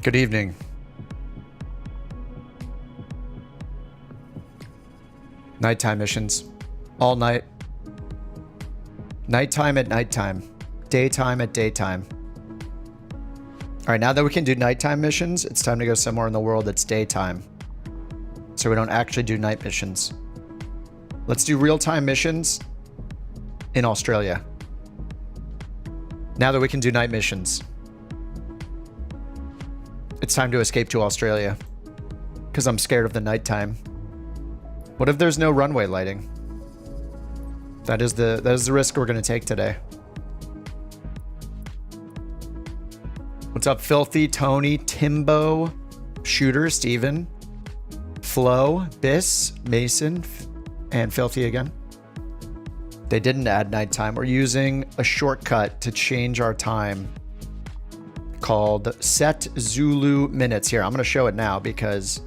Good evening. Nighttime missions. All night. Nighttime at nighttime. Daytime at daytime. Alright, now that we can do nighttime missions, it's time to go somewhere in the world that's daytime. So we don't actually do night missions. Let's do real-time missions in Australia. Now that we can do night missions. It's time to escape to Australia. Because I'm scared of the nighttime. What if there's no runway lighting? That is the risk we're going to take today. What's up, Filthy, Tony, Timbo, Shooter, Steven, Flo, Biss, Mason, and Filthy again. They didn't add nighttime. We're using a shortcut to change our time called Set Zulu Minutes. Here, I'm going to show it now because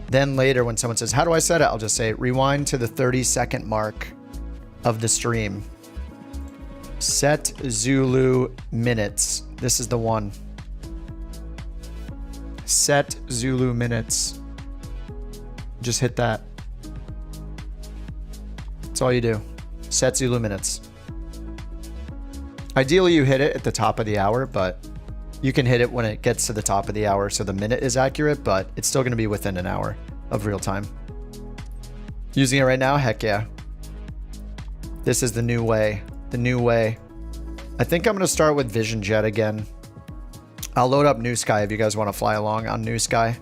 then later when someone says, how do I set it? I'll just say rewind to the 30-second mark of the stream. Set Zulu Minutes. This is the one. Set Zulu Minutes. Just hit that. That's all you do. Set Zulu Minutes. Ideally, you hit it at the top of the hour, but you can hit it when it gets to the top of the hour so the minute is accurate, but it's still going to be within an hour of real time. Using it right now? Heck yeah. This is the new way. The new way. I think I'm going to start with Vision Jet again. I'll load up NEWSKY if you guys want to fly along on NEWSKY.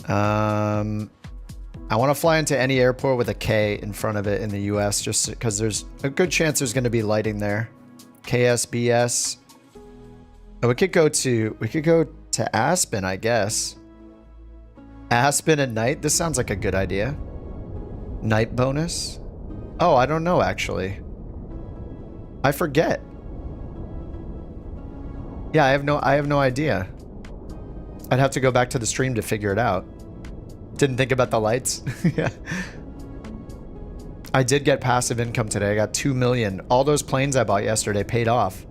I want to fly into any airport with a K in front of it in the US just because there's a good chance there's going to be lighting there. KSBS. Oh, we could go to Aspen, I guess. Aspen at night? This sounds like a good idea. Night bonus? Oh, I don't know, actually. I forget. Yeah, I have no idea. I'd have to go back to the stream to figure it out. Didn't think about the lights. Yeah. I did get passive income today. I got 2 million. All those planes I bought yesterday paid off.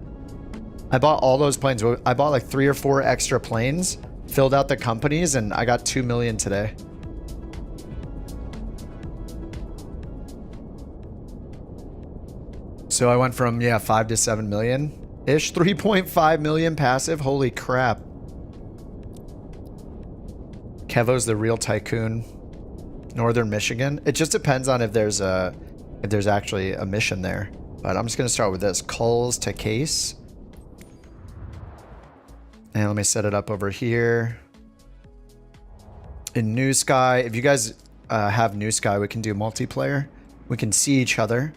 I bought all those planes. I bought like 3 or 4 extra planes, filled out the companies, and I got 2 million today. So I went from, yeah, 5 to 7 million-ish. 3.5 million passive. Holy crap. Kevo's the real tycoon. Northern Michigan. It just depends on if there's actually a mission there. But I'm just going to start with this. Calls to case. And let me set it up over here. In NEWSKY, if you guys have NEWSKY, we can do multiplayer. We can see each other.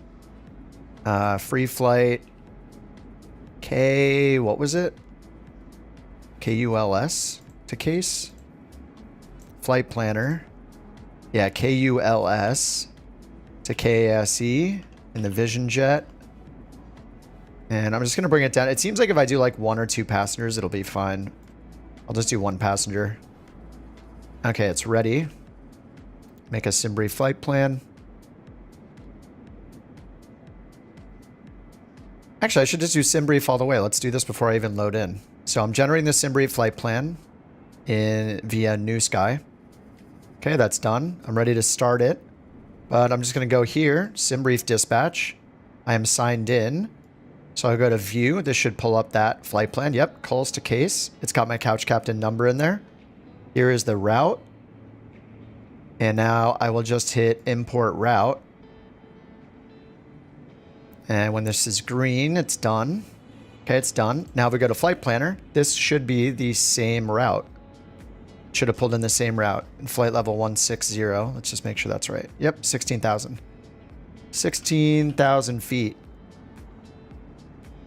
Free flight. What was it? KULS to case. Flight planner. Yeah, KULS to KASE in the Vision Jet. And I'm just going to bring it down. It seems like if I do like 1 or 2 passengers, it'll be fine. I'll just do 1 passenger. Okay, it's ready. Make a Debrief flight plan. Actually, I should just do Debrief all the way. Let's do this before I even load in. So I'm generating the Debrief flight plan via NEWSKY. Okay, that's done. I'm ready to start it. But I'm just going to go here, Debrief dispatch. I am signed in. So I'll go to view. This should pull up that flight plan. Yep, calls to case. It's got my couch captain number in there. Here is the route. And now I will just hit import route. And when this is green, it's done. Okay, it's done. Now if we go to flight planner, this should be the same route. Should have pulled in the same route. In flight level 160. Let's just make sure that's right. Yep, 16,000. 16,000 feet.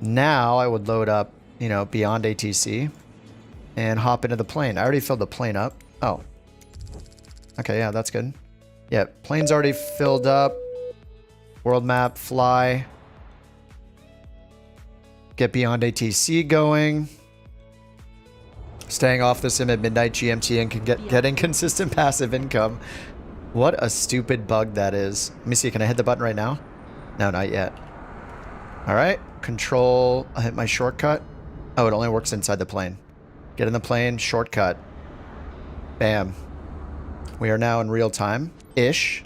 Now I would load up, you know, beyond ATC and hop into the plane. I already filled the plane up. Oh. Okay, yeah, that's good. Yeah, plane's already filled up. World map, fly. Get beyond ATC going. Staying off the sim at midnight GMT and getting consistent passive income. What a stupid bug that is. Let me see, can I hit the button right now? No, not yet. All right, control, I'll hit my shortcut. Oh, it only works inside the plane. Get in the plane, shortcut. Bam. We are now in real time-ish.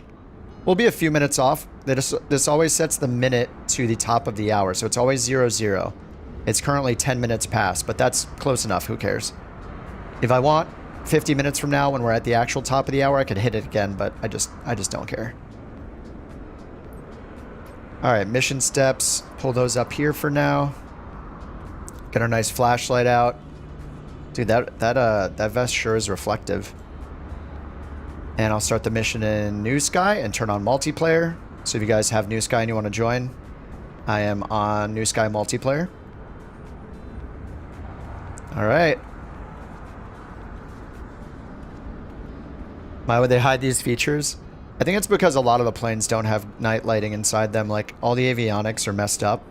We'll be a few minutes off. This always sets the minute to the top of the hour, so it's always 00. It's currently 10 minutes past, but that's close enough. Who cares? If I want 50 minutes from now when we're at the actual top of the hour, I could hit it again, but I just don't care. All right, mission steps. Pull those up here for now. Get our nice flashlight out. Dude, that vest sure is reflective. And I'll start the mission in NEWSKY and turn on multiplayer. So if you guys have NEWSKY and you want to join, I am on NEWSKY multiplayer. All right. Why would they hide these features? I think it's because a lot of the planes don't have night lighting inside them. Like, all the avionics are messed up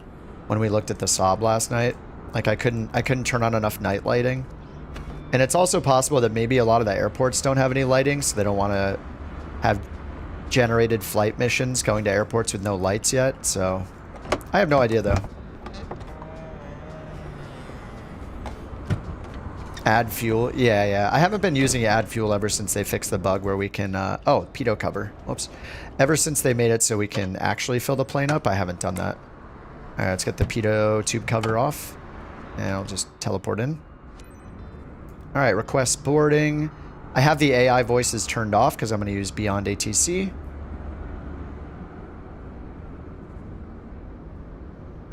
when we looked at the Saab last night. Like, I couldn't turn on enough night lighting. And it's also possible that maybe a lot of the airports don't have any lighting, so they don't want to have generated flight missions going to airports with no lights yet. So I have no idea, though. Add fuel. Yeah. I haven't been using add fuel ever since they fixed the bug where we can... oh, pitot cover. Whoops. Ever since they made it so we can actually fill the plane up, I haven't done that. All right, let's get the pitot tube cover off. And I'll just teleport in. All right, request boarding. I have the AI voices turned off because I'm going to use Beyond ATC.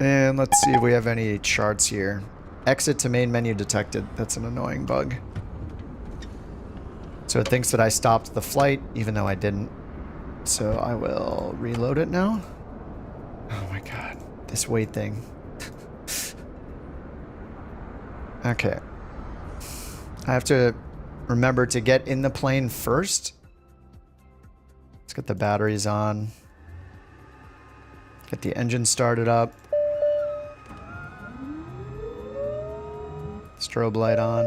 And let's see if we have any charts here. Exit to main menu detected. That's an annoying bug. So it thinks that I stopped the flight, even though I didn't. So I will reload it now. Oh my god. This weight thing. Okay. I have to remember to get in the plane first. Let's get the batteries on. Get the engine started up. Strobe light on.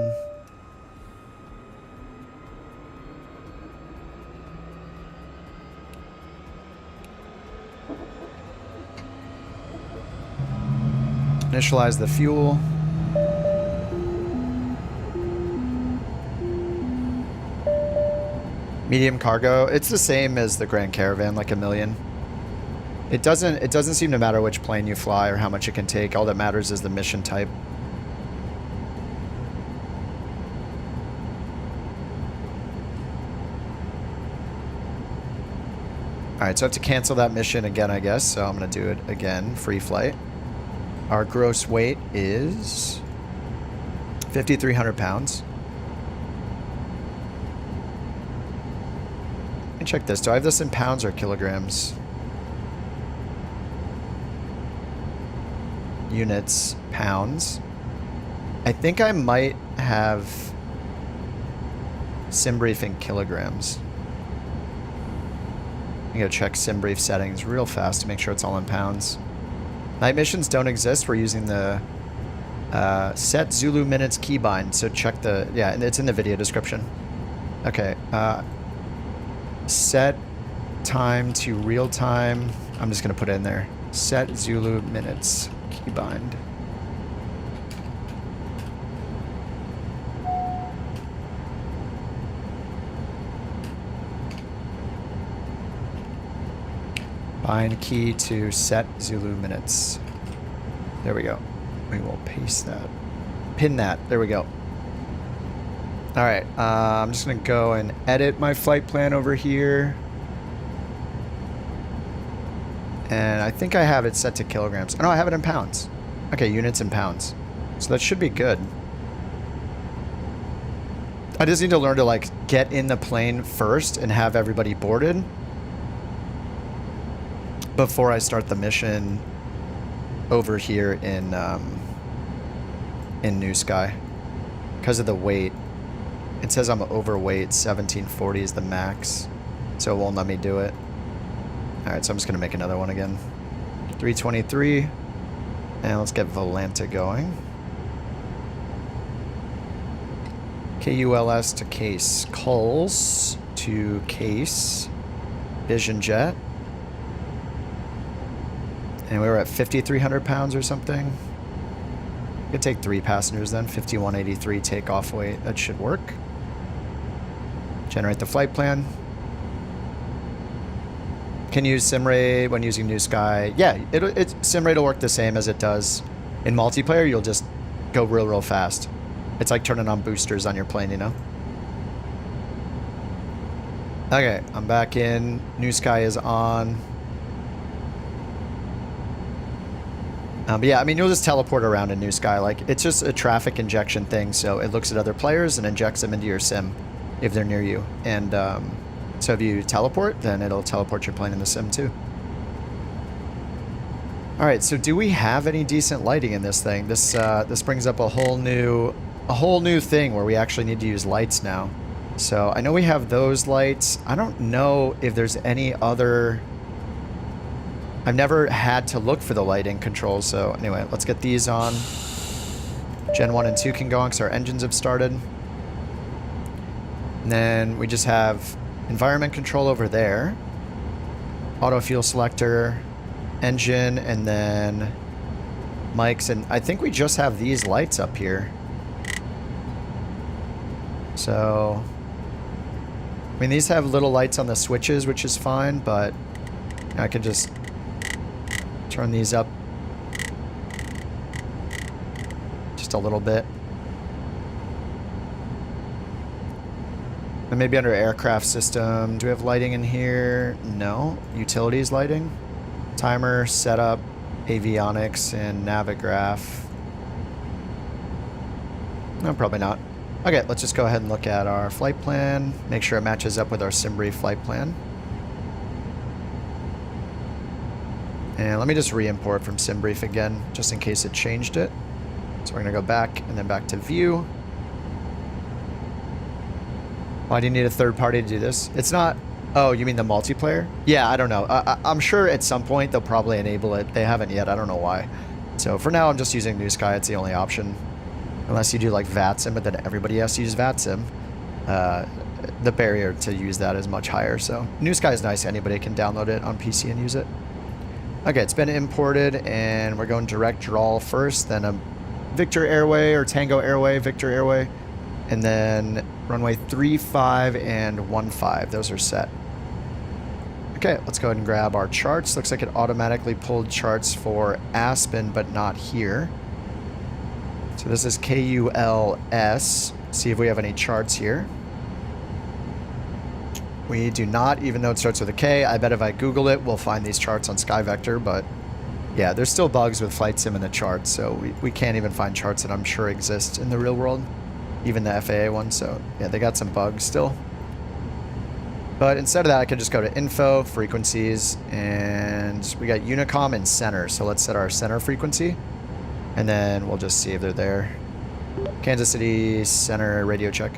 Initialize the fuel. Medium cargo. It's the same as the Grand Caravan, like 1 million. It doesn't seem to matter which plane you fly or how much it can take. All that matters is the mission type. Alright, so I have to cancel that mission again, I guess. So I'm going to do it again. Free flight. Our gross weight is 5,300 pounds. Let me check this. Do I have this in pounds or kilograms? Units, pounds. I think I might have Debrief in kilograms. I'm going to check Debrief settings real fast to make sure it's all in pounds. Night missions don't exist. We're using the set Zulu Minutes keybind. So check the... Yeah, it's in the video description. Okay. Set time to real time. I'm just going to put it in there. Set Zulu Minutes keybind. Bind key to set Zulu Minutes. There we go. We will paste that. Pin that. There we go. All right. I'm just going to go and edit my flight plan over here. And I think I have it set to kilograms. Oh, no, I have it in pounds. Okay, units in pounds. So that should be good. I just need to learn to, like, get in the plane first and have everybody boarded before I start the mission over here in NEWSKY. Because of the weight. It says I'm overweight. 1740 is the max. So it won't let me do it. Alright, so I'm just going to make another one again. 323. And let's get Volanta going. KULS to case. Culls to case. Vision jet. And we were at 5,300 pounds or something. Could take 3 passengers then. 5183 takeoff weight. That should work. Generate the flight plan. Can use SimRate when using NEWSKY. Yeah, SimRate will work the same as it does in multiplayer. You'll just go real fast. It's like turning on boosters on your plane, you know? Okay, I'm back in. NEWSKY is on. But yeah, I mean, you'll just teleport around in NEWSKY. Like, it's just a traffic injection thing, so it looks at other players and injects them into your sim if they're near you. And so if you teleport, then it'll teleport your plane in the sim too. All right, so do we have any decent lighting in this thing? This brings up a whole new thing where we actually need to use lights now. So I know we have those lights. I don't know if there's any other. I've never had to look for the lighting controls. So anyway, let's get these on. Gen 1 and 2 can go on because our engines have started. And then we just have environment control over there. Auto fuel selector, engine, and then mics. And I think we just have these lights up here. So, I mean, these have little lights on the switches, which is fine, but I could just turn these up just a little bit. And maybe under aircraft system, do we have lighting in here? No. Utilities lighting. Timer, setup, avionics, and navigraph. No, probably not. Okay, let's just go ahead and look at our flight plan. Make sure it matches up with our SimBrief flight plan. And let me just re-import from SimBrief again, just in case it changed it. So we're going to go back and then back to view. Why do you need a third party to do this? It's not... Oh, you mean the multiplayer? Yeah, I don't know. I'm sure at some point they'll probably enable it. They haven't yet. I don't know why. So for now, I'm just using NEWSKY. It's the only option. Unless you do like VATSIM, but then everybody has to use VATSIM. The barrier to use that is much higher. So NEWSKY is nice. Anybody can download it on PC and use it. Okay, it's been imported, and we're going direct draw first, then a Victor Airway or Tango Airway, Victor Airway, and then runway 35 and 15. Those are set. Okay, let's go ahead and grab our charts. Looks like it automatically pulled charts for Aspen, but not here. So this is KULS. See if we have any charts here. We do not, even though it starts with a K. I bet if I Google it, we'll find these charts on SkyVector, but yeah, there's still bugs with Flight Sim in the charts, so we can't even find charts that I'm sure exist in the real world, even the FAA one, so yeah, they got some bugs still. But instead of that, I could just go to Info, Frequencies, and we got Unicom and Center, so let's set our center frequency, and then we'll just see if they're there. Kansas City Center radio check.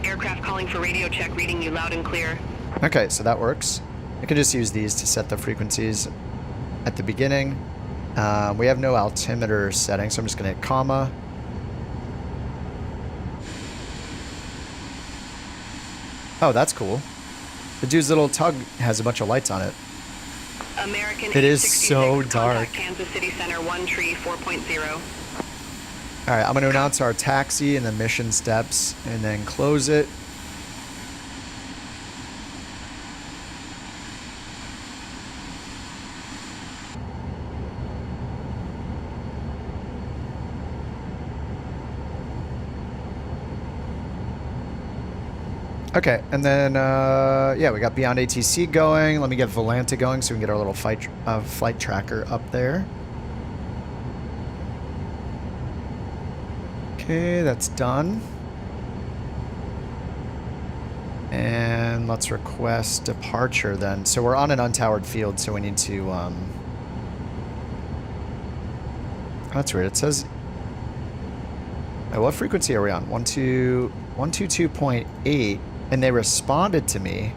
Aircraft calling for radio check, reading you loud and clear. Okay, so that works. I can just use these to set the frequencies at the beginning. We have no altimeter setting, so I'm just going to hit comma. Oh, that's cool. The dude's little tug has a bunch of lights on it. American it is so dark. Kansas City Center 1 tree 4.0. All right, I'm going to announce our taxi and the mission steps and then close it. Okay, and then, yeah, we got Beyond ATC going. Let me get Volanta going so we can get our little flight tracker up there. Okay, that's done. And let's request departure then. So we're on an untowered field, so we need to, that's weird. It says, what frequency are we on? 122.8, and they responded to me,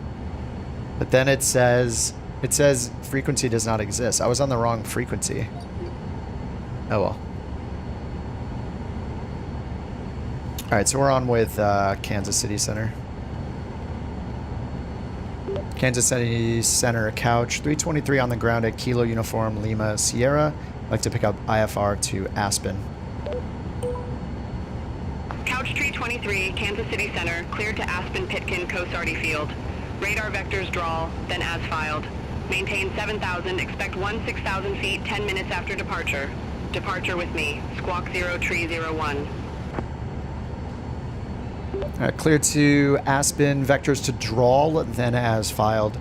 but then it says frequency does not exist. I was on the wrong frequency. Oh well. All right, so we're on with Kansas City Center. Kansas City Center couch 323 on the ground at Kilo Uniform Lima Sierra. I'd like to pick up IFR to Aspen. Couch Tree 23, Kansas City Center, cleared to Aspen Pitkin Coast-Arty Field. Radar vectors draw, then as filed. Maintain 7,000, expect 6,000 feet 10 minutes after departure. Departure with me, Squawk 0 Tree 01. Alright, clear to Aspen, vectors to drawl, then as filed.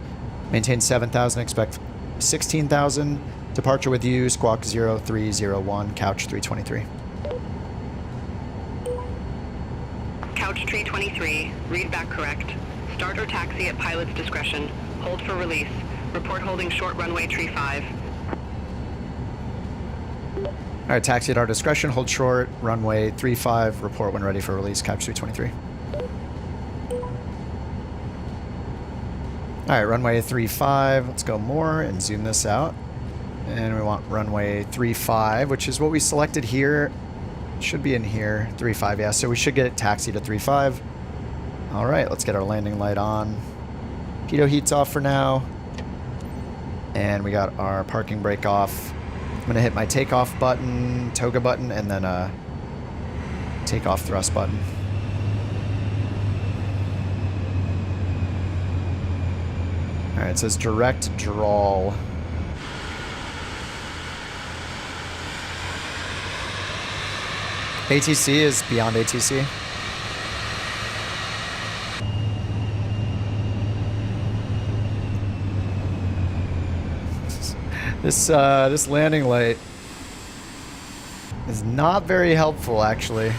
Maintain 7,000, expect 16,000. Departure with you, Squawk 0301, Couch 323. Couch Tree 23, read back correct. Start or taxi at pilot's discretion. Hold for release. Report holding short runway tree 5. Alright, taxi at our discretion, hold short, runway 35, report when ready for release, Couch 323. Alright, runway 35, let's go more and zoom this out. And we want runway 35, which is what we selected here. Should be in here, 35, yeah, so we should get taxi to 35. Alright, let's get our landing light on. Pitot heat's off for now. And we got our parking brake off. I'm gonna hit my takeoff button, toga button, and then takeoff thrust button. Alright, it says direct drawl. ATC is beyond ATC. This landing light is not very helpful, actually,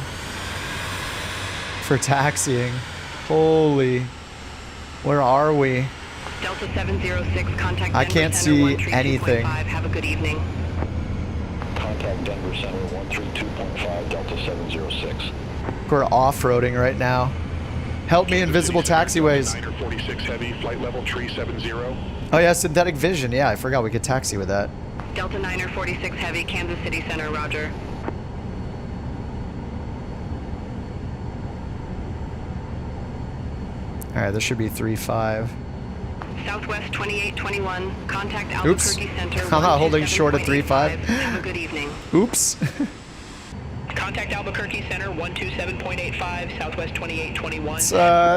for taxiing. Holy, where are we? Delta 706, contact I Denver can't Center see 132.5. anything. Have a good evening. Contact Denver Center 132.5, Delta 706. We're off-roading right now. Help me, invisible taxiways. 46 heavy, flight level tree 70. Oh yeah, synthetic vision. Yeah, I forgot we could taxi with that. Delta 9er 46 Heavy, Kansas City Center, roger. Alright, this should be 3-5. Southwest 2821, contact Oops. Albuquerque Center. I'm not holding short at 3-5. Have a good evening. Oops. Contact Albuquerque Center 127.85, Southwest 2821.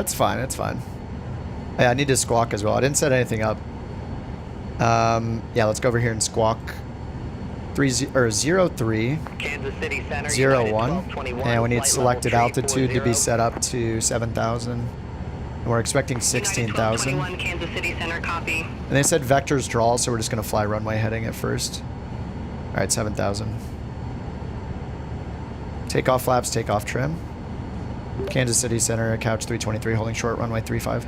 It's fine, it's fine. Yeah, I need to squawk as well. I didn't set anything up. Yeah, let's go over here and squawk 03 Kansas City Center 01. And we need selected altitude to be set up to 7,000. And we're expecting 16,000. 1221, Kansas City Center, copy. And they said vectors draw, so we're just going to fly runway heading at first. Alright, 7,000. Takeoff flaps, takeoff trim. Kansas City Center, Couch 323, holding short, runway 35.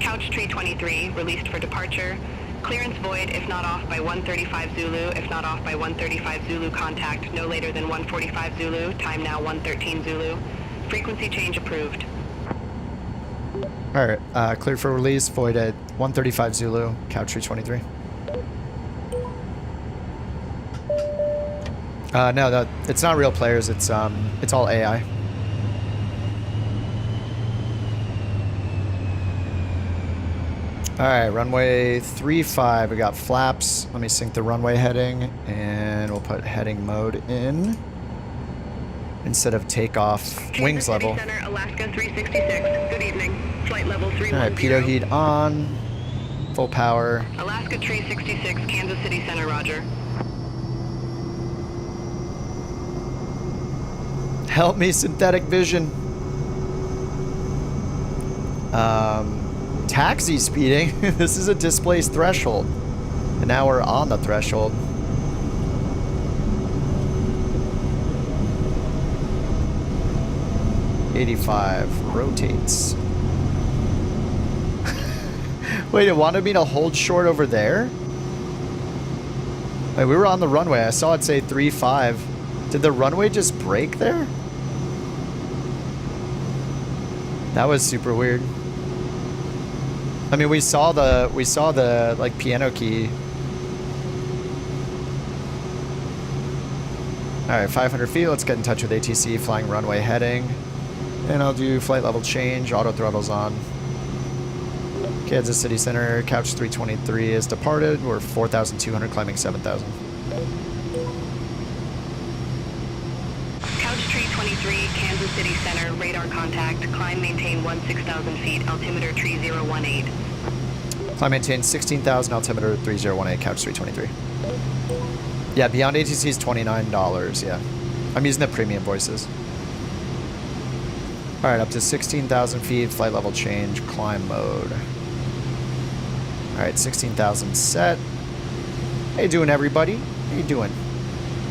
Couch Tree 23, released for departure. Clearance void if not off by 135 Zulu. If not off by 135 Zulu, contact no later than 145 Zulu. Time now 113 Zulu. Frequency change approved. Alright, cleared for release, void at 135 Zulu, Couch 323. No, it's not real players, it's all AI. Alright, runway 35, we got flaps. Let me sync the runway heading, and we'll put heading mode in. Instead of takeoff wings level. Kansas City Center, Alaska 366. Good evening. Flight level 310. Alright, pitot heat on. Full power. Alaska 366, Kansas City Center, roger. Help me, synthetic vision. Taxi speeding. This is a displaced threshold. And now we're on the threshold. '85 rotates. Wait, it wanted me to hold short over there? Wait, we were on the runway. I saw it say 3-5. Did the runway just break there? That was super weird. I mean, we saw the like piano key. All right, 500 feet. Let's get in touch with ATC, flying runway heading. And I'll do flight level change, auto throttles on. Kansas City Center, couch 323 is departed. We're 4,200, climbing 7,000. Couch tree 23, Kansas City Center, radar contact, climb maintain 16,000 feet, altimeter tree 018. Climb maintain 16,000, altimeter 3018, couch 323. Yeah, beyond ATC is $29, yeah. I'm using the premium voices. All right, up to 16,000 feet, flight level change, climb mode. All right, 16,000 set. How you doing, everybody? How you doing?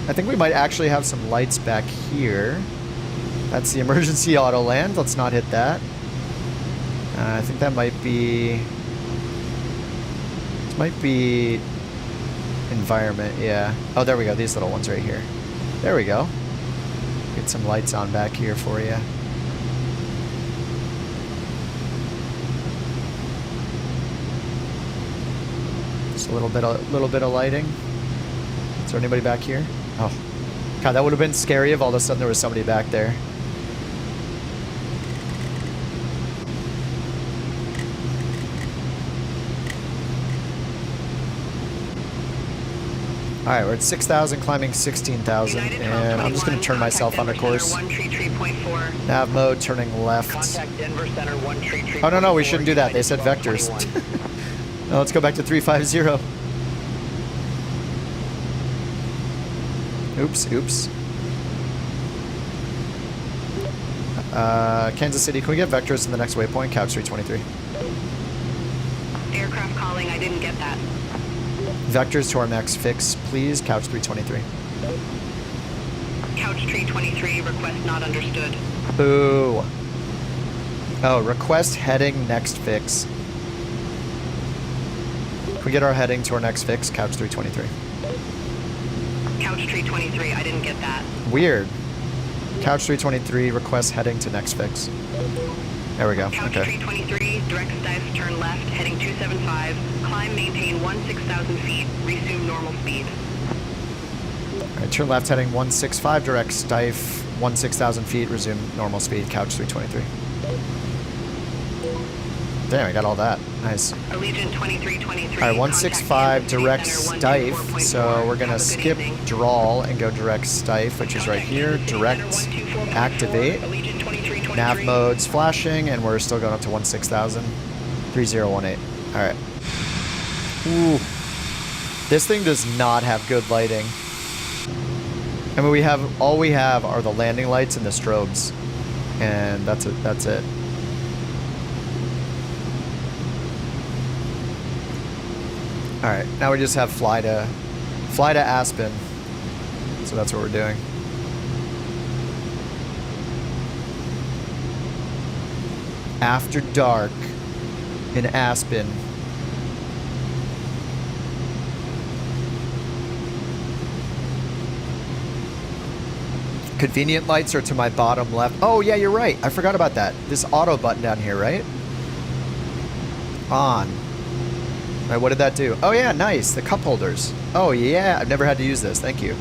I think we might actually have some lights back here. That's the emergency auto land. Let's not hit that. I think that might be... This might be... environment, yeah. Oh, there we go. These little ones right here. There we go. Get some lights on back here for you. Just a little bit of lighting. Is there anybody back here? Oh, God, that would have been scary if all of a sudden there was somebody back there. All right, we're at 6,000, climbing 16,000, and I'm just going to turn myself on the course. Nav mode, turning left. Contact Denver Center 1 tree tree. Oh, no, we shouldn't do that. They said vectors. No, let's go back to 350. Oops. Kansas City, can we get vectors in the next waypoint? Couch 323. Aircraft calling, I didn't get that. Vectors to our next fix, please. Couch 323. Couch tree 23, request not understood. Boo. Oh, request heading next fix. Can we get our heading to our next fix? Couch 323. Couch tree 23, I didn't get that. Weird. Couch 323, request heading to next fix. There we go. Couch Okay. tree 23, direct dive, turn left, heading 275, climb, maintain 16,000 feet, resume normal speed. All right, turn left, heading 165, direct stife, 16,000 feet, resume normal speed. Couch 323. Damn, I got all that. Nice. Allegiant 2323. All right, 165 direct stife. So we're gonna skip drawl and go direct stife, which is right here. Direct activate. Nav mode's flashing, and we're still going up to 16,000. 3018. All right. Ooh, this thing does not have good lighting. I mean, all we have are the landing lights and the strobes, and that's it. That's it. All right, now we just have fly to Aspen. So that's what we're doing. After dark in Aspen. Convenient lights are to my bottom left. Oh yeah, you're right. I forgot about that. This auto button down here, right? On. All right, what did that do? Oh yeah, nice. The cup holders. Oh yeah, I've never had to use this. Thank you.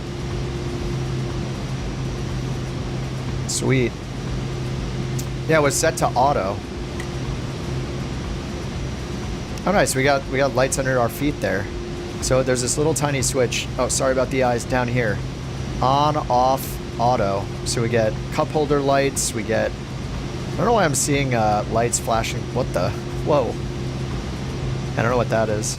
Sweet. Yeah, it was set to auto. Oh nice, we got lights under our feet there. So there's this little tiny switch. Oh, sorry about the eyes down here. On, off, auto. So we get cup holder lights, we get... I don't know why I'm seeing lights flashing. What the? Whoa. I don't know what that is.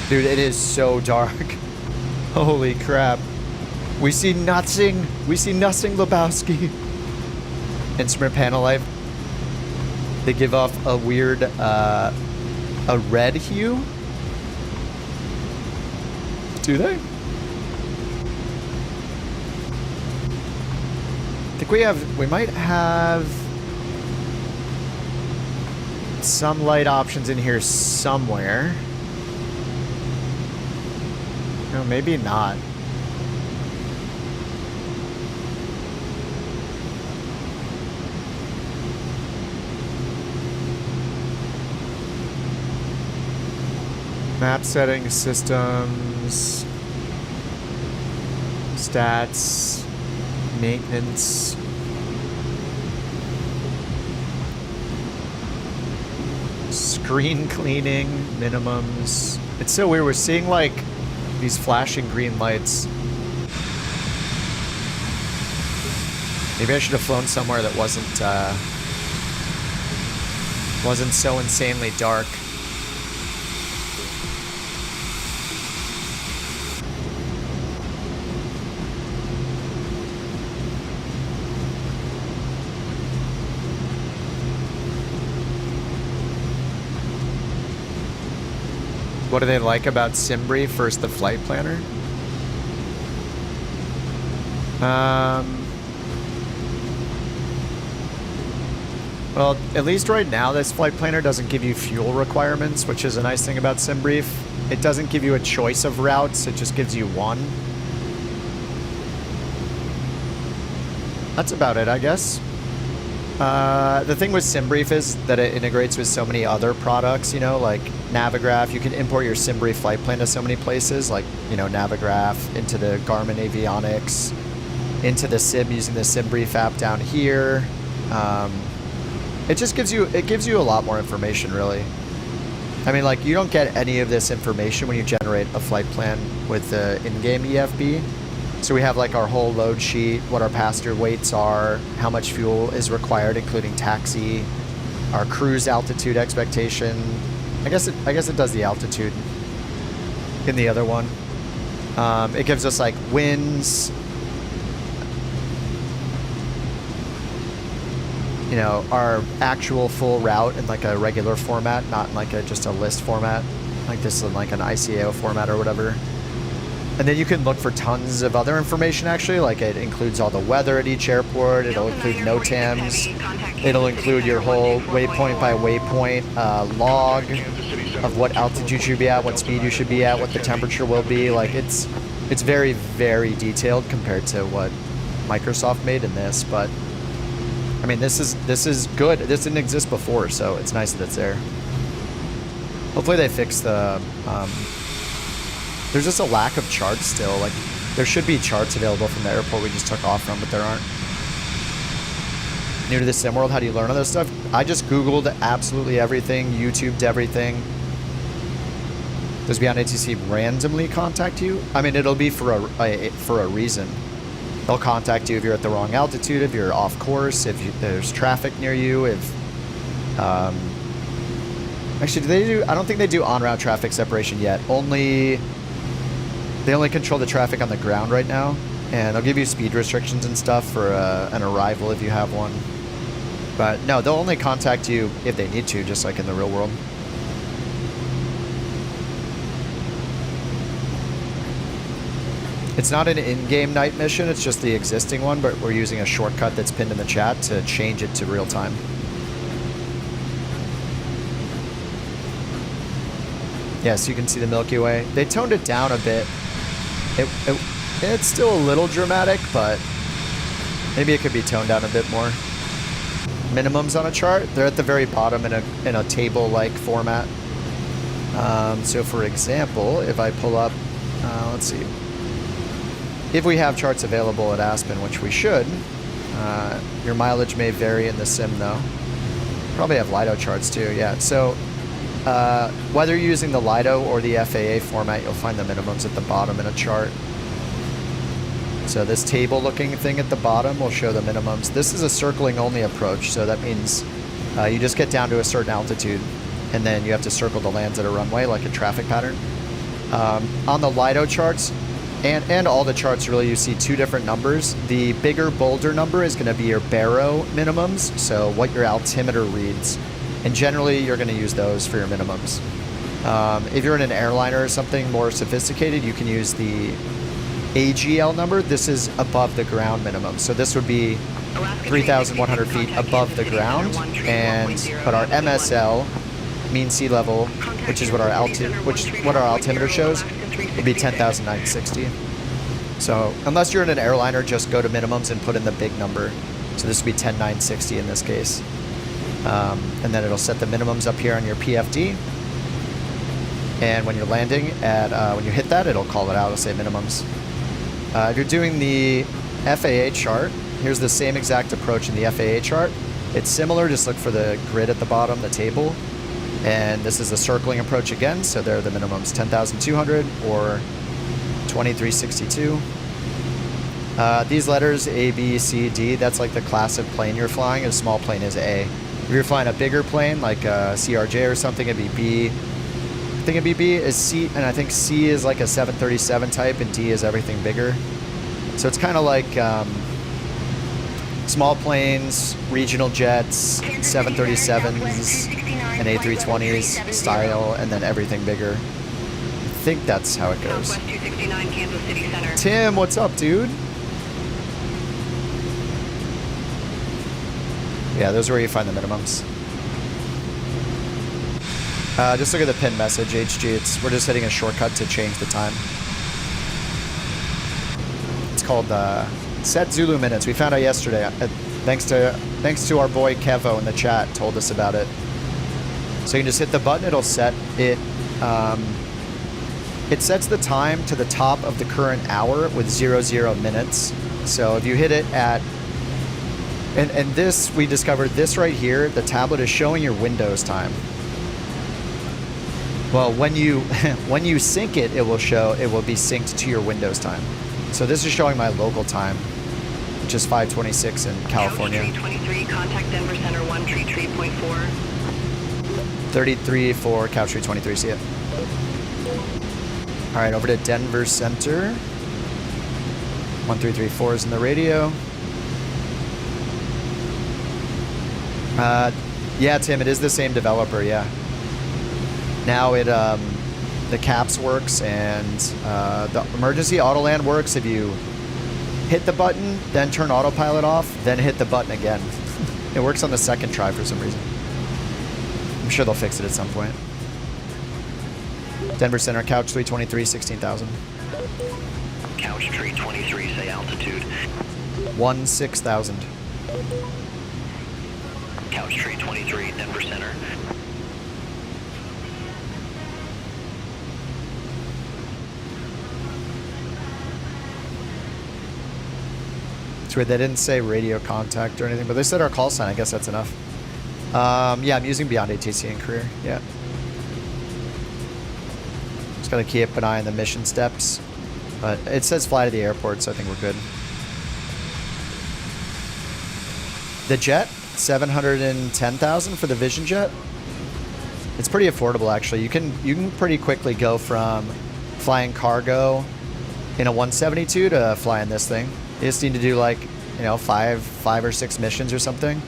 Dude, it is so dark. Holy crap. We see nothing. We see nothing, Lebowski. Instrument panel light. They give off a weird, a red hue. Do they? I think we might have some light options in here somewhere. No, maybe not. Map settings, systems, stats, maintenance. Screen cleaning, minimums. It's so weird. We're seeing like these flashing green lights. Maybe I should have flown somewhere that wasn't so insanely dark. What do they like about Debrief versus the flight planner? Well, at least right now, this flight planner doesn't give you fuel requirements, which is a nice thing about Debrief. It doesn't give you a choice of routes, it just gives you one. That's about it, I guess. The thing with Debrief is that it integrates with so many other products, you know, like Navigraph. You can import your Debrief flight plan to so many places, like, you know, Navigraph into the Garmin avionics, into the sim using the Debrief app down here. It just gives you a lot more information, really. I mean, like, you don't get any of this information when you generate a flight plan with the in-game EFB. So we have like our whole load sheet, what our passenger weights are, how much fuel is required, including taxi, our cruise altitude expectation. I guess it does the altitude in the other one. It gives us like winds, you know, our actual full route in like a regular format, not in like just a list format, like this in like an ICAO format or whatever. And then you can look for tons of other information, actually, like it includes all the weather at each airport, it'll include NOTAMs, it'll include your whole waypoint by waypoint log of what altitude you should be at, what speed you should be at, what the temperature will be. Like it's very, very detailed compared to what Microsoft made in this, but I mean, this is good. This didn't exist before, so it's nice that it's there. Hopefully they fix the... there's just a lack of charts still. Like, there should be charts available from the airport we just took off from, but there aren't. New to the sim world, how do you learn all this stuff? I just Googled absolutely everything, YouTubed everything. Does Beyond ATC randomly contact you? I mean, it'll be for a reason. They'll contact you if you're at the wrong altitude, if you're off course, if there's traffic near you, if... actually, do they do... I don't think they do on-route traffic separation yet. They only control the traffic on the ground right now, and they'll give you speed restrictions and stuff for an arrival if you have one. But no, they'll only contact you if they need to, just like in the real world. It's not an in-game night mission, it's just the existing one, but we're using a shortcut that's pinned in the chat to change it to real time. Yes, you can see the Milky Way. They toned it down a bit. It's still a little dramatic, but maybe it could be toned down a bit more. Minimums on a chart, they're at the very bottom in a table-like format. So for example, if I pull up, let's see. If we have charts available at Aspen, which we should, your mileage may vary in the sim though. Probably have Lido charts too, yeah. So whether you're using the Lido or the FAA format, you'll find the minimums at the bottom in a chart. So this table looking thing at the bottom will show the minimums. This is a circling only approach, so that means you just get down to a certain altitude and then you have to circle the lands at a runway like a traffic pattern. On the Lido charts, and all the charts really, you see two different numbers. The bigger, bolder number is going to be your baro minimums, so what your altimeter reads. And generally, you're going to use those for your minimums. If you're in an airliner or something more sophisticated, you can use the AGL number. This is above the ground minimum. So this would be 3,100 feet above the ground. But our MSL, mean sea level, which is what our altimeter shows, would be 10,960. So unless you're in an airliner, just go to minimums and put in the big number. So this would be 10,960 in this case. And then it'll set the minimums up here on your PFD. And when you're landing when you hit that, it'll call it out. It'll say minimums. If you're doing the FAA chart. Here's the same exact approach in the FAA chart. It's similar, just look for the grid at the bottom, the table. And this is the circling approach again, so there are the minimums 10,200 or 2362. These letters, A, B, C, D, that's like the class of plane you're flying. A small plane is A. If you're flying a bigger plane, like a CRJ or something, it'd be B. I think it'd be B is C, and I think C is like a 737 type, and D is everything bigger. So it's kind of like small planes, regional jets, 737s, and A320s style, and then everything bigger. I think that's how it goes. Southwest 269, Kansas City Center. Tim, what's up, dude? Yeah, those are where you find the minimums. Just look at the pin message, HG. We're just hitting a shortcut to change the time. It's called Set Zulu Minutes. We found out yesterday. Thanks to our boy Kevo in the chat, told us about it. So you can just hit the button. It'll set it. It sets the time to the top of the current hour with 00 minutes. So if you hit it at and this, we discovered this right here. The tablet is showing your Windows time. Well, when you sync it, it will be synced to your Windows time. So this is showing my local time, which is 5:26 in California. Couch 323, contact Denver Center 133.4. 33 for Couch 323, see it. All right, over to Denver Center. 1334 is in the radio. Yeah, Tim, it is the same developer, yeah. Now the caps works and the emergency auto land works if you hit the button, then turn autopilot off, then hit the button again. It works on the second try for some reason. I'm sure they'll fix it at some point. Denver Center, Couch 323, 16,000. Couch 323, say altitude. 16,000. Couch 323, Denver Center. It's weird, they didn't say radio contact or anything, but they said our call sign. I guess that's enough. Yeah, I'm using Beyond ATC in career. Yeah. Just gotta keep an eye on the mission steps. But it says fly to the airport, so I think we're good. The jet, 710,000 for the Vision jet. It's pretty affordable, actually. You can pretty quickly go from flying cargo in a 172 to flying this thing. You just need to do like, you know, five or six missions or something.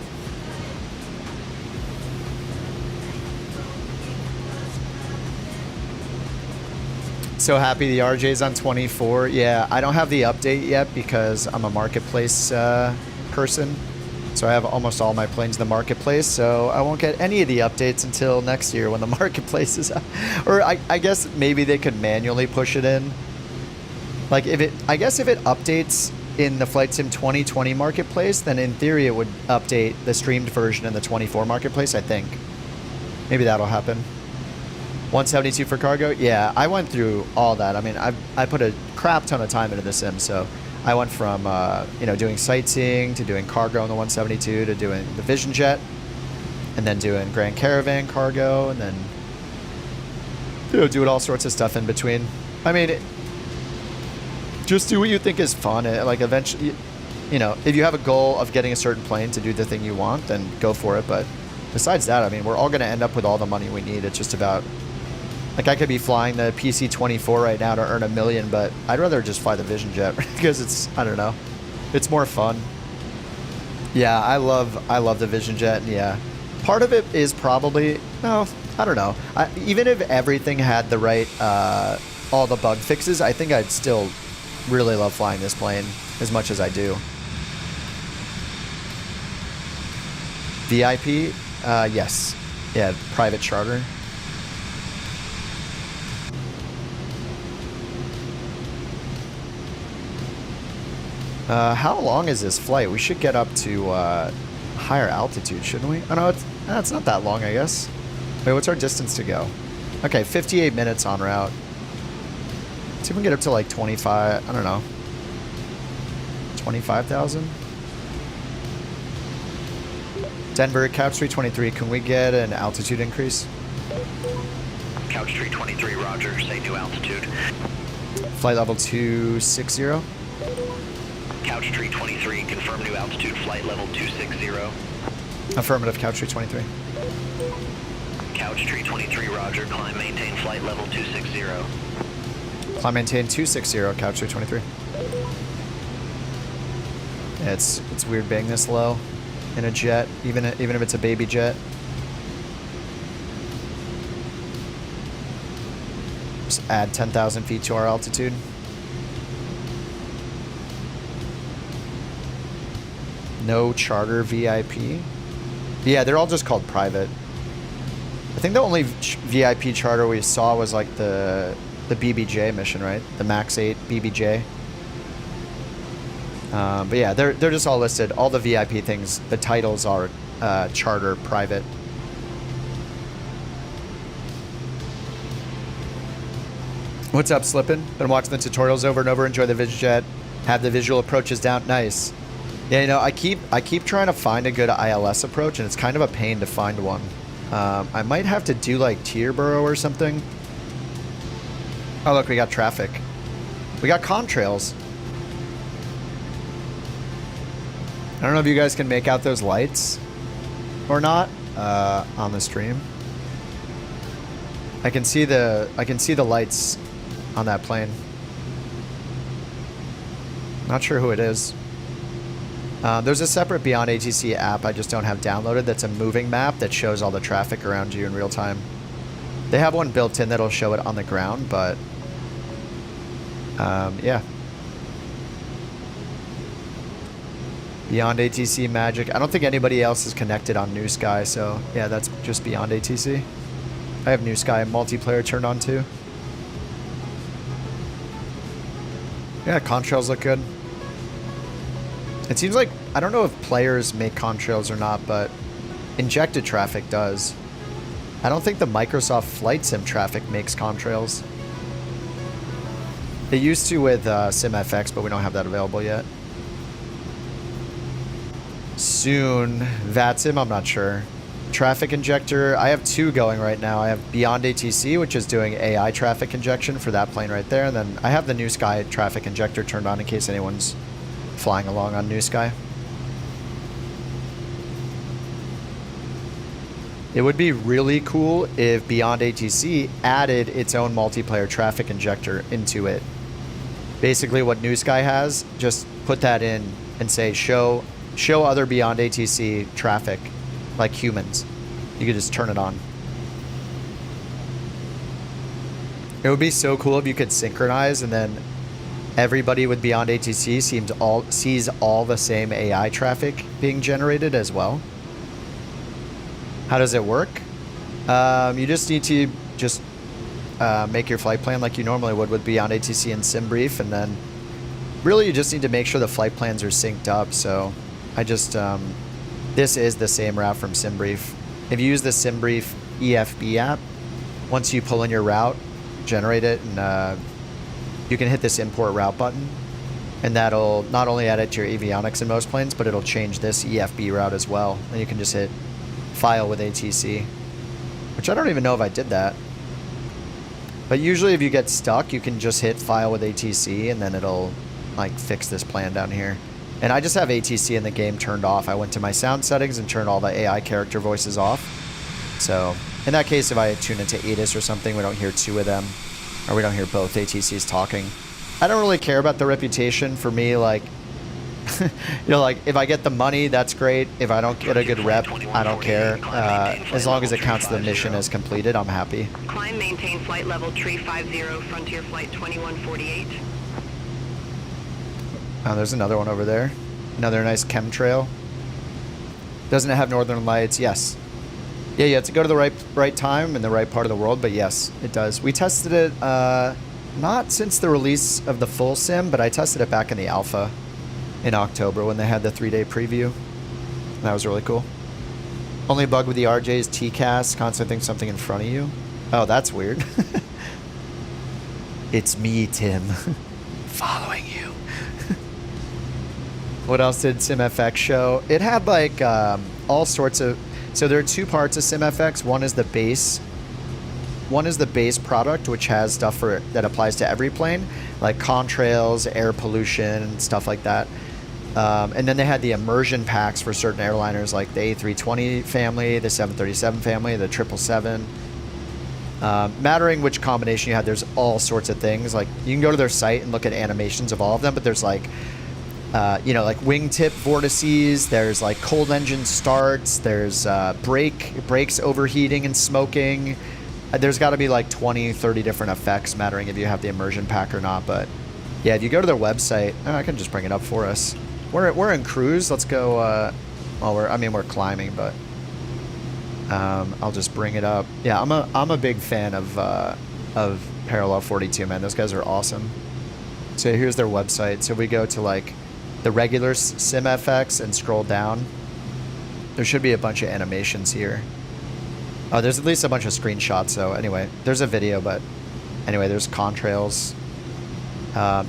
So happy the RJ's on 24. Yeah, I don't have the update yet because I'm a marketplace person. So I have almost all my planes in the marketplace. So I won't get any of the updates until next year when the marketplace is out. Or I guess maybe they could manually push it in. Like I guess if it updates in the Flight Sim 2020 marketplace, then in theory it would update the streamed version in the 24 marketplace, I think. Maybe that'll happen. 172 for cargo? Yeah, I went through all that. I mean, I put a crap ton of time into the sim, so I went from you know, doing sightseeing to doing cargo on the 172 to doing the Vision jet, and then doing Grand Caravan cargo, and then doing all sorts of stuff in between. I mean, just do what you think is fun. Like eventually, you know, if you have a goal of getting a certain plane to do the thing you want, then go for it. But besides that, I mean, we're all going to end up with all the money we need. It's just about, like, I could be flying the PC-24 right now to earn $1 million, but I'd rather just fly the Vision jet because it's, I don't know, it's more fun. Yeah, I love the Vision jet. And yeah, part of it is probably, no, I don't know. Even if everything had the right, all the bug fixes, I think I'd still really love flying this plane as much as I do. VIP? Yes. Yeah, private charter. How long is this flight? We should get up to higher altitude, shouldn't we? Oh, no, it's not that long, I guess. Wait, what's our distance to go? Okay, 58 minutes en route. See if we can get up to like 25, I don't know. 25,000. Denver, Couch 323, can we get an altitude increase? Couch 323, roger. Say new altitude. Flight level 260. Couch 323, confirm new altitude, flight level 260. Affirmative, Couch 323. Couch 323, roger. Climb, maintain flight level 260. Climb, maintain 260, Couch 323. Yeah, it's weird being this low in a jet, even if it's a baby jet. Just add 10,000 feet to our altitude. No charter VIP. Yeah, they're all just called private. I think the only VIP charter we saw was like the BBJ mission, right? The Max 8 BBJ. But yeah, they're just all listed. All the VIP things, the titles are charter private. What's up, Slippin'? Been watching the tutorials over and over. Enjoy the VisJet. Have the visual approaches down. Nice. Yeah, you know, I keep trying to find a good ILS approach, and it's kind of a pain to find one. I might have to do like Teterboro or something. Oh, look, we got traffic. We got contrails. I don't know if you guys can make out those lights or not on the stream. I can see the lights on that plane. Not sure who it is. There's a separate Beyond ATC app I just don't have downloaded that's a moving map that shows all the traffic around you in real time. They have one built in that'll show it on the ground, but yeah. Beyond ATC magic. I don't think anybody else is connected on NEWSKY, so yeah, that's just Beyond ATC. I have NEWSKY multiplayer turned on too. Yeah, contrails look good. It seems like, I don't know if players make contrails or not, but injected traffic does. I don't think the Microsoft Flight Sim traffic makes contrails. It used to with SimFX, but we don't have that available yet. Soon, VATSIM, I'm not sure. Traffic injector, I have two going right now. I have Beyond ATC, which is doing AI traffic injection for that plane right there. And then I have the NEWSKY traffic injector turned on in case anyone's flying along on NEWSKY. It would be really cool if Beyond ATC added its own multiplayer traffic injector into it. Basically what NEWSKY has, just put that in and say show other Beyond ATC traffic like humans. You could just turn it on. It would be so cool if you could synchronize and then everybody with Beyond ATC sees all the same AI traffic being generated as well. How does it work? You just need to make your flight plan like you normally would with Beyond ATC and Debrief, and then really you just need to make sure the flight plans are synced up. So I just this is the same route from Debrief. If you use the Debrief EFB app, once you pull in your route, generate it, and you can hit this import route button, and that'll not only add it to your avionics in most planes, but it'll change this EFB route as well. And you can just hit file with ATC, which I don't even know if I did that. But usually if you get stuck, you can just hit file with ATC and then it'll like fix this plan down here. And I just have ATC in the game turned off. I went to my sound settings and turned all the AI character voices off. So in that case, if I tune into ATIS or something, we don't hear two of them, or we don't hear both ATCs talking. I don't really care about the reputation. For me, like, you know, like if I get the money, that's great. If I don't get a good rep, I don't care. As long as it counts the mission as completed, I'm happy. Climb, maintain flight level 350, Frontier Flight 2148. Oh, there's another one over there. Another nice chemtrail. Doesn't it have northern lights? Yes. Yeah, you have to go to the right time in the right part of the world, but yes, it does. We tested it not since the release of the full sim, but I tested it back in the alpha in October when they had the 3-day preview. That was really cool. Only bug with the RJ is TCAS, constantly think something in front of you. Oh, that's weird. It's me, Tim. Following you. What else did SimFX show? It had like all sorts of. So there are two parts of SimFX. One is the base. One is the base product, which has stuff that applies to every plane, like contrails, air pollution, stuff like that. And then they had the immersion packs for certain airliners, like the A320 family, the 737 family, the 777. Mattering which combination you had, there's all sorts of things. Like you can go to their site and look at animations of all of them, but there's like, like wingtip vortices. There's like cold engine starts. There's brakes overheating and smoking. There's got to be like 20, 30 different effects, mattering if you have the immersion pack or not. But yeah, if you go to their website, I can just bring it up for us. We're in cruise. Let's go. Well, we're climbing, but I'll just bring it up. Yeah, I'm a big fan of Parallel 42, man. Those guys are awesome. So here's their website. So we go to like the regular SimFX and scroll down. There should be a bunch of animations here. Oh, there's at least a bunch of screenshots. So anyway, there's a video, but anyway, there's contrails.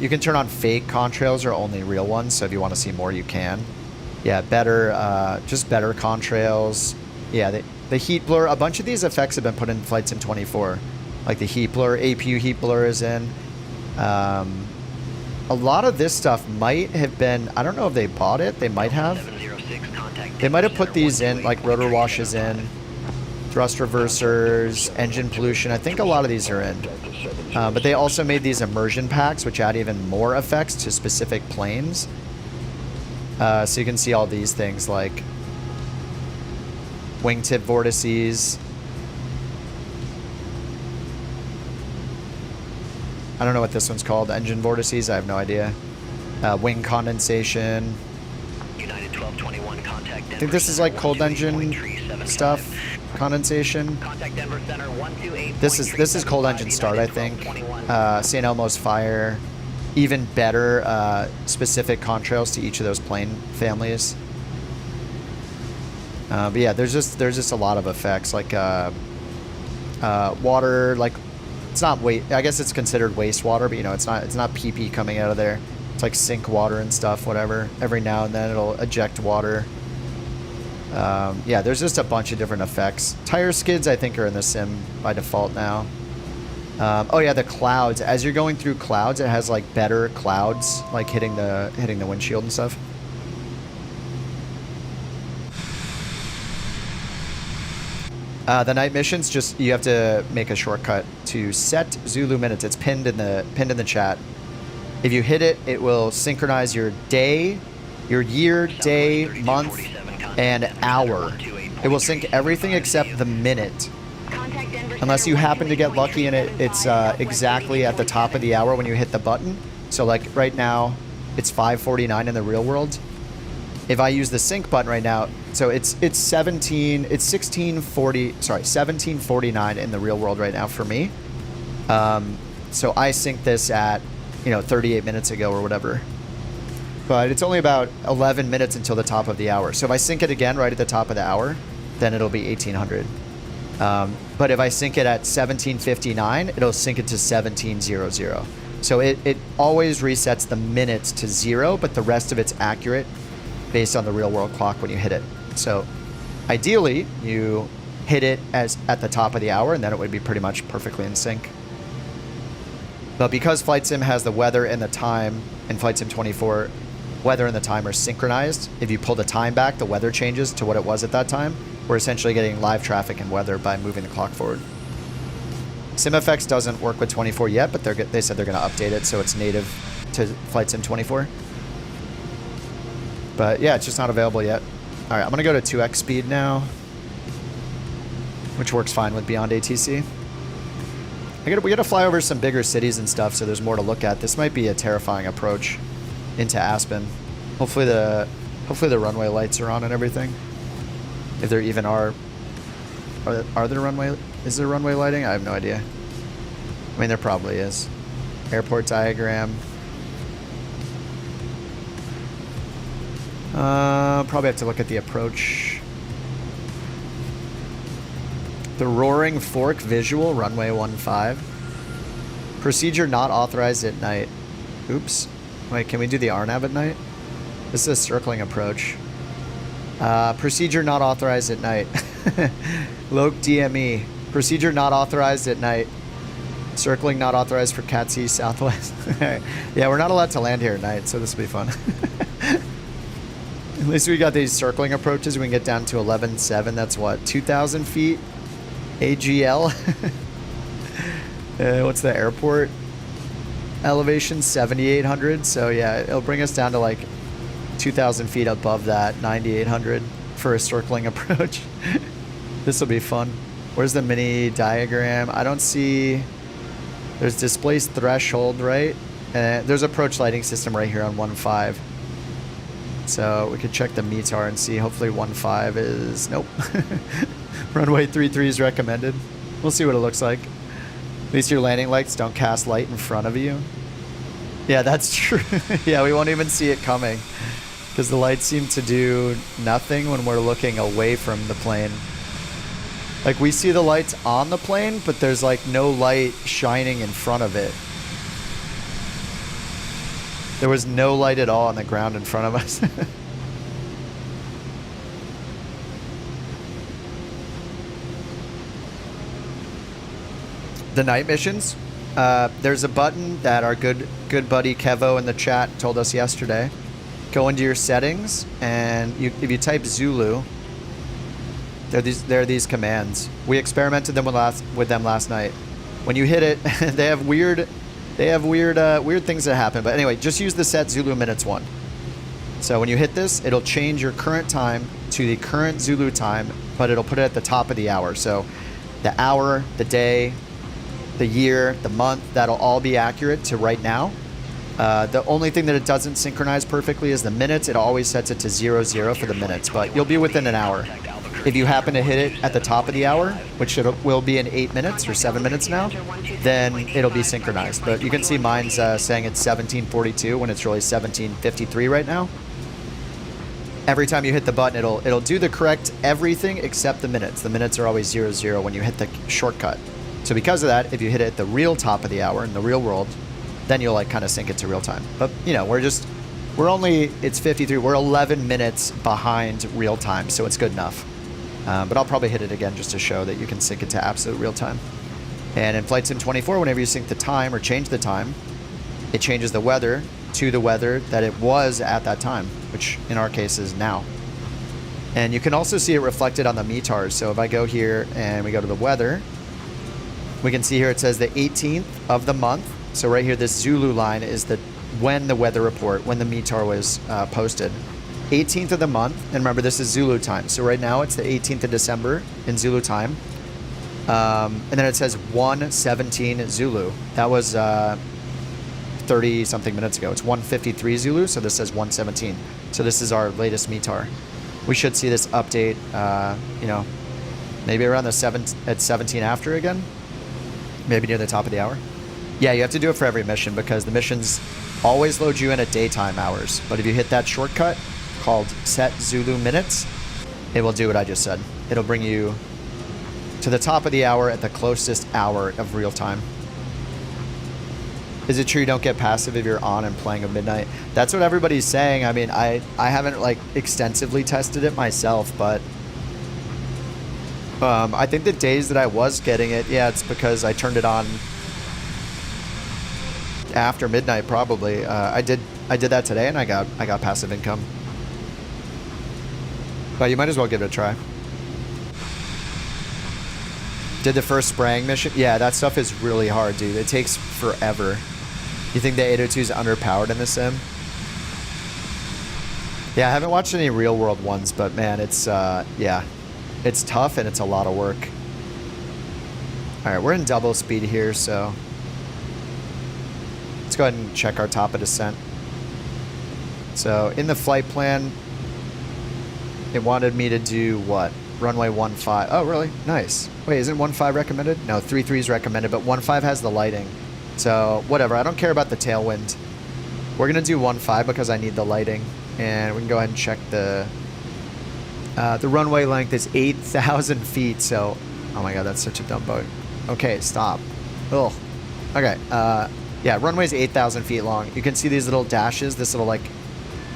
You can turn on fake contrails or only real ones. So if you want to see more, you can. Yeah, just better contrails. Yeah, the heat blur. A bunch of these effects have been put in Flight Sim 24, like the heat blur. APU heat blur is in. A lot of this stuff might have been. I don't know if they bought it. They might have. They might have put these in, like rotor washes in. Thrust reversers, engine pollution. I think a lot of these are in. But they also made these immersion packs, which add even more effects to specific planes. So you can see all these things like wingtip vortices. I don't know what this one's called. Engine vortices. I have no idea. Wing condensation. United 1221 contact I think this is like cold engine stuff. Condensation. This is cold engine start, I think. St. Elmo's fire. Even better specific contrails to each of those plane families. But yeah, there's just a lot of effects, like water. Like it's not I guess it's considered wastewater, but it's not pee coming out of there. It's like sink water and stuff. Whatever. Every now and then it'll eject water. Yeah, there's just a bunch of different effects. Tire skids, I think, are in the sim by default now. Oh yeah, the clouds. As you're going through clouds, it has like better clouds, like hitting the windshield and stuff. The night missions, just you have to make a shortcut to set Zulu Minutes. It's pinned in the chat. If you hit it, it will synchronize your day, your year, day, month, and hour. It will sync everything except the minute, unless you happen to get lucky and it's exactly at the top of the hour when you hit the button. So like right now it's 5:49 in the real world. If I use the sync button right now, so it's 1749 in the real world right now for me. So I synced this at 38 minutes ago or whatever. But it's only about 11 minutes until the top of the hour. So if I sync it again right at the top of the hour, then it'll be 1800. But if I sync it at 1759, it'll sync it to 1700. So it always resets the minutes to 0, but the rest of it's accurate based on the real world clock when you hit it. So ideally, you hit it at the top of the hour, and then it would be pretty much perfectly in sync. But because Flight Sim has the weather and the time in Flight Sim 24, weather and the time are synchronized. If you pull the time back, the weather changes to what it was at that time. We're essentially getting live traffic and weather by moving the clock forward. SimFX doesn't work with 24 yet, but they said they're going to update it so it's native to Flight Sim 24. But yeah, it's just not available yet. All right, I'm going to go to 2x speed now, which works fine with Beyond ATC. We got to fly over some bigger cities and stuff, so there's more to look at. This might be a terrifying approach into Aspen. Hopefully the runway lights are on and everything. If there even are there runway? Is there runway lighting? I have no idea. I mean, there probably is. Airport diagram. Probably have to look at the approach. The Roaring Fork visual, runway 15. Procedure not authorized at night. Oops. Wait, can we do the RNAV at night? This is a circling approach. Procedure not authorized at night. Loc DME. Procedure not authorized at night. Circling not authorized for Cat East Southwest. Yeah, we're not allowed to land here at night, so this will be fun. At least we got these circling approaches. We can get down to 11.7. That's what, 2,000 feet? AGL? What's the airport? Elevation 7,800. So yeah, it'll bring us down to like 2,000 feet above that, 9,800 for a circling approach. This will be fun. Where's the mini diagram? I don't see. There's displaced threshold, right? There's approach lighting system right here on 1.5. So we could check the METAR and see. Hopefully 1.5 is, nope. Runway 33 is recommended. We'll see what it looks like. At least your landing lights don't cast light in front of you. Yeah, that's true. Yeah, we won't even see it coming because the lights seem to do nothing when we're looking away from the plane. Like we see the lights on the plane, but there's like no light shining in front of it. There was no light at all on the ground in front of us. The night missions. There's a button that our good buddy Kevo in the chat told us yesterday. Go into your settings, and if you type Zulu, there are these commands. We experimented them with them last night. When you hit it, they have weird things that happen. But anyway, just use the set Zulu Minutes one. So when you hit this, it'll change your current time to the current Zulu time, but it'll put it at the top of the hour. So the hour, the day, the year, the month, that'll all be accurate to right now. The only thing that it doesn't synchronize perfectly is the minutes. It always sets it to 00 for the minutes, but you'll be within an hour. If you happen to hit it at the top of the hour, which will be in 8 minutes or 7 minutes now, then it'll be synchronized. But you can see mine's saying it's 17:42 when it's really 17:53 right now. Every time you hit the button, it'll do the correct everything except the minutes. The minutes are always 00 when you hit the shortcut. So because of that, if you hit it at the real top of the hour in the real world, then you'll like kind of sync it to real time. But you know, it's 53. We're 11 minutes behind real time, so it's good enough. But I'll probably hit it again just to show that you can sync it to absolute real time. And in Flight Sim 24, whenever you sync the time or change the time, it changes the weather to the weather that it was at that time, which in our case is now. And you can also see it reflected on the METARs. So if I go here and we go to the weather, we can see here it says the 18th of the month. So right here, this Zulu line is when the weather report, when the METAR was posted. 18th of the month, and remember this is Zulu time. So right now it's the 18th of December in Zulu time. And then it says 1:17 Zulu. That was 30 something minutes ago. It's 1:53 Zulu, so this says 1:17. So this is our latest METAR. We should see this update, maybe around at 17 after again. Maybe near the top of the hour. Yeah, you have to do it for every mission because the missions always load you in at daytime hours. But if you hit that shortcut called Set Zulu Minutes, it will do what I just said. It'll bring you to the top of the hour at the closest hour of real time. Is it true you don't get passive if you're on and playing at midnight? That's what everybody's saying. I mean, I haven't like extensively tested it myself, but I think the days that I was getting it, yeah, it's because I turned it on after midnight probably. I did that today and I got passive income. But you might as well give it a try. Did the first spraying mission? Yeah, that stuff is really hard, dude. It takes forever. You think the 802 is underpowered in the sim? Yeah, I haven't watched any real world ones, but man, it's yeah, it's tough and it's a lot of work. All right, we're in double speed here, so let's go ahead and check our top of descent. So in the flight plan, it wanted me to do what? Runway 15. Oh, really? Nice. Wait, isn't 15 recommended? No, 33 is recommended, but 15 has the lighting. So whatever, I don't care about the tailwind. We're gonna do 15 because I need the lighting, and we can go ahead and check the runway length is 8,000 feet. So, oh my god, that's such a dumb boat. Okay, stop. Ugh. Okay. Yeah, runway's 8,000 feet long. You can see these little dashes, this little like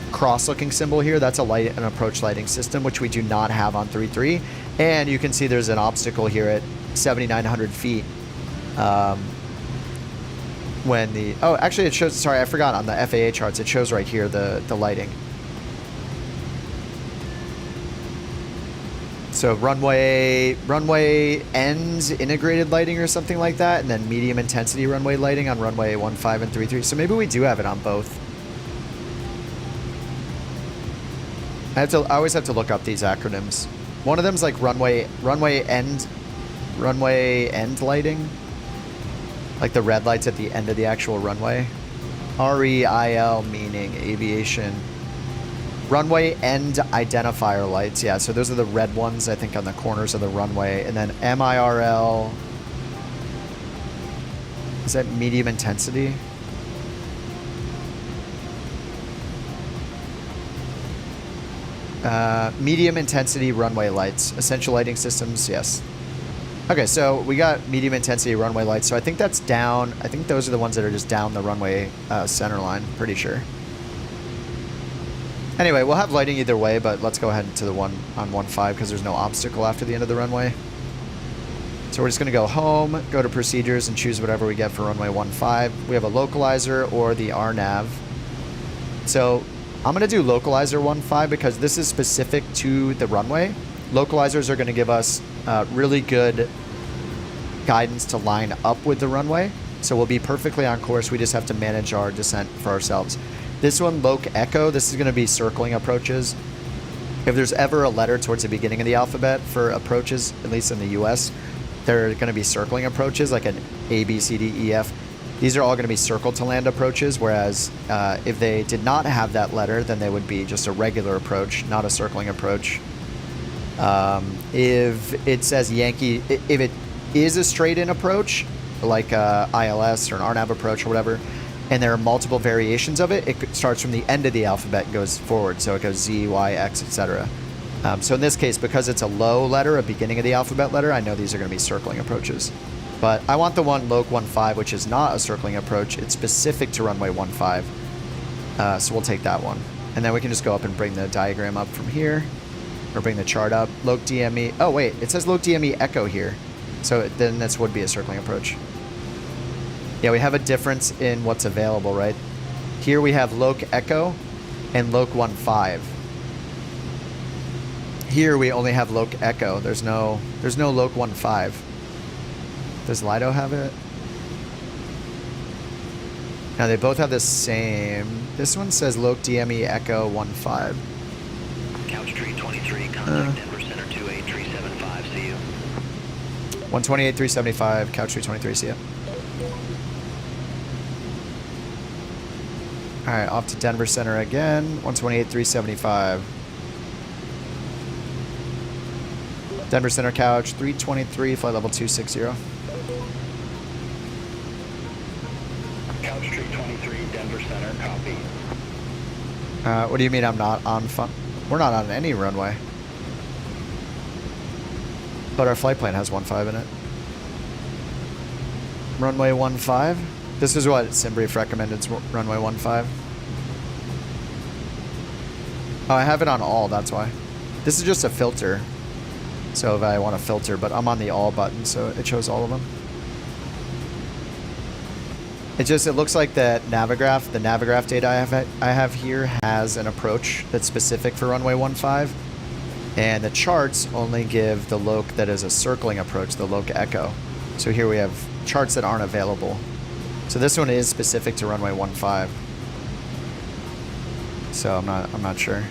cross-looking symbol here, that's an approach lighting system, which we do not have on 3.3. And you can see there's an obstacle here at 7,900 feet. When the, oh, actually it shows, sorry, I forgot, on the FAA charts, it shows right here the lighting. So runway ends integrated lighting or something like that, and then medium intensity runway lighting on runway 15 and 33. So maybe we do have it on both. I always have to look up these acronyms. One of them is like runway end lighting, like the red lights at the end of the actual runway. REIL meaning aviation. Runway end identifier lights, yeah, so those are the red ones, I think, on the corners of the runway. And then MIRL, is that medium intensity? Medium intensity runway lights, essential lighting systems, yes. Okay, so we got medium intensity runway lights, so I think that's down, I think those are the ones that are just down the runway center line, pretty sure. Anyway, we'll have lighting either way, but let's go ahead to the one on 15 because there's no obstacle after the end of the runway. So we're just going to go home, go to procedures, and choose whatever we get for runway 15. We have a localizer or the RNAV. So I'm going to do localizer 15 because this is specific to the runway. Localizers are going to give us really good guidance to line up with the runway. So we'll be perfectly on course. We just have to manage our descent for ourselves. This one, Loc Echo, this is going to be circling approaches. If there's ever a letter towards the beginning of the alphabet for approaches, at least in the US, they're going to be circling approaches, like an A, B, C, D, E, F. These are all going to be circle to land approaches, whereas if they did not have that letter, then they would be just a regular approach, not a circling approach. If it says Yankee, if it is a straight-in approach, like ILS or an RNAV approach or whatever, and there are multiple variations of it, it starts from the end of the alphabet and goes forward. So it goes Z, Y, X, etc. So in this case, because it's a low letter, a beginning of the alphabet letter, I know these are going to be circling approaches. But I want the one Loc 15, which is not a circling approach. It's specific to runway 15. So we'll take that one. And then we can just go up and bring the diagram up from here. Or bring the chart up. Loc DME. Oh, wait. It says Loc DME Echo here. So then this would be a circling approach. Yeah, we have a difference in what's available, right? Here we have Loc Echo and Loc 15. Here we only have Loc Echo. There's no Loc 15. Does Lido have it? Now they both have the same. This one says Loc DME Echo 15. Couch Tree 23, contact Denver Center 28375, see you. 128-375, Couch Tree 23, see ya. Alright, off to Denver Center again, 128-375. Denver Center Couch 323, flight level 260. Couch Tree 23, Denver Center, copy. What do you mean I'm not on fun? We're not on any runway. But our flight plan has 15 in it. Runway 15. This is what Simbrief recommended, runway 15. Oh, I have it on all, that's why. This is just a filter. So if I want to filter, but I'm on the all button, so it shows all of them. It looks like the Navigraph data I have here has an approach that's specific for runway 15, and the charts only give the Loc that is a circling approach, the Loc Echo. So here we have charts that aren't available. So this one is specific to runway 15. So I'm not sure.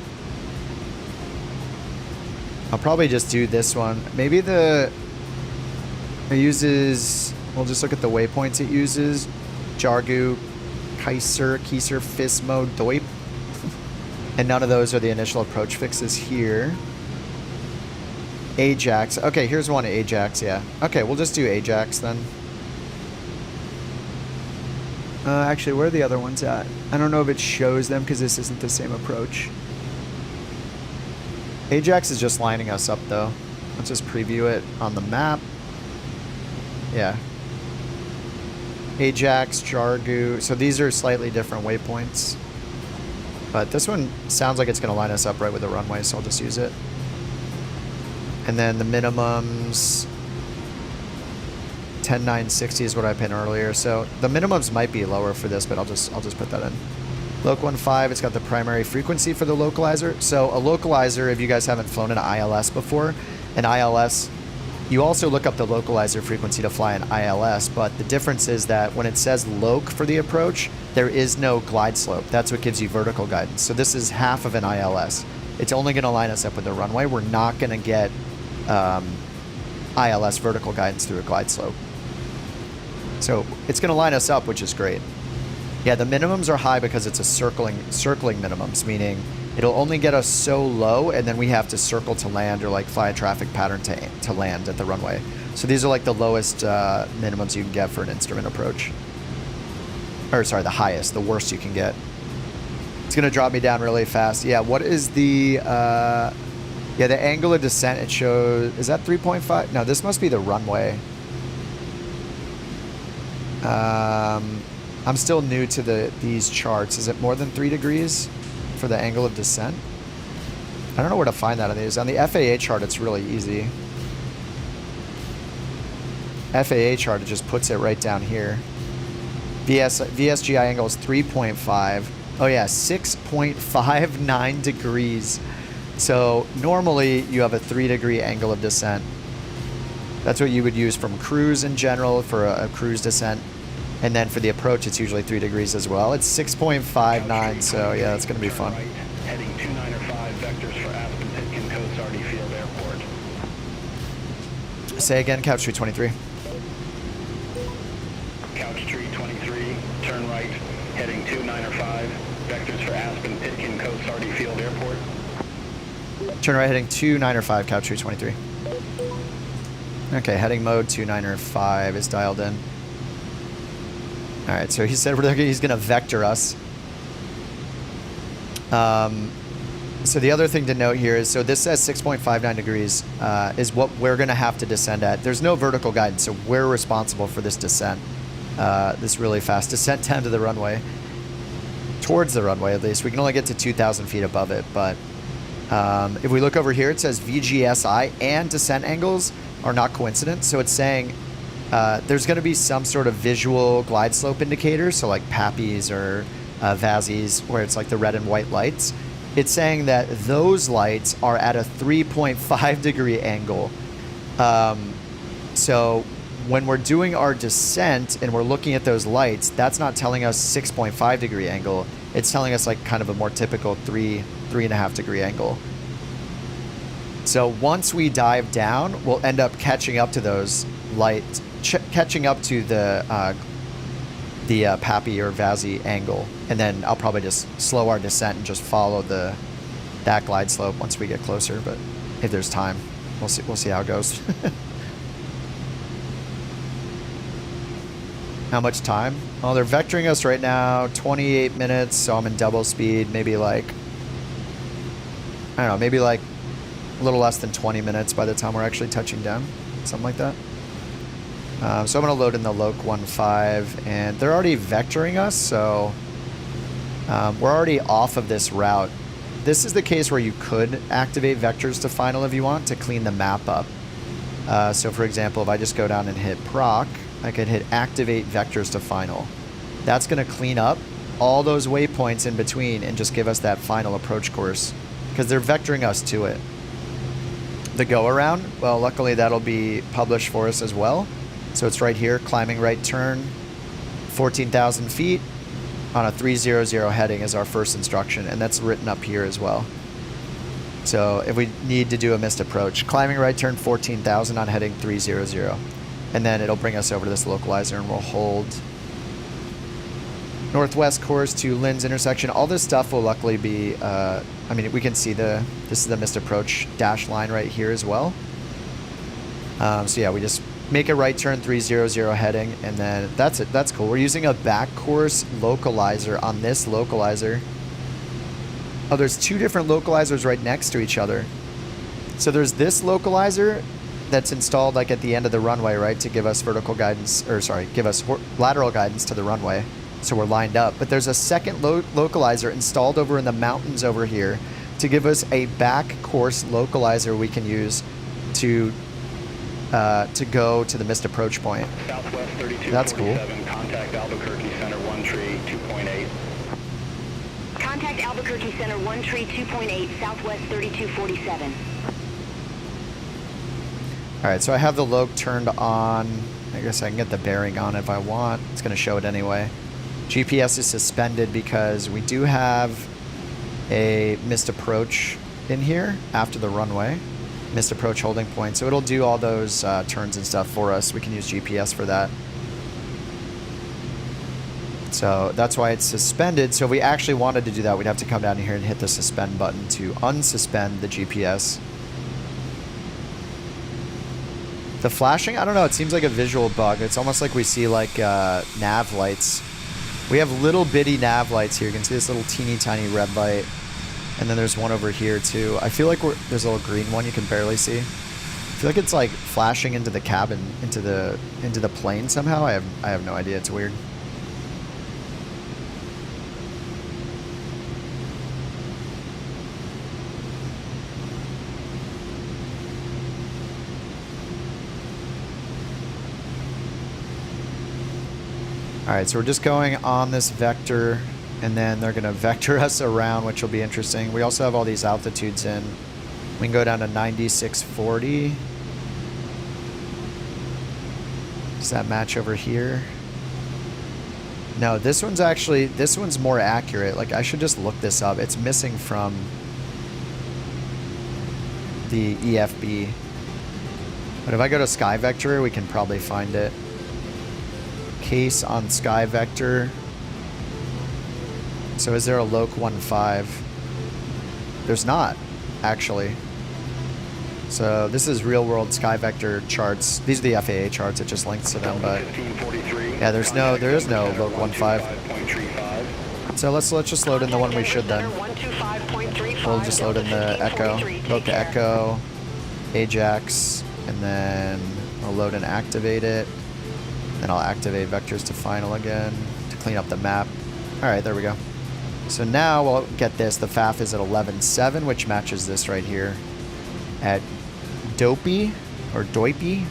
I'll probably just do this one. Maybe it uses, we'll just look at the waypoints it uses. Jargu, Kaiser, Fismo, Doip. And none of those are the initial approach fixes here. Ajax. Okay, here's one Ajax, yeah. Okay, we'll just do Ajax then. Actually, where are the other ones at? I don't know if it shows them because this isn't the same approach. Ajax is just lining us up though. Let's just preview it on the map. Yeah. Ajax, Jargu. So these are slightly different waypoints. But this one sounds like it's going to line us up right with the runway, so I'll just use it. And then the minimums, 10,960 is what I put in earlier. So the minimums might be lower for this, but I'll just put that in. Loc 1.5, it's got the primary frequency for the localizer. So a localizer, if you guys haven't flown an ILS before, an ILS, you also look up the localizer frequency to fly an ILS, but the difference is that when it says loc for the approach, there is no glide slope. That's what gives you vertical guidance. So this is half of an ILS. It's only going to line us up with the runway. We're not going to get ILS vertical guidance through a glide slope. So it's going to line us up, which is great. Yeah, the minimums are high because it's a circling minimums, meaning it'll only get us so low, and then we have to circle to land or like fly a traffic pattern to land at the runway. So these are like the lowest minimums you can get for an instrument approach. Or sorry, the highest, the worst you can get. It's going to drop me down really fast. Yeah, what is the... yeah, the angle of descent it shows... Is that 3.5? No, this must be the runway. I'm still new to these charts. Is it more than 3 degrees for the angle of descent? I don't know where to find that on these. On the FAA chart, it's really easy. FAA chart, it just puts it right down here. VSGI angle is 3.5. Oh yeah, 6.59 degrees. So normally you have a 3-degree angle of descent. That's what you would use from cruise in general for a cruise descent. And then for the approach, it's usually 3 degrees as well. It's 6.59, so yeah, that's going to be fun. Heading 295 vectors for Aspen Pitkin Coast Artie Field Airport. Say again, Couch Tree 23. Couch Tree 23, turn right, heading 295 vectors for Aspen Pitkin Coast Artie Field Airport. Turn right, heading 295, Couch Tree 23. Okay, heading mode 295 is dialed in. All right, so he said he's going to vector us. So the other thing to note here is, so this says 6.59 degrees is what we're going to have to descend at. There's no vertical guidance, so we're responsible for this descent, this really fast descent down to the runway, towards the runway at least. We can only get to 2,000 feet above it, but if we look over here, it says VGSI and descent angles are not coincident. So it's saying there's going to be some sort of visual glide slope indicator, so like PAPIs or VASIs, where it's like the red and white lights. It's saying that those lights are at a 3.5 degree angle. So when we're doing our descent and we're looking at those lights, that's not telling us 6.5 degree angle. It's telling us like kind of a more typical 3.5 degree angle. So once we dive down, we'll end up catching up to those lights, catching up to the PAPI or VASI angle, and then I'll probably just slow our descent and just follow that glide slope once we get closer. But if there's time, we'll see how it goes. How much time? Oh, they're vectoring us right now, 28 minutes, so I'm in double speed, maybe like, I don't know, maybe like a little less than 20 minutes by the time we're actually touching down, something like that. So I'm going to load in the Loc 1.5, and they're already vectoring us, so we're already off of this route. This is the case where you could activate vectors to final if you want to clean the map up. So for example, if I just go down and hit proc, I could hit activate vectors to final. That's going to clean up all those waypoints in between and just give us that final approach course, because they're vectoring us to it. The go around, well, luckily that'll be published for us as well. So it's right here, climbing right turn, 14,000 feet on a 300 heading is our first instruction, and that's written up here as well. So if we need to do a missed approach, climbing right turn 14,000 on heading 300, and then it'll bring us over to this localizer, and we'll hold northwest course to Lynn's intersection. All this stuff will luckily be, I mean, we can see this is the missed approach dash line right here as well. So yeah, we just make a right turn 300 heading, and then that's it. That's cool. We're using a back course localizer on this localizer. Oh, there's two different localizers right next to each other. So there's this localizer that's installed like at the end of the runway, right, to give us vertical guidance, or sorry, give us lateral guidance to the runway. So we're lined up. But there's a second localizer installed over in the mountains over here to give us a back course localizer we can use to go to the missed approach point. Southwest 3247. That's cool. Contact Albuquerque Center 1 tree 2.8. Contact Albuquerque Center 1 tree 2.8, Southwest 3247. All right, so I have the loc turned on. I guess I can get the bearing on if I want. It's going to show it anyway. GPS is suspended because we do have a missed approach in here after the runway. Missed approach holding point. So it'll do all those turns and stuff for us. We can use GPS for that. So that's why it's suspended. So if we actually wanted to do that, we'd have to come down here and hit the suspend button to unsuspend the GPS. The flashing, I don't know, it seems like a visual bug. It's almost like we see like nav lights. We have little bitty nav lights here. You can see this little teeny tiny red light. And then there's one over here too. I feel like there's a little green one you can barely see. I feel like it's like flashing into the cabin, into the plane somehow. I have no idea. It's weird. Alright, so we're just going on this vector, and then they're going to vector us around, which will be interesting. We also have all these altitudes in. We can go down to 9640. Does that match over here? No, this one's more accurate. Like, I should just look this up. It's missing from the EFB. But if I go to Sky Vector, we can probably find it. Case on Sky Vector. So is there a loc 1.5? There's not, actually. So this is real world Sky Vector charts. These are the FAA charts. It just links to them, but yeah, there is no loc 1.5. So let's just load in the one we should then. We'll just load in the Echo, loc Echo, Ajax, and then I'll load and activate it. Then I'll activate vectors to final again to clean up the map. All right, there we go. So now we'll get this. The FAF is at 11.7, which matches this right here at Dopey or Doipy.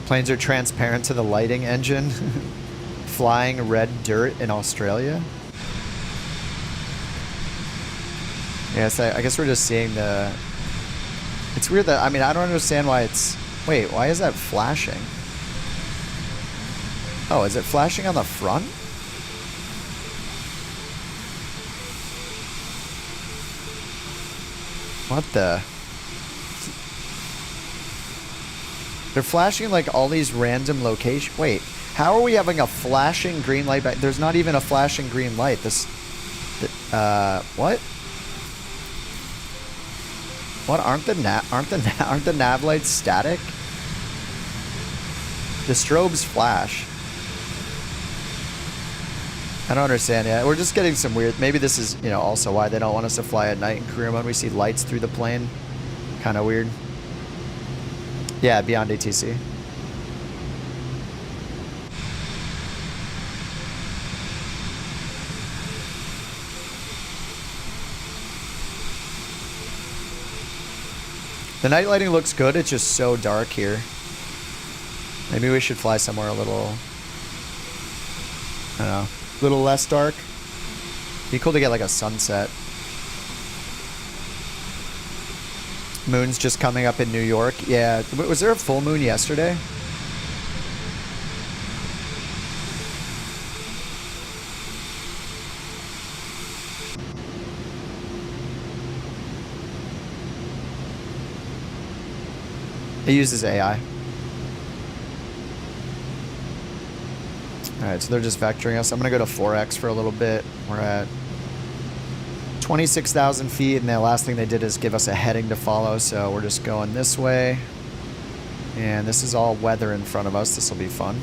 Planes are transparent to the lighting engine. Flying red dirt in Australia. Yes, I guess we're just seeing the... It's weird that... I mean, I don't understand why it's... Wait, why is that flashing? Oh, is it flashing on the front? What the... They're flashing like all these random locations. Wait, how are we having a flashing green light back? There's not even a flashing green light. What? What, aren't the nav lights static? The strobes flash. I don't understand yet. We're just getting some weird... Maybe this is, you know, also why they don't want us to fly at night in career mode. We see lights through the plane. Kind of weird. Yeah, beyond ATC. The night lighting looks good. It's just so dark here. Maybe we should fly somewhere a little... I don't know. A little less dark. Be cool to get like a sunset. Moon's just coming up in New York. Yeah. Was there a full moon yesterday? It uses AI. Alright, so they're just vectoring us. I'm going to go to 4X for a little bit. We're at 26,000 feet, and the last thing they did is give us a heading to follow, so we're just going this way. And this is all weather in front of us. This will be fun.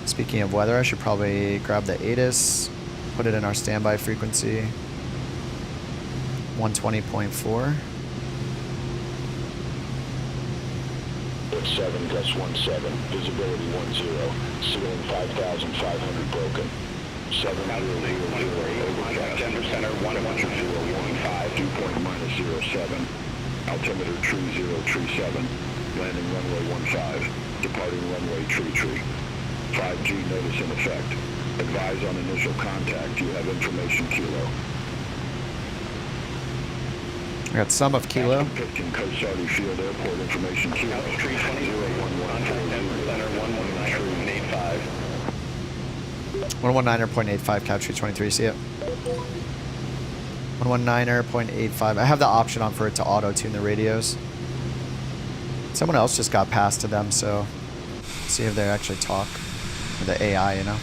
Speaking of weather, I should probably grab the ATIS, put it in our standby frequency. 120.4. 7, gust 17, visibility 10, ceiling 5,500 broken. 7 Denver Center 11015. Dew point -07, altimeter tree 037, landing runway 15, departing runway tree. 5G notice in effect. Advise on initial contact, you have information kilo. I got some of Kilo. Pitkin Coast Arty Field Airport information kilo. Couch tree 20, 01140. Denver Center 119.85. 119.85, Couch Tree 23, see it? 119.85. I have the option on for it to auto-tune the radios. Someone else just got passed to them, so see if they actually talk. The AI, you know?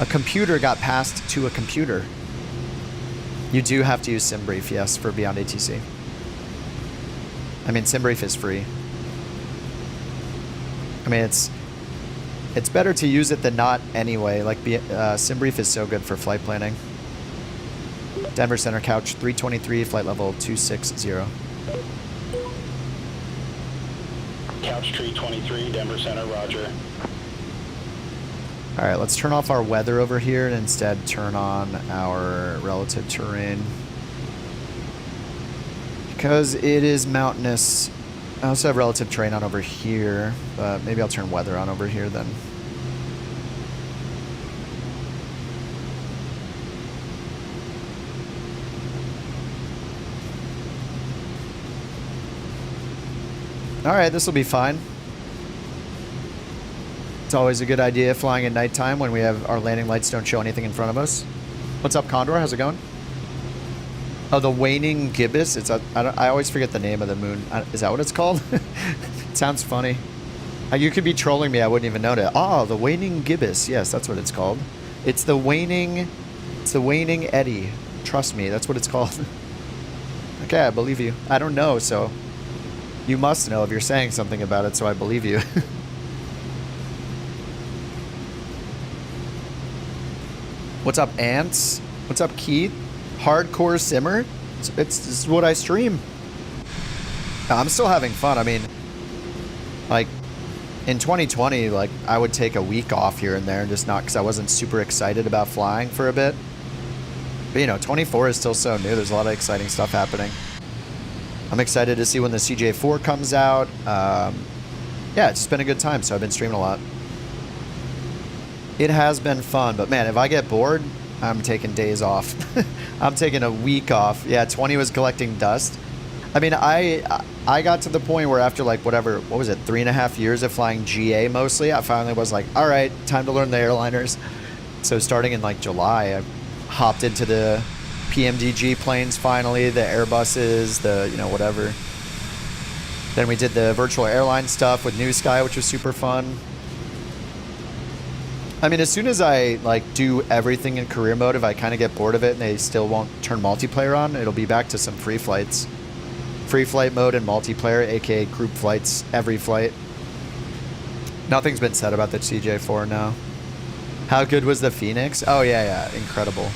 A computer got passed to a computer. You do have to use Debrief, yes, for Beyond ATC. I mean, Debrief is free. I mean, it's better to use it than not anyway. Like, Debrief is so good for flight planning. Denver Center Couch 323, flight level 260. Couch tree 23, Denver Center, roger. All right, let's turn off our weather over here and instead turn on our relative terrain. Because it is mountainous. I also have relative terrain on over here, but maybe I'll turn weather on over here then. All right, this will be fine. It's always a good idea flying at nighttime when we have our landing lights don't show anything in front of us. What's up, Condor? How's it going? Oh, the waning gibbous. I always forget the name of the moon. Is that what it's called? It sounds funny. You could be trolling me. I wouldn't even know that. Oh, the waning gibbous. Yes, that's what it's called. It's the waning eddy. Trust me, that's what it's called. Okay, I believe you. I don't know, so you must know if you're saying something about it, so I believe you. What's up, Ants? What's up, Keith? Hardcore Simmer? This is what I stream. I'm still having fun. I mean, like, in 2020, like, I would take a week off here and there and just not because I wasn't super excited about flying for a bit. But, you know, 24 is still so new. There's a lot of exciting stuff happening. I'm excited to see when the CJ4 comes out. Yeah, it's just been a good time, so I've been streaming a lot. It has been fun, but man, if I get bored, I'm taking days off. I'm taking a week off. Yeah, 20 was collecting dust. I mean, I got to the point where after like whatever, what was it, 3.5 years of flying GA mostly, I finally was like, all right, time to learn the airliners. So starting in like July, I hopped into the PMDG planes finally, the Airbuses, the, you know, whatever. Then we did the virtual airline stuff with NEWSKY, which was super fun. I mean, as soon as I like do everything in career mode, if I kind of get bored of it and they still won't turn multiplayer on, it'll be back to some free flights. Free flight mode and multiplayer, aka group flights, every flight. Nothing's been said about the CJ4 now. How good was the Phoenix? Oh yeah, incredible.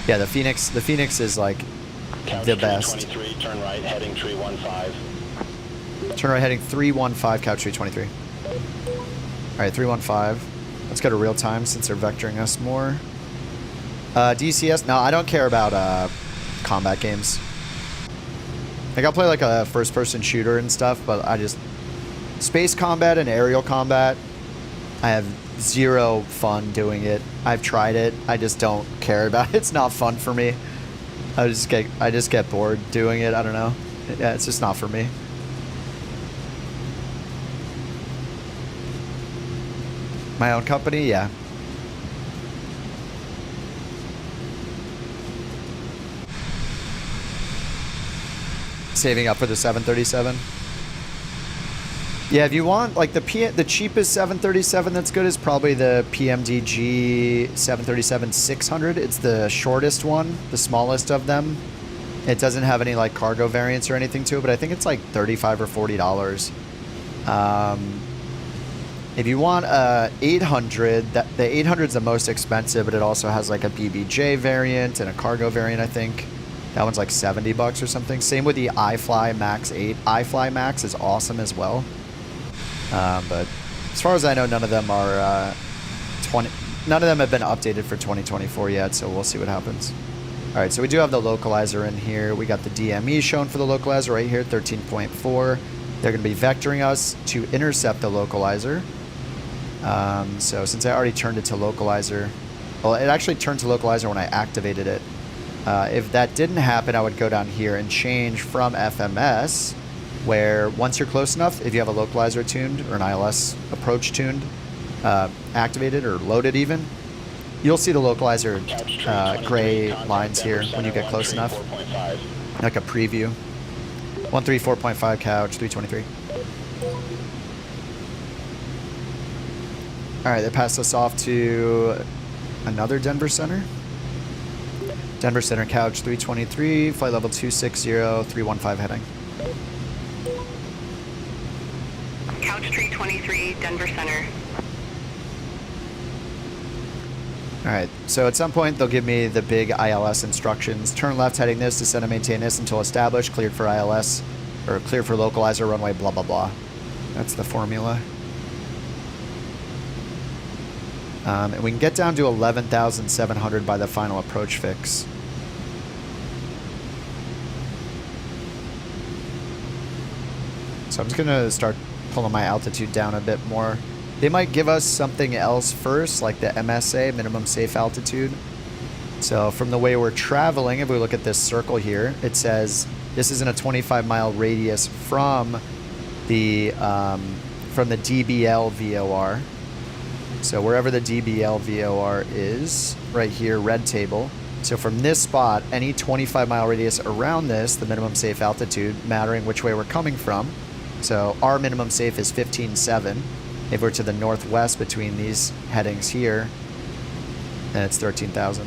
Yeah, the Phoenix is like Couch the best. 23, turn right, heading 315. Turn right, heading 315, Couch 323. All right, 315. Let's go to real time since they're vectoring us more. DCS? No, I don't care about combat games. Like, I'll play like a first-person shooter and stuff, but I just... Space combat and aerial combat, I have zero fun doing it. I've tried it. I just don't care about it. It's not fun for me. I just get bored doing it. I don't know. Yeah, it's just not for me. My own company, yeah. Saving up for the 737. Yeah, if you want, like, the cheapest 737 that's good is probably the PMDG 737-600. It's the shortest one, the smallest of them. It doesn't have any, like, cargo variants or anything to it, but I think it's, like, $35 or $40. If you want 800, the 800 is the most expensive, but it also has like a BBJ variant and a cargo variant, I think. That one's like $70 or something. Same with the iFly Max 8. iFly Max is awesome as well. But as far as I know, none of them are none of them have been updated for 2024 yet, so we'll see what happens. All right, so we do have the localizer in here. We got the DME shown for the localizer right here, 13.4. They're going to be vectoring us to intercept the localizer. So since I already turned it to localizer, well, it actually turned to localizer when I activated it. If that didn't happen, I would go down here and change from FMS, where once you're close enough, if you have a localizer tuned or an ILS approach tuned, activated or loaded even, you'll see the localizer gray lines here when you get close enough, like a preview. 134.5 couch, 323. All right, they passed us off to another Denver Center. Denver Center couch 323, flight level 260, 315 heading. Couch 323, Denver Center. All right, so at some point they'll give me the big ILS instructions. Turn left heading this, descend and maintain this until established, cleared for ILS, or cleared for localizer runway, blah, blah, blah. That's the formula. And we can get down to 11,700 by the final approach fix. So I'm just gonna start pulling my altitude down a bit more. They might give us something else first, like the MSA, minimum safe altitude. So from the way we're traveling, if we look at this circle here, it says this is in a 25-mile radius from the DBL VOR. So wherever the DBL VOR is, right here, red table. So from this spot, any 25-mile radius around this, the minimum safe altitude, mattering which way we're coming from. So our minimum safe is 15.7. If we're to the northwest between these headings here, then it's 13,000.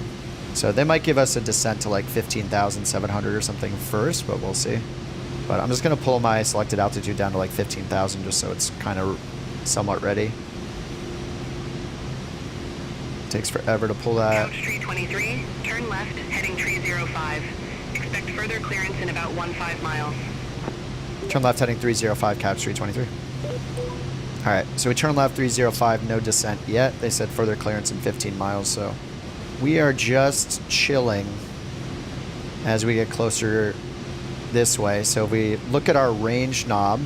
So they might give us a descent to like 15,700 or something first, but we'll see. But I'm just going to pull my selected altitude down to like 15,000 just so it's kind of somewhat ready. Takes forever to pull that. Couch 323, turn left, heading 305. Expect further clearance in about 15 miles. Turn left heading 305, couch 323. All right, so we turn left 305, no descent yet. They said further clearance in 15 miles, so we are just chilling as we get closer this way. So if we look at our range knob,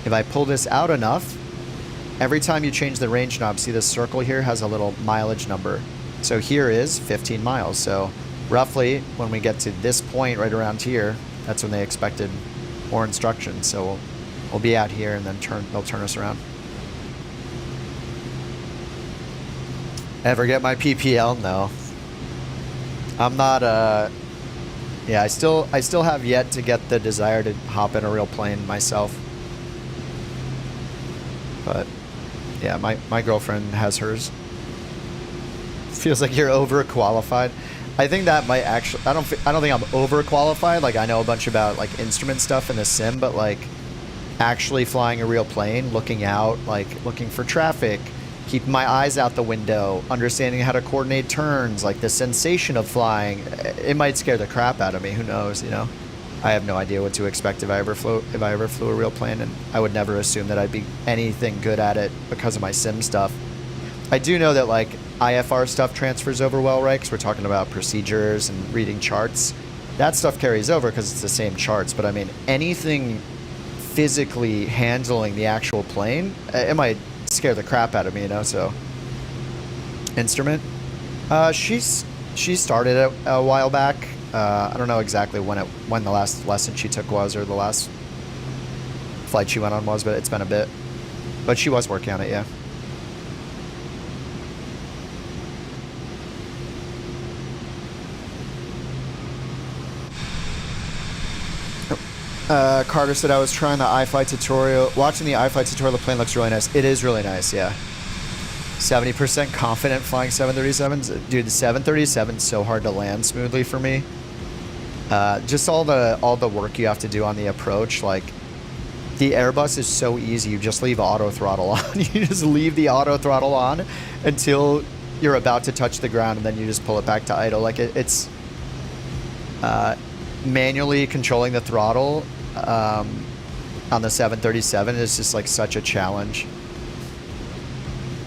if I pull this out enough, every time you change the range knob, see this circle here has a little mileage number. So here is 15 miles. So roughly when we get to this point right around here, that's when they expected more instructions. So we'll be out here and then they'll turn us around. Ever get my PPL? No. I'm not yeah, I still have yet to get the desire to hop in a real plane myself. But yeah, my girlfriend has hers. Feels like you're overqualified. I think that might actually, I don't think I'm overqualified. Like, I know a bunch about like instrument stuff in the sim, but like actually flying a real plane, looking out, like looking for traffic, keeping my eyes out the window, understanding how to coordinate turns, like the sensation of flying, it might scare the crap out of me. Who knows, you know? I have no idea what to expect if I ever flew a real plane, and I would never assume that I'd be anything good at it because of my sim stuff. I do know that like IFR stuff transfers over well, right? Because we're talking about procedures and reading charts. That stuff carries over because it's the same charts. But I mean, anything physically handling the actual plane, it might scare the crap out of me, you know? So, instrument, she started a while back. I don't know exactly when the last lesson she took was, or the last flight she went on was, but it's been a bit. But she was working on it, yeah. Carter said I was trying the iFly tutorial. Watching the iFly tutorial, the plane looks really nice. It is really nice, yeah. 70% confident flying 737s. Dude, the 737's so hard to land smoothly for me. Just all the work you have to do on the approach. Like, the Airbus is so easy. You just leave auto throttle on. You just leave the auto throttle on until you're about to touch the ground, and then you just pull it back to idle. Like, it's manually controlling the throttle on the 737 is just like such a challenge.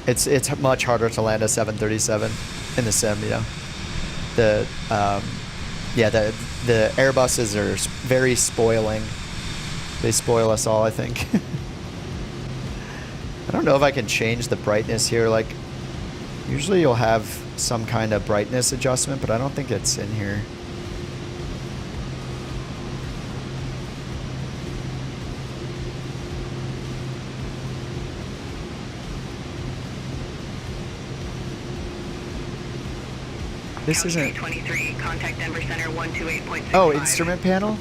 It's much harder to land a 737 in the sim, you know. The Airbuses are very spoiling. They spoil us all, I think. I don't know if I can change the brightness here. Like, usually you'll have some kind of brightness adjustment, but I don't think it's in here. This isn't. 23, contact Denver Center 128.65. Oh, instrument panel?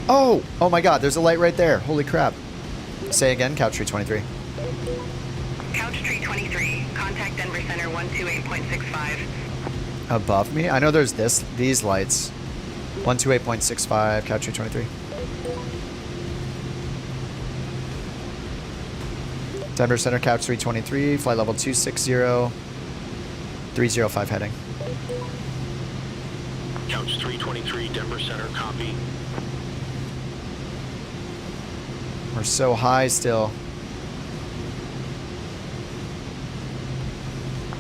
Oh my god, there's a light right there. Holy crap. Say again, Couch Tree 23. Couch Tree 23, contact Denver Center 128.65. Above me? I know there's these lights. 128.65, Couch Tree 23. Denver Center, Couch 323, flight level 260, 305 heading. Couch 323, Denver Center, copy. We're so high still.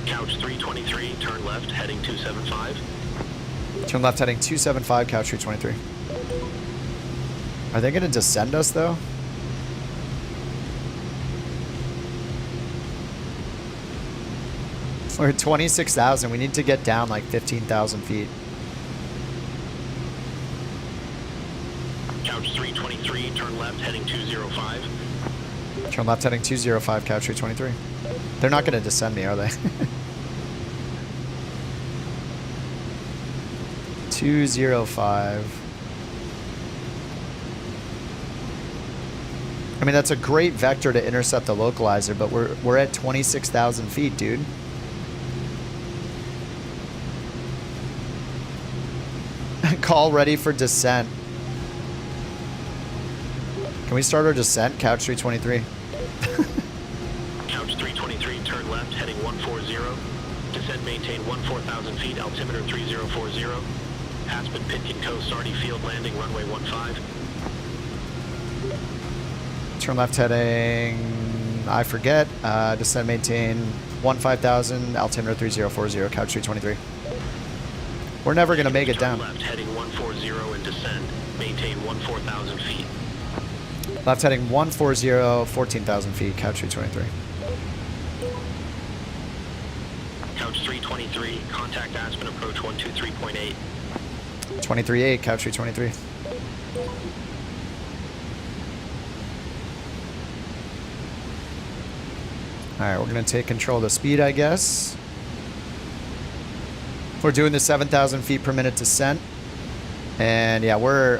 Couch 323, turn left, heading 275. Turn left heading 275, Couch 323. Are they going to descend us though? We're at 26,000. We need to get down like 15,000 feet. Couch 323, turn left, heading 205. Turn left heading 205, Couch 323. They're not going to descend me, are they? 205. I mean, that's a great vector to intercept the localizer, but we're at 26,000 feet, dude. Call ready for descent. Can we start our descent? Couch 323. Couch 323, turn left, heading 140. Descent maintain 14,000 feet, altimeter 3040. Aspen Pitkin Coast, Sardi Field landing, runway 15. Turn left heading, I forget. Descent maintain 15,000, altimeter 3040, Couch 323. We're never going to make it down. Left heading 140 and descend. Maintain 14,000 feet. Left heading 140, 14,000 feet, Couch 323. Couch 323, contact Aspen approach 123.8. 23.8, Couch 323. Alright, we're going to take control of the speed, I guess. We're doing the 7,000 feet per minute descent. And yeah, we're...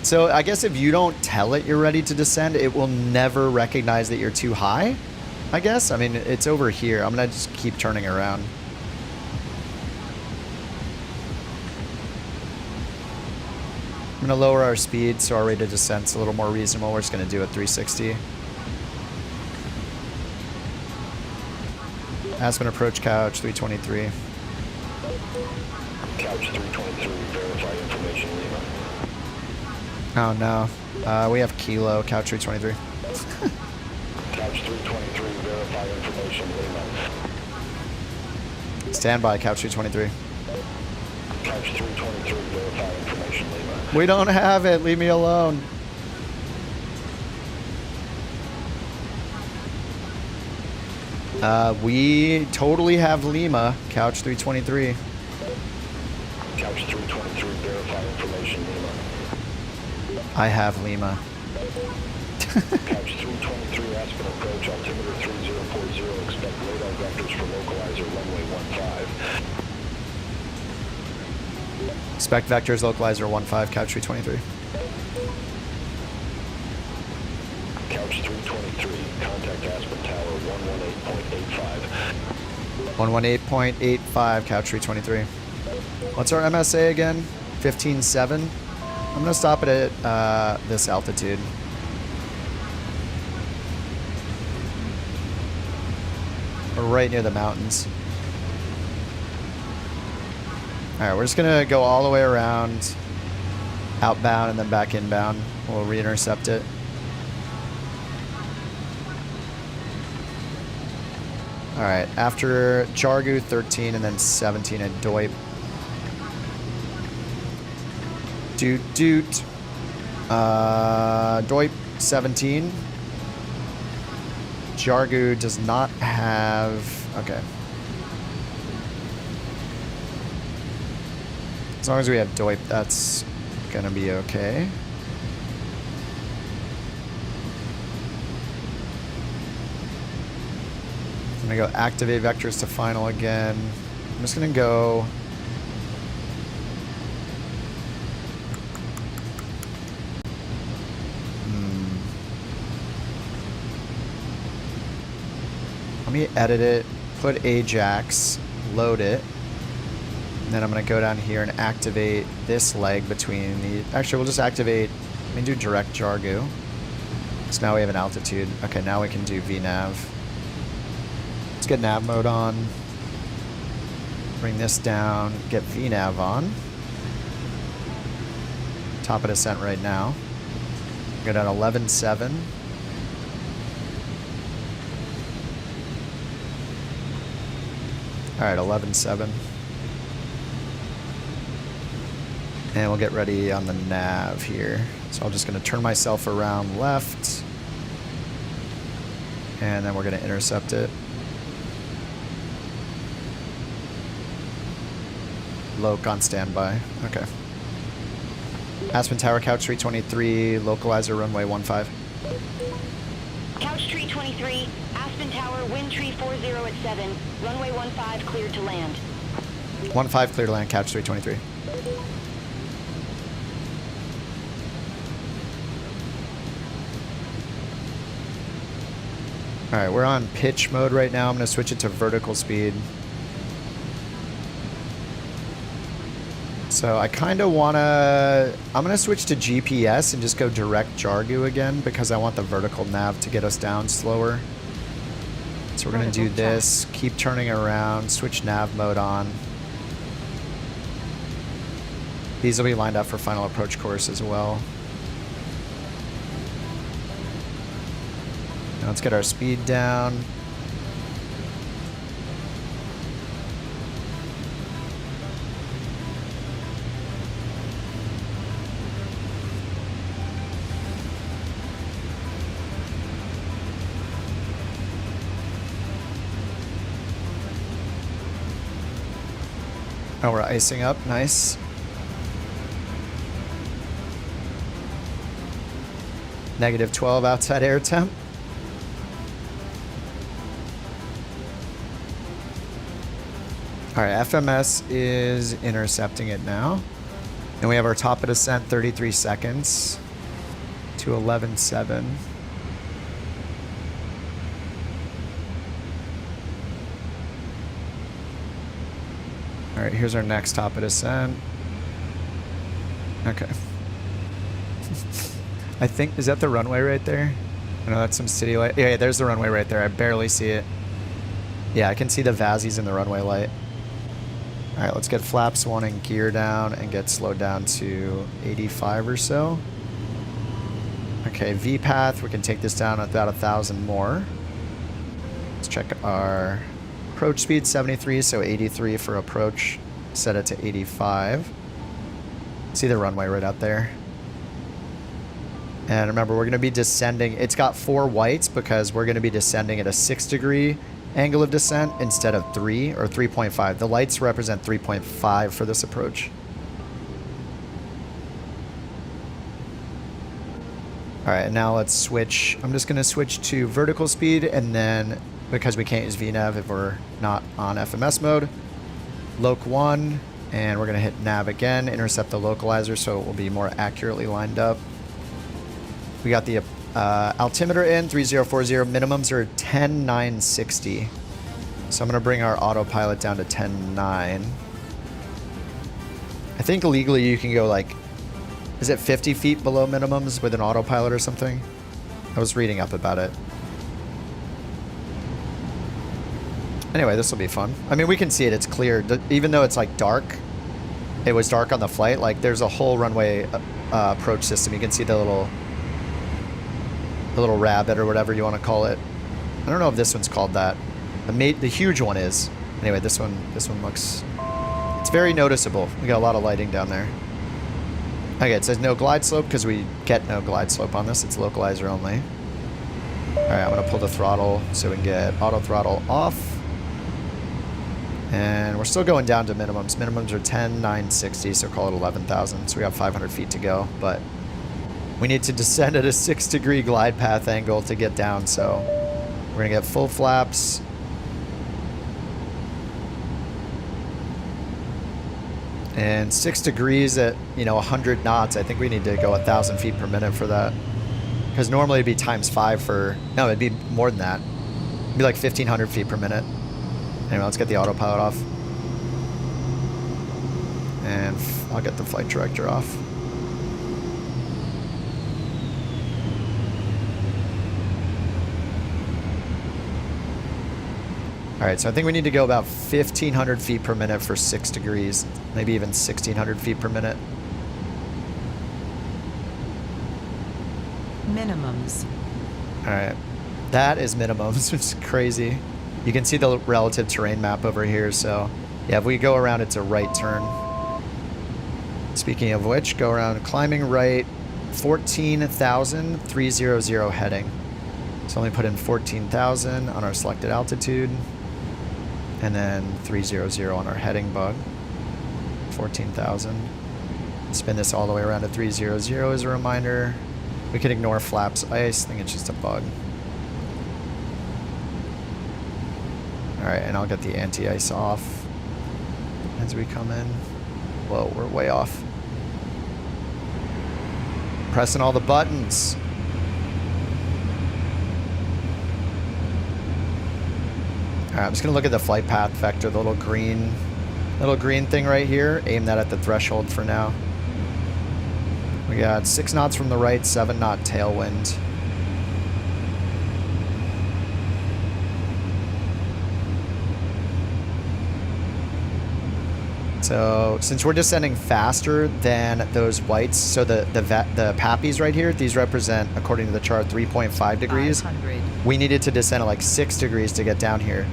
so I guess if you don't tell it you're ready to descend, it will never recognize that you're too high, I guess. I mean, it's over here. I'm going to just keep turning around. I'm going to lower our speed so our rate of descent's a little more reasonable. We're just going to do a 360. Aspen approach, Couch 323. Couch 323, verify information, Lima. Oh no. We have Kilo, Couch 323. Couch 323, verify information, Lima. Stand by, Couch 323. Couch 323, verify information, Lima. We don't have it. Leave me alone. We totally have Lima, Couch 323. Couch 323, verify information, Lima. I have Lima. Couch 323, Aspen approach, altimeter 3040, expect radar vectors for localizer, runway 15. Expect vectors, localizer 15, Couch 323. Couch 323, contact Aspen Tower 118.85. 118.85, Couch 323. What's our MSA again? 15.7. I'm going to stop it at this altitude. We're right near the mountains. Alright, we're just going to go all the way around. outbound and then back inbound. We'll re-intercept it. All right, after Jargu 13 and then 17 at Doip. Doot. Doip 17. Jargu does not have... Okay. As long as we have Doip, that's gonna be okay. I'm gonna go activate vectors to final again. I'm just gonna go... Let me edit it, put Ajax, load it, and then I'm going to go down here and activate this leg between the... Actually, we'll just activate... Let me do direct Jargu. So now we have an altitude. Okay, now we can do VNav. Let's get nav mode on. Bring this down, get VNav on. Top of descent right now. Go down 11.7. All right, 11.7. And we'll get ready on the nav here. So I'm just gonna turn myself around left. And then we're gonna intercept it. Loc on standby, okay. Aspen Tower, Couch 323, localizer runway 15. Couch tree 23, Aspen Tower, wind tree 40 at 7, runway 15 cleared to land. 15 clear to land, Couch 323. Alright, we're on pitch mode right now. I'm going to switch it to vertical speed. So I kind of want to... I'm going to switch to GPS and just go direct Jargu again because I want the vertical nav to get us down slower. So we're going to do this, keep turning around, switch nav mode on. These will be lined up for final approach course as well. Now let's get our speed down. Oh, we're icing up. Nice. -12 outside air temp. All right, FMS is intercepting it now. And we have our top of descent, 33 seconds to 11.7. All right, here's our next top of descent. Okay. I think, is that the runway right there? I know that's some city light. Yeah, there's the runway right there. I barely see it. Yeah, I can see the VASIs in the runway light. All right, let's get flaps 1 and gear down and get slowed down to 85 or so. Okay, V path, we can take this down about 1,000 more. Let's check our approach speed, 73, so 83 for approach. Set it to 85. See the runway right out there. And remember, we're going to be descending. It's got 4 whites because we're going to be descending at a 6-degree angle of descent instead of 3 or 3.5. The lights represent 3.5 for this approach. All right, and now let's switch. I'm just going to switch to vertical speed, and then because we can't use VNav if we're not on FMS mode, Loc 1, and we're going to hit nav again, intercept the localizer so it will be more accurately lined up. We got the altimeter in, 3040, minimums are 10,960. So I'm going to bring our autopilot down to 10,9. I think legally you can go like, is it 50 feet below minimums with an autopilot or something? I was reading up about it. Anyway, this will be fun. I mean, we can see it, it's clear. Even though it's like dark, it was dark on the flight, like there's a whole runway approach system. You can see the little rabbit or whatever you want to call it. I don't know if this one's called that. The huge one is. Anyway, this one looks, it's very noticeable. We got a lot of lighting down there. Okay, it says no glide slope because we get no glide slope on this. It's localizer only. All right, I'm gonna pull the throttle so we can get auto throttle off. And we're still going down to minimums. Minimums are 10,960, so call it 11,000. So we got 500 feet to go, but we need to descend at a 6-degree glide path angle to get down. So we're gonna get full flaps. And 6 degrees at, 100 knots. I think we need to go 1,000 feet per minute for that. Because normally it'd be times 5 for, no, it'd be more than that. It'd be like 1,500 feet per minute. Anyway, let's get the autopilot off. And I'll get the flight director off. Alright, so I think we need to go about 1,500 feet per minute for 6 degrees. Maybe even 1,600 feet per minute. Minimums. Alright. That is minimums, which is crazy. You can see the relative terrain map over here, so yeah, if we go around, it's a right turn. Speaking of which, go around climbing right, 14,300 heading. So only put in 14,000 on our selected altitude, and then 300 on our heading bug. 14,000. Spin this all the way around to 300 as a reminder. We can ignore flaps ice, I think it's just a bug. Alright, and I'll get the anti-ice off as we come in. Whoa, we're way off. Pressing all the buttons. Alright, I'm just gonna look at the flight path vector, the little green thing right here. Aim that at the threshold for now. We got 6 knots from the right, 7 knot tailwind. So since we're descending faster than those whites, so the pappies right here, these represent, according to the chart, 3.5 degrees. 500. We needed to descend at like 6 degrees to get down here.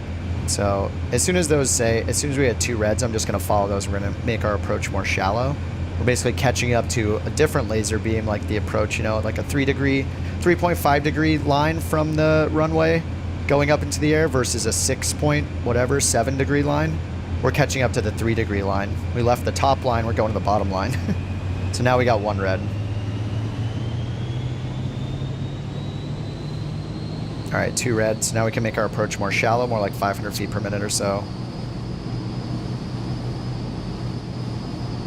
So as soon as we hit 2 reds, I'm just gonna follow those. We're gonna make our approach more shallow. We're basically catching up to a different laser beam, like the approach, like a 3.5 degree line from the runway going up into the air versus a 7 degree line. We're catching up to the 3 degree line. We left the top line, we're going to the bottom line. So now we got 1 red. All right, 2 reds. Now we can make our approach more shallow, more like 500 feet per minute or so.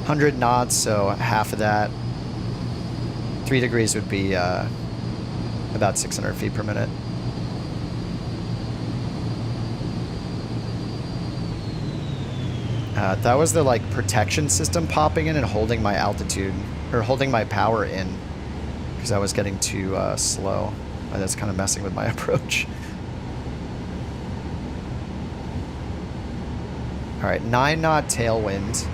100 knots, so half of that. 3 degrees would be about 600 feet per minute. That was the protection system popping in and holding my altitude, or holding my power in, because I was getting too slow. That's kind of messing with my approach. All right, 9 knot tailwind.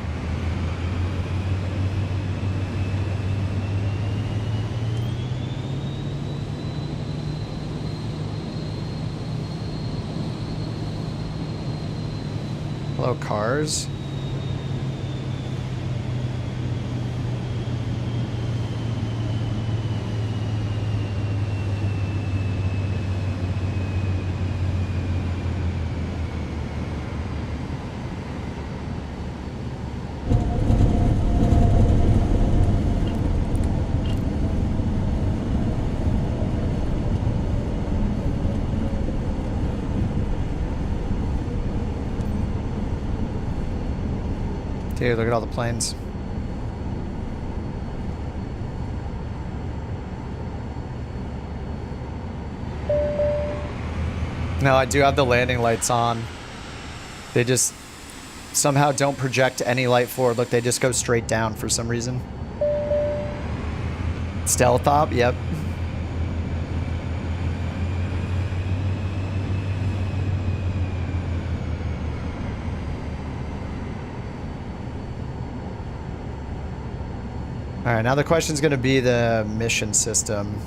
Hello, cars. Dude, look at all the planes. No, I do have the landing lights on. They just somehow don't project any light forward. Look, they just go straight down for some reason. Stealth op, yep. All right, now the question's going to be the mission system.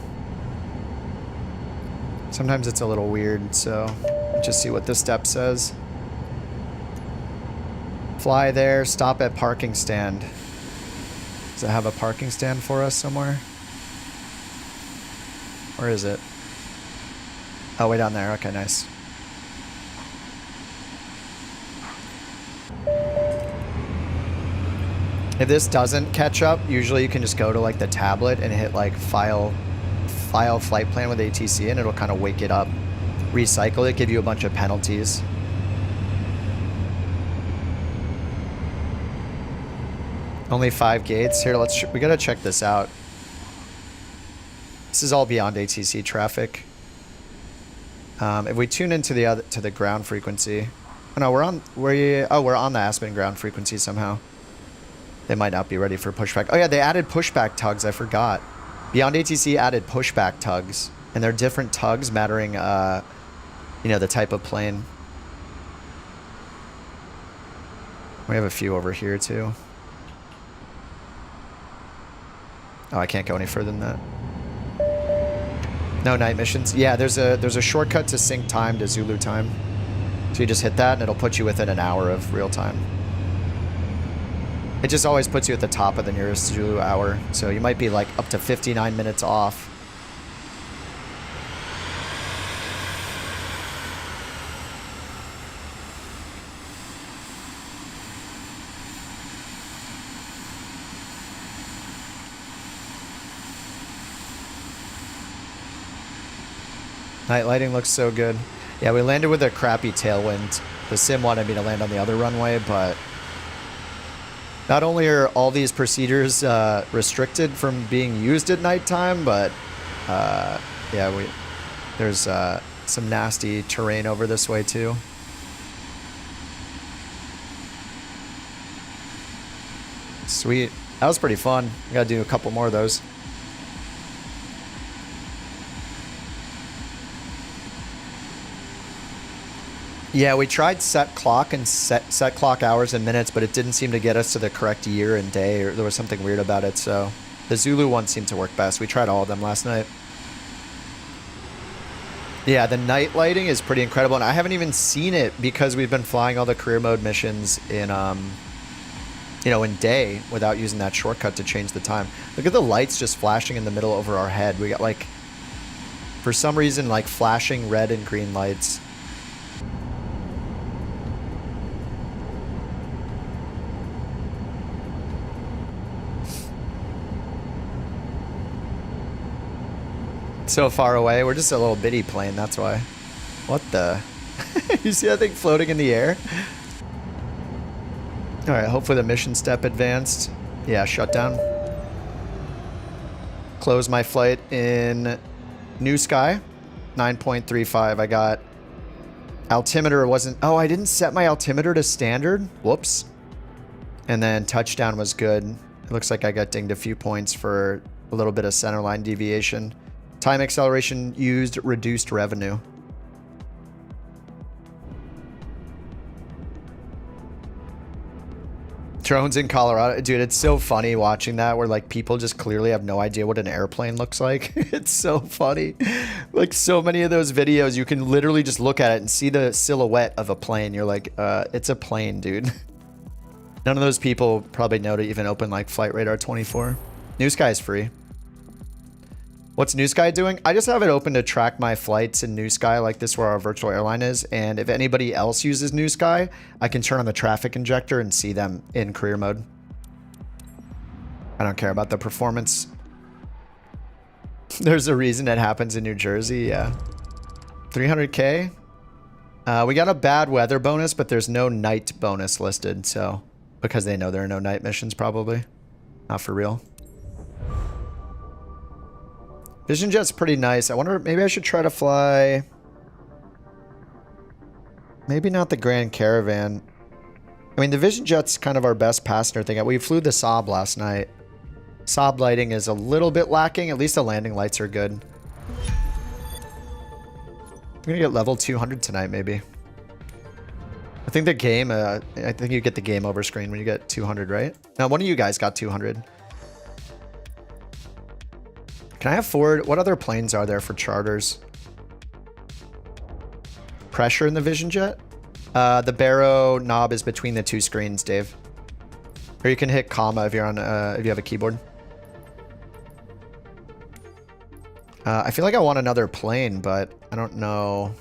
Sometimes it's a little weird, so just see what the step says. Fly there, stop at parking stand. Does it have a parking stand for us somewhere? Where is it? Oh, way down there. Okay, nice. If this doesn't catch up, usually you can just go to like the tablet and hit like file flight plan with ATC and it'll kind of wake it up. Recycle it, give you a bunch of penalties. Only 5 gates. Here, we gotta check this out. This is all beyond ATC traffic. If we tune into the ground frequency. Oh no, we're on the Aspen ground frequency somehow. They might not be ready for pushback. Oh yeah, they added pushback tugs, I forgot. Beyond ATC added pushback tugs. And they're different tugs mattering you know, the type of plane. We have a few over here too. Oh, I can't go any further than that. No night missions. Yeah, there's a shortcut to sync time to Zulu time. So you just hit that and it'll put you within an hour of real time. It just always puts you at the top of the nearest Zulu hour. So you might be like up to 59 minutes off. Night lighting looks so good. Yeah, we landed with a crappy tailwind. The sim wanted me to land on the other runway, but not only are all these procedures restricted from being used at nighttime, but yeah, there's some nasty terrain over this way too. Sweet. That was pretty fun. We gotta do a couple more of those. Yeah, we tried set clock and set clock hours and minutes, but it didn't seem to get us to the correct year and day, or there was something weird about it, so the Zulu one seemed to work best. We tried all of them last night. Yeah, the night lighting is pretty incredible, and I haven't even seen it because we've been flying all the career mode missions in, you know, in day without using that shortcut to change the time. Look at the lights just flashing in the middle over our head. We got, like, for some reason, like, flashing red and green lights. So far away. We're just a little bitty plane, that's why. What the? You see that thing floating in the air? Alright, hopefully the mission step advanced. Yeah, shutdown. Close my flight in NEWSKY. 9.35. I got altimeter wasn't... Oh, I didn't set my altimeter to standard. Whoops. And then touchdown was good. It looks like I got dinged a few points for a little bit of centerline deviation. Time acceleration used, reduced revenue. Drones in Colorado. Dude, it's so funny watching that where like people just clearly have no idea what an airplane looks like. It's so funny. Like so many of those videos, you can literally just look at it and see the silhouette of a plane. You're like, it's a plane, dude. None of those people probably know to even open like Flight Radar 24. NEWSKY is free. What's NEWSKY doing? I just have it open to track my flights in NEWSKY, like this where our virtual airline is. And if anybody else uses NEWSKY, I can turn on the traffic injector and see them in career mode. I don't care about the performance. There's a reason it happens in New Jersey, yeah. 300K. We got a bad weather bonus, but there's no night bonus listed, so because they know there are no night missions probably. Not for real. Vision Jet's pretty nice. I wonder, maybe I should try to fly... Maybe not the Grand Caravan. I mean, the Vision Jet's kind of our best passenger thing. We flew the Saab last night. Saab lighting is a little bit lacking. At least the landing lights are good. I'm gonna get level 200 tonight, maybe. I think the game, I think you get the game over screen when you get 200, right? Now, one of you guys got 200. Can I afford, what other planes are there for charters? Pressure in the Vision Jet? The Barrow knob is between the two screens, Dave. Or you can hit comma if you're on, if you have a keyboard. I feel like I want another plane, but I don't know.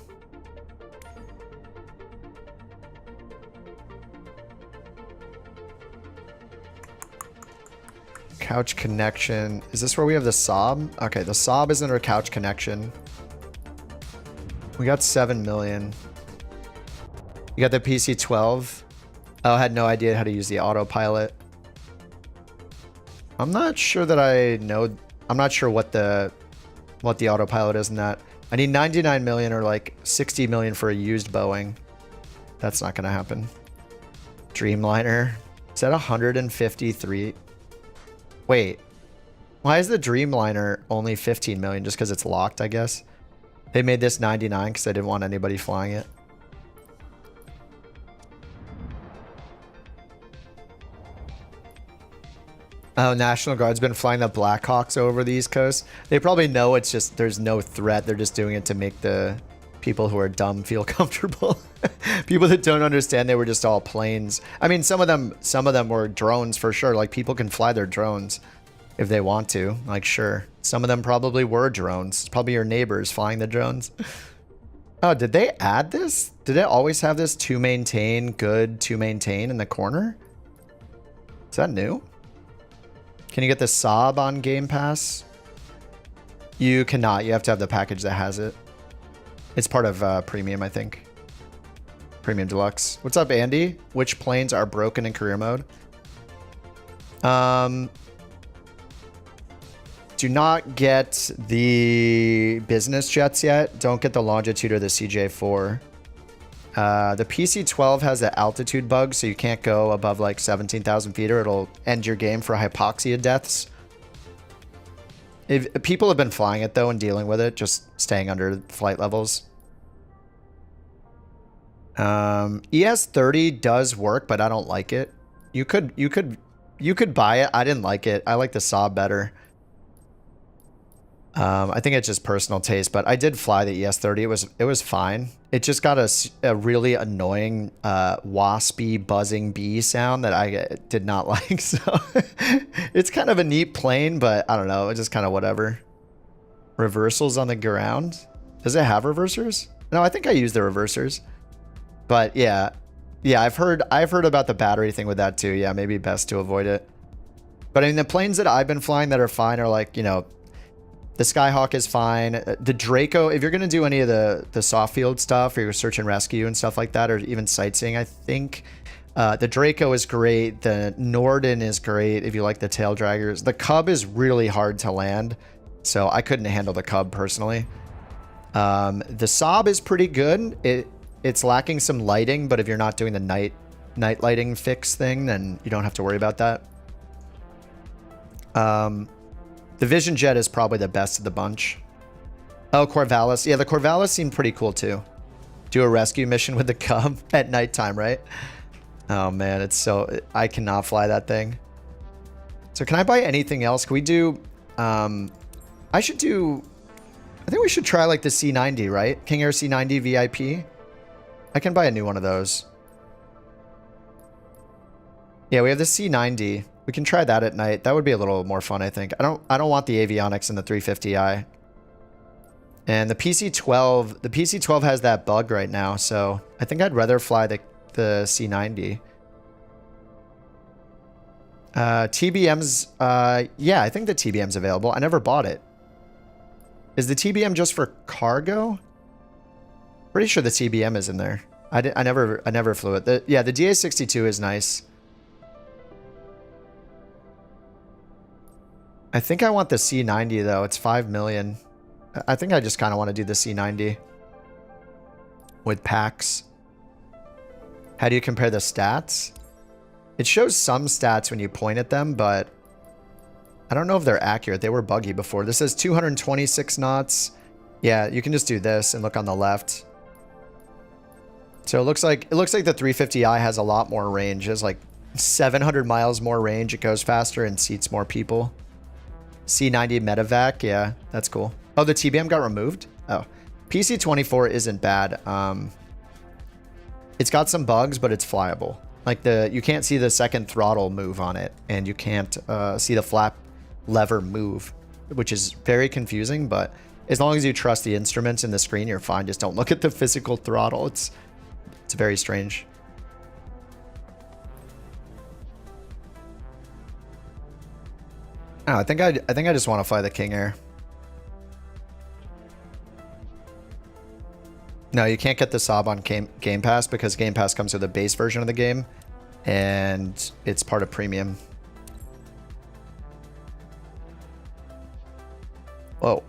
Couch connection. Is this where we have the Saab? Okay, the Saab is under couch connection. We got 7 million. You got the PC-12. Oh, I had no idea how to use the autopilot. I'm not sure that I know. I'm not sure what the autopilot is in that. I need 99 million or like 60 million for a used Boeing. That's not gonna happen. Dreamliner. Is that 153? Wait. Why is the Dreamliner only 15 million? Just because it's locked, I guess. They made this 99 because they didn't want anybody flying it. Oh, National Guard's been flying the Blackhawks over the East Coast. They probably know it's just, there's no threat. They're just doing it to make the people who are dumb feel comfortable. People that don't understand they were just all planes. I mean, some of them were drones for sure. Like, people can fly their drones if they want to. Like, sure. Some of them probably were drones. It's probably your neighbors flying the drones. Oh, did they add this? Did it always have this to maintain, good to maintain in the corner? Is that new? Can you get the Saab on Game Pass? You cannot. You have to have the package that has it. It's part of Premium, I think. Premium Deluxe. What's up, Andy? Which planes are broken in career mode? Do not get the business jets yet. Don't get the Longitude or the CJ4. The PC-12 has the altitude bug, so you can't go above like 17,000 feet or it'll end your game for hypoxia deaths. If people have been flying it though and dealing with it, just staying under flight levels. ES-30 does work, but I don't like it. You could buy it. I didn't like it. I like the Saab better. I think it's just personal taste, but I did fly the ES-30. It was fine. It just got a really annoying waspy buzzing bee sound that I did not like. So it's kind of a neat plane, but I don't know. It's just kind of whatever. Reversals on the ground. Does it have reversers? No, I think I used the reversers. But yeah, I've heard about the battery thing with that too. Yeah, maybe best to avoid it. But I mean, the planes that I've been flying that are fine are like, you know, the Skyhawk is fine. The Draco, if you're going to do any of the soft field stuff or your search and rescue and stuff like that, or even sightseeing, I think the Draco is great. The Norden is great if you like the tail draggers. The Cub is really hard to land, so I couldn't handle the Cub personally. The Saab is pretty good. It's lacking some lighting, but if you're not doing the night lighting fix thing, then you don't have to worry about that. The Vision Jet is probably the best of the bunch. Oh, Corvallis. Yeah, the Corvallis seemed pretty cool too. Do a rescue mission with the Cub at nighttime, right? Oh man, it's so... I cannot fly that thing. So can I buy anything else? Can we do... I think we should try like the C90, right? King Air C90 VIP. I can buy a new one of those. Yeah, we have the C90. We can try that at night. That would be a little more fun, I think. I don't want the avionics in the 350i. And the PC-12 has that bug right now, so I think I'd rather fly the C90. TBM's, yeah, I think the TBM's available. I never bought it. Is the TBM just for cargo? Pretty sure the TBM is in there. I never flew it. Yeah, the DA-62 is nice. I think I want the C90 though. It's 5 million. I think I just kind of want to do the C90 with packs. How do you compare the stats? It shows some stats when you point at them, but I don't know if they're accurate. They were buggy before. This says 226 knots. Yeah, you can just do this and look on the left. So it looks like the 350i has a lot more range. It has like 700 miles more range. It goes faster and seats more people. C90 medevac, yeah, that's cool. Oh, the TBM got removed? Oh. PC-24 isn't bad. It's got some bugs, but it's flyable. Like you can't see the second throttle move on it, and you can't see the flap lever move, which is very confusing, but as long as you trust the instruments in the screen, you're fine. Just don't look at the physical throttle. It's very strange. Oh, I think I just want to fly the King Air. No, you can't get the Saab on Game Pass because Game Pass comes with a base version of the game, and it's part of Premium. Whoa.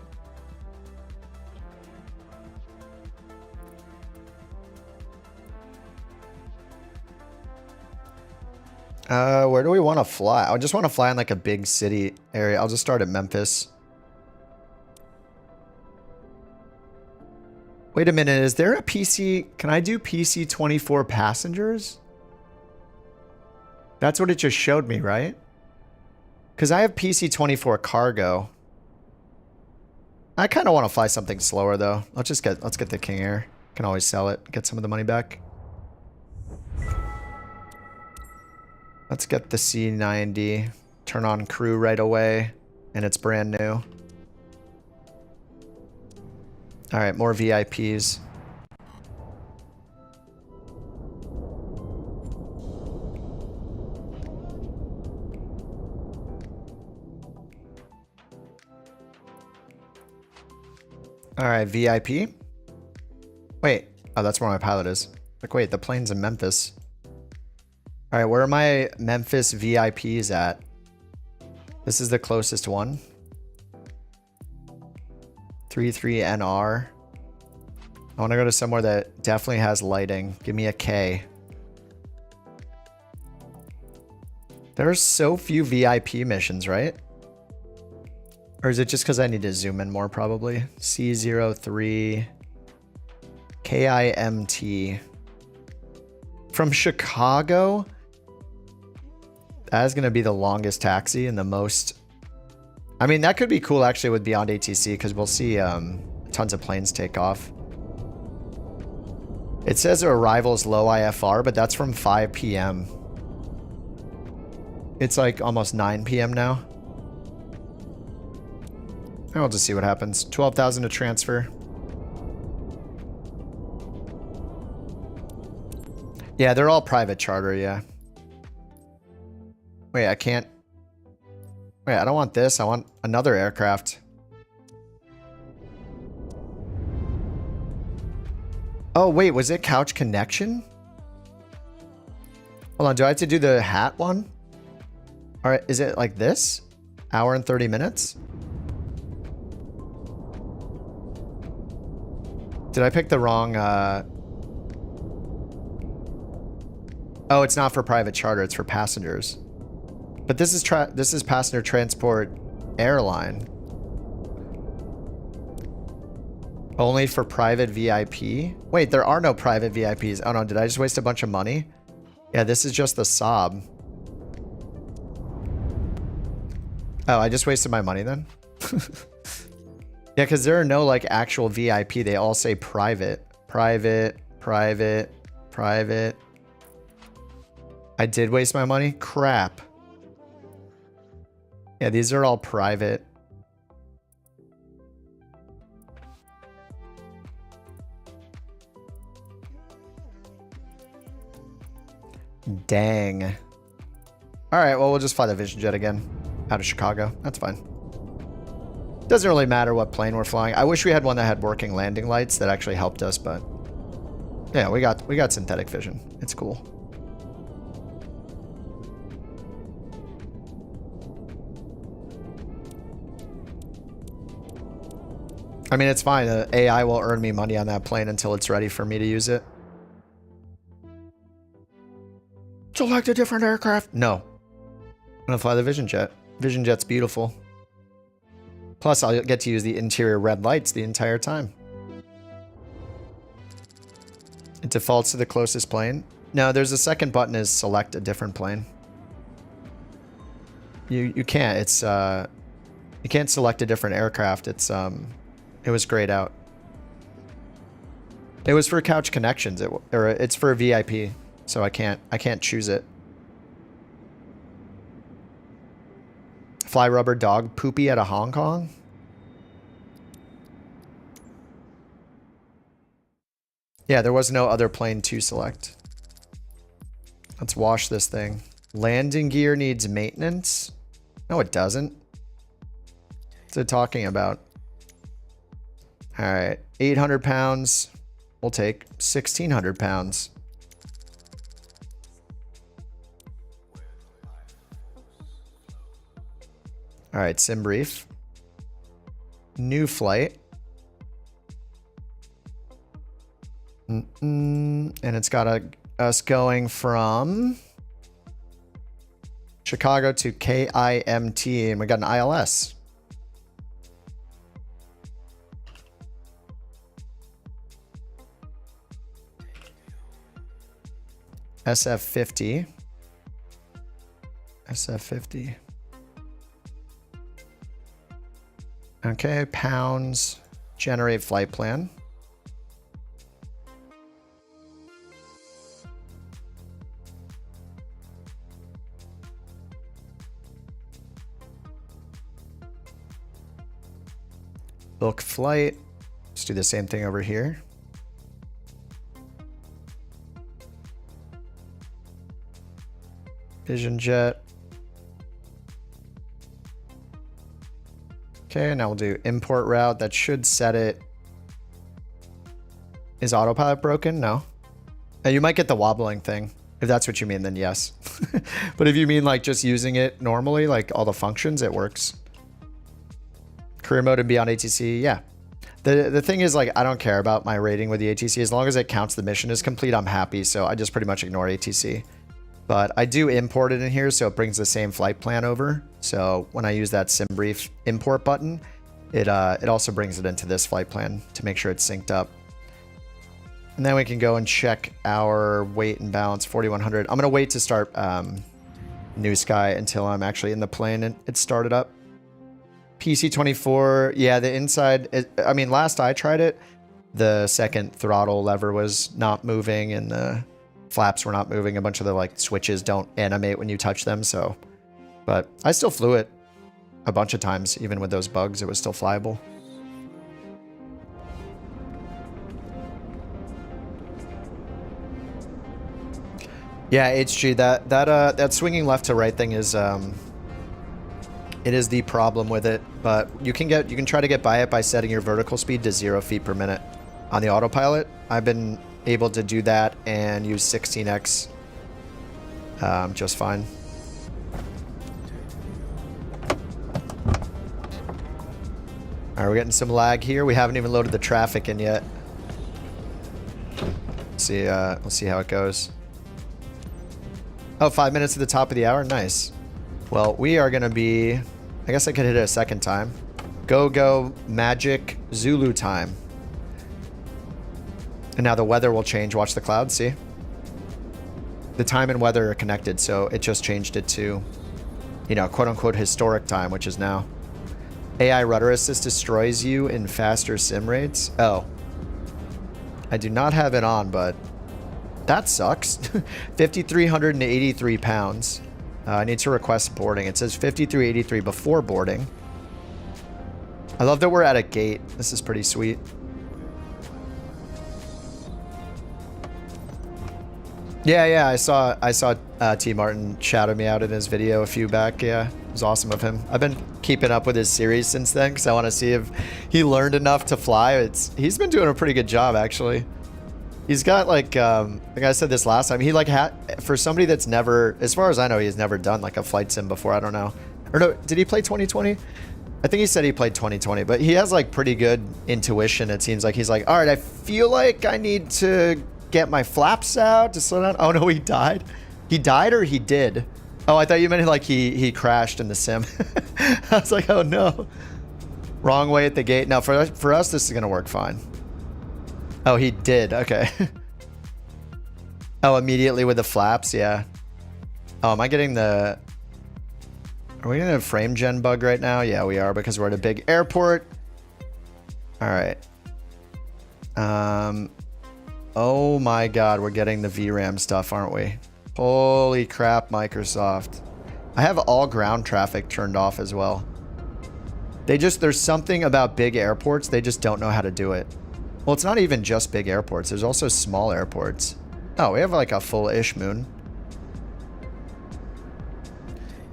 Where do we want to fly? I just want to fly in like a big city area. I'll just start at Memphis. Wait a minute, is there a PC? Can I do PC-24 passengers? That's what it just showed me, right? Because I have PC-24 cargo. I kind of want to fly something slower though. Let's get the King Air. Can always sell it, get some of the money back. Let's get the C90. Turn on crew right away, and it's brand new. All right, more VIPs. All right, VIP. Wait, oh, that's where my pilot is. Like, wait, the plane's in Memphis. All right, where are my Memphis VIPs at? This is the closest one. 33NR. I want to go to somewhere that definitely has lighting. Give me a K. There are so few VIP missions, right? Or is it just because I need to zoom in more, probably? C03 KIMT. From Chicago? That is going to be the longest taxi and the most... I mean, that could be cool, actually, with Beyond ATC, because we'll see tons of planes take off. It says arrivals low IFR, but that's from 5 p.m. It's like almost 9 p.m. now. And we'll just see what happens. 12,000 to transfer. Yeah, they're all private charter, yeah. Wait, I can't... Wait, I don't want this. I want another aircraft. Oh, wait, was it couch connection? Hold on, do I have to do the hat one? All right, is it like this? Hour and 30 minutes? Did I pick the wrong... Oh, it's not for private charter, it's for passengers. But this is passenger transport airline. Only for private VIP? Wait, there are no private VIPs. Oh no, did I just waste a bunch of money? Yeah, this is just the Saab. Oh, I just wasted my money then? Yeah, because there are no like actual VIP. They all say private. Private, private, private. I did waste my money? Crap. Yeah, these are all private. Dang. All right, well, we'll just fly the Vision Jet again out of Chicago. That's fine. Doesn't really matter what plane we're flying. I wish we had one that had working landing lights that actually helped us, but yeah, we got synthetic vision. It's cool. I mean, it's fine. The AI will earn me money on that plane until it's ready for me to use it. Select a different aircraft. No. I'm going to fly the Vision Jet. Vision Jet's beautiful. Plus, I'll get to use the interior red lights the entire time. It defaults to the closest plane. No, there's a second button is select a different plane. You can't. It's You can't select a different aircraft. It's it was grayed out. It was for couch connections, or it's for a VIP, so I can't choose it. Fly rubber dog poopy out of Hong Kong. Yeah, there was no other plane to select. Let's wash this thing. Landing gear needs maintenance. No, it doesn't. What's it talking about? All right, 800 pounds. We'll take 1,600 pounds. All right, sim brief. New flight. And it's got us going from Chicago to KIMT, and we got an ILS. SF50. SF50. Okay, pounds. Generate flight plan. Book flight. Let's do the same thing over here. Vision jet. Okay, now we'll do import route. That should set it. Is autopilot broken? No. And you might get the wobbling thing. If that's what you mean, then yes. But if you mean like just using it normally, like all the functions, it works. Career mode and beyond ATC, yeah. The thing is, like, I don't care about my rating with the ATC. As long as it counts the mission is complete, I'm happy. So I just pretty much ignore ATC. But I do import it in here, so it brings the same flight plan over. So when I use that SimBrief import button, it also brings it into this flight plan to make sure it's synced up. And then we can go and check our weight and balance, 4,100. I'm going to wait to start NEWSKY until I'm actually in the plane and it's started up. PC24, yeah, the inside, I mean, last I tried it, the second throttle lever was not moving and the flaps were not moving. A bunch of the like switches don't animate when you touch them, so. But I still flew it a bunch of times, even with those bugs, it was still flyable. Yeah, HG, that swinging left to right thing is it is the problem with it, but you can try to get by it by setting your vertical speed to 0 feet per minute on the autopilot. I've been able to do that and use 16x just fine. All right, we're getting some lag here. We haven't even loaded the traffic in yet. Let's see how it goes. Oh, 5 minutes at the top of the hour. Nice. Well, we are going to be... I guess I could hit it a second time. Go magic Zulu time. And now the weather will change. Watch the clouds, see? The time and weather are connected, so it just changed it to, you know, quote-unquote historic time, which is now. AI rudder assist destroys you in faster sim rates. Oh. I do not have it on, but that sucks. 5,383 pounds. I need to request boarding. It says 5,383 before boarding. I love that we're at a gate. This is pretty sweet. Yeah, I saw T. Martin shouted me out in his video a few back. Yeah, it was awesome of him. I've been keeping up with his series since then because I want to see if he learned enough to fly. He's been doing a pretty good job, actually. He's got like I said this last time, he like for somebody that's never, as far as I know, he's never done like a flight sim before. I don't know. Or no, did he play 2020? I think he said he played 2020, but he has like pretty good intuition. It seems like he's like, all right, I feel like I need to get my flaps out to slow down. Oh no, he died. He died or he did? Oh, I thought you meant like he crashed in the sim. I was like, oh no. Wrong way at the gate. Now for us, this is gonna work fine. Oh, he did. Okay. Oh, immediately with the flaps. Yeah. Oh, am I getting the... Are we gonna have frame gen bug right now? Yeah, we are, because we're at a big airport. All right. Oh my God, we're getting the VRAM stuff, aren't we? Holy crap, Microsoft. I have all ground traffic turned off as well. There's something about big airports, they just don't know how to do it. Well, it's not even just big airports. There's also small airports. Oh, we have like a full-ish moon.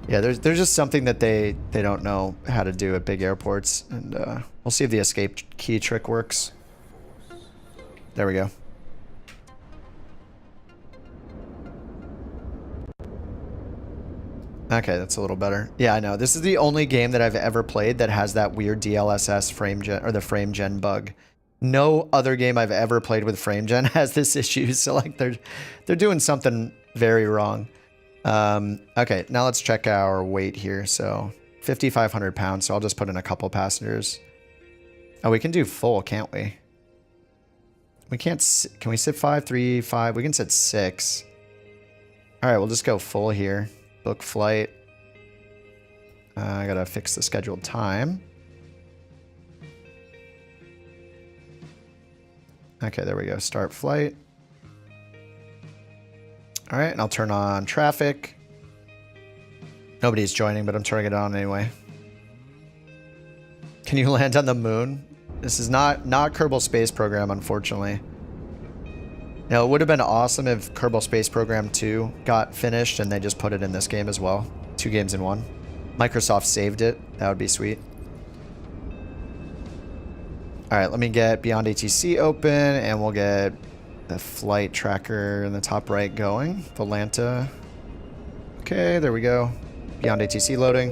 Yeah, there's just something that they don't know how to do at big airports. And we'll see if the escape key trick works. There we go. Okay, that's a little better. Yeah, I know. This is the only game that I've ever played that has that weird DLSS frame gen, or the frame gen bug. No other game I've ever played with frame gen has this issue. So like they're doing something very wrong. Okay, now let's check our weight here. So 5,500 pounds. So I'll just put in a couple passengers. Oh, we can do full, can't we? We can't. Can we sit 5, 3, 5? We can sit 6. All right, we'll just go full here. Book flight. I gotta fix the scheduled time. Okay, there we go. Start flight. All right, and I'll turn on traffic. Nobody's joining, but I'm turning it on anyway. Can you land on the moon? This is not Kerbal Space Program, unfortunately. Now, it would have been awesome if Kerbal Space Program 2 got finished and they just put it in this game as well. 2 games in 1. Microsoft saved it. That would be sweet. All right, let me get Beyond ATC open, and we'll get the flight tracker in the top right going. Volanta. Okay, there we go. Beyond ATC loading.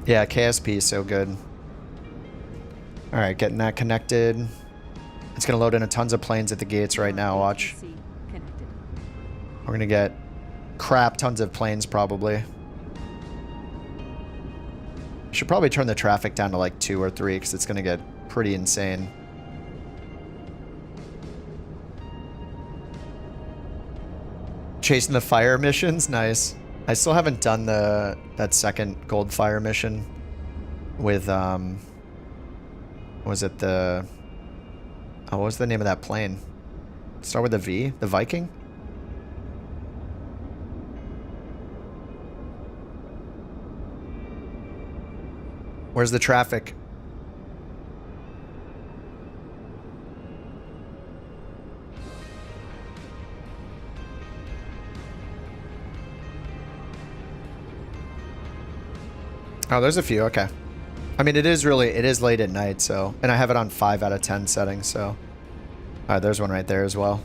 Yeah, KSP is so good. All right, getting that connected. It's going to load in a tons of planes at the gates right now, watch. We're going to get crap tons of planes probably. Should probably turn the traffic down to like 2 or 3 because it's going to get pretty insane. Chasing the fire missions, nice. I still haven't done that second gold fire mission with was it the what was the name of that plane? Start with a V, the Viking? Where's the traffic? Oh, there's a few. Okay. I mean, it is late at night, so, and I have it on 5 out of 10 settings, so. All right, there's one right there as well.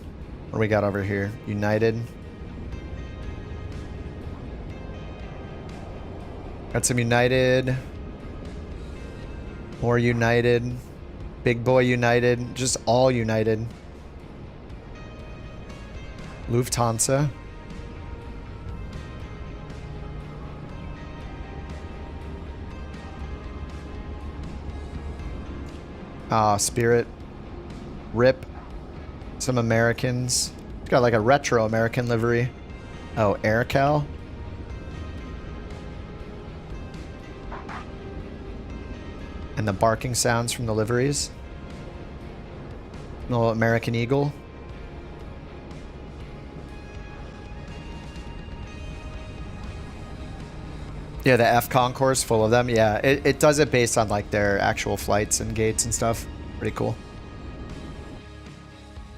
What do we got over here? United. Got some United. More United. Big Boy United. Just all United. Lufthansa. Spirit. RIP. Some Americans. It's got like a retro American livery. Oh, AirCal. And the barking sounds from the liveries. Little American Eagle. Yeah, the F concourse full of them. Yeah, it does it based on like their actual flights and gates and stuff. Pretty cool.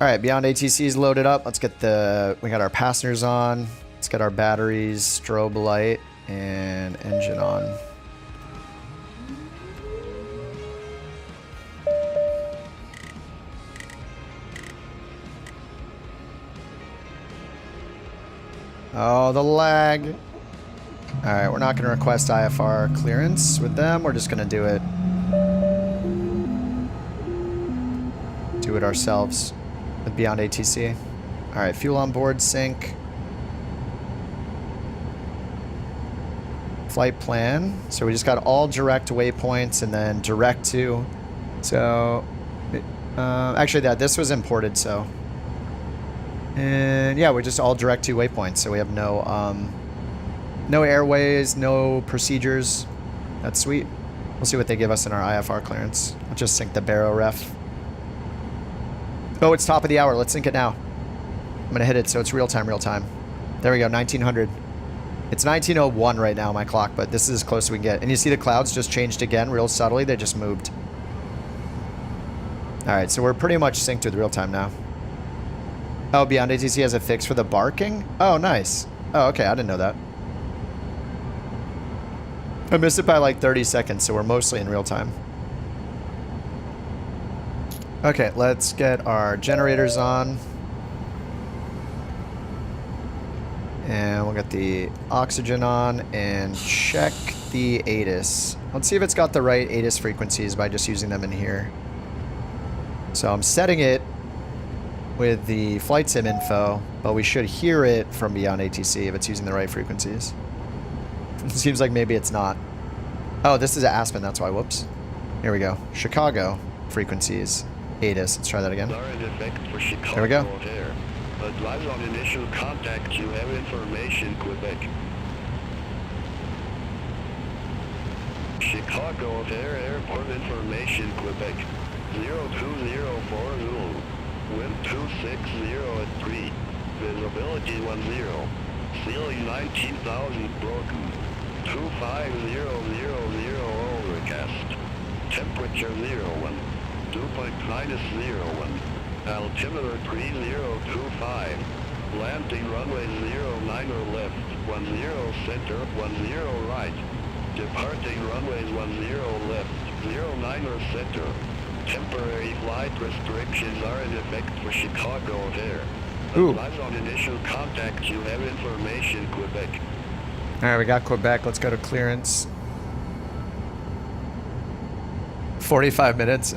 All right, Beyond ATC is loaded up. Let's get we got our passengers on. Let's get our batteries, strobe light, and engine on. Oh, the lag. All right, we're not going to request IFR clearance with them. We're just going to do it. Do it ourselves with Beyond ATC. All right, fuel on board, sync. Flight plan. So we just got all direct waypoints and then direct to. So, actually, this was imported, so. And yeah, we're just all direct to waypoints, so we have no airways, no procedures. That's sweet. We'll see what they give us in our IFR clearance. I'll just sync the Barrow ref. Oh, it's top of the hour. Let's sync it now. I'm going to hit it so it's real time, real time. There we go, 1900. It's 1901 right now, my clock, but this is as close as we can get. And you see the clouds just changed again real subtly. They just moved. All right, so we're pretty much synced with real time now. Oh, Beyond ATC has a fix for the barking? Oh, nice. Oh, okay, I didn't know that. I missed it by like 30 seconds, so we're mostly in real time. Okay, let's get our generators on. And we'll get the oxygen on and check the ATIS. Let's see if it's got the right ATIS frequencies by just using them in here. So I'm setting it with the flight sim info, but we should hear it from Beyond ATC if it's using the right frequencies. It seems like maybe it's not. Oh, this is at Aspen, that's why. Whoops. Here we go. Chicago frequencies. ATIS. Let's try that again. There we go. Advise on initial contact. You have information, Quebec. Chicago O'Hare Airport information, Quebec. 0204 Zulu. Wind 260 at 3. Visibility 10. Ceiling 19,000 broken. 25000 overcast. Temperature 01. Dew point -01. Altimeter 3025. Landing runway 09 left. 10 center. 10 right. Departing runways 10 left. 09 center. Temporary flight restrictions are in effect for Chicago O'Hare. Advise on initial contact. You have information, Quebec. Alright, we got Quebec. Let's go to clearance. 45 minutes.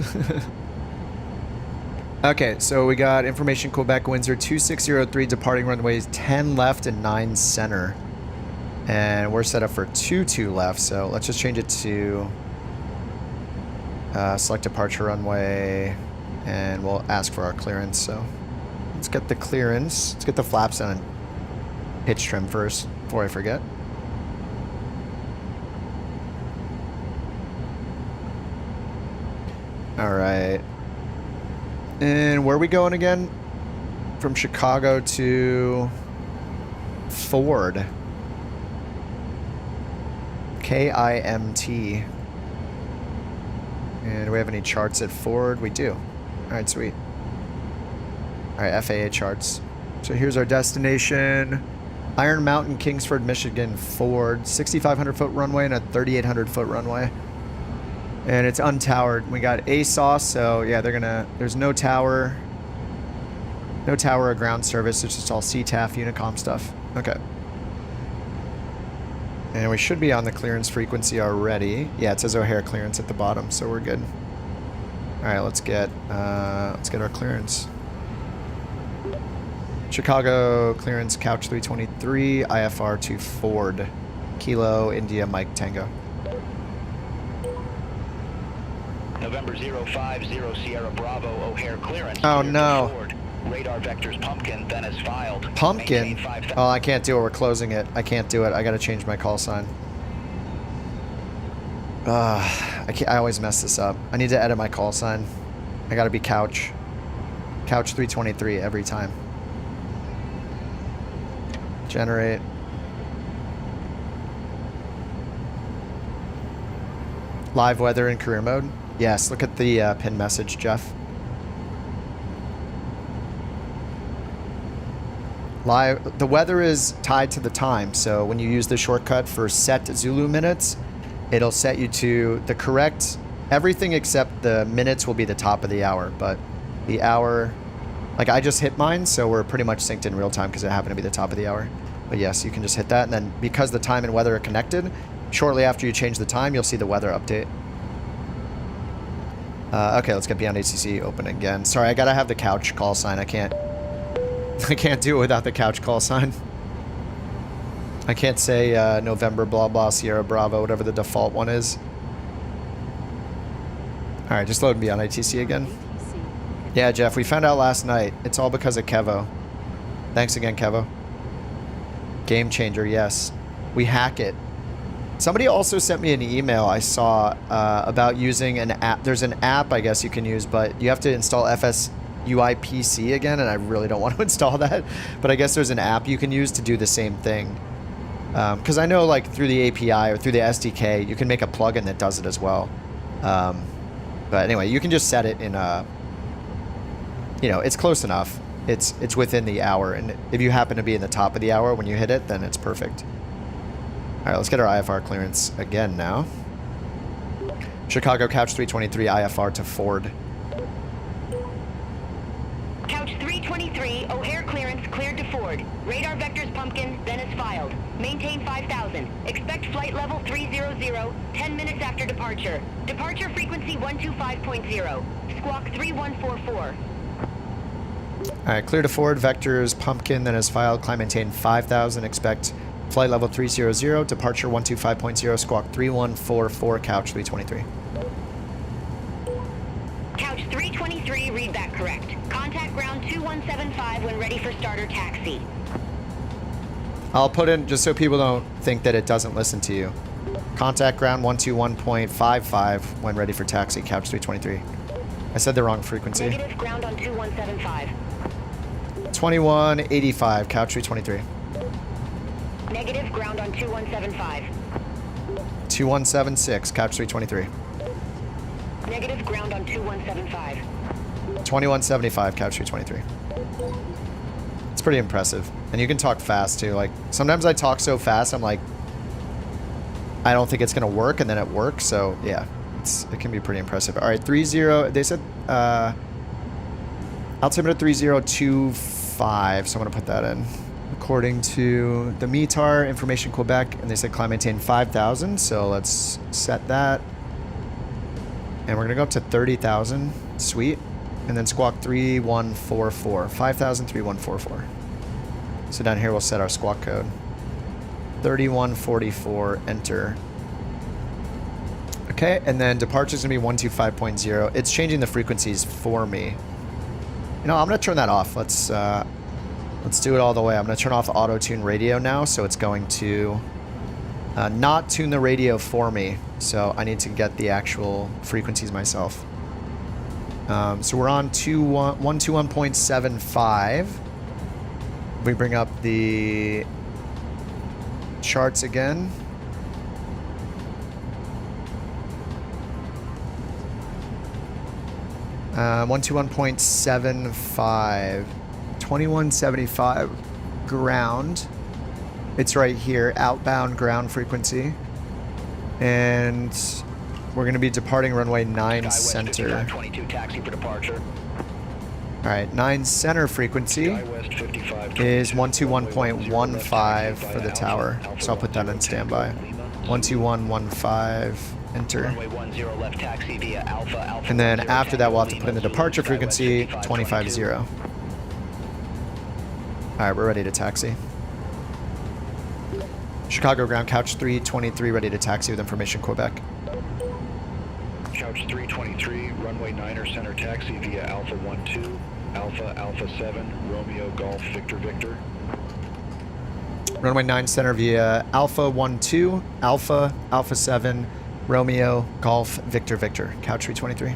Okay, so we got information Quebec, Windsor 2603, departing runways 10 left and 9 center. And we're set up for 22 left, so let's just change it to select departure runway, and we'll ask for our clearance. So let's get the clearance. Let's get the flaps on and hitch trim first before I forget. All right. And where are we going again? From Chicago to Ford. KIMT. And do we have any charts at Ford? We do. All right, sweet. All right, FAA charts. So here's our destination. Iron Mountain, Kingsford, Michigan, Ford. 6,500 foot runway and a 3,800 foot runway. And it's untowered. We got ASOS, so yeah, there's no tower. No tower or ground service. It's just all CTAF, Unicom stuff. Okay. And we should be on the clearance frequency already. Yeah, it says O'Hare clearance at the bottom, so we're good. All right, let's get our clearance. Chicago clearance, Couch 323, IFR to Ford, Kilo, India, Mike, Tango. November 050 Sierra Bravo, O'Hare clearance. Oh no. Ford. Radar vectors pumpkin, then as filed. Pumpkin? Oh, I can't do it. We're closing it. I can't do it. I got to change my call sign. I always mess this up. I need to edit my call sign. I got to be Couch. Couch 323 every time. Generate. Live weather in career mode. Yes, look at the pin message, Jeff. Live. The weather is tied to the time, so when you use the shortcut for set Zulu minutes, it'll set you to the correct, everything except the minutes will be the top of the hour, but the hour, like I just hit mine, so we're pretty much synced in real time because it happened to be the top of the hour. But yes, you can just hit that, and then because the time and weather are connected, shortly after you change the time, you'll see the weather update. Okay, let's get Beyond ACC open again. Sorry, I gotta have the Couch call sign. I can't do it without the Couch call sign. I can't say November blah blah Sierra Bravo, whatever the default one is. All right, just load Beyond ATC again. Yeah, Jeff, we found out last night. It's all because of Kevo. Thanks again, Kevo. Game changer, yes. We hack it. Somebody also sent me an email I saw about using an app. There's an app I guess you can use, but you have to install FSUIPC again, and I really don't want to install that. But I guess there's an app you can use to do the same thing. Because I know like through the API or through the SDK, you can make a plugin that does it as well. But anyway, you can just set it in it's close enough. It's within the hour, and if you happen to be in the top of the hour when you hit it, then it's perfect. All right, let's get our IFR clearance again now. Chicago Couch 323 IFR to Ford. Couch 323, O'Hare clearance cleared to Ford. Radar vectors pumpkin, then is filed. Maintain 5,000. Expect flight level 300, 10 minutes after departure. Departure frequency 125.0. Squawk 3144. All right, clear to Ford, vectors pumpkin, then is filed. Climb maintain 5,000. Expect flight level 300, departure 125.0, squawk 3144, Couch 323. Couch 323, read that correct. Contact ground 2175 when ready for starter taxi. I'll put in, just so people don't think that it doesn't listen to you. Contact ground 121.55 when ready for taxi, Couch 323. I said the wrong frequency. Negative ground on 2175. 2185, Couch 323. Negative ground on 2175. 2176, Couch 323. Negative ground on 2175. 2175, Couch 323. It's pretty impressive. And you can talk fast too. Like, sometimes I talk so fast, I'm like, I don't think it's going to work, and then it works. So, yeah, it can be pretty impressive. All right, 30, they said altimeter 3025, so I'm going to put that in. According to the METAR, Information Quebec, and they said climb maintain 5,000, so let's set that. And we're going to go up to 30,000. Sweet. And then squawk 3144. 5,000, 3144. So down here we'll set our squawk code. 3144, enter. Okay, and then departure is going to be 125.0. It's changing the frequencies for me. You know, I'm going to turn that off. Let's do it all the way. I'm going to turn off auto-tune radio now, so it's going to not tune the radio for me. So I need to get the actual frequencies myself. So we're on 121.75. We bring up the charts again. Uh, 121.75. 2175 ground. It's right here, outbound ground frequency. And we're going to be departing runway 9 center. 22 taxi for departure. All right, 9 center frequency is 121.15 for the tower. So I'll put that in standby. 121.15, enter. And then after that, we'll have to put in the departure frequency, 250. All right, we're ready to taxi. Chicago ground, Couch 323, ready to taxi with Information Quebec. Couch 323, runway 9er center taxi via Alpha 12, Alpha, Alpha 7, Romeo, Golf, Victor, Victor. Runway 9 center via Alpha 12, Alpha, Alpha 7, Romeo, Golf, Victor, Victor. Couch 323.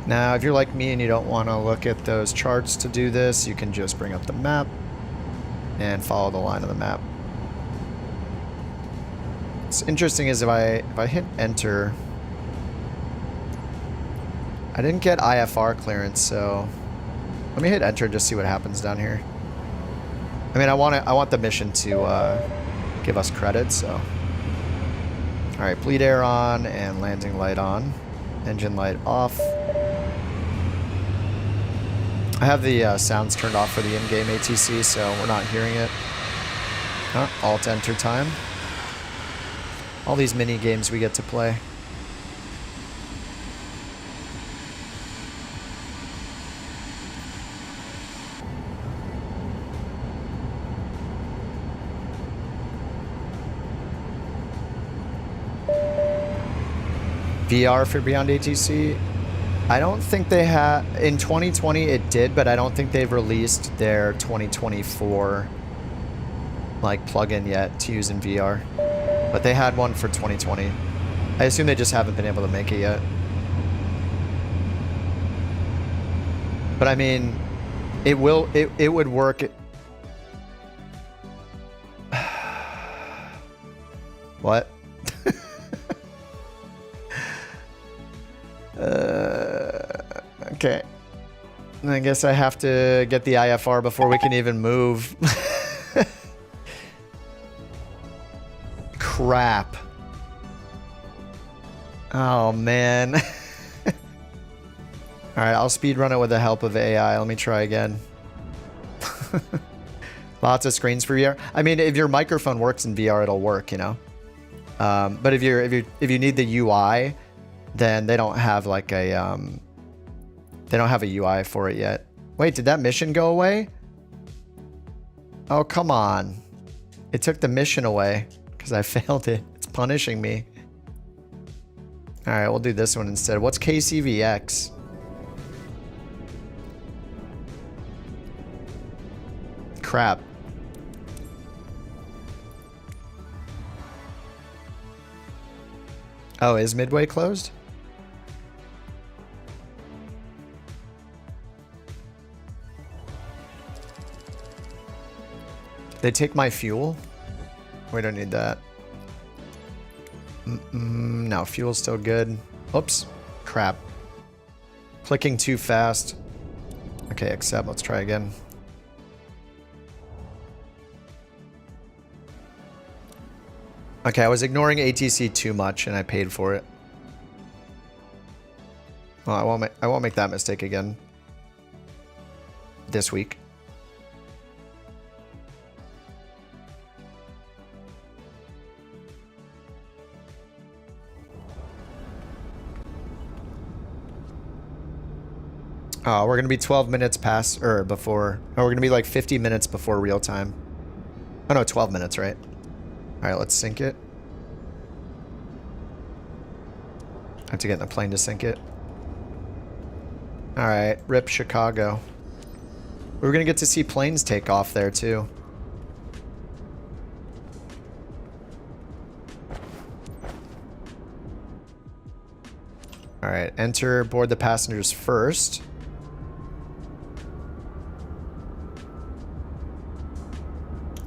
Now, if you're like me and you don't want to look at those charts to do this, you can just bring up the map and follow the line of the map. What's interesting is if I hit enter, I didn't get IFR clearance, so let me hit enter and just see what happens down here. I mean, I want the mission to give us credit, so. All right, bleed air on and landing light on, engine light off. I have the sounds turned off for the in-game ATC, so we're not hearing it. Alt enter time. All these mini games we get to play. VR for Beyond ATC. I don't think they have... In 2020 it did, but I don't think they've released their 2024 like plugin yet to use in VR. But they had one for 2020. I assume they just haven't been able to make it yet. But I mean, it would work. What? Okay. I guess I have to get the IFR before we can even move. Crap. Oh, man. Alright, I'll speedrun it with the help of AI. Let me try again. Lots of screens for VR. I mean, if your microphone works in VR, it'll work, you know? But if you need the UI, then they don't have like a they don't have a UI for it yet. Wait, did that mission go away? Oh, come on. It took the mission away because I failed it. It's punishing me. All right, we'll do this one instead. What's KCVX? Crap. Oh, is Midway closed? They take my fuel? We don't need that. No, fuel's still good. Oops. Crap. Clicking too fast. Okay, accept. Let's try again. Okay, I was ignoring ATC too much and I paid for it. Well, I won't make that mistake again. This week. Oh, we're gonna be 12 minutes past, or before, or we're gonna be like 50 minutes before real time. Oh no, 12 minutes, right? All right, let's sync it. I have to get in the plane to sync it. All right, rip Chicago. We were gonna get to see planes take off there too. All right, enter, board the passengers first.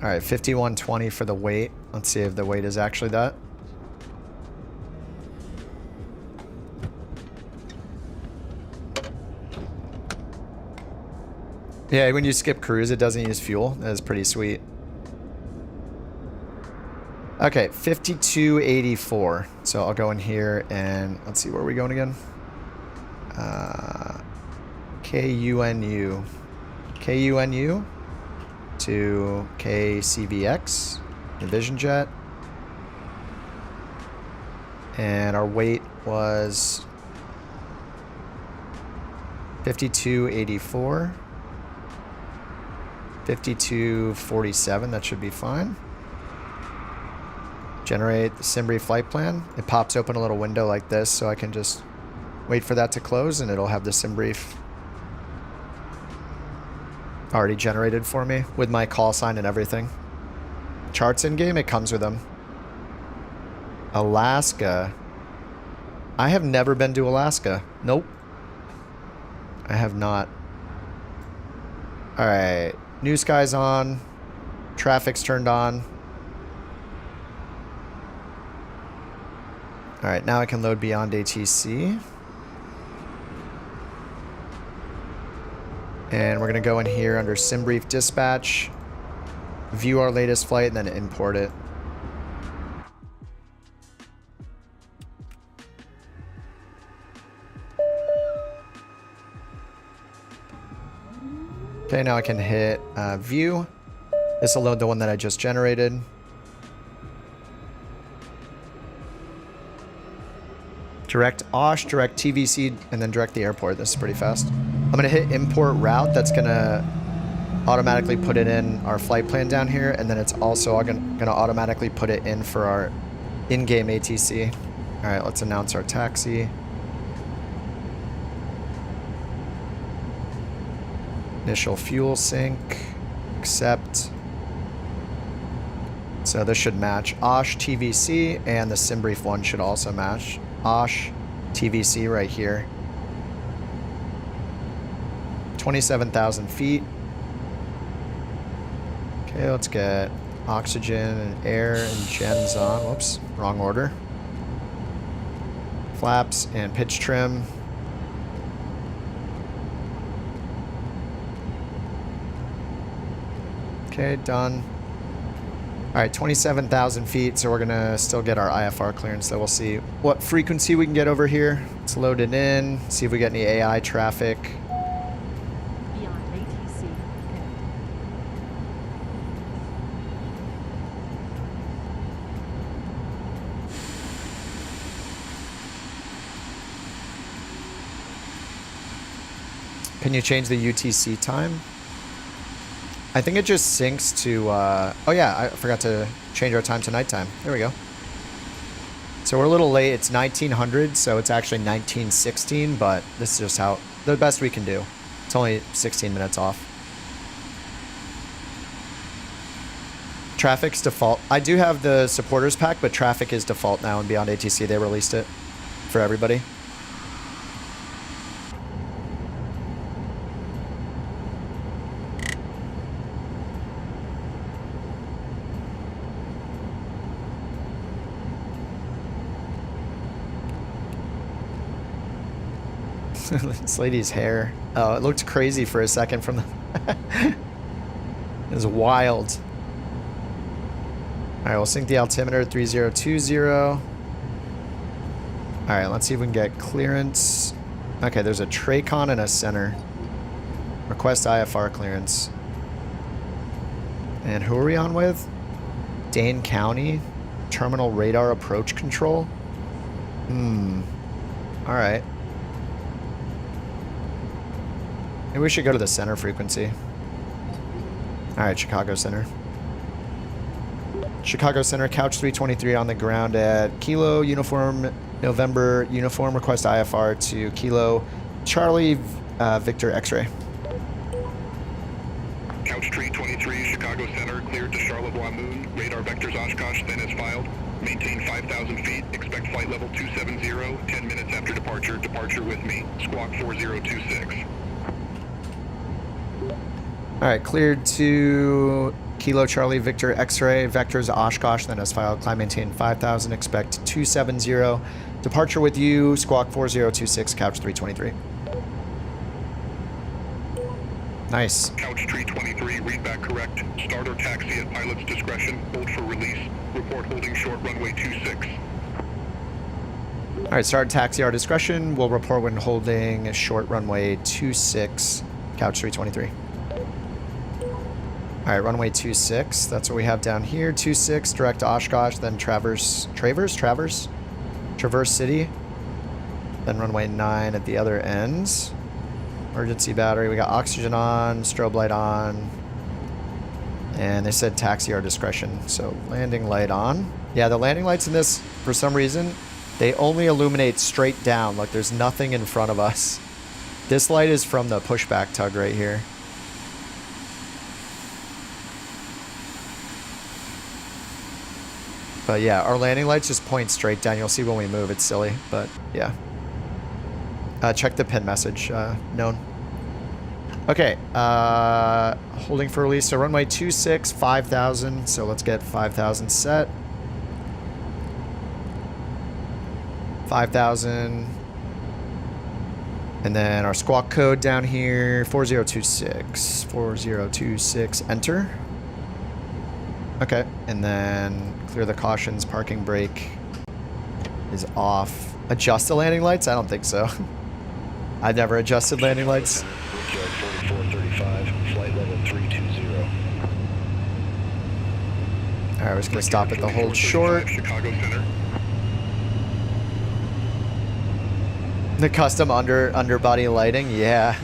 All right, 5120 for the weight. Let's see if the weight is actually that. Yeah, when you skip cruise, it doesn't use fuel. That is pretty sweet. Okay, 5284. So I'll go in here and let's see, where are we going again? KUNU. KUNU to KCVX, Division Jet. And our weight was 5284. 5247, that should be fine. Generate the Simbrief flight plan. It pops open a little window like this, so I can just wait for that to close and it'll have the Simbrief already generated for me with my call sign and everything. Charts in game, it comes with them. Alaska. I have never been to Alaska. Nope. I have not. Alright. NEWSKY's on. Traffic's turned on. Alright, now I can load beyond ATC. And we're going to go in here under Simbrief Dispatch, view our latest flight, and then import it. Okay, now I can hit view. This will load the one that I just generated. Direct OSH, direct TVC, and then direct the airport. This is pretty fast. I'm going to hit import route. That's going to automatically put it in our flight plan down here. And then it's also going to automatically put it in for our in-game ATC. All right, let's announce our taxi. Initial fuel sync. Accept. So this should match. OSH TVC and the Debrief one should also match. OSH TVC right here. 27,000 feet. Okay, let's get oxygen and air and gens on. Whoops, wrong order. Flaps and pitch trim. Okay, done. All right, 27,000 feet, so we're gonna still get our IFR clearance, so we'll see what frequency we can get over here. Let's load it in, see if we get any AI traffic. Beyond ATC. Can you change the UTC time? I think it just syncs to, oh yeah, I forgot to change our time to nighttime. There we go. So we're a little late. It's 1900, so it's actually 1916, but this is just how, the best we can do. It's only 16 minutes off. Traffic's default. I do have the supporters pack, but traffic is default now, and Beyond ATC, they released it for everybody. This lady's hair. Oh, it looked crazy for a second from the... It was wild. Alright, we'll sync the altimeter 3020. Alright, let's see if we can get clearance. Okay, there's a Tracon and a center. Request IFR clearance. And who are we on with? Dane County. Terminal radar approach control. Alright. Maybe we should go to the center frequency. Alright, Chicago Center. Chicago Center, couch 323 on the ground at Kilo, Uniform, November, Uniform, request IFR to Kilo, Charlie, Victor, X-ray. Couch 323, Chicago Center, cleared to Charlevoix Moon. Radar vectors Oshkosh, then as filed. Maintain 5,000 feet. Expect flight level 270. 10 minutes after departure. Departure with me. Squawk 4026. Alright, cleared to Kilo Charlie Victor X-ray, vectors Oshkosh, then as filed, climb maintain 5,000, expect 270. Departure with you, squawk 4026, couch 323. Nice. Couch 323, read back correct. Start or taxi at pilot's discretion. Hold for release. Report holding short runway 26. Alright, start taxi our discretion. We'll report when holding short runway 26, couch 323. Alright, runway 26. That's what we have down here. 26, direct to Oshkosh, then Traverse City. Then runway 9 at the other ends. Emergency battery. We got oxygen on, strobe light on. And they said taxi our discretion. So landing light on. Yeah, the landing lights in this, for some reason, they only illuminate straight down. Like there's nothing in front of us. This light is from the pushback tug right here. But yeah, our landing lights just point straight down. You'll see when we move, it's silly, but yeah. Check the pin message, known. Okay, holding for release. So runway 26, 5,000. So let's get 5,000 set. 5,000. And then our squawk code down here, 4026. 4026, enter. Okay, and then clear the cautions, parking brake is off. Adjust the landing lights? I don't think so. I've never adjusted landing lights. 4435, flight level 320. Alright, we're just gonna stop at the hold short. Chicago Center. The custom underbody lighting, yeah.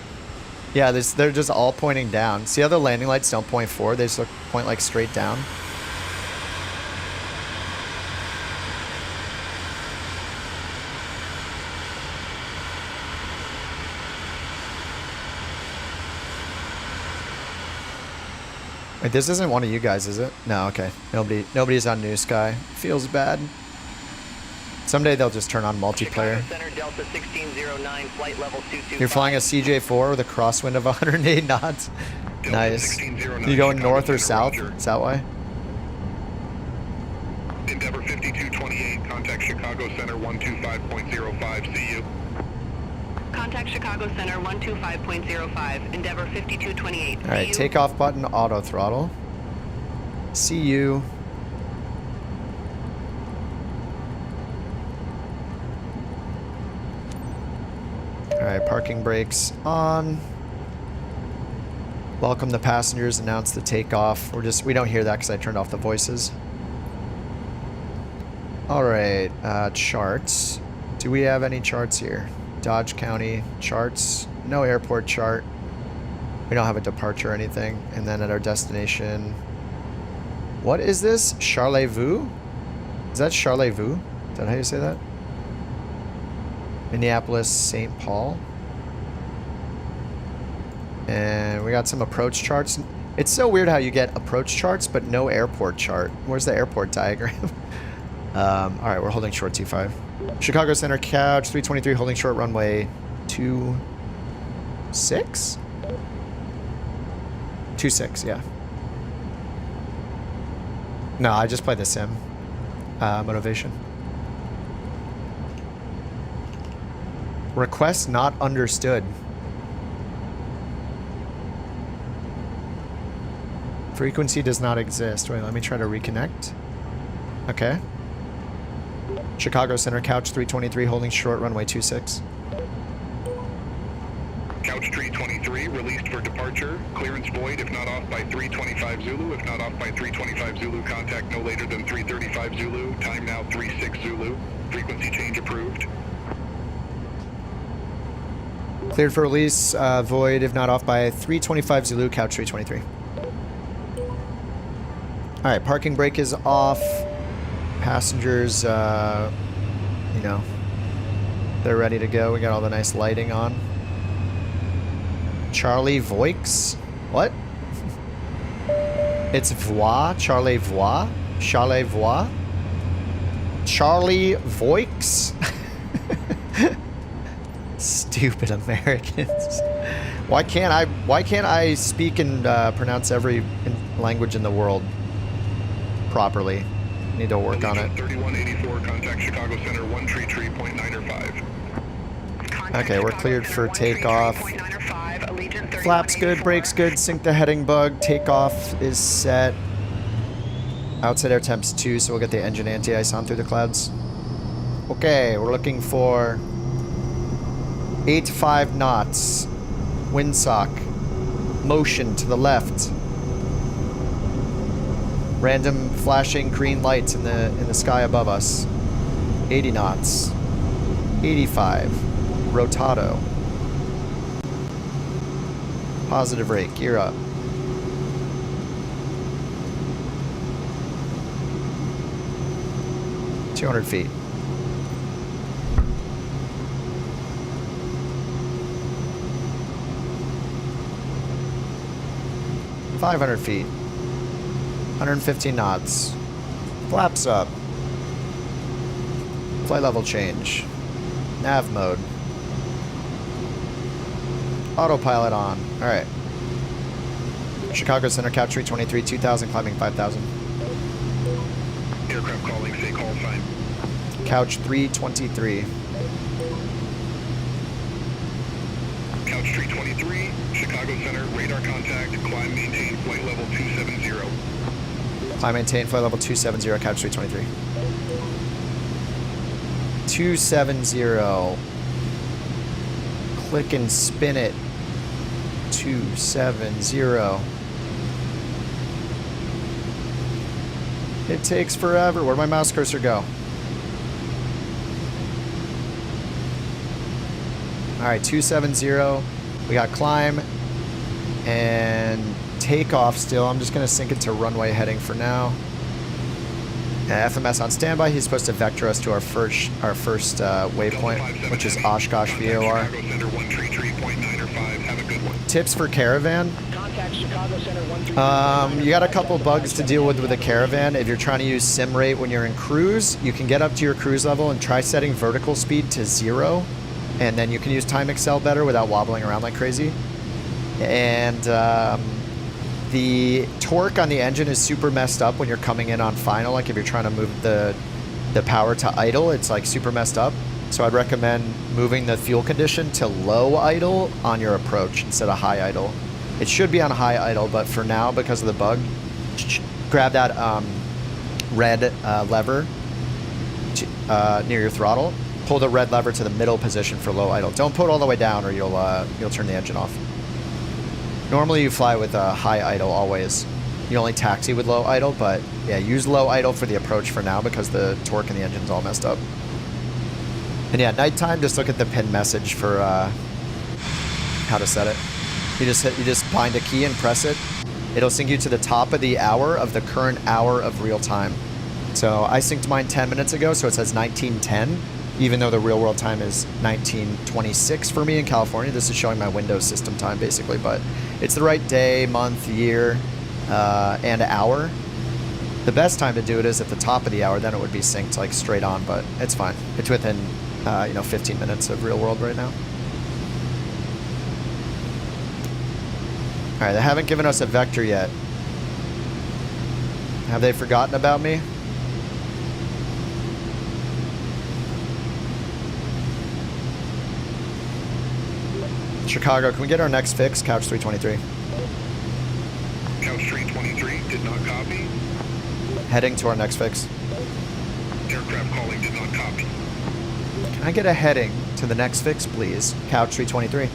Yeah, they're just all pointing down. See how the landing lights don't point forward? They just point like straight down. Wait, this isn't one of you guys, is it? No, okay. Nobody's on NEWSKY. Feels bad. Someday they'll just turn on multiplayer. Chicago Center, Delta 1609, flight level 225. You're flying a CJ4 with a crosswind of 108 knots. Delta Nice. 1609, You going Chicago north or Center, south? Roger. Is that why? Endeavor 5228, contact Chicago Center 125.05, see you. Contact Chicago Center 125.05, Endeavor 5228. All right, takeoff button, auto throttle. See you. All right, parking brakes on. Welcome the passengers, announce the takeoff. We don't hear that because I turned off the voices. All right, charts. Do we have any charts here? Dodge County charts. No airport chart. We don't have a departure or anything. And then at our destination, what is this? Charlevoix? Is that Charlevoix? Is that how you say that? Minneapolis, St. Paul. And we got some approach charts. It's so weird how you get approach charts, but no airport chart. Where's the airport diagram? All right, we're holding short 25. Chicago Center couch, 323, holding short runway 26? 26, yeah. No, I just played the sim. Motivation. Request not understood. Frequency does not exist. Wait, let me try to reconnect. Okay. Chicago Center couch 323 holding short runway 26. Couch 323, released for departure. Clearance void if not off by 325 Zulu. If not off by 325 Zulu, contact no later than 335 Zulu. Time now 36 Zulu. Frequency change approved. Cleared for release, void if not off by 325 Zulu, couch 323. Alright, parking brake is off. Passengers, you know, they're ready to go. We got all the nice lighting on. Charlie Voix? What? It's Voix? Charlie Voix? Charlie Voix? Charlie Voix? Stupid Americans. Why can't I speak and pronounce every language in the world properly? Need to work on it. 3184, contact Chicago Center 133.905. Okay, we're cleared for takeoff. Flaps good, brakes good, sync the heading bug. Takeoff is set. Outside air temps 2, so we'll get the engine anti-ice on through the clouds. Okay, we're looking for 85 knots. Windsock. Motion to the left. Random flashing green lights in the sky above us. 80 knots. 85. Rotato. Positive rate. Gear up. $200 feet. $500 feet. 115 knots. Flaps up. Flight level change. Nav mode. Autopilot on. Alright. Chicago Center couch 323, 2000, climbing 5000. Aircraft calling, say call sign. Couch 323. Couch 323, Chicago Center, radar contact, climb maintain, flight level 270. Climb maintain, flight level 270, couch 323. 270. Click and spin it. 270. It takes forever. Where'd my mouse cursor go? Alright, 270. We got climb and takeoff still. I'm just going to sync it to runway heading for now. FMS on standby. He's supposed to vector us to our first waypoint, which is Oshkosh VOR. Tips for caravan. Contact Chicago Center 13. You got a couple bugs to deal with the Caravan. If you're trying to use sim rate when you're in cruise, you can get up to your cruise level and try setting vertical speed to 0, and then you can use Time Excel better without wobbling around like crazy. And the torque on the engine is super messed up when you're coming in on final. Like if you're trying to move the power to idle, it's like super messed up. So I'd recommend moving the fuel condition to low idle on your approach instead of high idle. It should be on high idle, but for now, because of the bug, grab that red lever near your throttle. Pull the red lever to the middle position for low idle. Don't put it all the way down, or you'll turn the engine off. Normally, you fly with high idle always. You only taxi with low idle, but yeah, use low idle for the approach for now because the torque in the engine's all messed up. And yeah, nighttime, just look at the pin message for how to set it. You just bind a key and press it. It'll sync you to the top of the hour of the current hour of real time. So I synced mine 10 minutes ago, so it says 1910, even though the real world time is 1926 for me in California. This is showing my Windows system time basically, but it's the right day, month, year, and hour. The best time to do it is at the top of the hour, then it would be synced like straight on, but it's fine. It's within 15 minutes of real world right now. All right, they haven't given us a vector yet. Have they forgotten about me? Chicago, can we get our next fix? Couch 323. Couch 323 did not copy. Heading to our next fix. Aircraft calling did not copy. Can I get a heading to the next fix, please? Couch 323.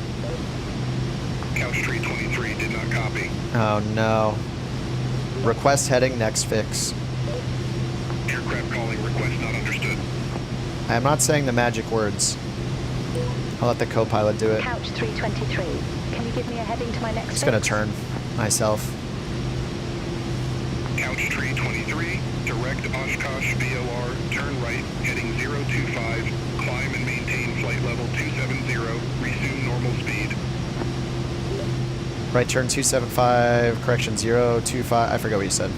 Couch 323 did not copy. Oh no. Request heading next fix. Aircraft calling request not understood. I am not saying the magic words. I'll let the co-pilot do it. Couch 323. Can you give me a heading to my next I'm just gonna turn myself. Couch 323, direct Oshkosh VOR, turn right, heading 025, climb and maintain flight level 270, resume normal speed. Right turn 275, correction 025. I forgot what you said.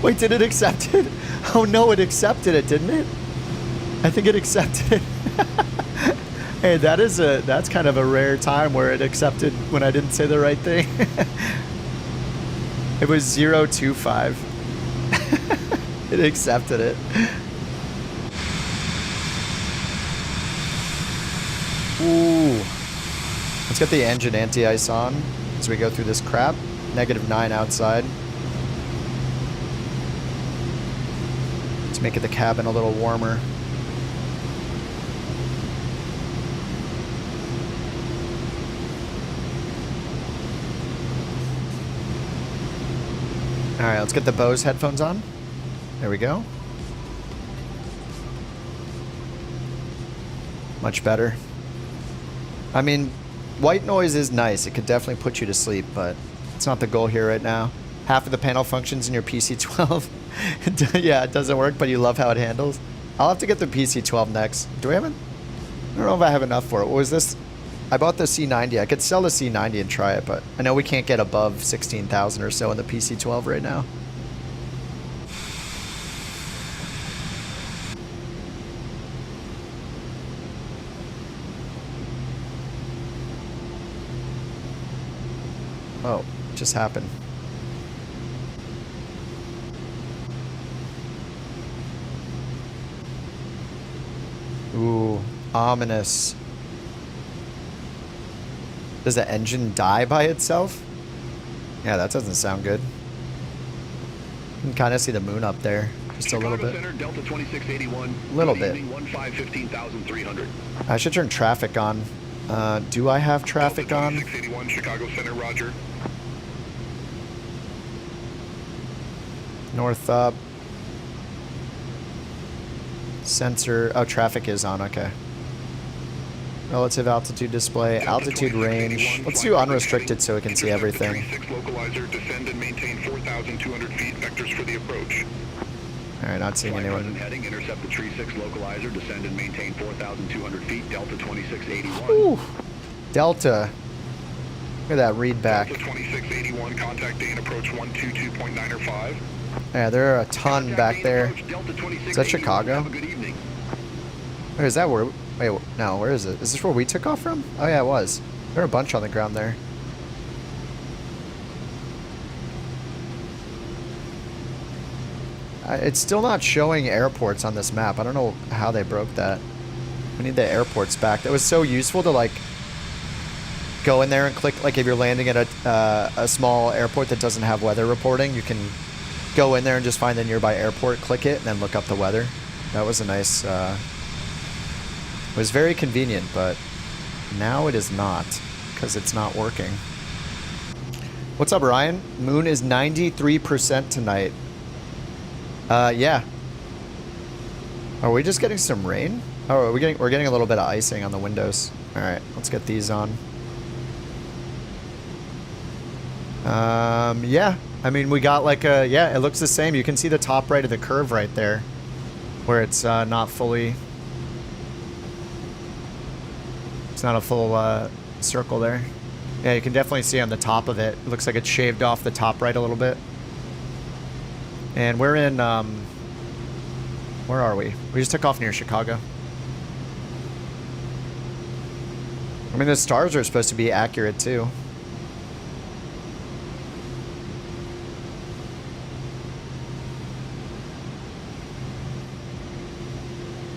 Wait, did it accept it? Oh no, it accepted it, didn't it? I think it accepted it. Hey, that's kind of a rare time where it accepted when I didn't say the right thing. It was 025. It accepted it. Ooh. Let's get the engine anti-ice on as we go through this crap. -9 outside. Let's make it the cabin a little warmer. All right, let's get the Bose headphones on. There we go. Much better. I mean, white noise is nice. It could definitely put you to sleep, but it's not the goal here right now. Half of the panel functions in your PC-12. Yeah, it doesn't work, but you love how it handles. I'll have to get the PC-12 next. Do we have it? I don't know if I have enough for it. What was this? I bought the C90. I could sell the C90 and try it, but I know we can't get above 16,000 or so in the PC-12 right now. Oh, it just happened. Ooh, ominous. Does the engine die by itself? Yeah, that doesn't sound good. You can kind of see the moon up there. Just a little bit. Center, Delta 2681. Little bit. 15,300. I should turn traffic on. Do I have traffic Delta on? 2681, Chicago Center, roger. North up. Sensor. Oh, traffic is on. Okay. Relative altitude display, altitude range. Let's do unrestricted so we can see everything. Localizer, descend and maintain 4,200 feet. Vectors for the approach. All right, not seeing anyone. Heading, intercept the tree 6 localizer, descend and maintain 4,200 feet. Delta 2681. Ooh. Delta Look at that read back. Delta 2681, contact Dane approach 122.905. Yeah, there are a ton back there. Is that Chicago? Have a good evening. Or is that where... Wait, no, where is it? Is this where we took off from? Oh yeah, it was. There are a bunch on the ground there. It's still not showing airports on this map. I don't know how they broke that. We need the airports back. That was so useful to like go in there and click, like if you're landing at a small airport that doesn't have weather reporting, you can go in there and just find the nearby airport, click it, and then look up the weather. That was a nice, it was very convenient, but now it is not because it's not working. What's up, Ryan? Moon is 93% tonight. Yeah. Are we just getting some rain? Oh, we're getting a little bit of icing on the windows. All right, let's get these on. Yeah. I mean, we got like a, yeah, it looks the same. You can see the top right of the curve right there where it's not fully, it's not a full circle there. Yeah, you can definitely see on the top of it. It looks like it's shaved off the top right a little bit. And we're in, where are we? We just took off near Chicago. I mean, the stars are supposed to be accurate too.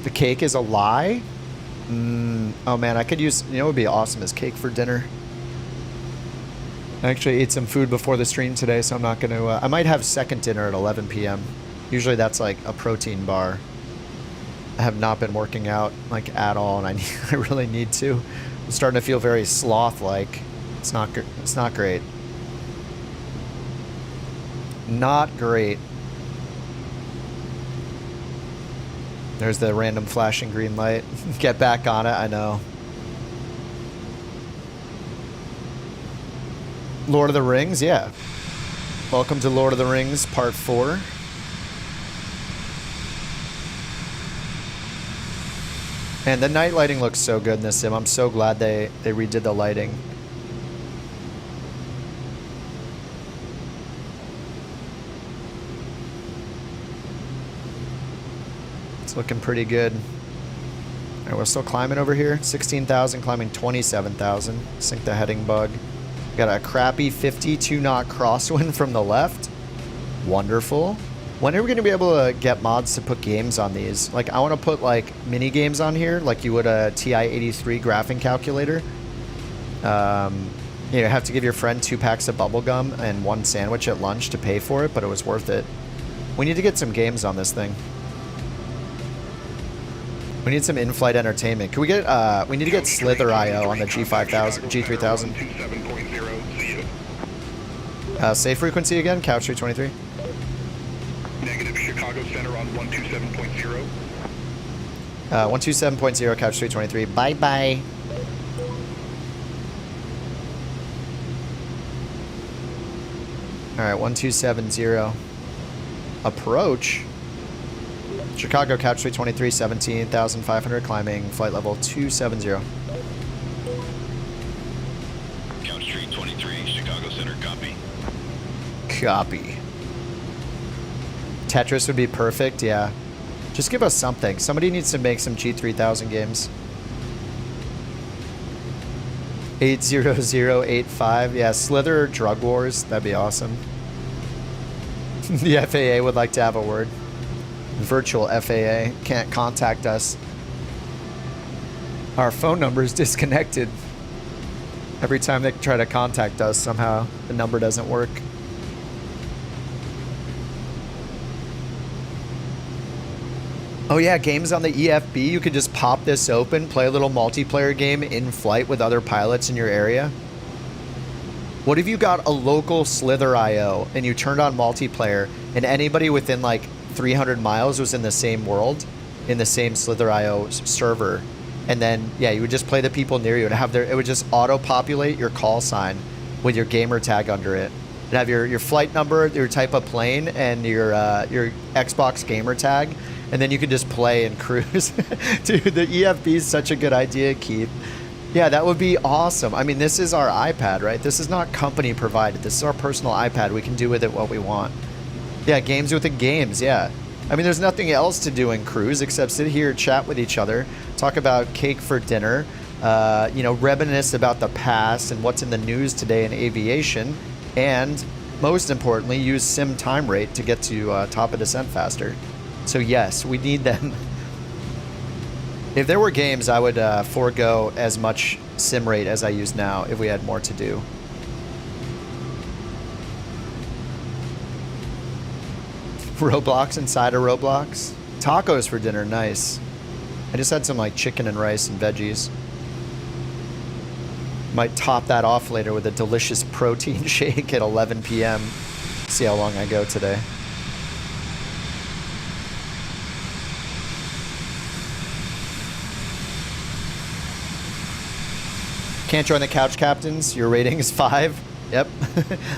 The cake is a lie? Oh man, I could use, you know what would be awesome is cake for dinner. I actually ate some food before the stream today, so I'm not going to... I might have second dinner at 11 p.m. Usually that's like a protein bar. I have not been working out like at all, and I really need to. I'm starting to feel very sloth-like. It's not great. Not great. There's the random flashing green light. Get back on it, I know. Lord of the Rings, yeah. Welcome to Lord of the Rings Part 4. And the night lighting looks so good in this sim. I'm so glad they redid the lighting. It's looking pretty good. All right, we're still climbing over here. 16,000, climbing 27,000. Sink the heading bug. Got a crappy 52 knot crosswind from the left. Wonderful. When are we going to be able to get mods to put games on these? Like, I want to put, like, mini games on here, like you would a TI-83 graphing calculator. You know, have to give your friend 2 packs of bubblegum and 1 sandwich at lunch to pay for it, but it was worth it. We need to get some games on this thing. We need some in-flight entertainment. Can we get, we need to get Slither IO on the G5000, G3000. Safe frequency again, Couch 323. Negative, Chicago Center on 127.0. 127.0, Couch 323. Bye-bye. All right, 1270. Approach. Chicago, Couch 323, 17,500, climbing, flight level 270. Couch 323, Chicago Center, copy. Copy. Tetris would be perfect, yeah. Just give us something. Somebody needs to make some G3000 games. 80085, yeah, Slither Drug Wars, that'd be awesome. The FAA would like to have a word. Virtual FAA can't contact us. Our phone number is disconnected. Every time they try to contact us, somehow the number doesn't work. Oh yeah, games on the EFB, you could just pop this open, play a little multiplayer game in flight with other pilots in your area. What if you got a local Slither IO and you turned on multiplayer and anybody within like 300 miles was in the same world, in the same Slither IO server, and then yeah, you would just play the people near you and have it would just auto-populate your call sign with your gamer tag under it. It'd have your flight number, your type of plane, and your Xbox gamer tag, and then you could just play and cruise. Dude, the EFB is such a good idea, Keith. Yeah, that would be awesome. I mean, this is our iPad, right? This is not company provided. This is our personal iPad. We can do with it what we want. Yeah, games within games, yeah. I mean, there's nothing else to do in cruise except sit here, chat with each other, talk about cake for dinner, you know, reminisce about the past and what's in the news today in aviation, and most importantly, use sim time rate to get to top of descent faster. So yes, we need them. If there were games, I would forego as much sim rate as I use now if we had more to do. Roblox inside of Roblox. Tacos for dinner, nice. I just had some like chicken and rice and veggies. Might top that off later with a delicious protein shake at 11 p.m. See how long I go today. Can't join the couch captains. Your rating is 5. Yep.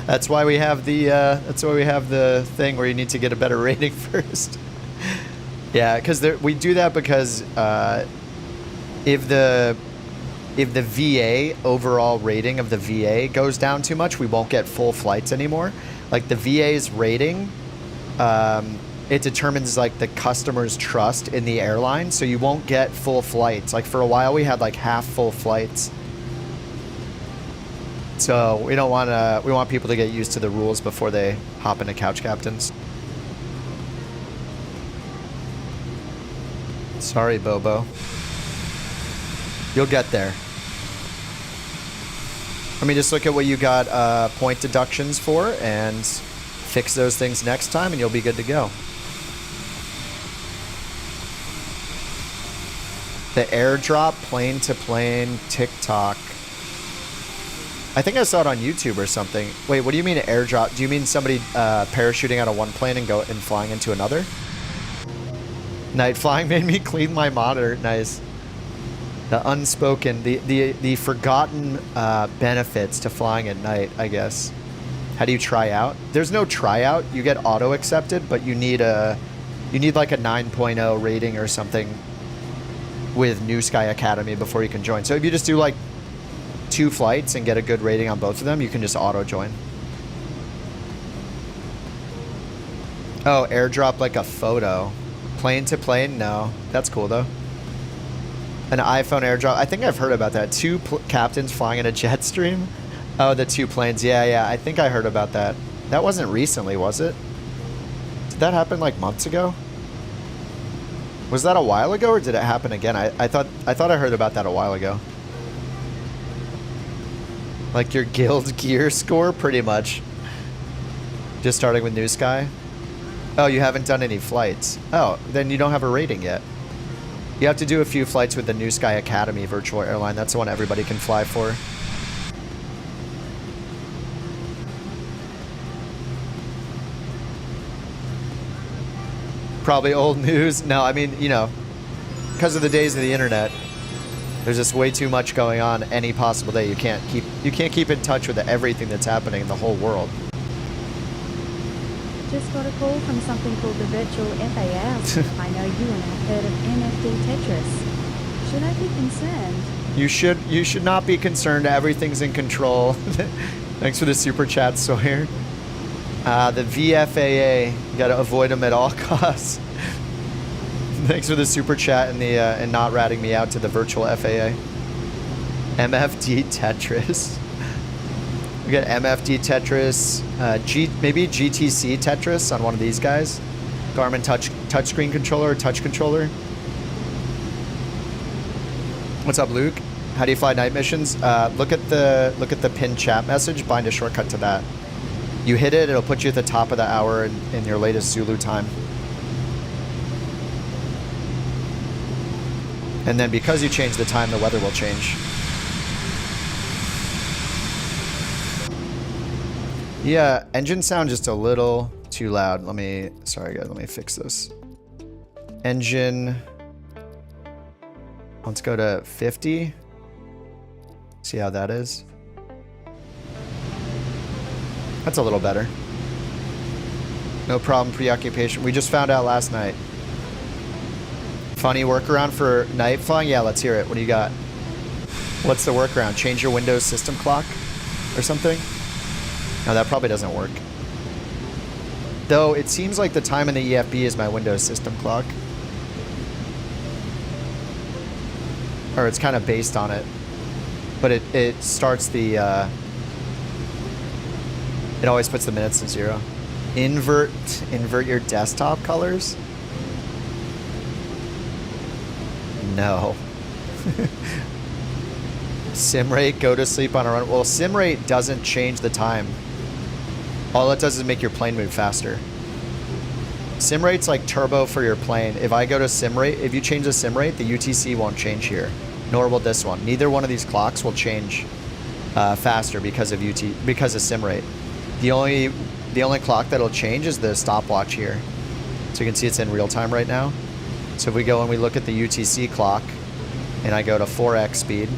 That's why we have the thing where you need to get a better rating first. Yeah, because we do that because if the VA overall rating of the VA goes down too much, we won't get full flights anymore. Like the VA's rating, it determines like the customer's trust in the airline, so you won't get full flights. Like for a while, we had like half full flights. So we don't want to. We want people to get used to the rules before they hop into couch captains. Sorry, Bobo. You'll get there. Let me just look at what you got point deductions for and fix those things next time, and you'll be good to go. The airdrop plane to plane TikTok. I think I saw it on YouTube or something. Wait, what do you mean airdrop? Do you mean somebody parachuting out of one plane and flying into another? Night flying made me clean my monitor. Nice. The unspoken, the forgotten benefits to flying at night, I guess. How do you try out? There's no tryout. You get auto accepted, but you need like a 9.0 rating or something with NEWSKY Academy before you can join. So if you just do like 2 flights and get a good rating on both of them, you can just auto join. Oh, airdrop like a photo. Plane to plane? No. That's cool though. An iPhone airdrop. I think I've heard about that. 2 captains flying in a jet stream. Oh, the 2 planes. Yeah. I think I heard about that. That wasn't recently, was it? Did that happen like months ago? Was that a while ago or did it happen again? I thought I heard about that a while ago. Like your guild gear score, pretty much. Just starting with NEWSKY. Oh, you haven't done any flights. Oh, then you don't have a rating yet. You have to do a few flights with the NEWSKY Academy virtual airline. That's the one everybody can fly for. Probably old news. No, I mean, you know, because of the days of the internet. There's just way too much going on any possible day. You can't keep in touch with everything that's happening in the whole world. Just got a call from something called the virtual FAQs. I know you and I've heard of NFT Tetris. Should I be concerned? You should not be concerned. Everything's in control. Thanks for the super chat, Sawyer. The VFAA, you gotta avoid them at all costs. Thanks for the super chat and the and not ratting me out to the virtual FAA. MFD Tetris. We got MFD Tetris, maybe GTC Tetris on one of these guys. Garmin touchscreen controller or touch controller. What's up, Luke? How do you fly night missions? Look at the pinned chat message. Bind a shortcut to that. You hit it, it'll put you at the top of the hour in your latest Zulu time. And then because you change the time, the weather will change. Yeah, engine sound just a little too loud. Sorry guys, let me fix this. Engine, let's go to 50. See how that is. That's a little better. No problem, preoccupation. We just found out last night. Funny workaround for night flying? Yeah, let's hear it. What do you got? What's the workaround? Change your Windows system clock or something? No, that probably doesn't work. Though it seems like the time in the EFB is my Windows system clock. Or it's kind of based on it. But it starts the... it always puts the minutes to 0. Invert your desktop colors? No. Sim rate, go to sleep on a run. Well, sim rate doesn't change the time. All it does is make your plane move faster. Sim rate's like turbo for your plane. If I go to sim rate, if you change the sim rate, the UTC won't change here. Nor will this one. Neither one of these clocks will change faster because of sim rate. The only clock that'll change is the stopwatch here. So you can see it's in real time right now. So if we go and we look at the UTC clock and I go to 4x speed,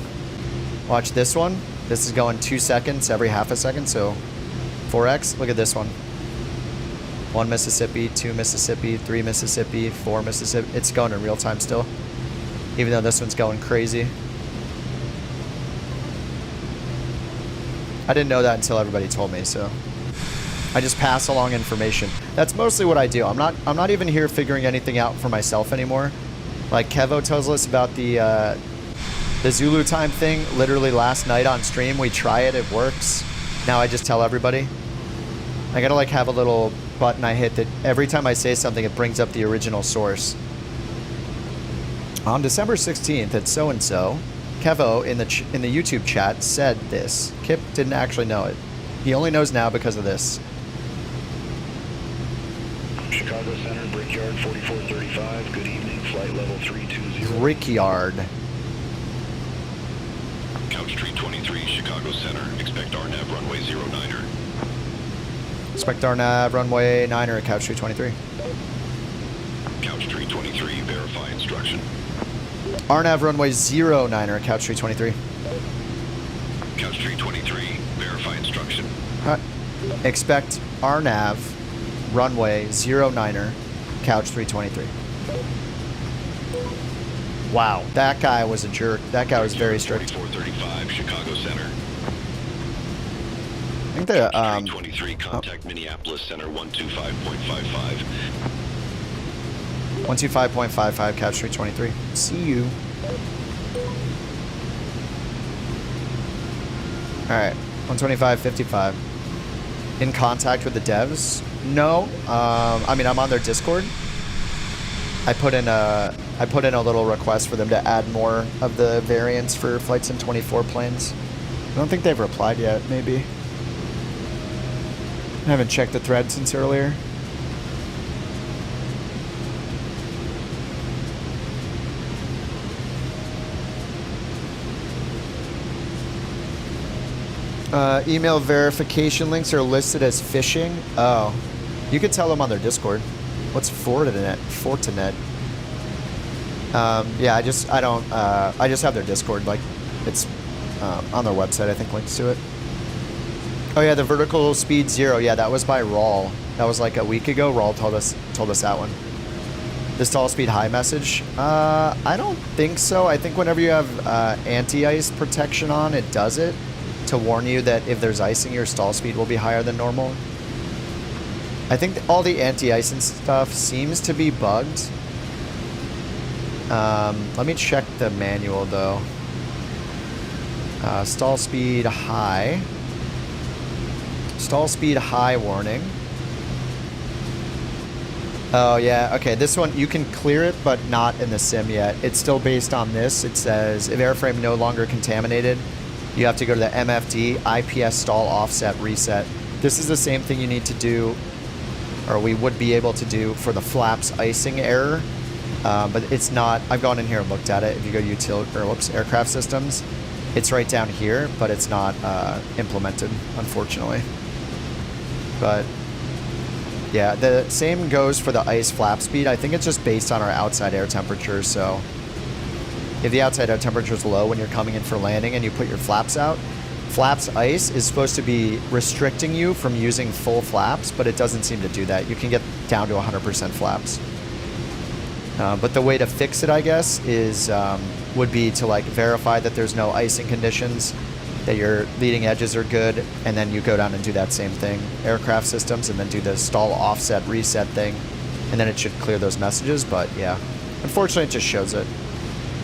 watch this one. This is going 2 seconds every half a second. So 4x, look at this one. 1 Mississippi, 2 Mississippi, 3 Mississippi, 4 Mississippi. It's going in real time still, even though this one's going crazy. I didn't know that until everybody told me, so I just pass along information. That's mostly what I do. I'm not even here figuring anything out for myself anymore. Like Kevo tells us about the Zulu time thing. Literally last night on stream, we try it. It works. Now I just tell everybody. I gotta like have a little button I hit that every time I say something, it brings up the original source. On December 16th at so-and-so, Kevo in the YouTube chat said this. Kip didn't actually know it. He only knows now because of this. Chicago Center, Brickyard 4435. Good evening. Flight level 320. Brickyard. Couch Street 23, Chicago Center. Expect RNAV runway 09er. Expect RNAV runway 9er at Couch Street 23. Couch Street 23, verify instruction. RNAV runway 09er at Couch Street 23. Couch Street 23, verify instruction. Expect RNAV runway 09er, Couch 323. Wow, that guy was a jerk. That guy was very strict. 4435, Chicago Center. I think the 23, contact Minneapolis Center 125.55. 125.55, Couch 323. See you. Alright, 125.55. In contact with the devs? No. I mean, I'm on their Discord. I put in a little request for them to add more of the variants for flights in 24 planes. I don't think they've replied yet, maybe. I haven't checked the thread since earlier. Email verification links are listed as phishing. Oh, you could tell them on their Discord. What's Fortinet? Fortinet. Yeah, I just have their Discord. Like, it's on their website. I think links to it. Oh yeah, the vertical speed 0. Yeah, that was by Rawl. That was like a week ago. Rawl told us that one. The stall speed high message. I don't think so. I think whenever you have anti-ice protection on, it does it to warn you that if there's icing, your stall speed will be higher than normal. I think all the anti-icing stuff seems to be bugged. Let me check the manual though. Stall speed high. Stall speed high warning. Oh yeah, okay, this one, you can clear it, but not in the sim yet. It's still based on this. It says, if airframe no longer contaminated, you have to go to the MFD IPS stall offset reset. This is the same thing you need to do, or we would be able to do for the flaps icing error, but it's not. I've gone in here and looked at it. If you go to aircraft systems, it's right down here, but it's not implemented, unfortunately. But yeah, the same goes for the ice flap speed. I think it's just based on our outside air temperature. So if the outside air temperature is low when you're coming in for landing and you put your flaps out, flaps ice is supposed to be restricting you from using full flaps, but it doesn't seem to do that. You can get down to 100% flaps. But the way to fix it, I guess, is would be to like verify that there's no icing conditions, that your leading edges are good, and then you go down and do that same thing, aircraft systems, and then do the stall offset reset thing, and then it should clear those messages. But yeah, unfortunately, it just shows it.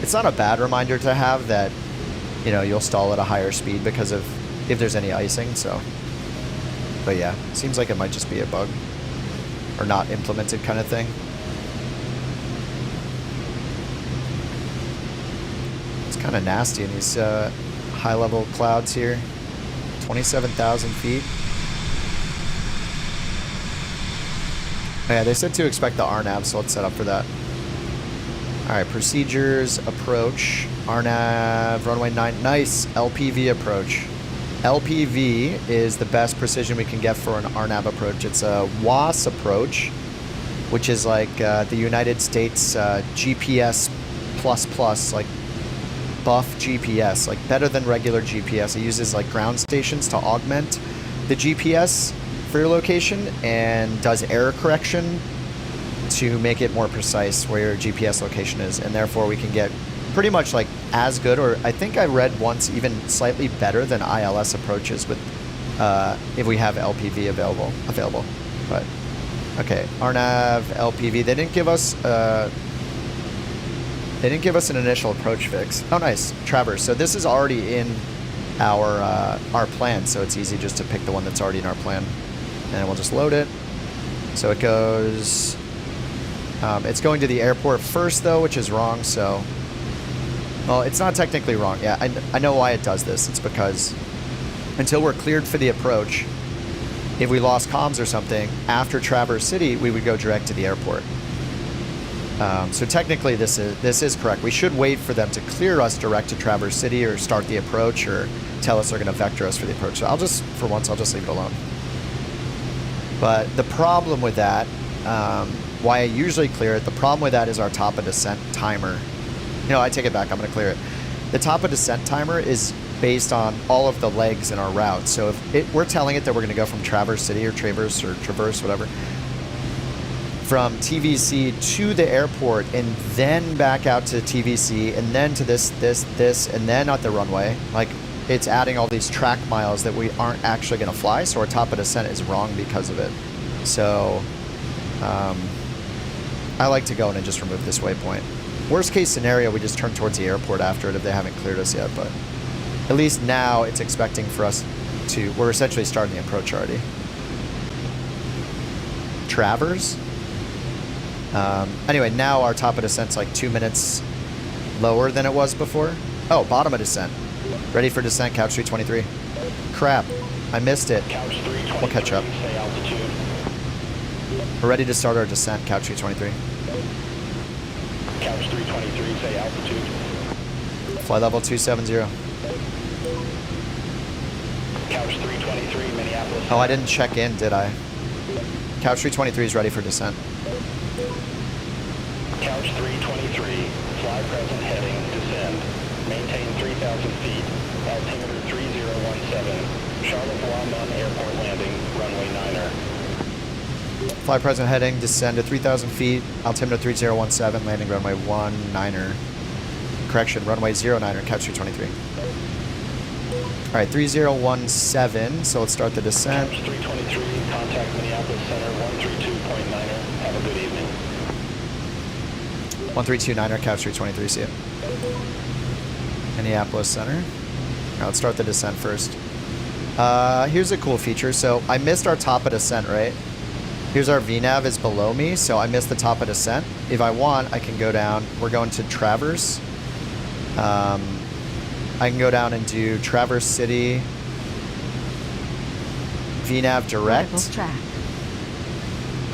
It's not a bad reminder to have that, you know, you'll stall at a higher speed because of if there's any icing. So, but yeah, seems like it might just be a bug or not implemented kind of thing. It's kind of nasty in these high-level clouds here. 27,000 feet. Oh, yeah, they said to expect the RNAV, so let's set up for that. All right, procedures, approach, RNAV, runway 9, nice, LPV approach. LPV is the best precision we can get for an RNAV approach. It's a WAS approach, which is like the United States GPS plus, like buff GPS, like better than regular GPS. It uses like ground stations to augment the GPS for your location and does error correction to make it more precise where your GPS location is, and therefore we can get pretty much like as good, or I think I read once even slightly better than ILS approaches with if we have LPV available. But okay, RNAV, LPV. They didn't give us an initial approach fix. Oh, nice, Traverse. So this is already in our plan, so it's easy just to pick the one that's already in our plan, and we'll just load it. So it goes. It's going to the airport first, though, which is wrong, so... Well, it's not technically wrong. Yeah, I know why it does this. It's because until we're cleared for the approach, if we lost comms or something, after Traverse City, we would go direct to the airport. So technically, this is correct. We should wait for them to clear us direct to Traverse City or start the approach or tell us they're going to vector us for the approach. So for once, I'll just leave it alone. But the problem with that... why I usually clear it, the problem with that is our top of descent timer. No, I take it back. I'm going to clear it. The top of descent timer is based on all of the legs in our route. So if we're telling it that we're going to go from Traverse City or Traverse, whatever, from TVC to the airport and then back out to TVC and then to this, and then at the runway, like it's adding all these track miles that we aren't actually going to fly. So our top of descent is wrong because of it. So... I like to go in and just remove this waypoint. Worst case scenario, we just turn towards the airport after it if they haven't cleared us yet, but at least now it's expecting for us to... We're essentially starting the approach already. Traverse? Anyway, now our top of descent's like 2 minutes lower than it was before. Oh, bottom of descent. Ready for descent, Couch 323. Crap, I missed it. We'll catch up. We're ready to start our descent, Couch 323. Couch 323, say altitude. Flight level 270. Couch 323, Minneapolis. Oh, I didn't check in, did I? Couch 323 is ready for descent. Couch 323, fly present heading, descend. Maintain 3,000 feet, altimeter 3017, Charlotte-Guamon Airport landing, runway 9er. Fly present heading, descend to 3,000 feet, altimeter 3017, landing runway 19er. Correction, runway 09er, Couch 323. All right, 3017, so let's start the descent. Couch 323, contact Minneapolis Center 132.9er. Have a good evening. 1329er, Couch 323, see you. Minneapolis Center. All right, let's start the descent first. Here's a cool feature. So I missed our top of descent, right? Here's our VNAV is below me, so I missed the top of descent. If I want, I can go down. We're going to Traverse. I can go down and do Traverse City, VNAV direct,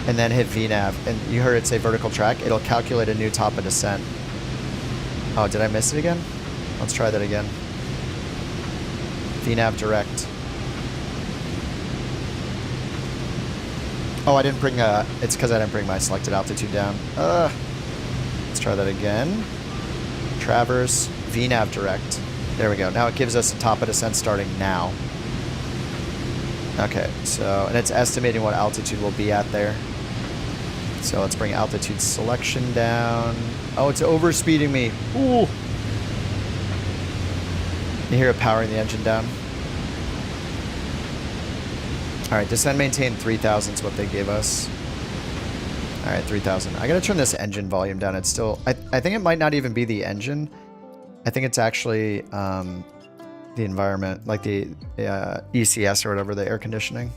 and then hit VNAV. And you heard it say vertical track. It'll calculate a new top of descent. Oh, did I miss it again? Let's try that again. VNAV direct. Oh, I didn't bring it's because I didn't bring my selected altitude down. Let's try that again. Traverse, VNAV direct. There we go. Now it gives us a top of descent starting now. Okay, so, and it's estimating what altitude we'll be at there. So let's bring altitude selection down. Oh, it's overspeeding me. Ooh. You hear it powering the engine down. All right, descend, maintain 3,000 is what they gave us. All right, 3,000. I gotta turn this engine volume down. It's still, I think it might not even be the engine. I think it's actually the environment, like the ECS or whatever, the air conditioning.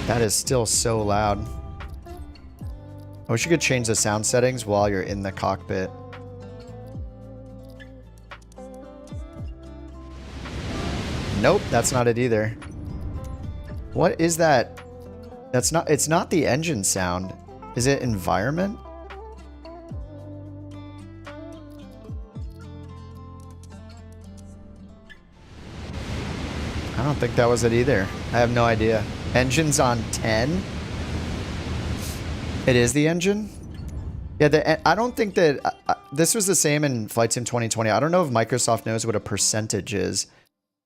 That is still so loud. I wish you could change the sound settings while you're in the cockpit. Nope, that's not it either. What is that? That's not, it's not the engine sound. Is it environment? I don't think that was it either. I have no idea. Engine's on 10? It is the engine? Yeah, I don't think that... this was the same in Flight Sim 2020. I don't know if Microsoft knows what a percentage is.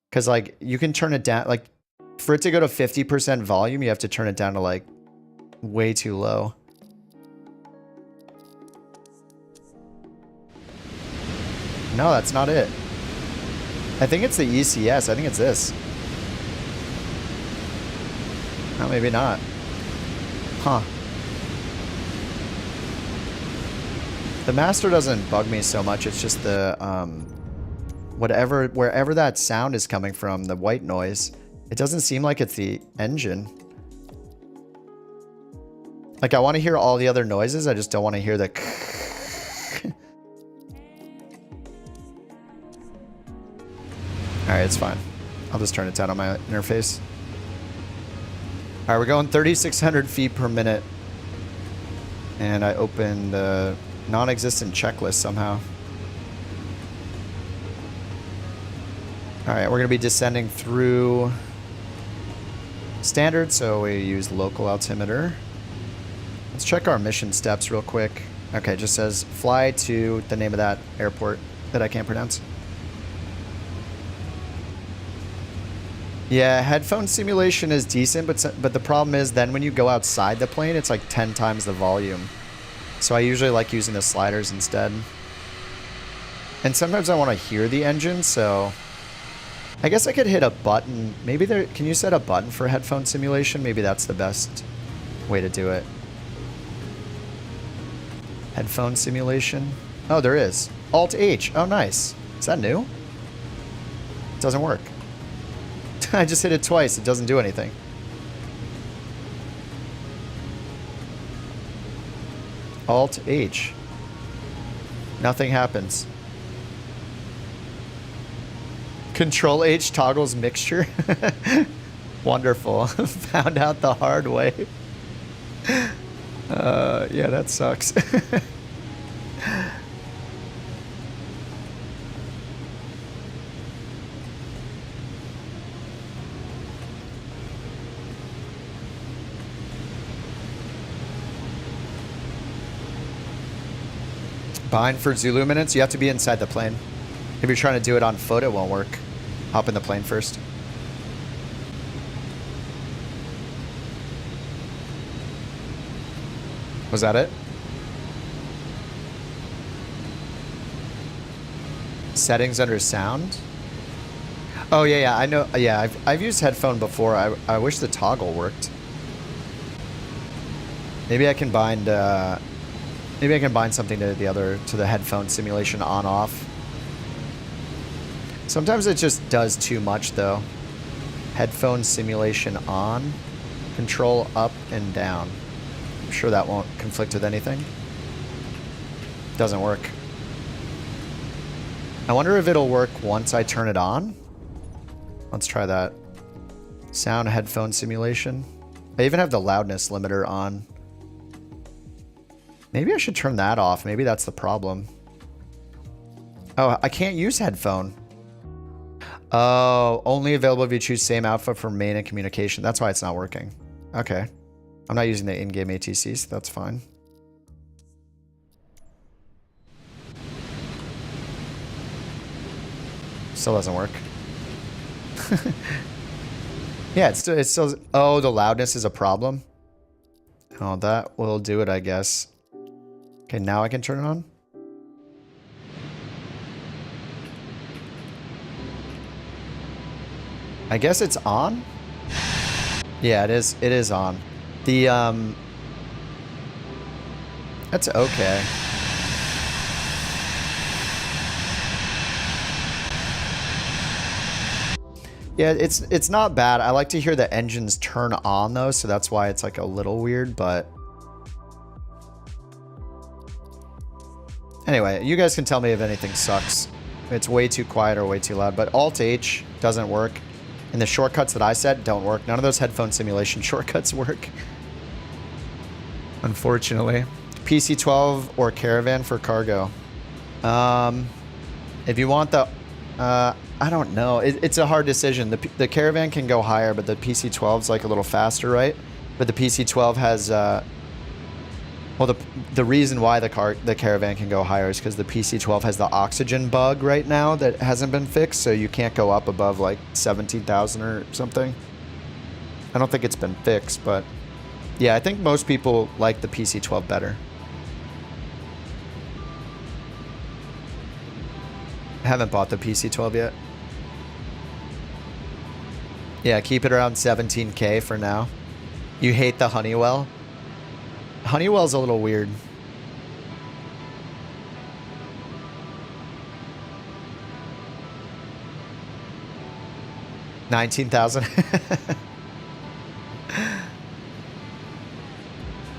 Because, like, you can turn it down... Like, for it to go to 50% volume, you have to turn it down to, like, way too low. No, that's not it. I think it's the ECS. I think it's this. No, maybe not. Huh. The master doesn't bug me so much. It's just the, wherever that sound is coming from, the white noise, it doesn't seem like it's the engine. Like, I want to hear all the other noises. I just don't want to hear the... Alright, it's fine. I'll just turn it down on my interface. Alright, we're going 3,600 feet per minute. And I opened the non-existent checklist somehow. Alright, we're going to be descending through standard, so we use local altimeter. Let's check our mission steps real quick. Okay, it just says fly to the name of that airport that I can't pronounce. Yeah, headphone simulation is decent, but the problem is then when you go outside the plane, it's like 10 times the volume. So I usually like using the sliders instead. And sometimes I want to hear the engine, so I guess I could hit a button. Maybe there, can you set a button for headphone simulation? Maybe that's the best way to do it. Headphone simulation. Oh, there is. Alt-H. Oh, nice. Is that new? It doesn't work. I just hit it twice. It doesn't do anything. Alt-H. Nothing happens. Control-H toggles mixture. Wonderful. Found out the hard way. Yeah, that sucks. Bind for Zulu Minutes, you have to be inside the plane. If you're trying to do it on foot, it won't work. Hop in the plane first. Was that it? Settings under sound? Oh, yeah, I know. Yeah, I've used headphone before. I wish the toggle worked. Maybe I can bind... maybe I can bind something to the headphone simulation on-off. Sometimes it just does too much, though. Headphone simulation on. Control up and down. I'm sure that won't conflict with anything. Doesn't work. I wonder if it'll work once I turn it on. Let's try that. Sound headphone simulation. I even have the loudness limiter on. Maybe I should turn that off. Maybe that's the problem. Oh, I can't use headphone. Oh, only available if you choose same output for main and communication. That's why it's not working. Okay. I'm not using the in-game ATC, so that's fine. Still doesn't work. Yeah, it's still, oh, the loudness is a problem. Oh, that will do it, I guess. Okay, now I can turn it on. I guess it's on? Yeah, it is on. The, that's okay. Yeah, it's not bad. I like to hear the engines turn on though, so that's why it's like a little weird, but anyway, you guys can tell me if anything sucks. It's way too quiet or way too loud, but Alt-H doesn't work. And the shortcuts that I set don't work. None of those headphone simulation shortcuts work. Unfortunately. PC-12 or Caravan for cargo. If you want the... I don't know. It's a hard decision. The Caravan can go higher, but the PC-12's like a little faster, right? But the PC-12 has... well, the reason why the Caravan can go higher is because the PC-12 has the oxygen bug right now that hasn't been fixed, so you can't go up above like 17,000 or something. I don't think it's been fixed, but yeah, I think most people like the PC-12 better. I haven't bought the PC-12 yet. Yeah, keep it around 17K for now. You hate the Honeywell? Honeywell's a little weird. 19,000. All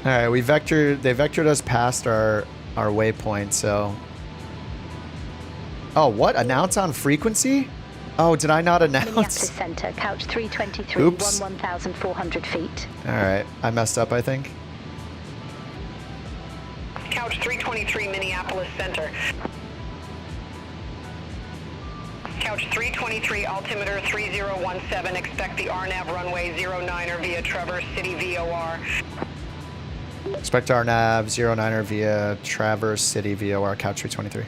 right, they vectored us past our waypoint, so. Oh, what? Announce on frequency? Oh, did I not announce? Minneapolis Center, couch 323, Oops. 1,400 feet. All right, I messed up, I think. Couch 323, Minneapolis Center. Couch 323, altimeter 3017, expect the RNAV runway 09er via Traverse City VOR. Expect RNAV 09er via Traverse City VOR, couch 323.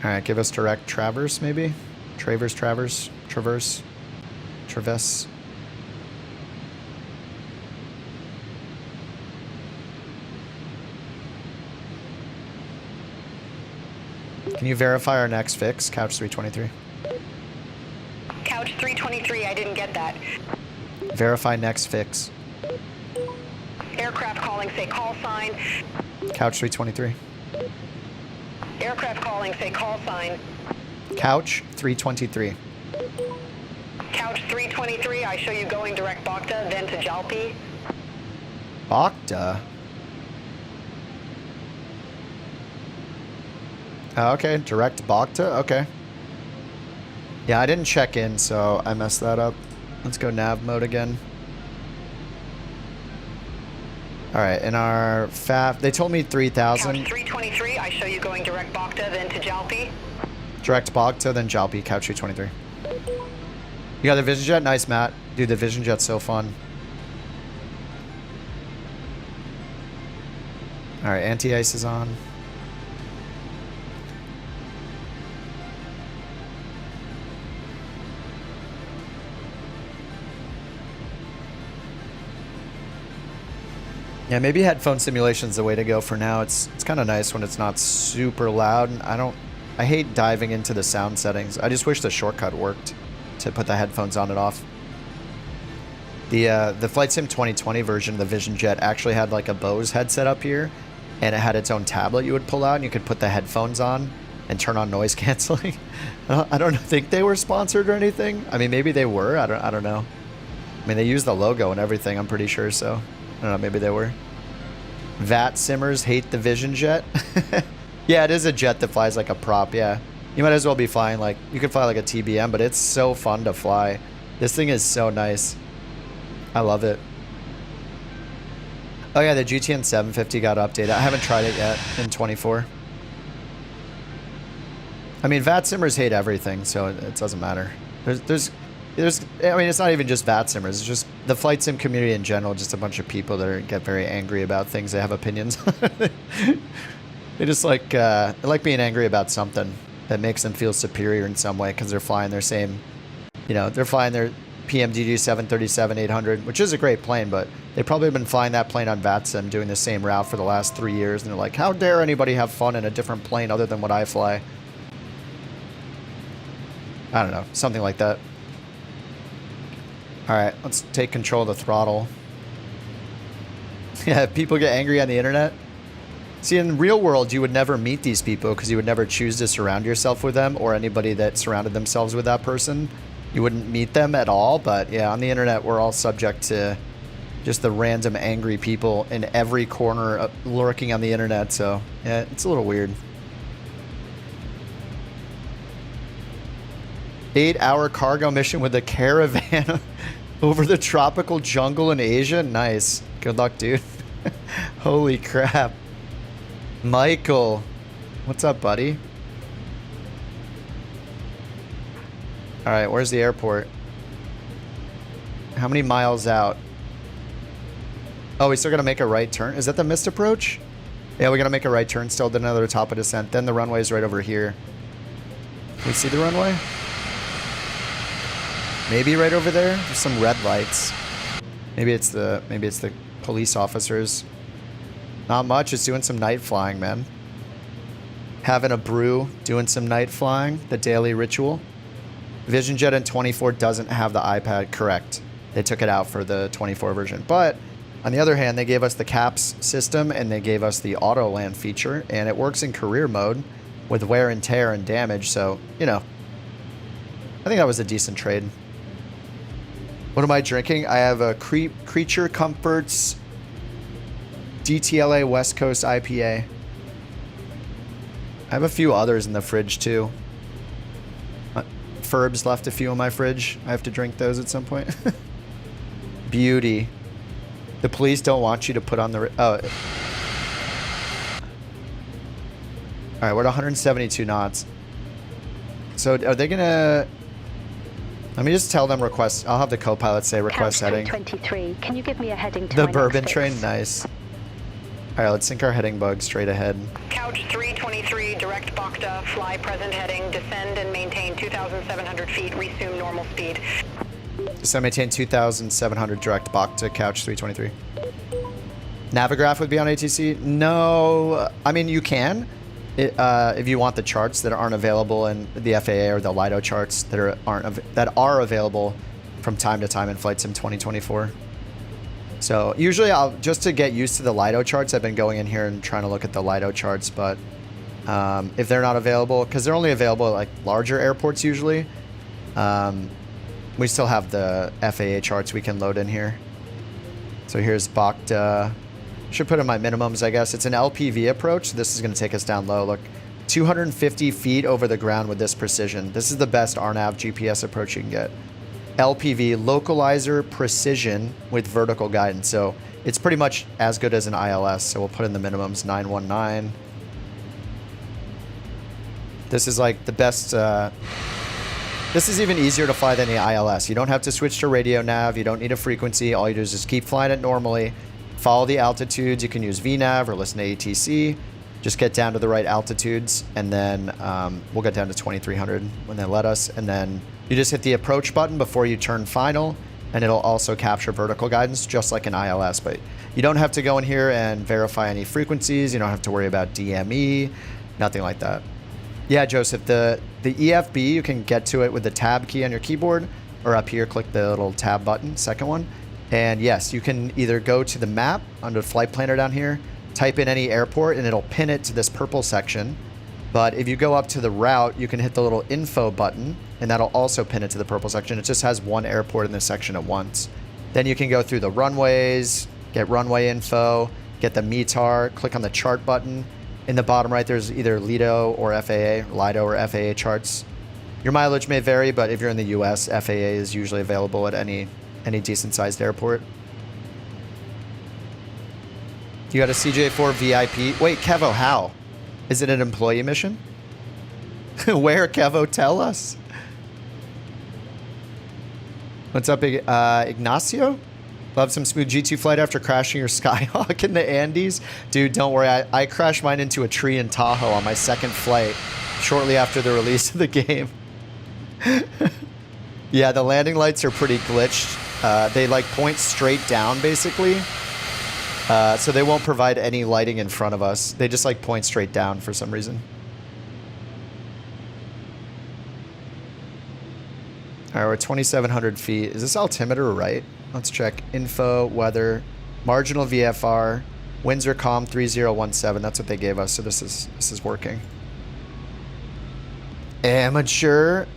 All right, give us direct Traverse, maybe? Traverse. Can you verify our next fix, couch 323? Couch 323, I didn't get that. Verify next fix. Aircraft calling, say call sign. Couch 323. Aircraft calling, say call sign. Couch 323. Couch 323, I show you going direct Bacta, then to Jalpi. Bacta? Oh, okay, direct Bacta, okay. Yeah, I didn't check in, so I messed that up. Let's go nav mode again. All right, in our FAF, they told me 3,000. Couch 323, I show you going direct Bacta, then to Jalpi. Direct Bacta, then Jalpi, couch 323. You got the Vision Jet? Nice, Matt. Dude, the Vision Jet's so fun. All right, anti-ice is on. Yeah, maybe headphone simulation's the way to go for now. It's kind of nice when it's not super loud. I hate diving into the sound settings. I just wish the shortcut worked to put the headphones on and off. The Flight Sim 2020 version of the Vision Jet actually had like a Bose headset up here, and it had its own tablet you would pull out, and you could put the headphones on and turn on noise canceling. I don't think they were sponsored or anything. I mean, maybe they were. I don't know. I mean, they used the logo and everything, I'm pretty sure, so I don't know, maybe they were. VAT simmers hate the Vision Jet. Yeah, it is a jet that flies like a prop, yeah. You might as well be flying like, you could fly like a TBM, but it's so fun to fly. This thing is so nice. I love it. Oh yeah, the GTN 750 got updated. I haven't tried it yet in 24. I mean, VAT simmers hate everything, so it doesn't matter. I mean, it's not even just VAT simmers. It's just the flight sim community in general. Just a bunch of people that get very angry about things they have opinions on. They just like being angry about something that makes them feel superior in some way because they're flying their same You know, they're flying their PMDG 737-800, which is a great plane, but they've probably been flying that plane on VATSIM doing the same route for the last 3 years. And they're like, how dare anybody have fun in a different plane other than what I fly? I don't know, something like that. All right, let's take control of the throttle. Yeah, people get angry on the internet. See, in the real world, you would never meet these people because you would never choose to surround yourself with them or anybody that surrounded themselves with that person. You wouldn't meet them at all. But yeah, on the internet, we're all subject to just the random angry people in every corner lurking on the internet. So yeah, it's a little weird. 8-hour cargo mission with a caravan over the tropical jungle in Asia. Nice. Good luck, dude. Holy crap. Michael. What's up, buddy? All right, where's the airport? How many miles out? Oh, we still got to make a right turn. Is that the missed approach? Yeah, we got to make a right turn still, then another top of descent. Then the runway is right over here. Can we see the runway? Maybe right over there. There's some red lights. Maybe it's the police officers. Not much. Just doing some night flying, man. Having a brew, doing some night flying. The daily ritual. VisionJet in 24 doesn't have the iPad. Correct. They took it out for the 24 version. But on the other hand, they gave us the CAPS system and they gave us the auto land feature, and it works in career mode with wear and tear and damage. So, you know, I think that was a decent trade. What am I drinking? I have a Creature Comforts DTLA West Coast IPA. I have a few others in the fridge too. Ferb's left a few in my fridge. I have to drink those at some point. Beauty. The police don't want you to put on the... Oh. Alright, we're at 172 knots. So are they gonna... Let me just tell them request. I'll have the co-pilot say request heading. 23. Can you give me a heading to the my bourbon next train? fix? Nice. Alright, let's sync our heading bug straight ahead. Couch 323, direct Bakta, fly present heading, descend and maintain 2,700 feet, resume normal speed. So maintain 2,700 direct Bakta, couch 323. Navigraph would be on ATC? No, I mean, you can. If you want the charts that aren't available in the FAA or the Lido charts that are available from time to time in Flight Sim 2024. So usually just to get used to the Lido charts, I've been going in here and trying to look at the Lido charts, but if they're not available, because they're only available at like larger airports usually, we still have the FAA charts we can load in here. So here's Bakta. Should put in my minimums, I guess. It's an LPV approach. This is going to take us down low. Look, 250 feet over the ground with this precision. This is the best RNAV GPS approach you can get. LPV, localizer precision with vertical guidance. So it's pretty much as good as an ILS. So we'll put in the minimums, 919. This is like the best... this is even easier to fly than the ILS. You don't have to switch to radio nav. You don't need a frequency. All you do is just keep flying it normally. Follow the altitudes. You can use VNAV or listen to ATC. Just get down to the right altitudes, and then we'll get down to 2,300 when they let us. And then you just hit the approach button before you turn final, and it'll also capture vertical guidance just like an ILS. But you don't have to go in here and verify any frequencies. You don't have to worry about DME, nothing like that. Yeah, Joseph, the EFB, you can get to it with the tab key on your keyboard, or up here, click the little tab button, second one. And yes, you can either go to the map under the flight planner down here, type in any airport, and it'll pin it to this purple section. But if you go up to the route, you can hit the little info button, and that'll also pin it to the purple section. It just has one airport in this section at once. Then you can go through the runways, get runway info, get the METAR, click on the chart button. In the bottom right, there's either Lido or FAA charts. Your mileage may vary, but if you're in the US, FAA is usually available at any decent sized airport. You got a CJ4 VIP. Wait, Kevo, how? Is it an employee mission? Where, Kevo? Tell us. What's up, Ignacio? Love some smooth G2 flight after crashing your Skyhawk in the Andes? Dude, don't worry. I crashed mine into a tree in Tahoe on my second flight shortly after the release of the game. Yeah, the landing lights are pretty glitched. They like point straight down basically. So they won't provide any lighting in front of us. They just like point straight down for some reason. All right, we're at 2,700 feet. Is this altimeter right? Let's check. Info, weather, marginal VFR, winds are calm 3017. That's what they gave us. So this is working. Amateur.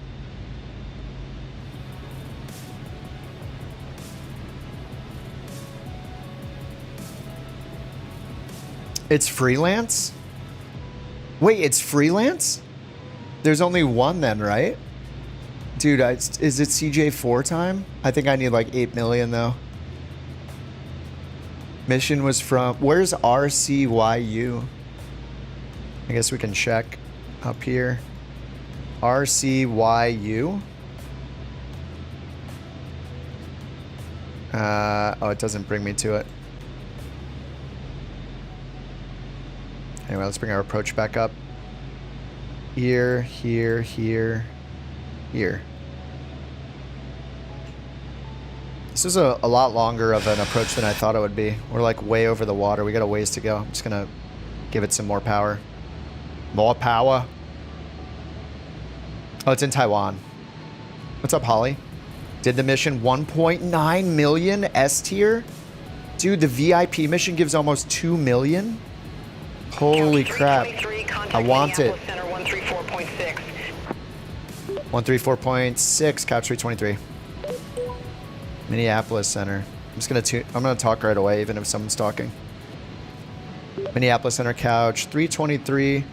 It's freelance? Wait, it's freelance? There's only one then, right? Dude, is it CJ4 time? I think I need like 8 million though. Mission was from... Where's RCYU? I guess we can check up here. RCYU? Oh, it doesn't bring me to it. Anyway, let's bring our approach back up. Here, here, here, here. This is a lot longer of an approach than I thought it would be. We're like way over the water. We got a ways to go. I'm just gonna give it some more power. More power. Oh, it's in Taiwan. What's up, Holly? Did the mission 1.9 million S tier? Dude, the VIP mission gives almost 2 million? Holy crap. I want it. 134.6, couch 323. Minneapolis Center. I'm gonna talk right away, even if someone's talking. Minneapolis Center, couch 323.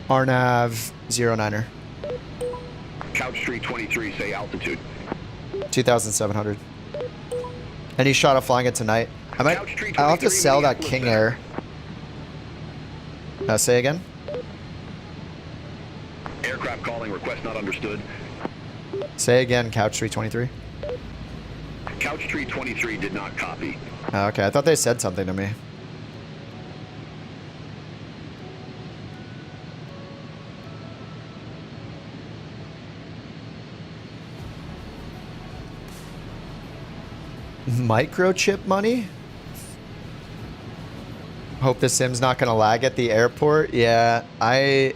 RNAV 09er. Couch 323, say altitude. 2,700. Any shot of flying it tonight? I'll have to sell that King Air. Say again? Aircraft calling, request not understood. Say again, couch 323. Couch 323 did not copy. Okay, I thought they said something to me. Microchip money? Hope the sim's not going to lag at the airport. Yeah, I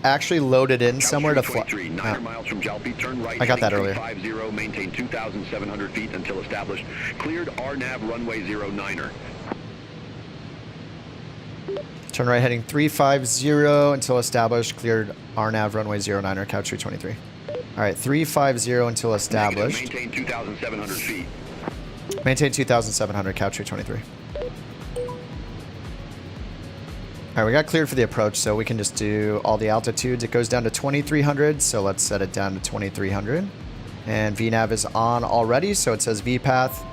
actually loaded in somewhere to fly. 9 miles from Jalpi, turn right. I got that earlier. 50, maintain 2,700 feet until established. Cleared RNAV runway 09er. Turn right heading 350 until established. Cleared RNAV runway 09er, couch 323. All right, 350 until established. Negative, maintain 2,700 feet. Maintain 2,700, couch 323. All right, we got cleared for the approach, so we can just do all the altitudes. It goes down to 2,300, so let's set it down to 2,300. And VNAV is on already, so it says VPath.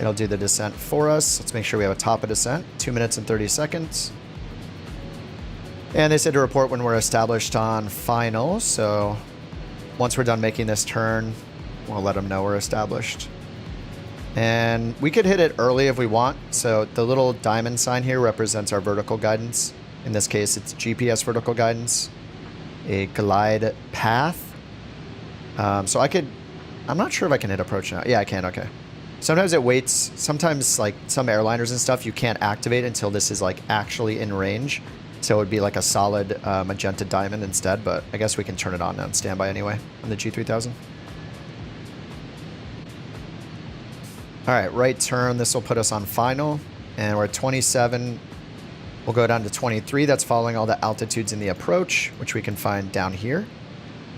It'll do the descent for us. Let's make sure we have a top of descent. 2 minutes and 30 seconds. And they said to report when we're established on final, so once we're done making this turn, we'll let them know we're established. And we could hit it early if we want. So the little diamond sign here represents our vertical guidance. In this case, it's GPS vertical guidance, a glide path. So I'm not sure if I can hit approach now. Yeah, I can. Okay. Sometimes it waits. Sometimes like some airliners and stuff, you can't activate until this is like actually in range. So it would be like a solid magenta diamond instead. But I guess we can turn it on now and standby anyway on the G3000. All right, right turn. This will put us on final. And we're at 27. We'll go down to 23. That's following all the altitudes in the approach, which we can find down here.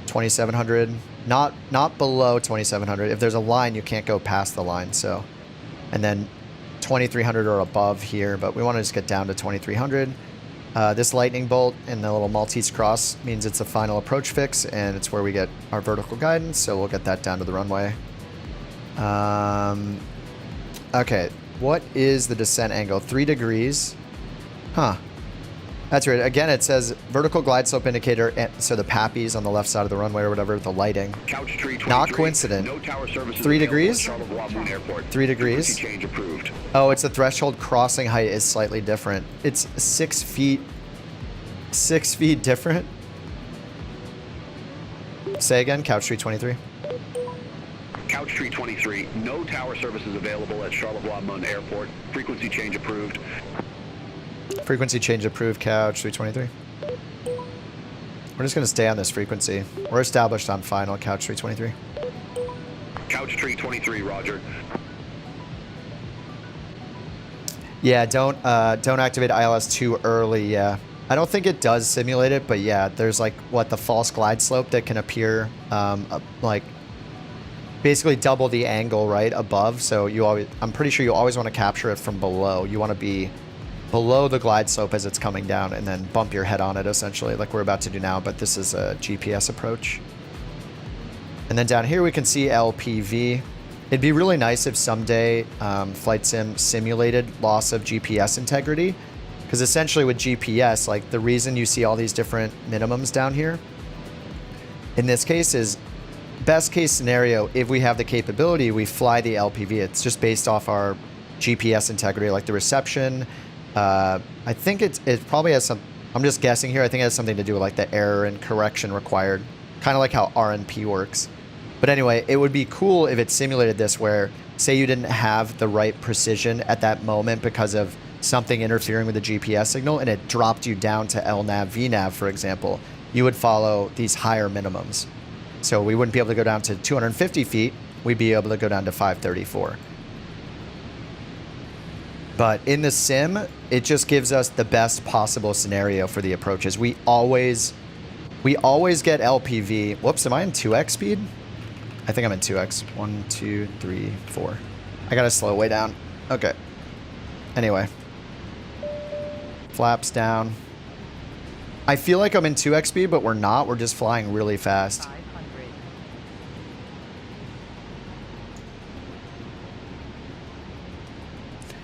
2,700. Not below 2,700. If there's a line, you can't go past the line. So, and then 2,300 or above here. But we want to just get down to 2,300. This lightning bolt and the little Maltese cross means it's a final approach fix. And it's where we get our vertical guidance. So we'll get that down to the runway. Okay, what is the descent angle? 3 degrees. Huh. That's weird. Again, it says vertical glide slope indicator, so the PAPI's on the left side of the runway or whatever, the lighting. Not coincident. No tower 3 degrees? 3 degrees? Change approved. Oh, it's the threshold crossing height is slightly different. It's 6 feet. 6 feet different? Say again, couch 323. Couch Tree 23, no tower services available at Charlotte-Lombard Airport. Frequency change approved. Frequency change approved, Couch 323. We're just going to stay on this frequency. We're established on final, Couch 323. Couch Tree 23, roger. Yeah, don't activate ILS too early, yeah. I don't think it does simulate it, but yeah, there's like, what, the false glide slope that can appear, like, basically double the angle, right, above. So you always, I'm pretty sure you always want to capture it from below. You want to be below the glide slope as it's coming down and then bump your head on it, essentially, like we're about to do now, but this is a GPS approach. And then down here we can see LPV. It'd be really nice if someday Flight Sim simulated loss of GPS integrity, because essentially with GPS, like the reason you see all these different minimums down here, in this case is best case scenario, if we have the capability, we fly the LPV. It's just based off our GPS integrity, like the reception. I think it probably has some, I'm just guessing here, I think it has something to do with like the error and correction required, kind of like how RNP works. But anyway, it would be cool if it simulated this where, say you didn't have the right precision at that moment because of something interfering with the GPS signal and it dropped you down to LNAV, VNAV, for example, you would follow these higher minimums. So we wouldn't be able to go down to 250 feet. We'd be able to go down to 534. But in the sim, it just gives us the best possible scenario for the approaches. We always get LPV. Whoops, am I in 2x speed? I think I'm in 2x. 1, 2, 3, 4. I gotta slow way down. Okay. Anyway. Flaps down. I feel like I'm in 2x speed, but we're not. We're just flying really fast. 500.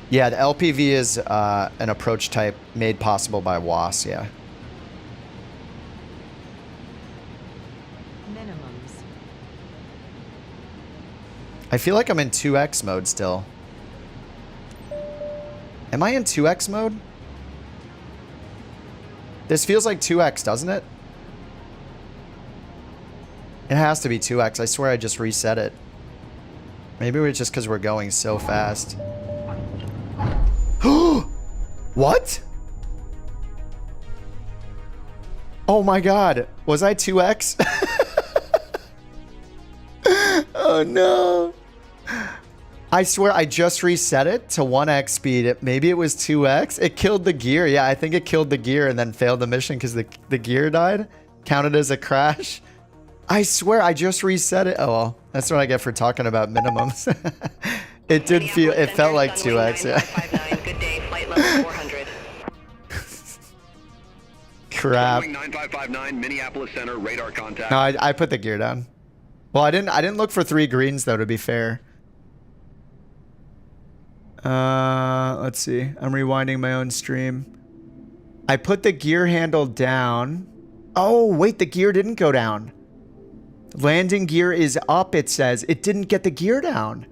Yeah, the LPV is an approach type made possible by WAS, yeah. Minimums. I feel like I'm in 2x mode still. Am I in 2x mode? This feels like 2x, doesn't it? It has to be 2x. I swear I just reset it. Maybe it's just because we're going so fast. What? Oh my god. Was I 2x? Oh no. I swear I just reset it to 1x speed. Maybe it was 2x. It killed the gear. Yeah, I think it killed the gear and then failed the mission because the gear died. Counted as a crash. I swear I just reset it. Oh well, that's what I get for talking about minimums. It did feel, it felt like 2x. Yeah. Good day, flight level 400. Crap. 9559, Minneapolis Center, radar contact. No, I put the gear down. Well, I didn't look for 3 greens though, to be fair. Let's see. I'm rewinding my own stream. I put the gear handle down. Oh, wait, the gear didn't go down. Landing gear is up, it says. It didn't get the gear down.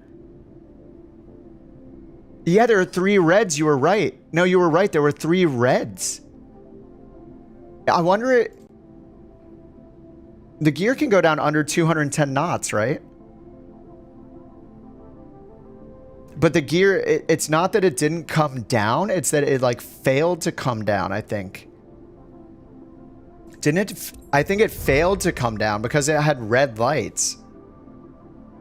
Yeah, there are 3 reds. You were right. No, you were right. There were 3 reds. I wonder... The gear can go down under 210 knots, right? But the gear, it's not that it didn't come down. It's that it, like, failed to come down, I think. Didn't it? I think it failed to come down because it had red lights.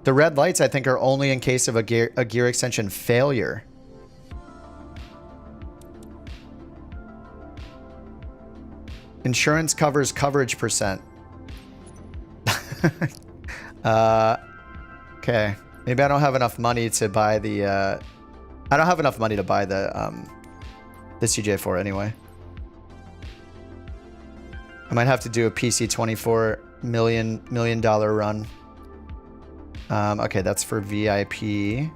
The red lights, I think, are only in case of a gear extension failure. Insurance covers coverage percent. Okay. Maybe I don't have enough money to buy the, I don't have enough money to buy the CJ4 anyway. I might have to do a PC $24 million run. Okay, that's for VIP.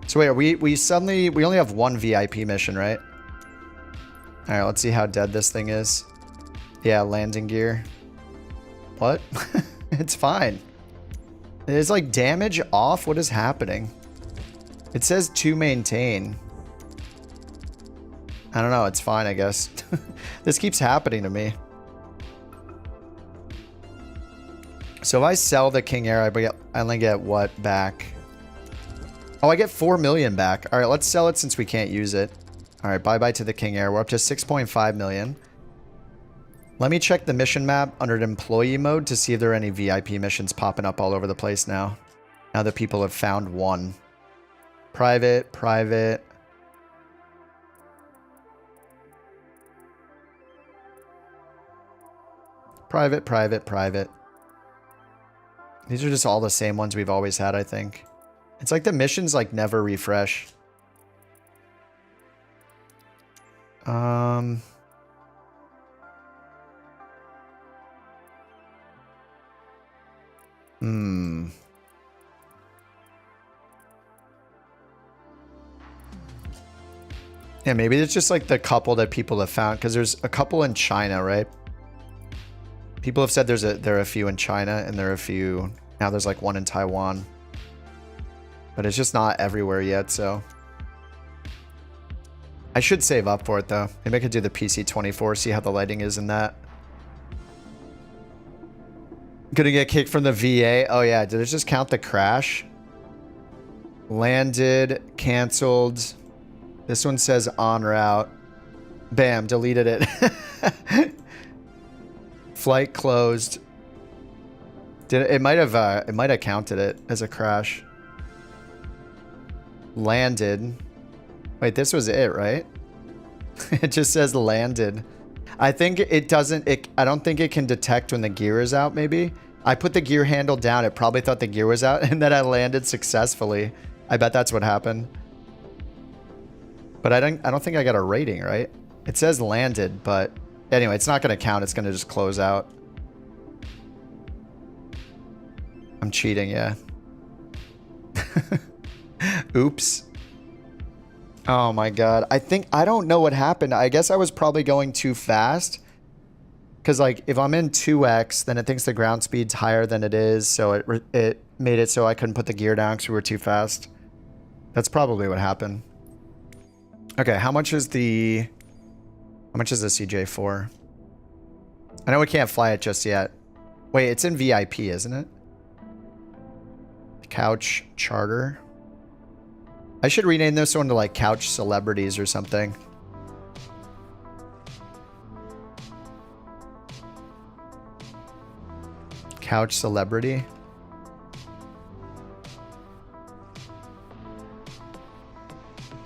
So wait, we only have 1 VIP mission, right? All right, let's see how dead this thing is. Yeah, landing gear. What? It's fine. Is like damage off? What is happening? It says to maintain. I don't know. It's fine, I guess. This keeps happening to me. So if I sell the King Air, I only get what back? Oh, I get 4 million back. All right, let's sell it since we can't use it. All right, bye-bye to the King Air. We're up to 6.5 million. Let me check the mission map under the employee mode to see if there are any VIP missions popping up all over the place now. Now that people have found one. Private, private. Private, private, private. These are just all the same ones we've always had, I think. It's like the missions like never refresh. Yeah, maybe it's just like the couple that people have found, because there's a couple in China, right? People have said there are a few in China, and there are a few now. There's like one in Taiwan, but it's just not everywhere yet. So I should save up for it though. Maybe I could do the PC-24, see how the lighting is in that. Gonna get kicked from the VA. Oh yeah, did it just count the crash? Landed, canceled. This one says en route. Bam, deleted it. Flight closed. It might have counted it as a crash. Landed. Wait, this was it, right? It just says landed. I think it doesn't, I don't think it can detect when the gear is out, maybe. I put the gear handle down. It probably thought the gear was out, and then I landed successfully. I bet that's what happened. But I don't think I got a rating, right? It says landed, but anyway, it's not going to count. It's going to just close out. I'm cheating, yeah. Oops. Oh my god. I don't know what happened. I guess I was probably going too fast. Because like if I'm in 2x, then it thinks the ground speed's higher than it is. So it made it so I couldn't put the gear down because we were too fast. That's probably what happened. Okay, how much is the CJ4? I know we can't fly it just yet. Wait, it's in VIP, isn't it? Couch charter. I should rename this one to like couch celebrities or something. Couch celebrity.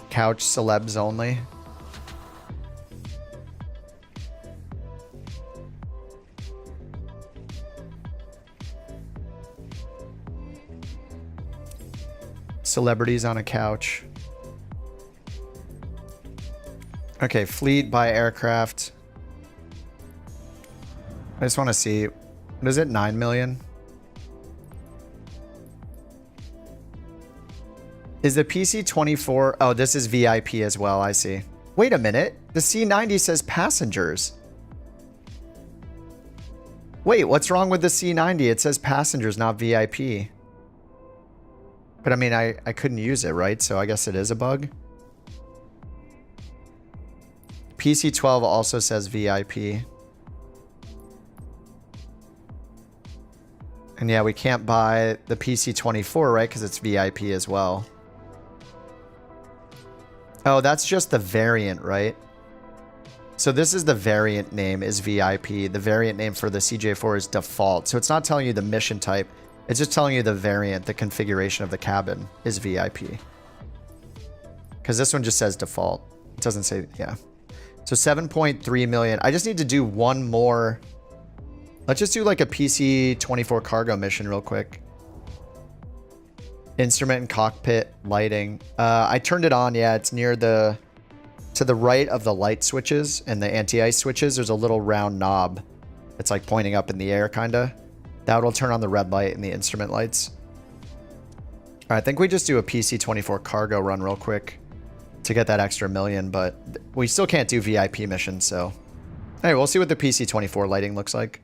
Couch celebs only. Celebrities on a couch. Okay, fleet by aircraft. I just want to see. What is it? 9 million? Is the PC-24... Oh, this is VIP as well. I see. Wait a minute. The C90 says passengers. Wait, what's wrong with the C90? It says passengers, not VIP. But I mean, I couldn't use it, right? So I guess it is a bug. PC-12 also says VIP. And yeah, we can't buy the PC-24, right? Because it's VIP as well. Oh, that's just the variant, right? So this is the variant name is VIP. The variant name for the CJ4 is default. So it's not telling you the mission type. It's just telling you the variant, the configuration of the cabin is VIP. Because this one just says default. It doesn't say, yeah. So 7.3 million. I just need to do one more. Let's just do like a PC-24 cargo mission real quick. Instrument and cockpit lighting. I turned it on. Yeah, it's near to the right of the light switches and the anti-ice switches. There's a little round knob. It's like pointing up in the air, kind of. That will turn on the red light and the instrument lights. All right, I think we just do a PC-24 cargo run real quick to get that extra million, but we still can't do VIP missions, so. Anyway, we'll see what the PC-24 lighting looks like.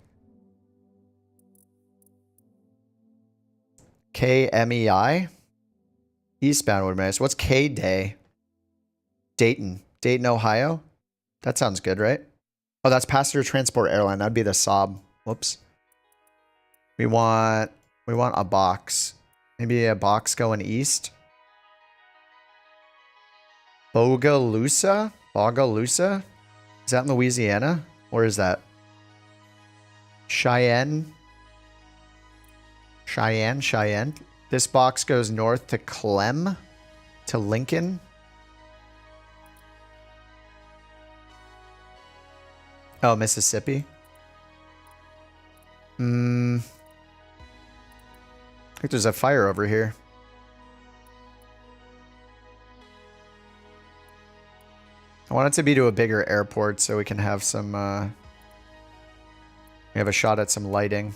KMEI? Eastbound would be nice. What's K-Day? Dayton, Ohio? That sounds good, right? Oh, that's passenger transport airline. That'd be the Saab. Whoops. We want a box. Maybe a box going east. Bogalusa? Bogalusa? Is that in Louisiana? Where is that? Cheyenne? Cheyenne. This box goes north to Clem, to Lincoln. Oh, Mississippi. I think there's a fire over here. I want it to be to a bigger airport so we can have some, we have a shot at some lighting.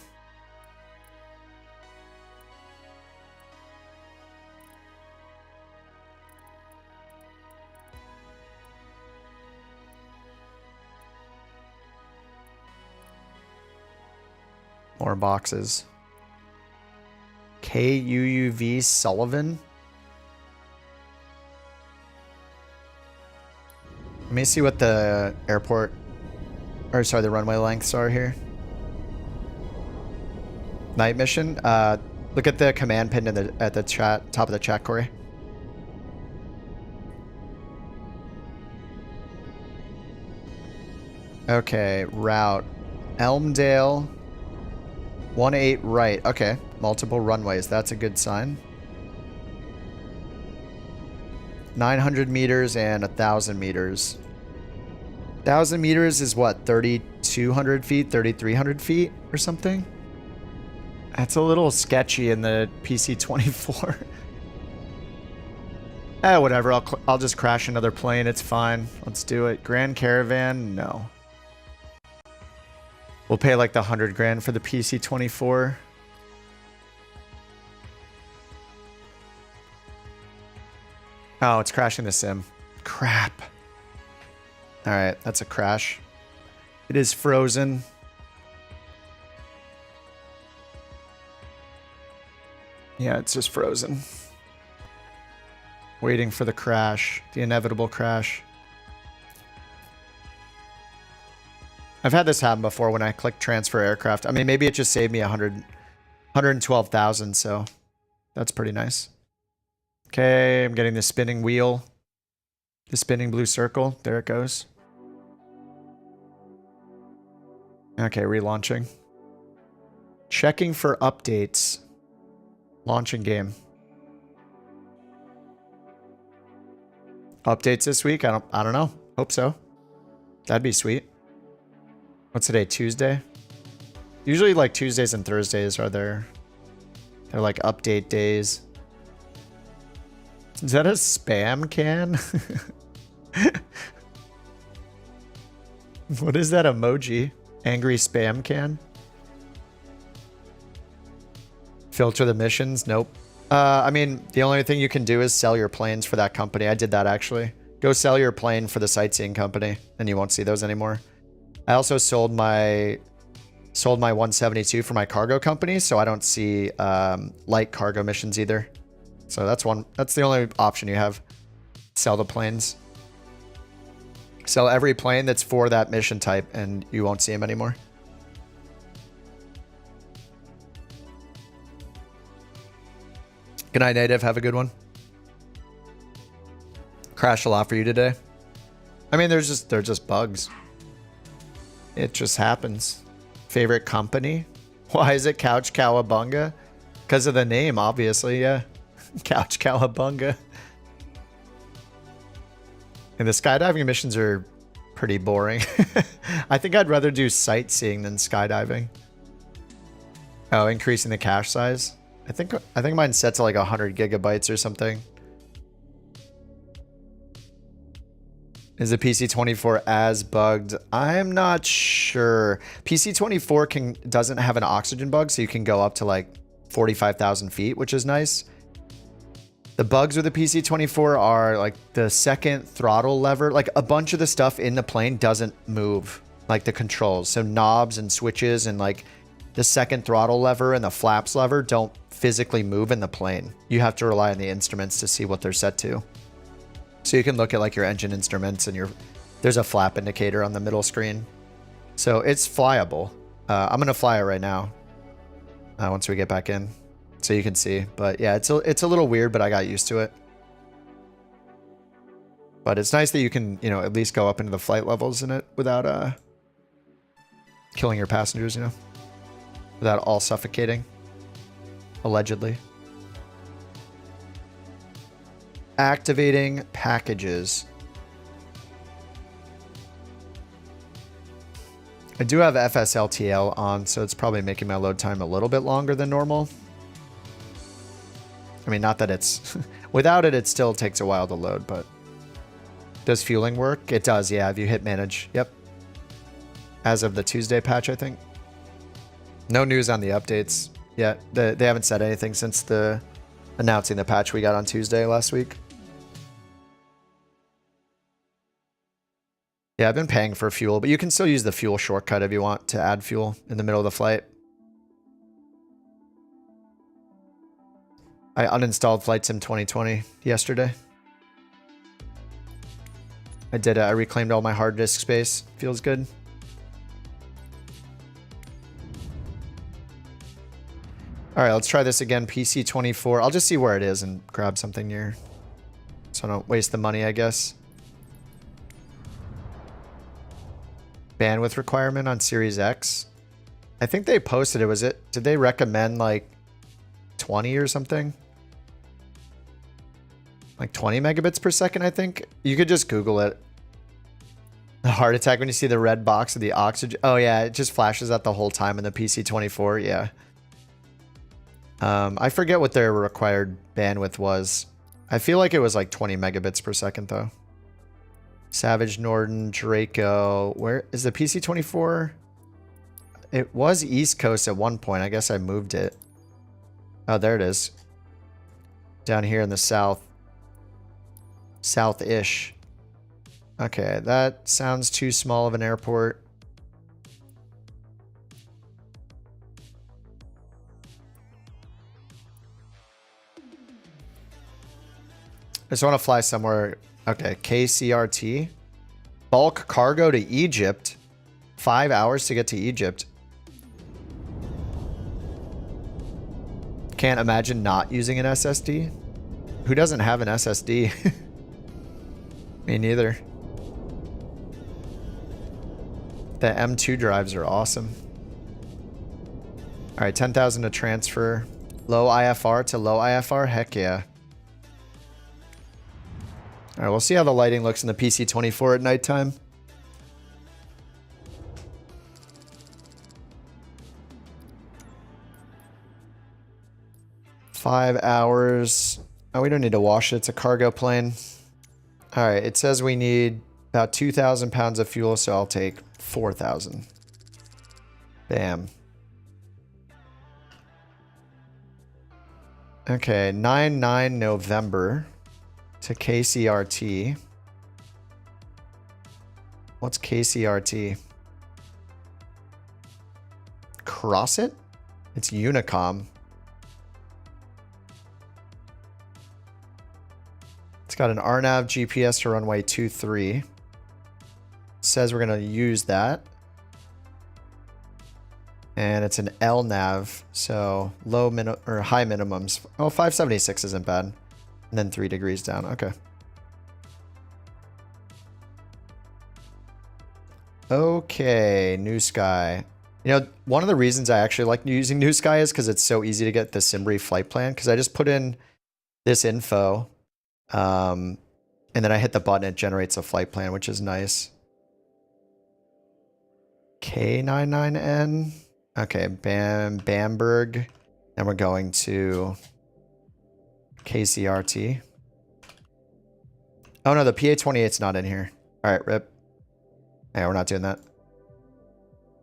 More boxes. KUUV Sullivan. Let me see what the airport, or sorry, the runway lengths are here. Night mission. Look at the command pin in at the chat, top of the chat, Corey. Okay, route. Elmdale. 18 right. Okay, multiple runways. That's a good sign. 900 meters and 1,000 meters. 1,000 meters is what? 3,200 feet? 3,300 feet or something? That's a little sketchy in the PC-24. Whatever. I'll just crash another plane. It's fine. Let's do it. Grand Caravan? No. We'll pay like the 100 grand for the PC-24. Oh, it's crashing the sim. Crap. All right, that's a crash. It is frozen. Yeah, it's just frozen. Waiting for the crash, the inevitable crash. I've had this happen before when I click transfer aircraft. I mean, maybe it just saved me 112,000, so that's pretty nice. Okay, I'm getting the spinning wheel. The spinning blue circle. There it goes. Okay, relaunching. Checking for updates. Launching game. Updates this week? I don't know. Hope so. That'd be sweet. What's today? Tuesday? Usually like Tuesdays and Thursdays are they're like update days. Is that a spam can? What is that emoji? Angry spam can? Filter the missions? Nope. I mean, the only thing you can do is sell your planes for that company. I did that actually. Go sell your plane for the sightseeing company and you won't see those anymore. I also sold my 172 for my cargo company, so I don't see light cargo missions either. So that's the only option you have. Sell the planes. Sell every plane that's for that mission type and you won't see them anymore. Good night, Native. Have a good one. Crashed a lot for you today. I mean, they're just bugs. It just happens. Favorite company? Why is it Couch Cowabunga? Because of the name, obviously, yeah. Couch Cowabunga. And the skydiving missions are pretty boring. I think I'd rather do sightseeing than skydiving. Oh, increasing the cache size? I think mine's set to like 100 gigabytes or something. Is the PC-24 as bugged? I'm not sure. PC-24 doesn't have an oxygen bug, so you can go up to like 45,000 feet, which is nice. The bugs with the PC-24 are like the second throttle lever. Like a bunch of the stuff in the plane doesn't move, like the controls. So knobs and switches and like the second throttle lever and the flaps lever don't physically move in the plane. You have to rely on the instruments to see what they're set to. So you can look at like your engine instruments and there's a flap indicator on the middle screen. So it's flyable. I'm going to fly it right now once we get back in so you can see. But yeah, it's a little weird, but I got used to it. But it's nice that you can, you know, at least go up into the flight levels in it without killing your passengers, you know, without all suffocating, allegedly. Activating packages. I do have FSLTL on, so it's probably making my load time a little bit longer than normal. I mean, not that it's... without it, it still takes a while to load, but... Does fueling work? It does, yeah, if you hit manage. Yep. As of the Tuesday patch, I think. No news on the updates yet. They haven't said anything since the announcing the patch we got on Tuesday last week. Yeah, I've been paying for fuel, but you can still use the fuel shortcut if you want to add fuel in the middle of the flight. I uninstalled Flight Sim 2020 yesterday. I did it. I reclaimed all my hard disk space. Feels good. All right, let's try this again. PC24. I'll just see where it is and grab something near, so I don't waste the money, I guess. Bandwidth requirement on Series X. I think they posted it. Was it? Did they recommend like 20 or something? Like 20 megabits per second, I think. You could just Google it. The heart attack when you see the red box of the oxygen. Oh yeah, it just flashes out the whole time in the PC24. Yeah. I forget what their required bandwidth was. I feel like it was like 20 megabits per second though. Savage, Norden, Draco. Where is the PC24? It was East Coast at one point. I guess I moved it. Oh, there it is. Down here in the south. South-ish. Okay, that sounds too small of an airport. I just want to fly somewhere. Okay, KCRT. Bulk cargo to Egypt. 5 hours to get to Egypt. Can't imagine not using an SSD. Who doesn't have an SSD? Me neither. The M2 drives are awesome. All right, 10,000 to transfer. Low IFR to low IFR? Heck yeah. All right, we'll see how the lighting looks in the PC24 at nighttime. Five hours. Oh, we don't need to wash it. It's a cargo plane. All right, it says we need about 2,000 pounds of fuel, so I'll take 4,000. Bam. Okay, 9/9 November to KCRT. What's KCRT? Cross it? It's Unicom. It's got an RNAV GPS to runway 23. Says we're going to use that. And it's an LNAV, so low or high minimums. Oh, 576 isn't bad. And then 3 degrees down. Okay. Okay, NEWSKY. You know, one of the reasons I actually like using NEWSKY is because it's so easy to get the SimBrief flight plan. Because I just put in this info, and then I hit the button, it generates a flight plan, which is nice. K99N. Okay, Bamberg. And we're going to KCRT. Oh no, the PA-28's not in here. All right, rip. Yeah, we're not doing that.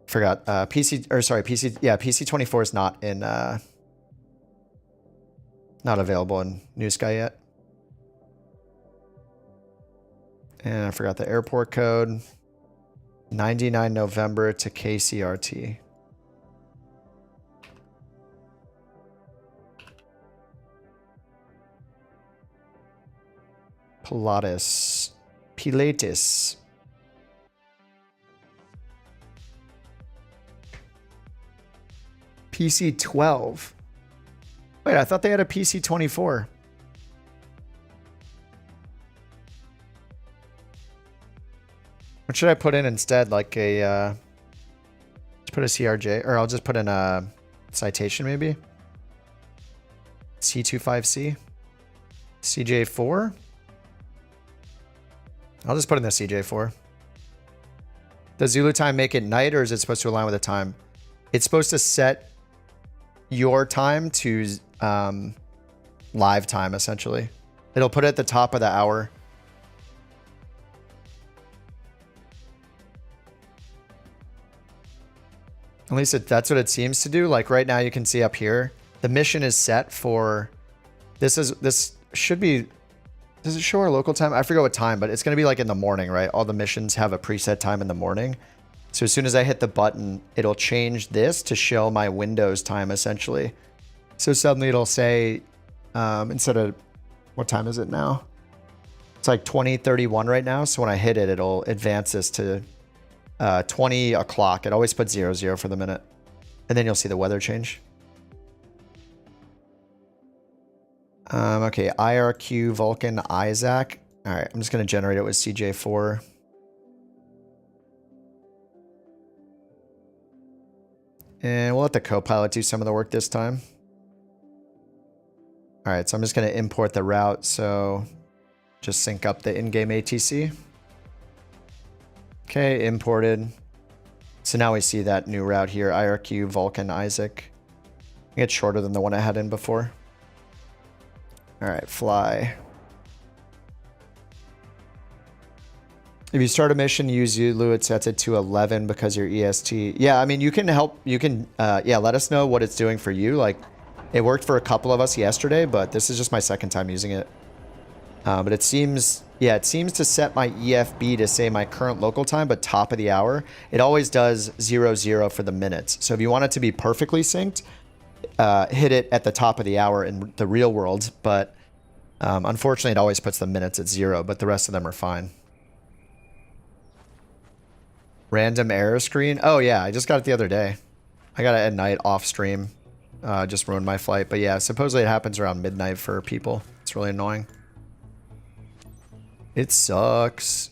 Forgot. PC-24 is not in, not available in NEWSKY yet. And I forgot the airport code. 99 November to KCRT. Pilatus. PC-12. Wait, I thought they had a PC-24. What should I put in instead? Like a, let's put a CRJ, or I'll just put in a citation maybe. C25C. CJ4. I'll just put in the CJ4. Does Zulu time make it night, or is it supposed to align with the time? It's supposed to set your time to live time, essentially. It'll put it at the top of the hour. At least that's what it seems to do. Like right now you can see up here, the mission is set for, this should be, does it show our local time? I forget what time, but it's going to be like in the morning, right? All the missions have a preset time in the morning. So as soon as I hit the button, it'll change this to show my Windows time, essentially. So suddenly it'll say, instead of, what time is it now? It's like 20:31 right now. So when I hit it, it'll advance this to 20 o'clock. It always puts 00 for the minute. And then you'll see the weather change. Okay, IRQ, Vulcan, Isaac. All right, I'm just going to generate it with CJ4. And we'll let the Copilot do some of the work this time. All right, so I'm just going to import the route. So just sync up the in-game ATC. Okay, imported. So now we see that new route here, IRQ, Vulcan, Isaac. It's shorter than the one I had in before. All right, fly. If you start a mission, use Zulu, it sets it to 11 because you're EST. Yeah, I mean, you can help, you can, yeah, let us know what it's doing for you. Like, it worked for a couple of us yesterday, but this is just my second time using it. But it seems, yeah, it seems to set my EFB to say my current local time, but top of the hour. It always does 00 for the minutes. So if you want it to be perfectly synced, hit it at the top of the hour in the real world. But unfortunately, it always puts the minutes at 0, but the rest of them are fine. Random error screen. Oh, yeah, I just got it the other day. I got it at night off stream. Just ruined my flight. But yeah, supposedly it happens around midnight for people. It's really annoying. It sucks.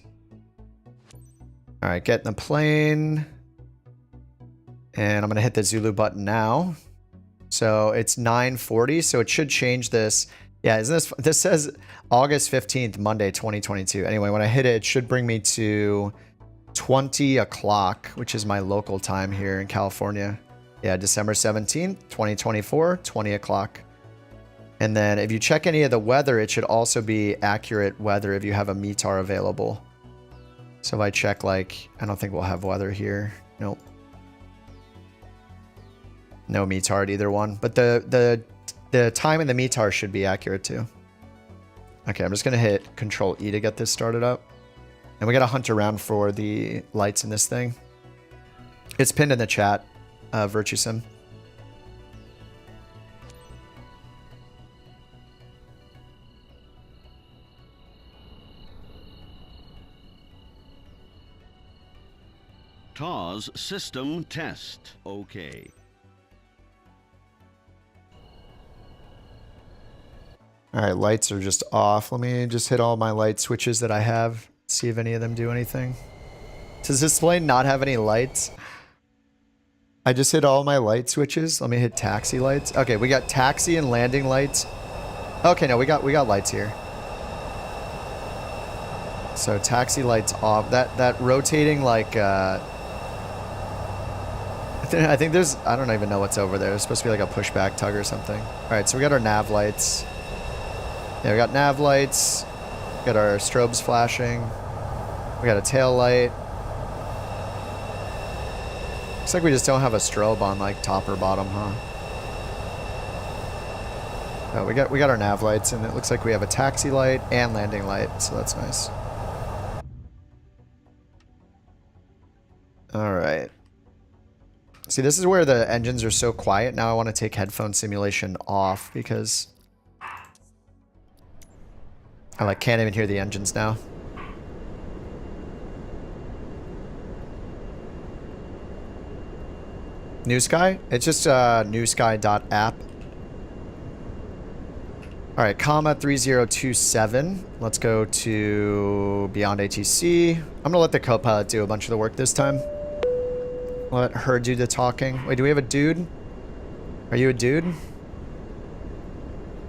All right, get in the plane. And I'm going to hit the Zulu button now. So it's 9:40, so it should change this. Yeah, isn't this says August 15th, Monday, 2022. Anyway, when I hit it, it should bring me to 20 o'clock, which is my local time here in California. Yeah, December 17th, 2024, 20 o'clock. And then if you check any of the weather, it should also be accurate weather if you have a METAR available. So if I check, like, I don't think we'll have weather here. Nope. No METAR at either one. But the time in the METAR should be accurate too. Okay, I'm just going to hit Control E to get this started up. And we got to hunt around for the lights in this thing. It's pinned in the chat, Virtue Sim. TAWS system test. Okay. All right, lights are just off. Let me just hit all my light switches that I have. See if any of them do anything. Does this plane not have any lights? I just hit all my light switches. Let me hit taxi lights. Okay, we got taxi and landing lights. Okay, no, we got lights here. So taxi lights off. That rotating, like I think there's, I don't even know what's over there. It's supposed to be like a pushback tug or something. All right, so we got our nav lights. Yeah, we got nav lights. We got our strobes flashing. We got a tail light. Looks like we just don't have a strobe on like top or bottom, huh? Oh, we got our nav lights, and it looks like we have a taxi light and landing light, so that's nice. All right. See, this is where the engines are so quiet. Now I want to take headphone simulation off because I like can't even hear the engines now. NEWSKY? It's just NEWSKY.app. All right, comma 3027. Let's go to Beyond ATC. I'm going to let the co-pilot do a bunch of the work this time. Let her do the talking. Wait, do we have a dude? Are you a dude?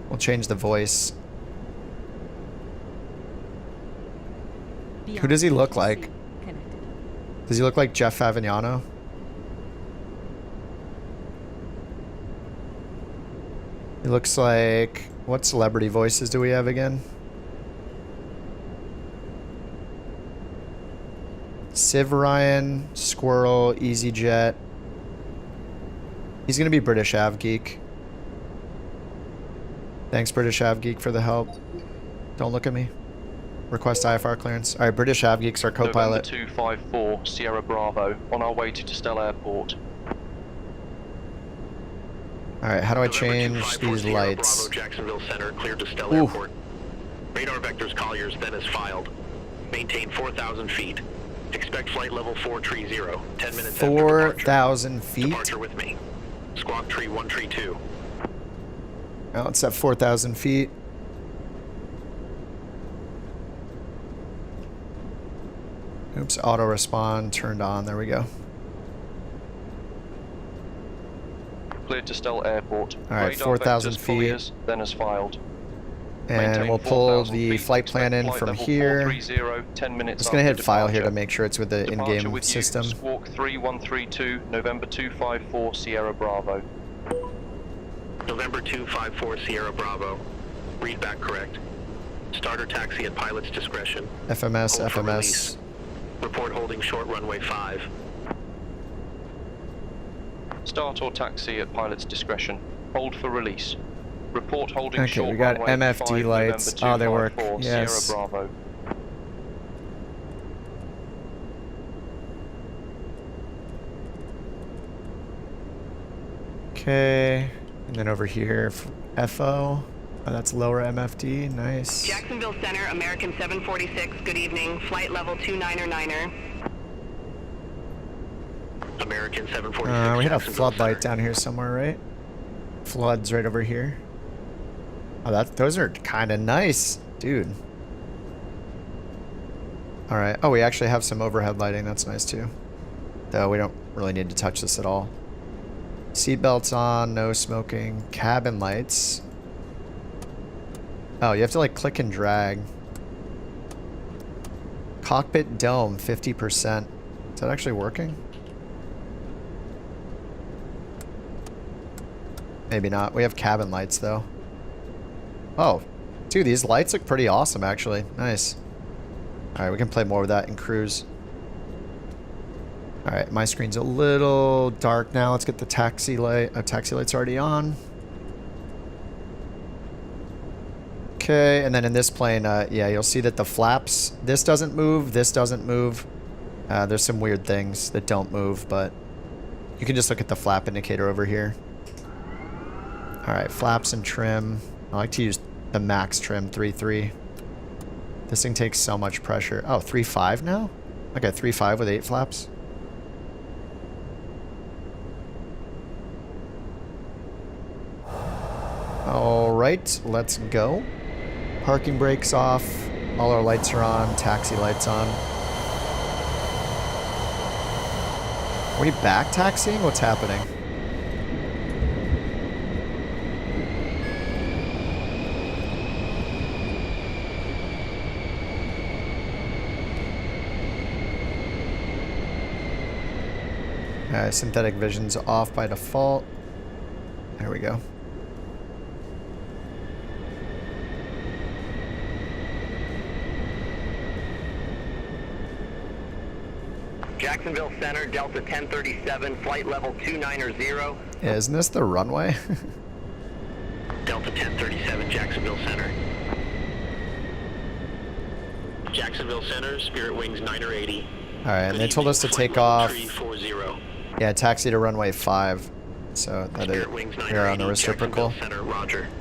We'll change the voice. Who does he look like? Does he look like Jeff Favignano? He looks like... What celebrity voices do we have again? Civ Ryan, Squirrel, EasyJet. He's gonna be British Av Geek. Thanks, British Av Geek, for the help. Don't look at me. Request IFR clearance. Alright, British Av Geek's our co-pilot. November 254, Sierra Bravo, on our way to Distel Airport. Alright, how do I change these lights? Bravo, Jacksonville Center, clear to Distel Airport. Radar vectors Colliers, then is filed. Maintain 4,000 feet. Expect flight level 430. 10 minutes 4,000 feet? Departure with me. Squawk tree 132. Oh, it's at 4,000 feet. Oops, auto respond turned on. There we go. Cleared to Distel Airport. All right, 4,000 feet. Colliers, then as filed. And Maintain we'll pull 4,000 the feet. flight plan in Flight from level here. 430, 10 minutes Just gonna hit after file here departure. to make sure it's with the Departure in-game with system. You. Squawk 3132, November 254, Sierra Bravo. November 254, Sierra Bravo. Read back correct. Starter taxi at pilot's discretion. FMS, Hold for FMS. release. Report holding short runway 5. Start or taxi at pilot's discretion. Hold for release. Report holding Okay, short we got runway MFD 5, lights. November Oh, they work. 254, Yes. Sierra Bravo. Okay, and then over here, FO. Oh, that's lower MFD. Nice. Jacksonville Center, American 746, good evening. Flight level 299er. American 746. We had a Jacksonville floodlight Center. down here somewhere, right? Floods right over here. Oh, those are kind of nice, dude. All right. Oh, we actually have some overhead lighting. That's nice too. Though we don't really need to touch this at all. Seatbelts on, no smoking. Cabin lights. Oh, you have to like click and drag. Cockpit dome, 50%. Is that actually working? Maybe not. We have cabin lights though. Oh, dude, these lights look pretty awesome actually. Nice. All right, we can play more with that in cruise. All right, my screen's a little dark now. Let's get the taxi light. Taxi light's already on. Okay, and then in this plane, yeah, you'll see that the flaps, this doesn't move, this doesn't move. There's some weird things that don't move, but you can just look at the flap indicator over here. All right, flaps and trim. I like to use the max trim 3.3. This thing takes so much pressure. Oh, 3.5 now? Okay, 3.5 with 8 flaps. All right, let's go. Parking brakes off. All our lights are on. Taxi lights on. Are we back taxiing? What's happening? Synthetic vision's off by default. There we go. Jacksonville Center, Delta 1037, flight level 290. Yeah, isn't this the runway? Delta 1037, Jacksonville Center. Jacksonville Center, Spirit Wings 980. All right, and they told us to take off. Yeah, taxi to runway 5. So that we're on the reciprocal.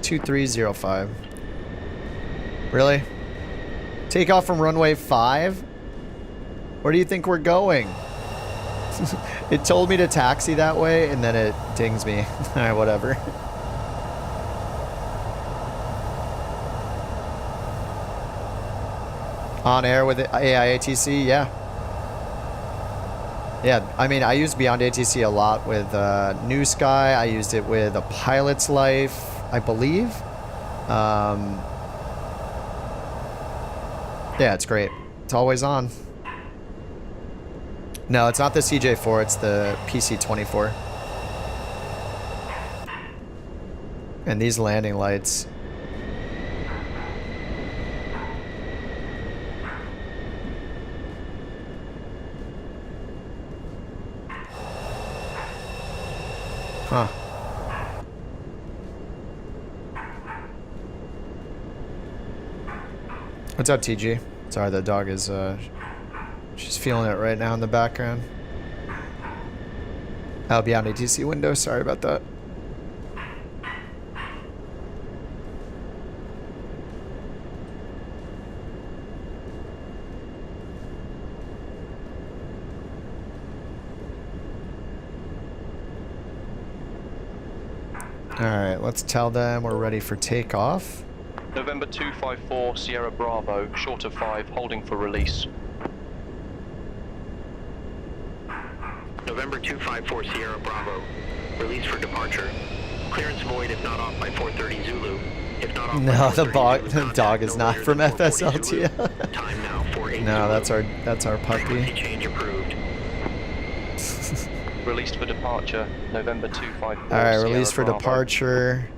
2305. Really? Take off from runway 5? Where do you think we're going? It told me to taxi that way, and then it dings me. All right, whatever. On air with AI ATC, yeah. Yeah, I mean, I use Beyond ATC a lot with NEWSKY. I used it with A Pilot's Life, I believe. Yeah, it's great. It's always on. No, it's not the CJ4, it's the PC24. And these landing lights. Huh. What's up, TG? Sorry, the dog is, she's feeling it right now in the background. I'll be on ATC window. Sorry about that. Alright, let's tell them we're ready for takeoff. November 254 Sierra Bravo, short of 5, holding for release. November 254 Sierra Bravo, release for departure. Clearance void if not off by 4:30 Zulu. If not off No, by the dog is not from FSLT. Time now 4:8 No, that's our puppy. Frequency change approved. Released for departure, November 254. Alright, released for departure.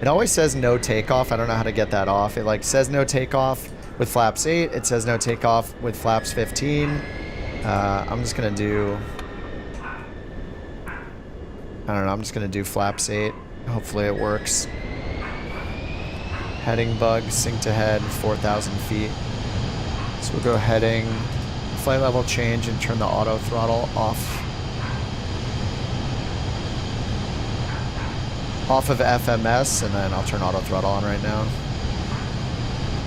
It always says no takeoff. I don't know how to get that off. It like says no takeoff with flaps 8. It says no takeoff with flaps 15. I'm just gonna do... I don't know, I'm just gonna do flaps 8. Hopefully it works. Heading bug, sync to head, 4,000 feet. So we'll go heading, flight level change, and turn the auto throttle off. Off of FMS, and then I'll turn auto throttle on right now.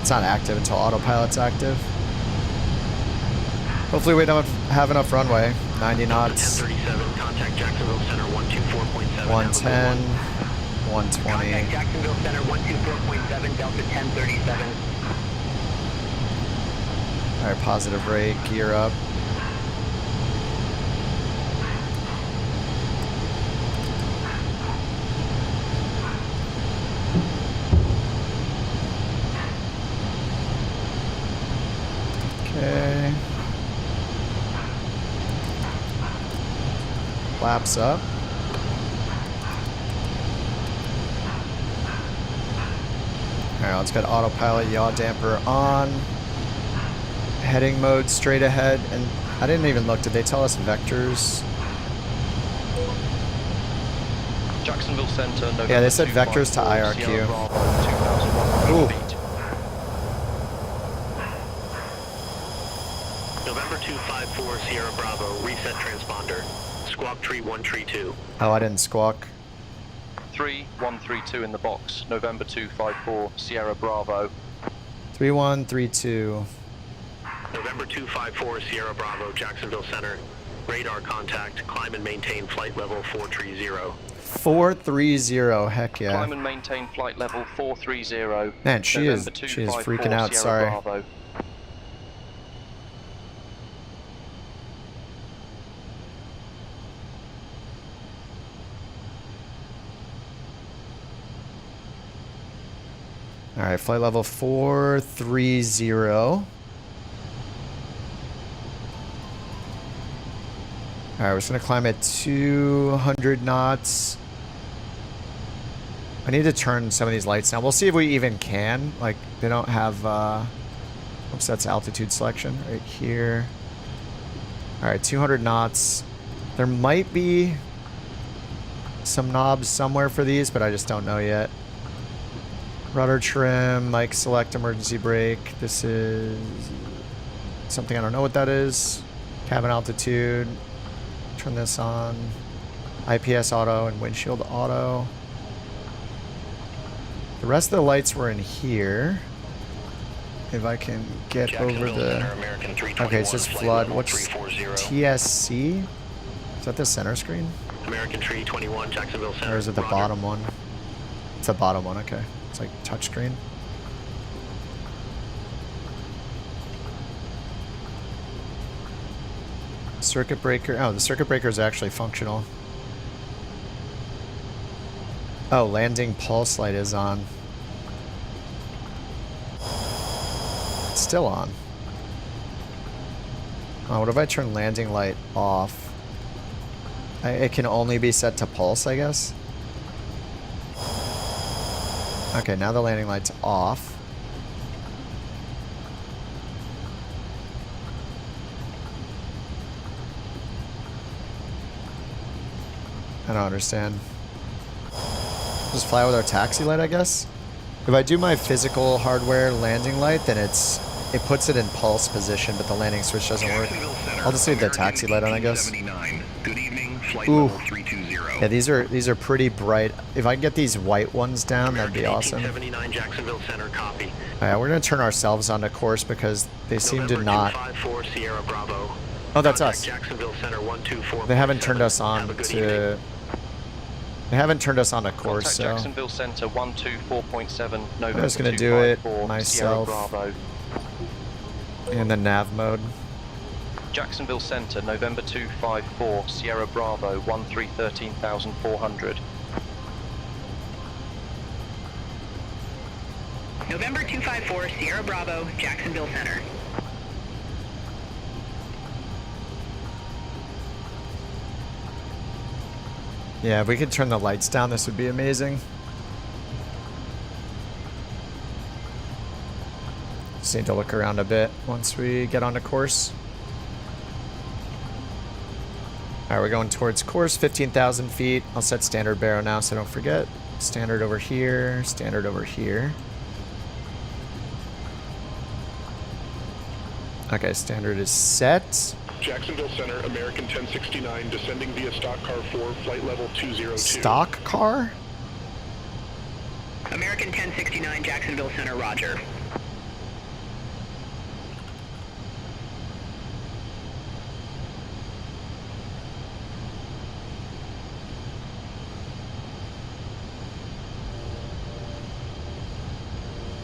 It's not active until autopilot's active. Hopefully we don't have enough runway. 90 knots. 1037, contact Jacksonville Center 124.7. 110, 120. Contact Jacksonville Center 124.7, Delta 1037. Alright, positive rate, gear up. Okay. Flaps up. Alright, let's get autopilot, yaw damper on. Heading mode straight ahead. And I didn't even look. Did they tell us vectors? Jacksonville Center, November Yeah, they said vectors to 254, IRQ. Sierra Bravo, 2,100 Ooh. feet. November 254 Sierra Bravo, reset transponder. Squawk tree 1 tree 2. Oh, I didn't squawk. 3132 in the box, November 254 Sierra Bravo. 3132. November 254 Sierra Bravo, Jacksonville Center. Radar contact, climb and maintain flight level 430. 430, heck yeah. Climb and maintain flight level 430. Man, she is freaking out, Sierra sorry. Bravo. Alright, flight level 430. Alright, we're just gonna climb at 200 knots. I need to turn some of these lights down. We'll see if we even can. Like, they don't have, oops, that's altitude selection right here. Alright, 200 knots. There might be some knobs somewhere for these, but I just don't know yet. Rudder trim, mic select, emergency brake. This is something I don't know what that is. Cabin altitude. Turn this on. IPS auto and windshield auto. The rest of the lights were in here. If I can get over the... Okay, it's just flood. What's TSC? Is that the center screen? American Tree 21, Jacksonville Center. Or is it the bottom one? It's the bottom one, okay. It's like touchscreen. Circuit breaker. Oh, the circuit breaker is actually functional. Oh, landing pulse light is on. It's still on. Oh, what if I turn landing light off? It can only be set to pulse, I guess. Okay, now the landing light's off. I don't understand. Just fly with our taxi light, I guess? If I do my physical hardware landing light, then it puts it in pulse position, but the landing switch doesn't work. I'll just leave the taxi light on, I guess. Good evening, flight Ooh. level 320. Yeah, these are pretty bright. If I can get these white ones down, that'd be awesome. 1879 Jacksonville Center, copy. Alright, we're gonna turn ourselves onto course because they seem to November not. 254 Sierra Bravo. Oh, that's Contact us. Jacksonville Center 124. They haven't turned us on Have a good to. evening. They haven't turned us on to course, Contact so Jacksonville Center 124.7 November. I'm just gonna do it 254, myself. Sierra Bravo. in the nav mode. Jacksonville Center November 254 Sierra Bravo 13,400. November 254 Sierra Bravo, Jacksonville Center. Yeah, if we could turn the lights down, this would be amazing. Just need to look around a bit once we get onto course. Alright, we're going towards course, 15,000 feet. I'll set standard barrow now so I don't forget. Standard over here, standard over here. Okay, standard is set. Jacksonville Center, American 1069, descending via stock car 4, flight level 202. Stock car? American 1069, Jacksonville Center, roger.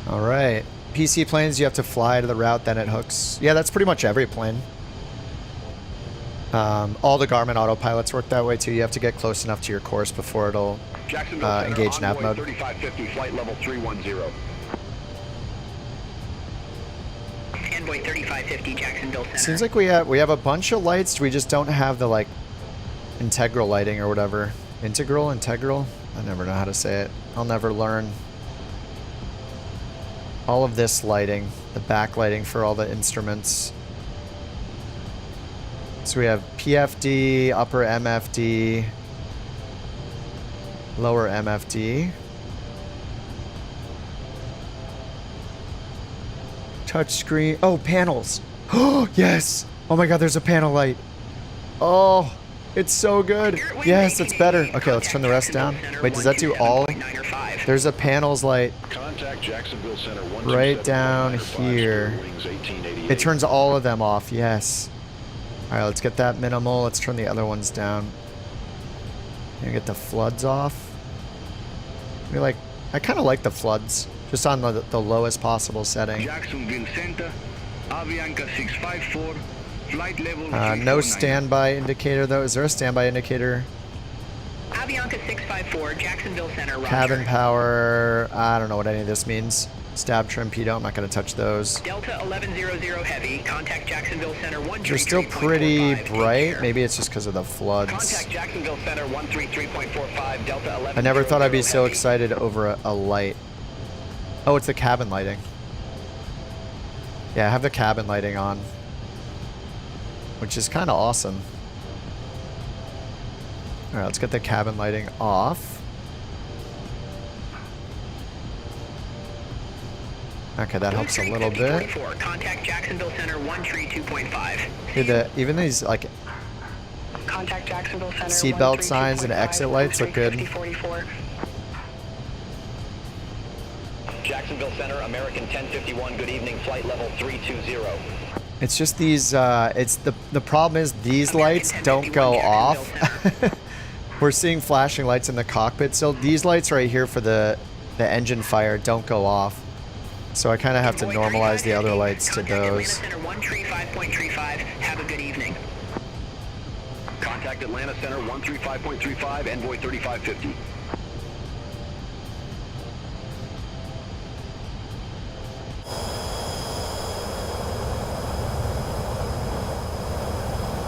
All right. PC planes, you have to fly to the route, then it hooks. Yeah, that's pretty much every plane. All the Garmin autopilots work that way too. You have to get close enough to your course before it'll engage nav mode. 3550, flight level 310. Envoy 3550, Jacksonville Center. Seems like we have a bunch of lights. We just don't have the like integral lighting or whatever. Integral? I never know how to say it. I'll never learn. All of this lighting, the backlighting for all the instruments. So we have PFD, upper MFD, lower MFD. Touchscreen. Oh, panels. Oh, yes. Oh my God, there's a panel light. Oh, it's so good. Yes, it's better. Okay, let's turn the rest down. Wait, does that do all? There's a panels light right down here. It turns all of them off, yes. All right, let's get that minimal. Let's turn the other ones down. And get the floods off. I kind of like the floods, just on the lowest possible setting. Jacksonville Center, Avianca 654, flight level no standby indicator though. Is there a standby indicator? Avianca 654, Jacksonville Center, roger. Cabin power. I don't know what any of this means. Stab trim pitot. I'm not going to touch those. Delta 1100 Heavy, contact Jacksonville Center 133.45. They're still pretty bright. Maybe it's just because of the floods. Contact Jacksonville Center 133.45, Delta 1100. I never thought I'd be so excited over a light. Oh, it's the cabin lighting. Yeah, I have the cabin lighting on, which is kind of awesome. All right, let's get the cabin lighting off. Okay, that helps a little bit. Contact Jacksonville Center 132.5. Dude, even these like Contact Jacksonville Center seatbelt signs and exit lights look good. Jacksonville Center, American 1051, good evening, flight level 320. It's just these, the problem is these lights don't go off. We're seeing flashing lights in the cockpit still. These lights right here for the engine fire don't go off. So I kind of have to normalize the other lights to those. Center 135.35. Have a good evening. Contact Atlanta Center 135.35, envoy 3550.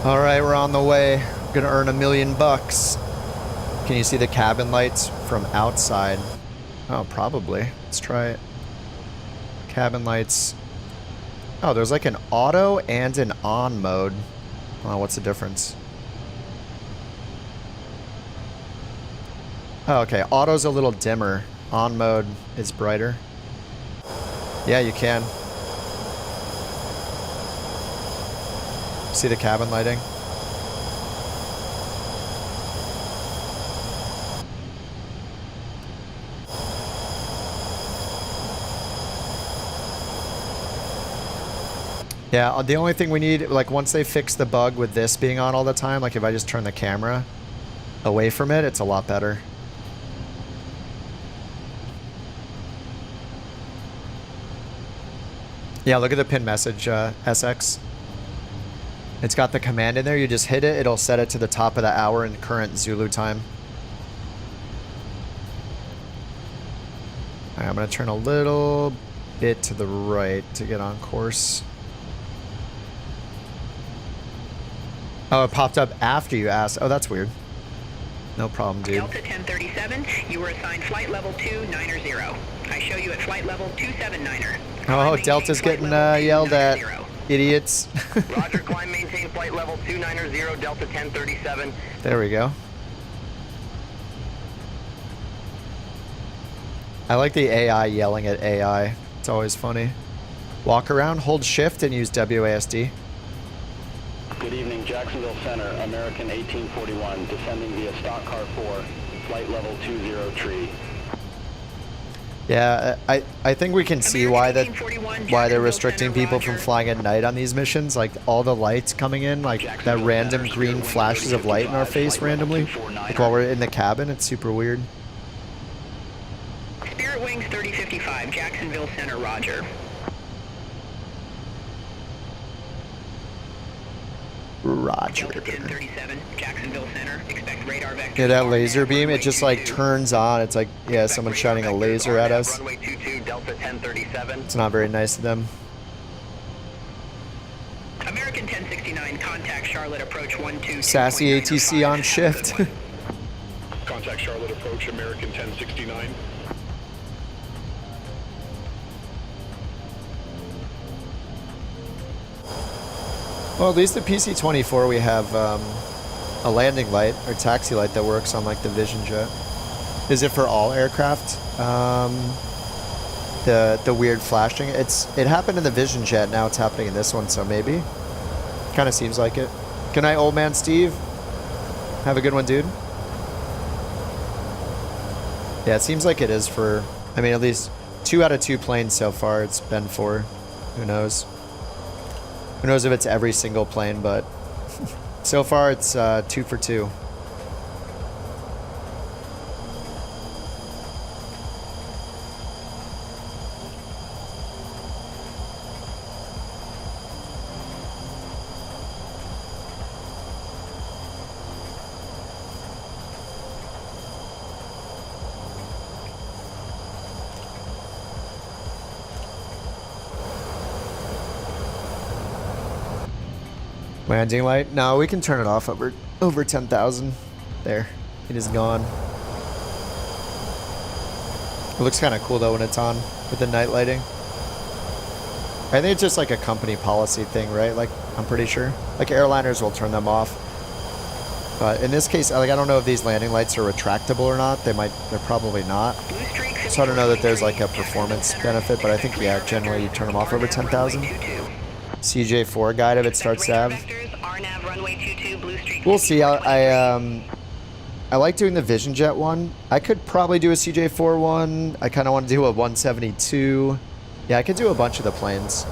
All right, we're on the way. Gonna earn $1 million bucks. Can you see the cabin lights from outside? Oh, probably. Let's try it. Cabin lights. Oh, there's like an auto and an on mode. Oh, what's the difference? Oh, okay. Auto's a little dimmer. On mode is brighter. Yeah, you can. See the cabin lighting? Yeah, the only thing we need, like once they fix the bug with this being on all the time, like if I just turn the camera away from it, it's a lot better. Yeah, look at the pin message, SX. It's got the command in there. You just hit it. It'll set it to the top of the hour in current Zulu time. All right, I'm going to turn a little bit to the right to get on course. Oh, it popped up after you asked. Oh, that's weird. No problem, dude. Delta 1037, you were assigned flight level 290. I show you at flight level 279er. Oh, Delta's getting yelled at. Idiots. Roger, climb, maintain flight level 290, Delta 1037. There we go. I like the AI yelling at AI. It's always funny. Walk around, hold shift, and use WASD. Good evening, Jacksonville Center, American 1841, descending via stock car 4, flight level 20 Yeah, I think we can see why they're restricting people from flying at night on these missions. Like all the lights coming in, like that random green flashes of light in our face randomly, like while we're in the cabin. It's super weird. Spirit Wings 3055, Jacksonville Center, roger. Roger. Delta 1037, Jacksonville Center, expect radar vector. Yeah, that laser beam, it just like turns on. It's like, yeah, someone's shining a laser at us. Runway 22, Delta 1037. It's not very nice of them. American 1069, contact Charlotte approach 12. Sassy ATC on shift. Contact Charlotte approach American 1069. Well, at least the PC-24 we have a landing light or taxi light that works on like the Vision Jet. Is it for all aircraft? The weird flashing. It happened in the Vision Jet. Now it's happening in this one. So maybe. Kind of seems like it. Good night, old man Steve. Have a good one, dude. Yeah, it seems like it is for. I mean, at least 2 out of 2 planes so far. It's been for. Who knows? Who knows if it's every single plane, but so far it's 2 for 2. Landing light? No, we can turn it off over 10,000. There. It is gone. It looks kind of cool though when it's on with the night lighting. I think it's just like a company policy thing, right? Like, I'm pretty sure. Like airliners will turn them off. But in this case, like, I don't know if these landing lights are retractable or not. They're probably not. So I don't know that there's like a performance benefit, but I think, yeah, generally you turn them off over 10,000. CJ4 guide if it starts to have. We'll see. I like doing the Vision Jet one. I could probably do a CJ4 one. I kind of want to do a 172. Yeah, I could do a bunch of the planes.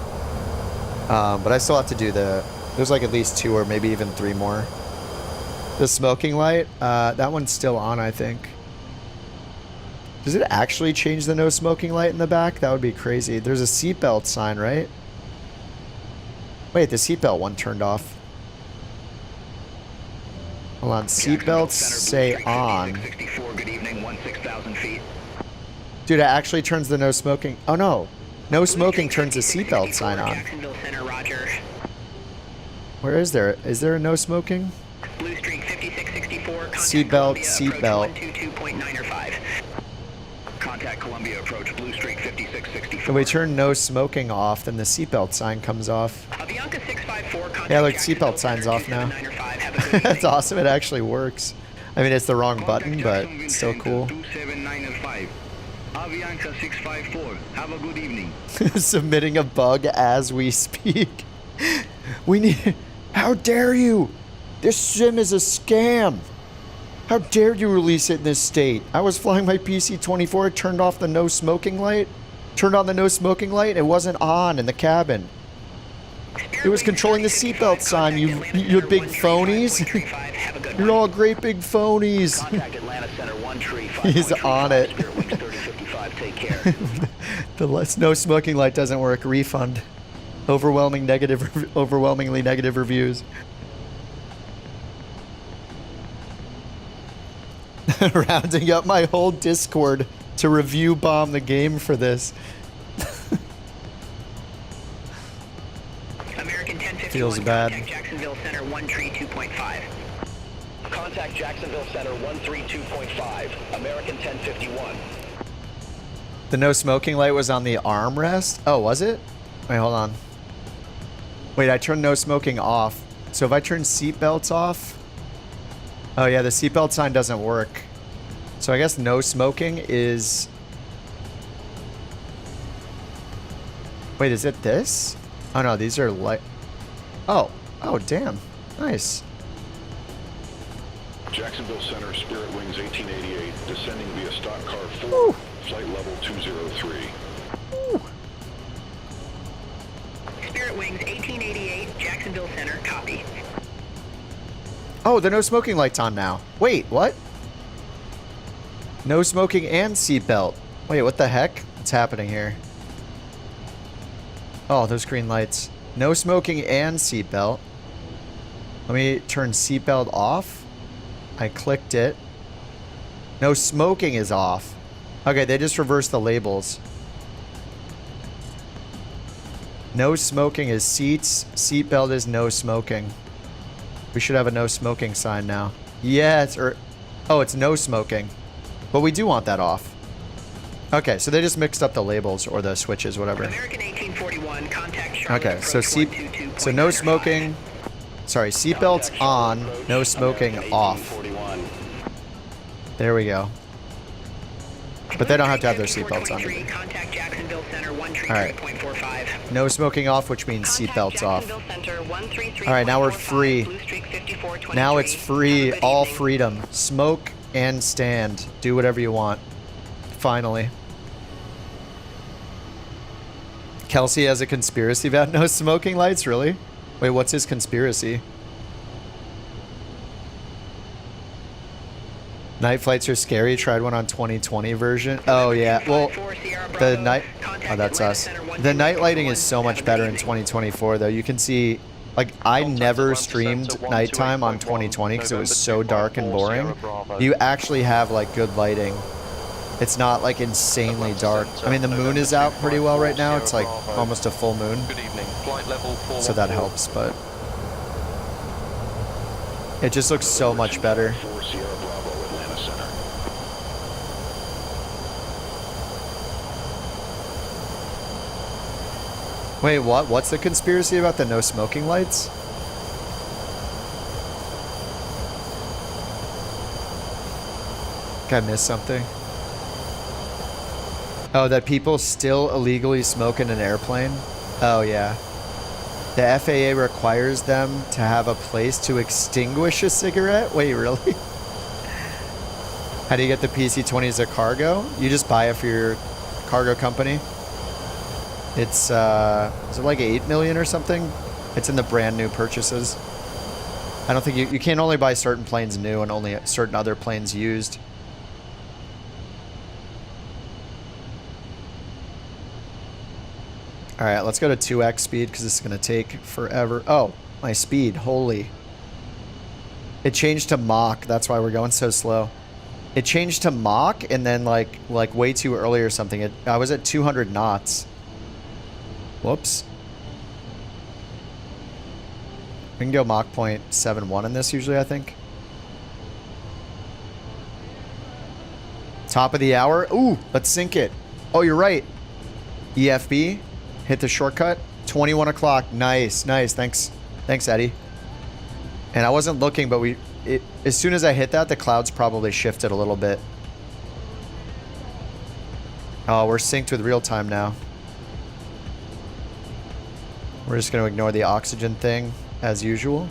But I still have to do there's like at least 2 or maybe even 3 more. The smoking light, that one's still on, I think. Does it actually change the no smoking light in the back? That would be crazy. There's a seatbelt sign, right? Wait, the seatbelt one turned off. Hold on, seatbelts say on. Good evening, 16,000 feet. Dude, it actually turns the no smoking. Oh no, no smoking turns the seatbelt sign on. Jacksonville Center, roger. Where is there? Is there a no smoking? Blue Streak 5664. Seatbelt. 122.9 or 5. Contact Columbia approach Blue Streak 5664. When we turn no smoking off, then the seatbelt sign comes off. Avianca 654. Contact Yeah, look, Jacksonville seatbelt sign's Center, off now. 279 or 5. Have a good That's evening. awesome. It actually works. I mean, it's the wrong button, but it's still cool. 27905. Avianca 654. Have a good evening. Submitting a bug as we speak. We need... How dare you? This sim is a scam. How dare you release it in this state? I was flying my PC-24, turned off the no smoking light, turned on the no smoking light, it wasn't on in the cabin. It was controlling the seatbelt sign, you big phonies. You're all great big phonies. Contact Atlanta Center 13. He's on it. Spirit Wings 3055. Take care. The no smoking light doesn't work. Refund. Overwhelmingly negative reviews. Rounding up my whole Discord to review bomb the game for this. American 1051. Feels bad. Contact Jacksonville Center 132.5. Contact Jacksonville Center 132.5. American 1051. The no smoking light was on the armrest? Oh, was it? Wait, hold on. Wait, I turned no smoking off. So if I turn seatbelts off... Oh yeah, the seatbelt sign doesn't work. So I guess no smoking is... Wait, is it this? Oh no, these are light... Oh. Oh, damn. Nice. Jacksonville Center, Spirit Wings 1888, descending via stock car 4, Woo. flight level 203. Woo. Spirit Wings 1888, Jacksonville Center, copy. Oh, the no smoking light's on now. Wait, what? No smoking and seatbelt. Wait, what the heck? What's happening here? Oh, those green lights. No smoking and seatbelt. Let me turn seatbelt off. I clicked it. No smoking is off. Okay, they just reversed the labels. No smoking is seats. Seatbelt is no smoking. We should have a no smoking sign now. Yes, or... Oh, it's no smoking. But we do want that off. Okay, so they just mixed up the labels or the switches, whatever. American 1841, contact Charlotte Okay, so approach so no smoking. Sorry, seatbelts on, no smoking off. There we go. But they don't have to have their seatbelts on. Contact Jacksonville Center All right. 133.45. No smoking off, which means seatbelts off. All right, now we're free. Now it's free, all freedom. Smoke and stand. Do whatever you want. Finally. Kelsey has a conspiracy about no smoking lights? Really? Wait, what's his conspiracy? Night flights are scary. Tried one on 2020 version. Oh, yeah. Well, the night... Oh, that's us. The night lighting is so much better in 2024, though. You can see... Like, I never streamed nighttime on 2020 because it was so dark and boring. You actually have, like, good lighting. It's not, like, insanely dark. I mean, the moon is out pretty well right now. It's, like, almost a full moon. So that helps, but... It just looks so much better. Wait, what? What's the conspiracy about the no smoking lights? I missed something. Oh, that people still illegally smoke in an airplane? Oh, yeah. The FAA requires them to have a place to extinguish a cigarette? Wait, really? How do you get the PC-20 as a cargo? You just buy it for your cargo company. It's, is it like 8 million or something? It's in the brand new purchases. I don't think you can only buy certain planes new and only certain other planes used. All right, let's go to 2x speed because this is going to take forever. Oh, my speed. Holy. It changed to Mach. That's why we're going so slow. It changed to Mach and then like way too early or something. I was at 200 knots. Whoops. We can go Mach 0.71 in this usually, I think. Top of the hour. Ooh, let's sync it. Oh, you're right. EFB. Hit the shortcut. 21 o'clock. Nice, nice. Thanks. Thanks, Eddie. And I wasn't looking, but as soon as I hit that, the clouds probably shifted a little bit. Oh, we're synced with real time now. We're just going to ignore the oxygen thing as usual.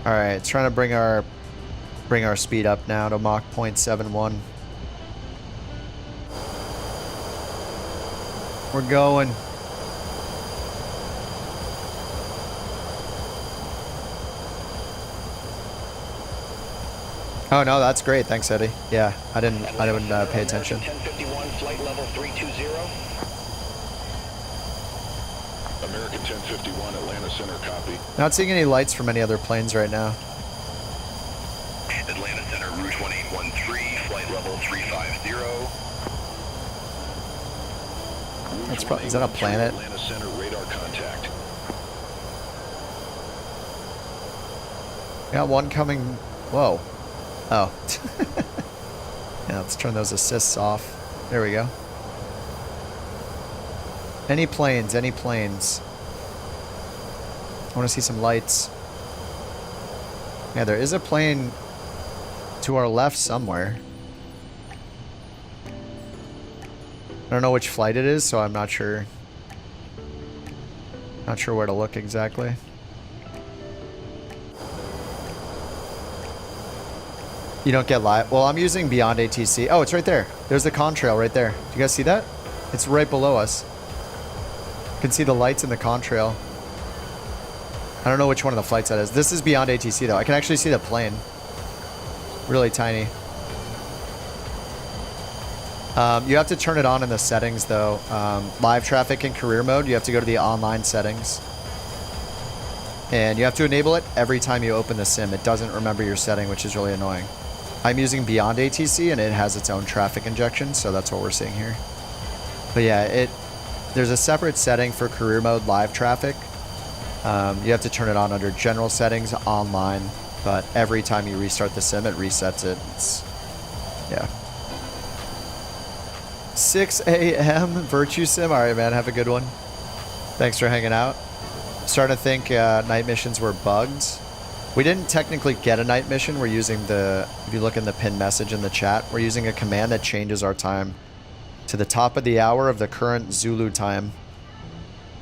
All right, trying to bring our speed up now to Mach 0.71. We're going. Oh no, that's great. Thanks, Eddie. Yeah, I didn't pay attention. 1051, flight level 320. American 1051, Atlanta Center, copy. Not seeing any lights from any other planes right now. Atlanta Center, route 1813, flight level 350. That's probably, is that a planet? Atlanta Center, radar contact. Got one coming. Whoa. Oh. Yeah, let's turn those assists off. There we go. Any planes, any planes. I want to see some lights. Yeah, there is a plane to our left somewhere. I don't know which flight it is, so I'm not sure. Not sure where to look exactly. You don't get live. Well, I'm using Beyond ATC. Oh, it's right there. There's the contrail right there. Do you guys see that? It's right below us. You can see the lights in the contrail. I don't know which one of the flights that is. This is Beyond ATC though. I can actually see the plane. Really tiny. You have to turn it on in the settings though. Live traffic in career mode, you have to go to the online settings. And you have to enable it every time you open the sim. It doesn't remember your setting, which is really annoying. I'm using Beyond ATC and it has its own traffic injection, so that's what we're seeing here. But yeah, there's a separate setting for career mode live traffic. You have to turn it on under general settings online, but every time you restart the sim, it resets it. Yeah. 6 a.m. Virtue Sim. All right, man. Have a good one. Thanks for hanging out. Starting to think night missions were bugged. We didn't technically get a night mission. We're using if you look in the pinned message in the chat, we're using a command that changes our time to the top of the hour of the current Zulu time.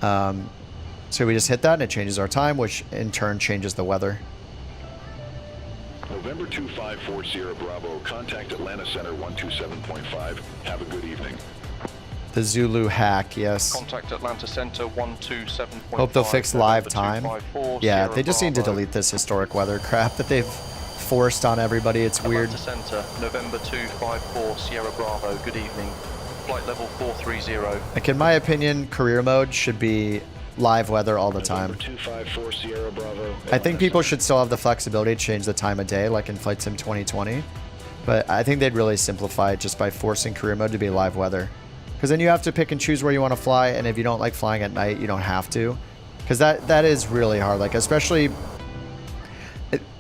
So we just hit that and it changes our time, which in turn changes the weather. November 2540 Bravo, contact Atlanta Center 127.5. Have a good evening. The Zulu hack, yes. Contact Atlanta Center 127.5. Hope they'll fix live time. Yeah, they just need to Bravo. delete this historic weather crap that they've forced on everybody. It's weird. Atlanta Center, November 254, Sierra Bravo. Good evening. Flight level 430. Like in my opinion, career mode should be live weather all the time. November 254 Sierra Bravo. I think people should still have the flexibility to change the time of day, like in Flight Sim 2020. But I think they'd really simplify it just by forcing career mode to be live weather. Because then you have to pick and choose where you want to fly, and if you don't like flying at night, you don't have to. Because that is really hard. Like, especially,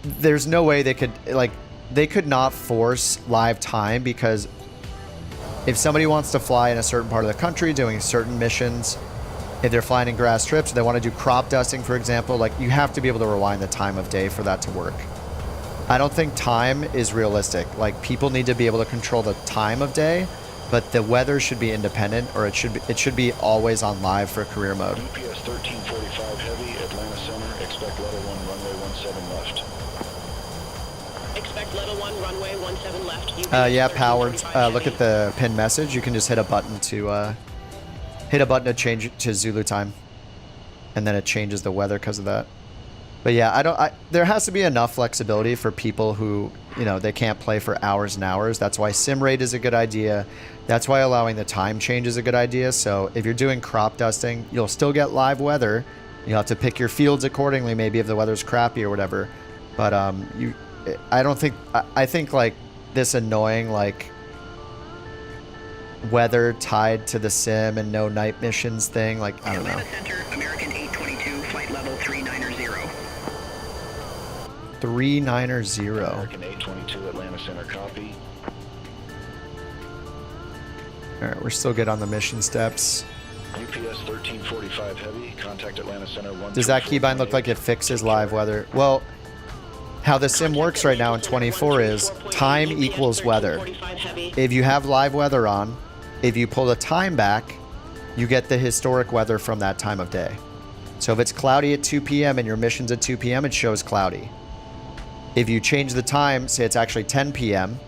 there's no way they could not force live time, because if somebody wants to fly in a certain part of the country doing certain missions, if they're flying in grass trips, they want to do crop dusting, for example, like you have to be able to rewind the time of day for that to work. I don't think time is realistic. Like, people need to be able to control the time of day, but the weather should be independent, or it should be always on live for career mode. UPS 1345 Heavy, Atlanta Center, expect level 1, runway 17 left. Expect level 1, runway 17 left. Yeah, Howard, look at the pinned message. You can just hit a button to change it to Zulu time, and then it changes the weather because of that. But yeah, there has to be enough flexibility for people who, they can't play for hours and hours. That's why sim rate is a good idea. That's why allowing the time change is a good idea. So if you're doing crop dusting, you'll still get live weather, You'll have to pick your fields accordingly, maybe if the weather's crappy or whatever. But I think like this annoying like weather tied to the sim and no night missions thing, like I don't know. Atlanta Center, American 822, flight level 390. 390. American 822, Atlanta Center, copy. All right, we're still good on the mission steps. UPS 1345 heavy, contact Atlanta Center 1. Does that keybind look like it fixes live weather? Well, how the sim works right now in 24 is time equals weather. If you have live weather on, if you pull the time back, you get the historic weather from that time of day. So if it's cloudy at 2 p.m. and your mission's at 2 p.m., it shows cloudy. If you change the time, say it's actually 10 p.m.,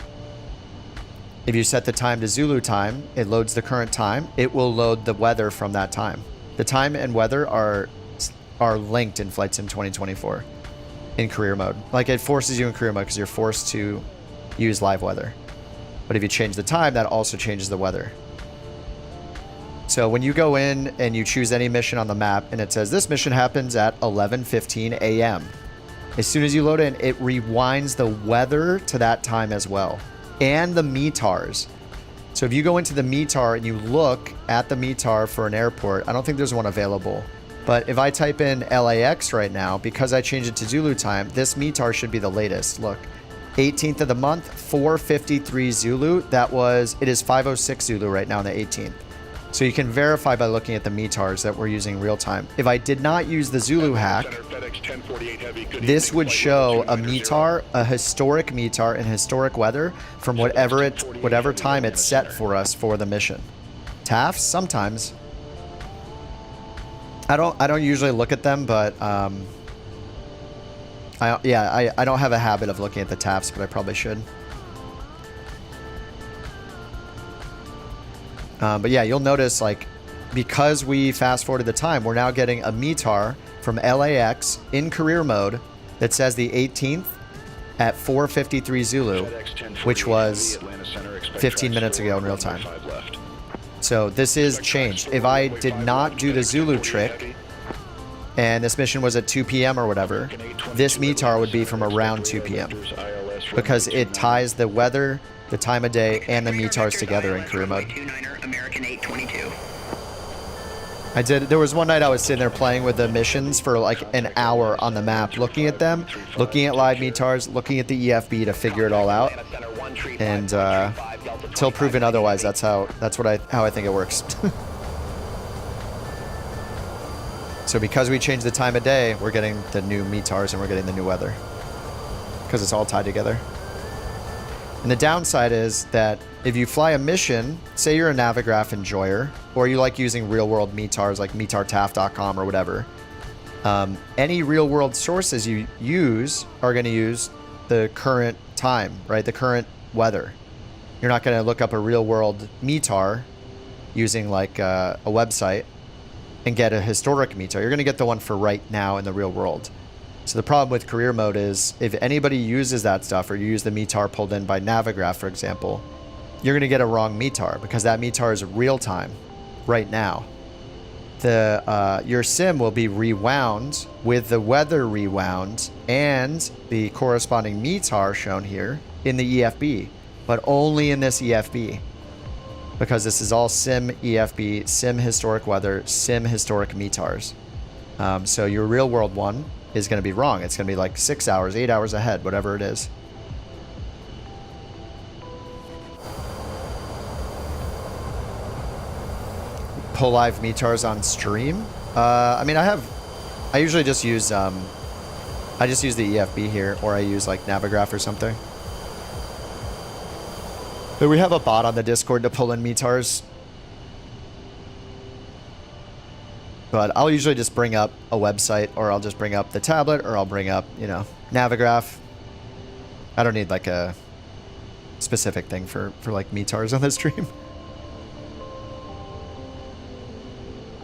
if you set the time to Zulu time, it loads the current time. It will load the weather from that time. The time and weather are linked in Flight Sim 2024 in career mode. Like it forces you in career mode because you're forced to use live weather. But if you change the time, that also changes the weather. So when you go in and you choose any mission on the map and it says this mission happens at 11:15 a.m. As soon as you load in, it rewinds the weather to that time as well. And the METARs. So if you go into the METAR and you look at the METAR for an airport, I don't think there's one available. But if I type in LAX right now, because I changed it to Zulu time, this METAR should be the latest. Look, 18th of the month, 4:53 Zulu. It is 5:06 Zulu right now on the 18th. So you can verify by looking at the METARs that we're using real time. If I did not use the Zulu hack, this would show a METAR, a historic METAR and historic weather from whatever time it's set for us for the mission. TAFs, sometimes. I don't usually look at them, but I don't have a habit of looking at the TAFs, but I probably should. But yeah, you'll notice like because we fast forwarded the time, we're now getting a METAR from LAX in career mode that says the 18th at 4:53 Zulu, which was 15 minutes ago in real time. So this is changed. If I did not do the Zulu trick and this mission was at 2 p.m. or whatever, this METAR would be from around 2 p.m. because it ties the weather, the time of day, and the METARs together in career mode. There was one night I was sitting there playing with the missions for like an hour on the map, looking at them, looking at live METARs, looking at the EFB to figure it all out. And till proven otherwise, that's how I think it works. So because we changed the time of day, we're getting the new METARs and we're getting the new weather because it's all tied together. And the downside is that if you fly a mission, say you're a Navigraph enjoyer, or you like using real-world METARs like METARTAF.com or whatever, any real-world sources you use are going to use the current time, right? The current weather. You're not going to look up a real-world METAR using like a website and get a historic METAR. You're going to get the one for right now in the real world. So the problem with career mode is if anybody uses that stuff or you use the METAR pulled in by Navigraph, for example, you're going to get a wrong METAR because that METAR is real time right now. Your sim will be rewound with the weather rewound and the corresponding METAR shown here in the EFB, but only in this EFB because this is all sim EFB, sim historic weather, sim historic METARs. So your real world one is going to be wrong. It's going to be like 6 hours, 8 hours ahead, whatever it is. Pull live METARs on stream. I mean, I usually just use, I just use the EFB here, or I use like Navigraph or something. But we have a bot on the Discord to pull in METARs. But I'll usually just bring up a website, or I'll just bring up the tablet, or I'll bring up, Navigraph. I don't need like a specific thing for like METARs on the stream.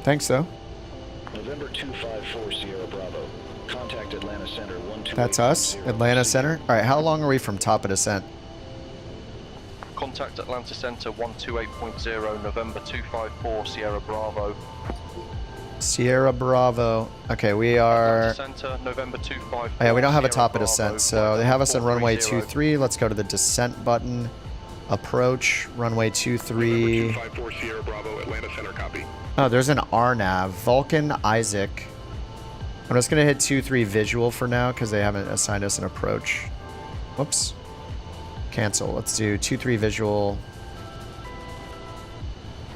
Thanks, though. November 254 Sierra Bravo. Contact Atlanta Center 128. That's us, Atlanta Center. All right, how long are we from top of descent? Contact Atlanta Center 128.0, November 254 Sierra Bravo. Sierra Bravo. Okay, we are... Center, November 254, oh, yeah, we don't have a Sierra top of descent, Bravo, so they have us in runway 430. 23. Let's go to the descent button. Approach, runway 23. 254 Sierra Bravo, Atlanta Center, copy. Oh, there's an RNAV. Vulcan Isaac. I'm just going to hit 2-3 visual for now because they haven't assigned us an approach. Whoops. Cancel. Let's do 2-3 visual.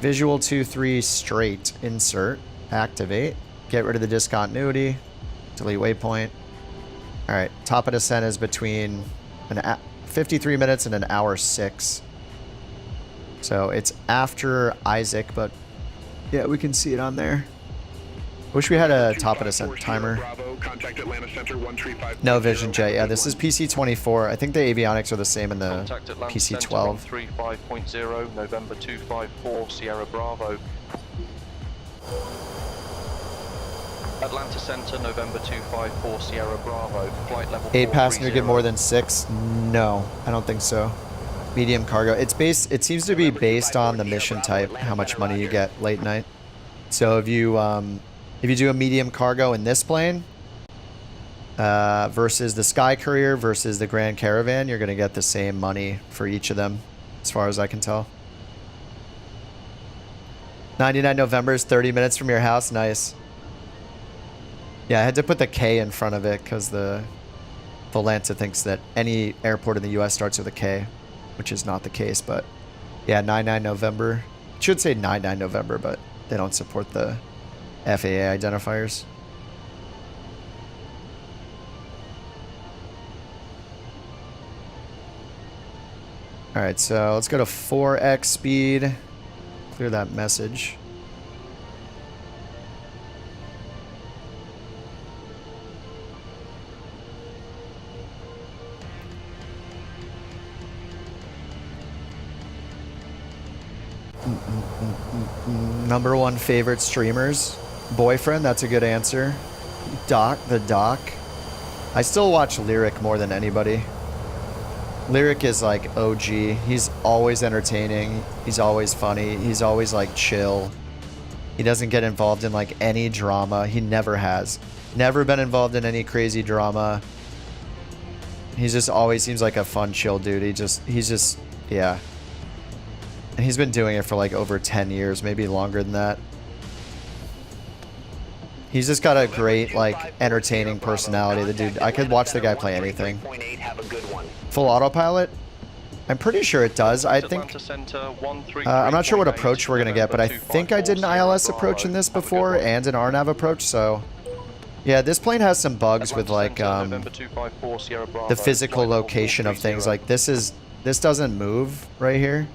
Visual 2-3 straight. Insert. Activate. Get rid of the discontinuity. Delete waypoint. Alright. Top of descent is between 53 minutes and an hour 6. So it's after Isaac, but yeah, we can see it on there. Wish we had a top of descent timer. Bravo, contact Atlanta Center, 135. No Vision Jet. Yeah, this is PC24. I think the avionics are the same in the Contact Atlanta PC12. Center 135.0, November 254, Sierra Bravo. Atlanta Center, November 254, Sierra Bravo. Flight level 8 passenger 430. get more than 6? No, I don't think so. Medium cargo. It's based. It seems to be based on the mission type, how much money you get late night. So if you do a medium cargo in this plane versus the Sky Courier versus the Grand Caravan, you're going to get the same money for each of them, as far as I can tell. 99 November is 30 minutes from your house. Nice. Yeah, I had to put the K in front of it because the Volanta thinks that any airport in the U.S. starts with a K, which is not the case. But yeah, 99 November. It should say 99 November, but they don't support the FAA identifiers. All right, so let's go to 4x speed. Clear that message. Number one favorite streamers. Boyfriend, that's a good answer. Doc, the Doc. I still watch Lyric more than anybody. Lyric is like OG. He's always entertaining. He's always funny. He's always like chill. He doesn't get involved in like any drama. He never has. Never been involved in any crazy drama. He just always seems like a fun, chill dude. He's just, yeah. And he's been doing it for like over 10 years, maybe longer than that. He's just got a great, like, entertaining personality. The dude, I could watch the guy play anything. Full autopilot? I'm pretty sure it does. I think, I'm not sure what approach we're going to get, but I think I did an ILS approach in this before and an RNAV approach, so... Yeah, this plane has some bugs with, like, the physical location of things. Like, this doesn't move right here.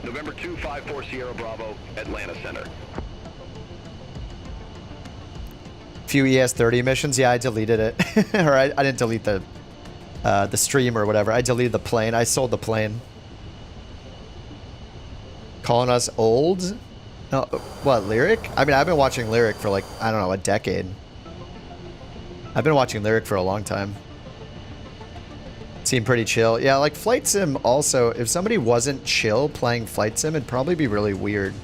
November 254 Sierra Bravo, Atlanta Center. Few ES-30 missions. Yeah, I deleted it. Or I didn't delete the stream or whatever. I deleted the plane. I sold the plane. Calling us old? No, what, Lyric? I mean, I've been watching Lyric for like, I don't know, a decade. I've been watching Lyric for a long time. Seem pretty chill. Yeah, like Flight Sim also, if somebody wasn't chill playing Flight Sim, it'd probably be really weird.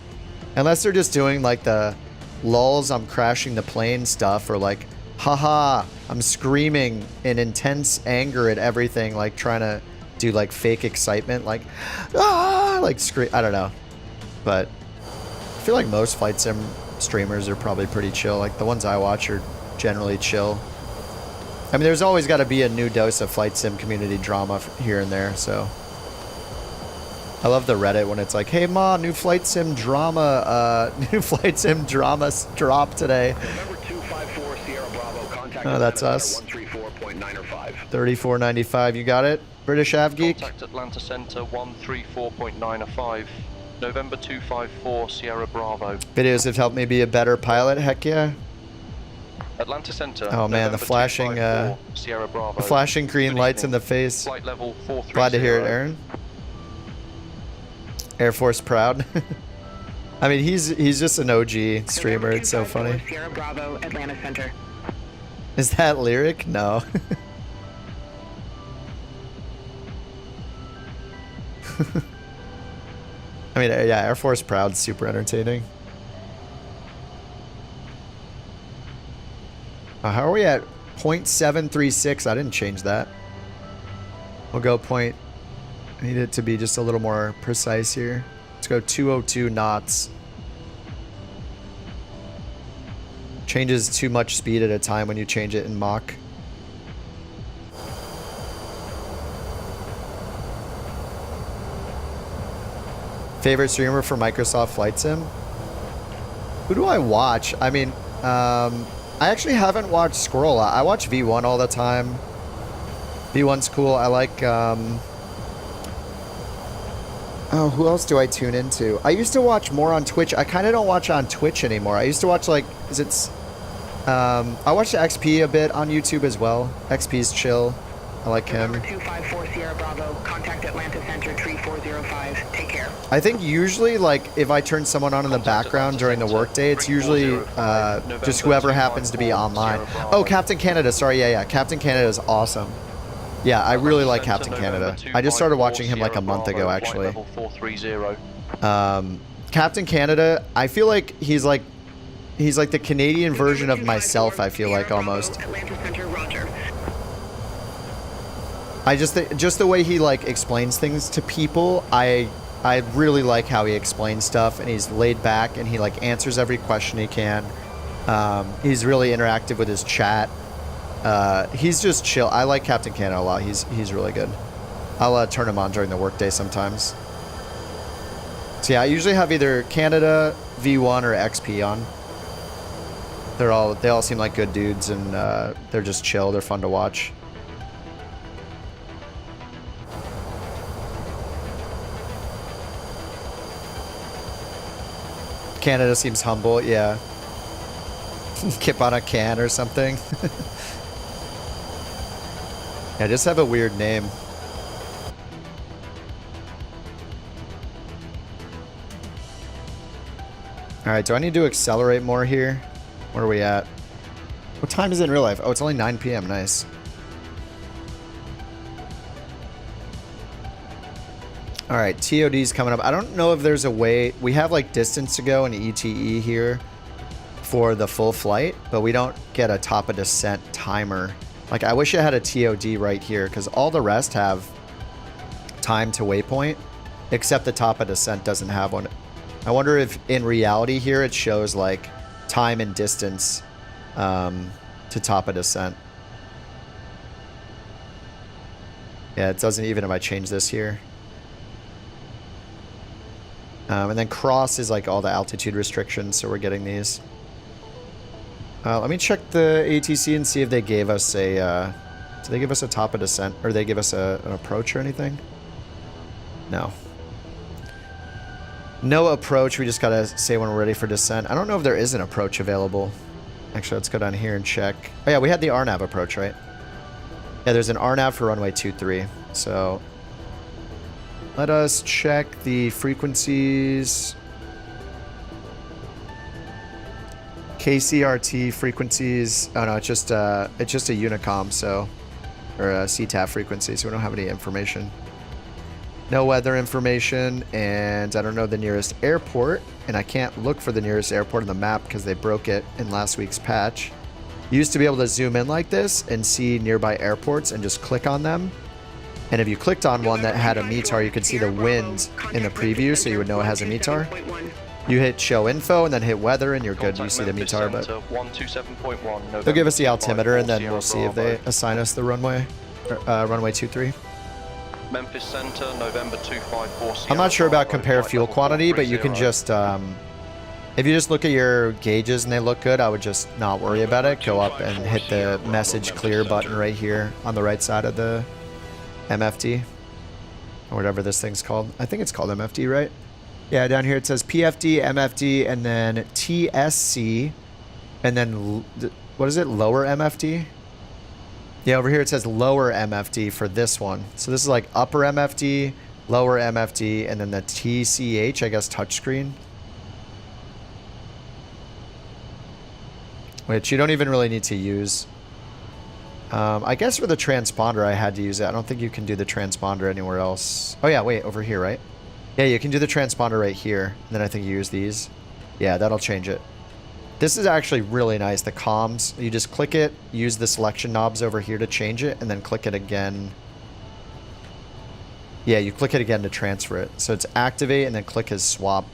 Unless they're just doing like the lulz, I'm crashing the plane stuff, or like, haha, I'm screaming in intense anger at everything, like trying to do like fake excitement, like, ah, like scream. I don't know. But I feel like most Flight Sim streamers are probably pretty chill. Like the ones I watch are generally chill. I mean, there's always got to be a new dose of Flight Sim community drama here and there, so. I love the Reddit when it's like, hey ma, new Flight Sim drama, drop today. Oh, that's us. 3495, you got it? British Av Geek? Contact Atlanta Center 134.905. November 254 Sierra Bravo. Videos have helped me be a better pilot, heck yeah. Atlanta Center. Oh man, the flashing Sierra Bravo. The flashing green lights in the face. Flight level 430. Glad to hear it, Aaron. Air Force proud. I mean, he's just an OG streamer. It's so funny. Sierra Bravo, Atlanta Center. Is that Lyric? No. I mean, yeah, Air Force proud, super entertaining. How are we at 0.736? I didn't change that. We'll go I need it to be just a little more precise here. Let's go 202 knots. Changes too much speed at a time when you change it in Mach. Favorite streamer for Microsoft Flight Sim? Who do I watch? I mean, I actually haven't watched Squirrel. I watch V1 all the time. V1's cool. I like, oh, who else do I tune into? I used to watch more on Twitch. I kind of don't watch on Twitch anymore. I used to watch, like, I watch XP a bit on YouTube as well. XP's chill. I like him. Number 254 Sierra Bravo, contact Atlanta Center, tree 405. Take care. I think usually, like, if I turn someone on in the background during the workday, it's usually just whoever happens to be online. Oh, Captain Canada. Sorry, yeah. Captain Canada is awesome. Yeah, I really like Captain Canada. I just started watching him like a month ago, actually. Captain Canada, I feel like he's like the Canadian version of myself, I feel like, almost. Atlanta Center, roger. I just the way he like explains things to people, I really like how he explains stuff, and he's laid back and he like answers every question he can. He's really interactive with his chat. He's just chill. I like Captain Canada a lot. He's really good. I'll turn him on during the workday sometimes. So yeah, I usually have either Canada, V1, or XP on. They all seem like good dudes, and they're just chill. They're fun to watch. Canada seems humble, yeah. Kip on a can or something. Yeah, just have a weird name. Alright, do I need to accelerate more here? Where are we at? What time is it in real life? Oh, it's only 9 p.m. Nice. Alright, TOD's coming up. I don't know if there's a way... We have, like, distance to go and ETE here for the full flight, but we don't get a top of descent timer. Like, I wish I had a TOD right here, because all the rest have time to waypoint, except the top of descent doesn't have one. I wonder if, in reality here, it shows, like, time and distance to top of descent. Yeah, it doesn't even if I change this here. And then cross is like all the altitude restrictions, so we're getting these. Let me check the ATC and see if they gave us a... do they give us a top of descent? Or they give us an approach or anything? No. No approach, we just gotta say when we're ready for descent. I don't know if there is an approach available. Actually, let's go down here and check. Oh yeah, we had the RNAV approach, right? Yeah, there's an RNAV for runway 23, so... Let us check the frequencies. KCRT frequencies. Oh no, it's just a Unicom, so, or a CTAF frequency, so we don't have any information. No weather information, and I don't know the nearest airport, and I can't look for the nearest airport on the map because they broke it in last week's patch. You used to be able to zoom in like this and see nearby airports and just click on them. And if you clicked on one that had a METAR, you could see the wind in the preview, so you would know it has a METAR. You hit show info and then hit weather, and you're good. You see the METAR, but they'll give us the altimeter, and then we'll see if they assign us the runway, runway 23. Memphis Center, November 254. I'm not sure about compare fuel quantity, but you can just, if you just look at your gauges and they look good, I would just not worry about it. Go up and hit the message clear button right here on the right side of the MFD, or whatever this thing's called. I think it's called MFD, right? Yeah, down here it says PFD, MFD, and then TSC, and then, what is it, lower MFD? Yeah, over here it says lower MFD for this one. So this is like upper MFD, lower MFD, and then the TCH, I guess touchscreen. Which you don't even really need to use. I guess for the transponder I had to use it. I don't think you can do the transponder anywhere else. Oh yeah, wait, over here, right? Yeah, you can do the transponder right here. And then I think you use these. Yeah, that'll change it. This is actually really nice, the comms. You just click it, use the selection knobs over here to change it, and then click it again. Yeah, you click it again to transfer it. So it's activate and then click his swap.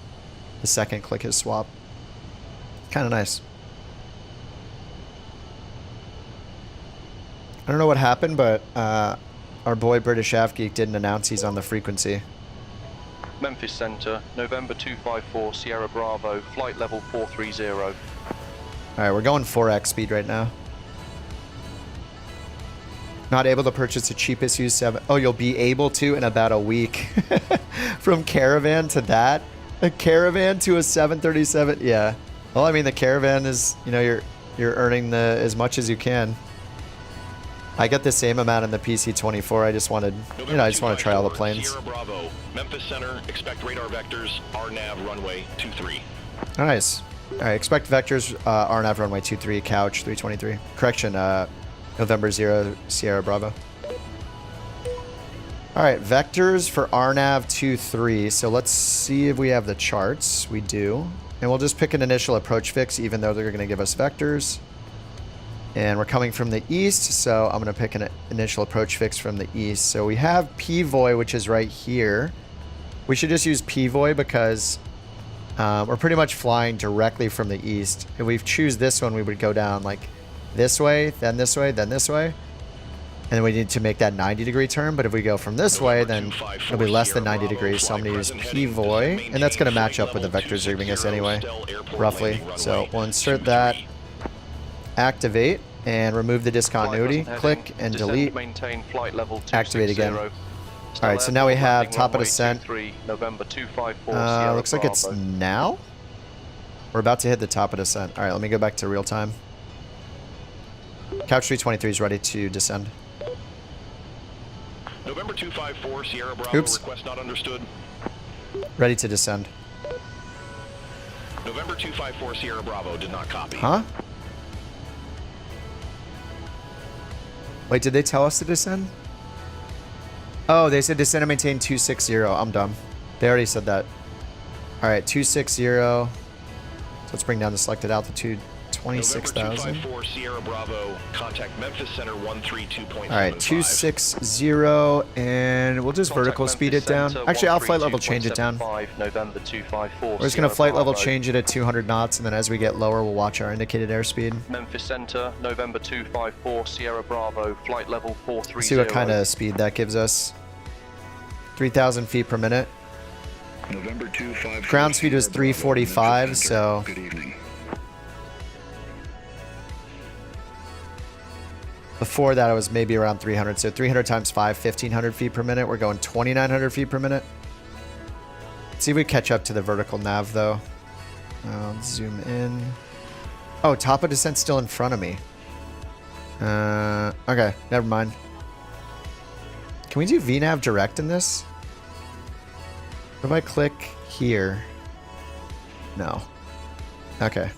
The second click his swap. Kind of nice. I don't know what happened, but our boy British Av Geek didn't announce he's on the frequency. Memphis Center, November 254 Sierra Bravo, flight level 430. All right, we're going 4x speed right now. Not able to purchase the cheapest used 7. Oh, you'll be able to in about a week. From Caravan to that. A Caravan to a 737. Yeah. Well, I mean, the Caravan is, you know, you're earning as much as you can. I get the same amount in the PC-24. I just wanted, you know, I just want to try all the planes. Sierra Bravo, Memphis Center, expect radar vectors, RNAV runway 23. Nice. All right, expect vectors, RNAV runway 23, couch 323. Correction, November 0, Sierra Bravo. All right, vectors for RNAV 23. So let's see if we have the charts. We do. And we'll just pick an initial approach fix, even though they're going to give us vectors. And we're coming from the east, so I'm going to pick an initial approach fix from the east. So we have PVOI, which is right here. We should just use PVOI because we're pretty much flying directly from the east. If we choose this one, we would go down like this way, then this way, then this way. And then we need to make that 90-degree turn. But if we go from this way, then it'll be less than 90 degrees. So I'm going to use PVOI. And that's going to match up with the vectors they're giving us anyway, roughly. So we'll insert that. Activate and remove the discontinuity. Click and delete. Activate again. All right, so now we have top of descent. Looks like it's now. We're about to hit the top of descent. All right, let me go back to real time. Couch 323 is ready to descend. November 254 Sierra Bravo. Oops. Request not understood. Ready to descend. November 254 Sierra Bravo did not copy. Huh? Wait, did they tell us to descend? Oh, they said descend and maintain 260. I'm dumb. They already said that. All right, 260. So let's bring down the selected altitude. 26,000. Sierra Bravo, contact Memphis Center 132.75. All right, 260, and we'll just vertical speed it down. Actually, I'll flight level change it down. November 254. We're just going to flight level change it at 200 knots, and then as we get lower, we'll watch our indicated airspeed. Memphis Center, November 254, Sierra Bravo, flight level 430. See what kind of speed that gives us. 3,000 feet per minute. November 254. Ground speed was 345, so... Good evening. Before that, it was maybe around 300. So 300 times 5, 1,500 feet per minute. We're going 2,900 feet per minute. Let's see if we catch up to the vertical nav, though. I'll zoom in. Oh, top of descent still in front of me. Okay, never mind. Can we do VNav direct in this? What if I click here? No. Okay.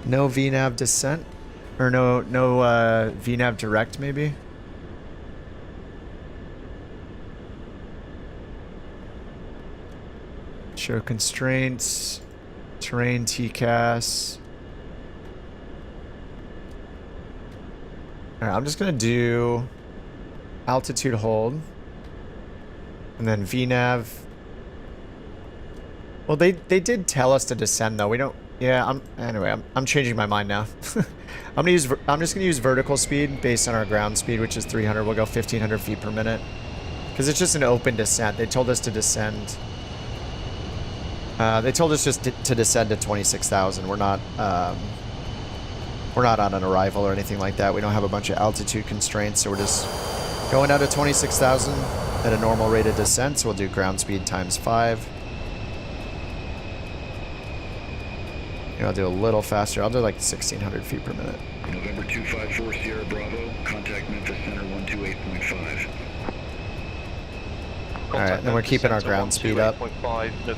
No VNav descent? Or no VNav direct, maybe? Show constraints, terrain TCAS. All right, I'm just gonna do altitude hold, and then VNav. Well, they did tell us to descend though. We don't. Yeah. I'm changing my mind now. I'm just gonna use vertical speed based on our ground speed, which is 300. We'll go 1,500 feet per minute because it's just an open descent. They told us to descend. They told us just to descend to 26,000. We're not on an arrival or anything like that. We don't have a bunch of altitude constraints, so we're just going out at 26,000 at a normal rate of descent. So we'll do ground speed times 5. I'll do a little faster. I'll do like 1,600 feet per minute. November 254 Sierra Bravo, contact Memphis Center 128.5. All right, then we're keeping our ground speed up.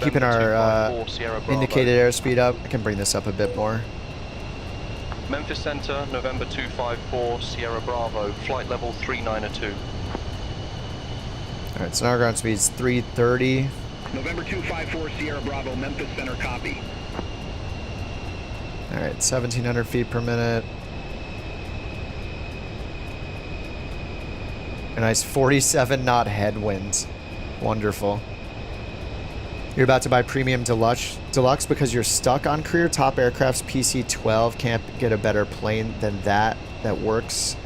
Keeping our indicated airspeed up. I can bring this up a bit more. Memphis Center, November 254, Sierra Bravo, flight level 392. All right, so now our ground speed is 330. November 254 Sierra Bravo, Memphis Center, copy. All right, 1,700 feet per minute. A nice 47 knot headwinds. Wonderful. You're about to buy Premium Deluxe because you're stuck on career. Top Aircraft's PC-12 can't get a better plane than that works.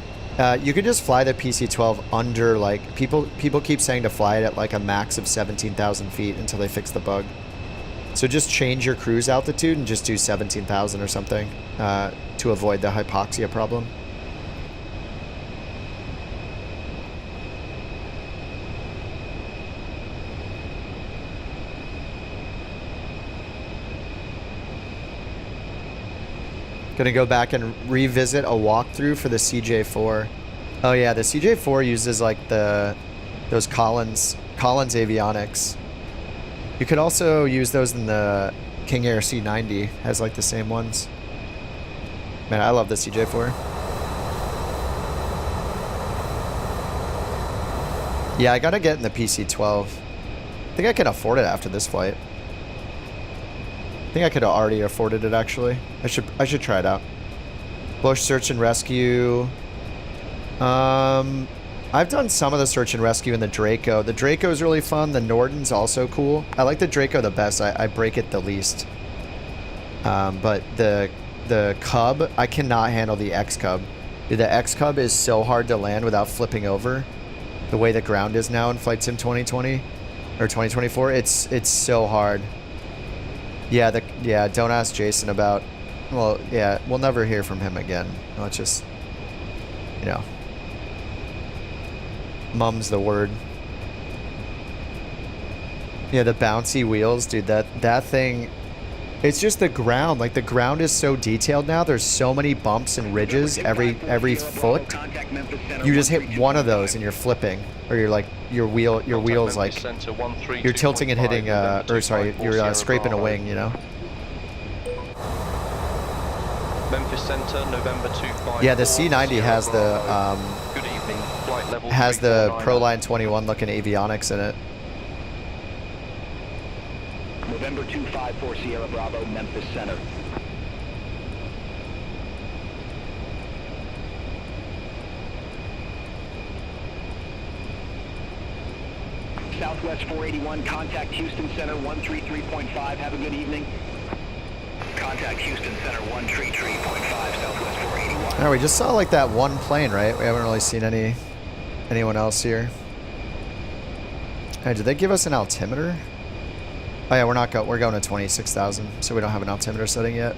You could just fly the PC-12 under, like, people keep saying to fly it at like a max of 17,000 feet until they fix the bug. So just change your cruise altitude and just do 17,000 or something to avoid the hypoxia problem. Gonna go back and revisit a walkthrough for the CJ4. Oh yeah, the CJ4 uses like those Collins avionics. You could also use those in the King Air C90. Has like the same ones. Man, I love the CJ4. Yeah, I gotta get in the PC-12. I think I can afford it after this flight. I think I could have already afforded it actually. I should try it out. Bush search and rescue. I've done some of the search and rescue in the Draco. The Draco is really fun. The Norton's also cool. I like the Draco the best. I break it the least. But the Cub, I cannot handle the X Cub. Dude, the X Cub is so hard to land without flipping over. The way the ground is now in Flight Sim 2020 or 2024, it's so hard. Yeah, don't ask Jason about. Well, yeah, we'll never hear from him again. Let's just, you know, mum's the word. Yeah, the bouncy wheels, dude. That thing. It's just the ground. Like the ground is so detailed now. There's so many bumps and ridges every foot. You just hit one of those and you're flipping, or you're like your wheels like you're tilting and hitting. Or sorry, you're scraping a wing. You know. Memphis Center, November 25. Yeah, the C90 has the good evening. Flight level has the Proline 21 looking avionics in it. November 254 Sierra Bravo, Memphis Center. Southwest 481, contact Houston Center 133.5. Have a good evening. Contact Houston Center 133.5, Southwest 481. All right, we just saw like that one plane, right? We haven't really seen anyone else here. Hey, did they give us an altimeter? Oh yeah, we're going to 26,000, so we don't have an altimeter setting yet.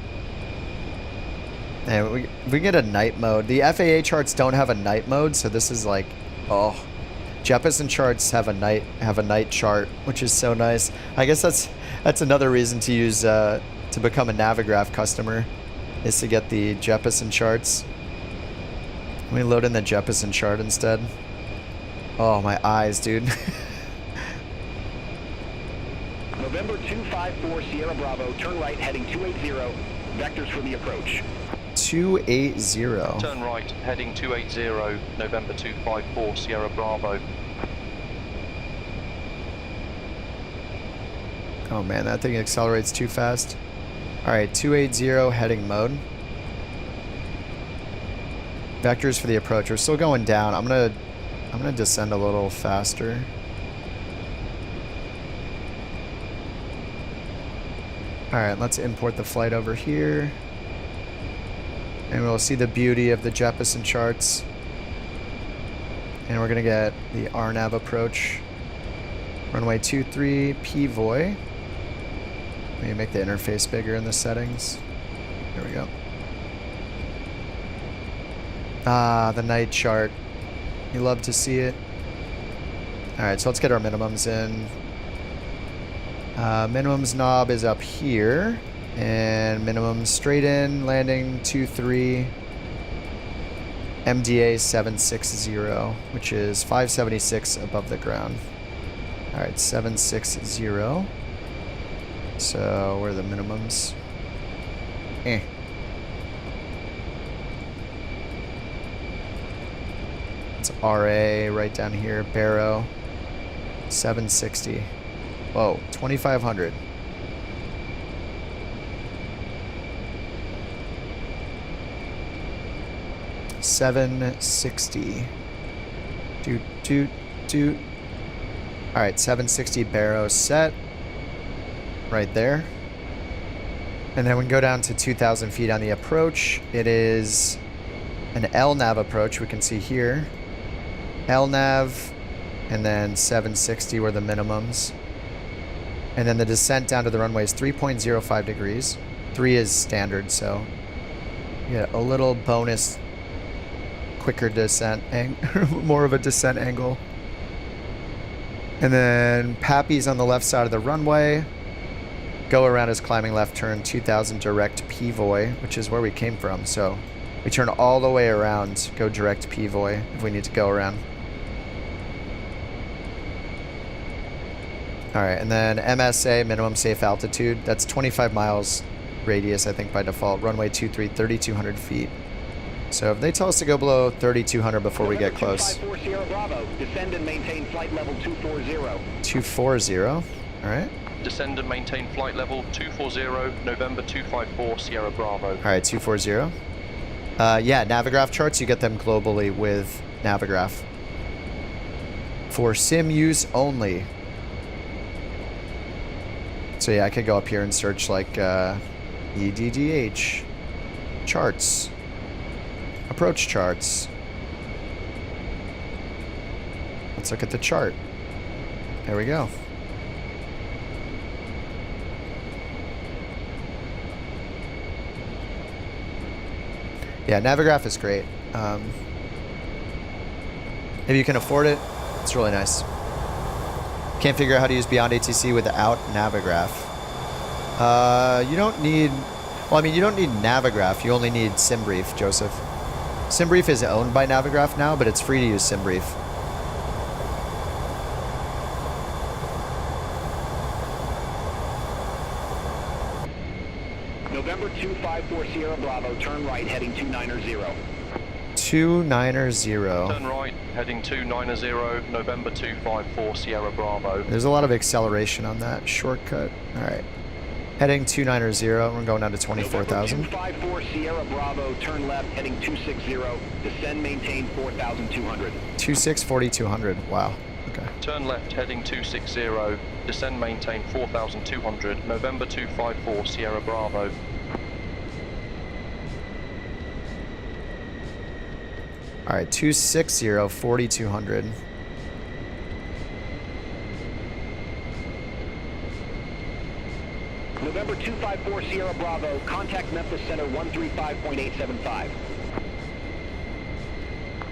And we get a night mode. The FAA charts don't have a night mode, so this is like, oh, Jeppesen charts have a night chart, which is so nice. I guess that's another reason to use to become a Navigraph customer, is to get the Jeppesen charts. Let me load in the Jeppesen chart instead. Oh, my eyes, dude. November 254 Sierra Bravo, turn right heading 280, vectors for the approach. 280. Turn right heading 280, November 254 Sierra Bravo. Oh man, that thing accelerates too fast. All right, 280 heading mode. Vectors for the approach. We're still going down. I'm gonna descend a little faster. All right, let's import the flight over here. And we'll see the beauty of the Jeppesen charts. And we're gonna get the RNAV approach. Runway 23, PVOI. Let me make the interface bigger in the settings. There we go. Ah, the night chart. You love to see it. All right, so let's get our minimums in. Minimums knob is up here, and minimum straight in, landing 23, MDA 760, which is 576 above the ground. All right, 760. So where are the minimums? It's RA right down here, Barrow, 760. Whoa, 2,500. 760. All right, 760 Barrow set. Right there. And then we can go down to 2,000 feet on the approach. It is an LNAV approach, we can see here. LNAV, and then 760 were the minimums. And then the descent down to the runway is 3.05 degrees. 3 is standard, so you get a little bonus quicker descent, more of a descent angle. And then Pappy's on the left side of the runway. Go around as climbing left turn, 2,000 direct PVOI, which is where we came from. So we turn all the way around, go direct PVOI if we need to go around. All right, and then MSA, minimum safe altitude. That's 25 miles radius, I think, by default. Runway 23, 3,200 feet. So if they tell us to go below 3,200 before we get close. 254 Sierra Bravo, descend and maintain flight level 240. 240, all right. Descend and maintain flight level 240, November 254, Sierra Bravo. All right, 240. Yeah, Navigraph charts, you get them globally with Navigraph. For sim use only. So yeah, I could go up here and search like EDDH charts, approach charts. Let's look at the chart. There we go. Yeah, Navigraph is great. If you can afford it, it's really nice. Can't figure out how to use Beyond ATC without Navigraph. You don't need... Well, I mean, you don't need Navigraph. You only need SimBrief, Joseph. SimBrief is owned by Navigraph now, but it's free to use SimBrief. November 254 Sierra Bravo, turn right, heading 290. 290. Turn right, heading 290, November 254, Sierra Bravo. There's a lot of acceleration on that shortcut. All right. Heading 290, we're going down to 24,000. 254 Sierra Bravo, turn left, heading 260, descend, maintain 4,200. 26, 4,200, wow, okay. Turn left, heading 260, descend, maintain 4,200, November 254, Sierra Bravo. All right, 260, 4,200. November 254 Sierra Bravo, contact Memphis Center 135.875.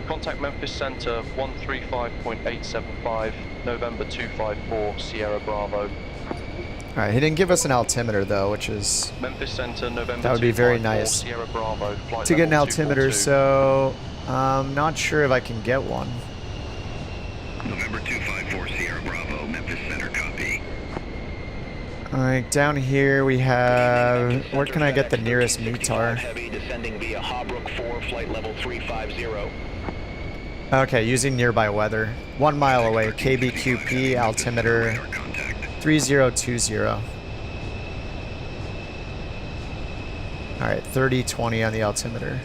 Contact Memphis Center 135.875, November 254, Sierra Bravo. All right, he didn't give us an altimeter though, which is... Memphis Center, November that would be very nice Sierra Bravo, flight to get an level altimeter, 242. so I'm not sure if I can get one. November 254 Sierra Bravo, Memphis Center, copy. All right, down here we have... Where can I get the nearest METAR? Heavy descending via Hobrook 4, flight level 350. Okay, using nearby weather. 1 mile away, KBQP, altimeter 3020. All right, 3020 on the altimeter.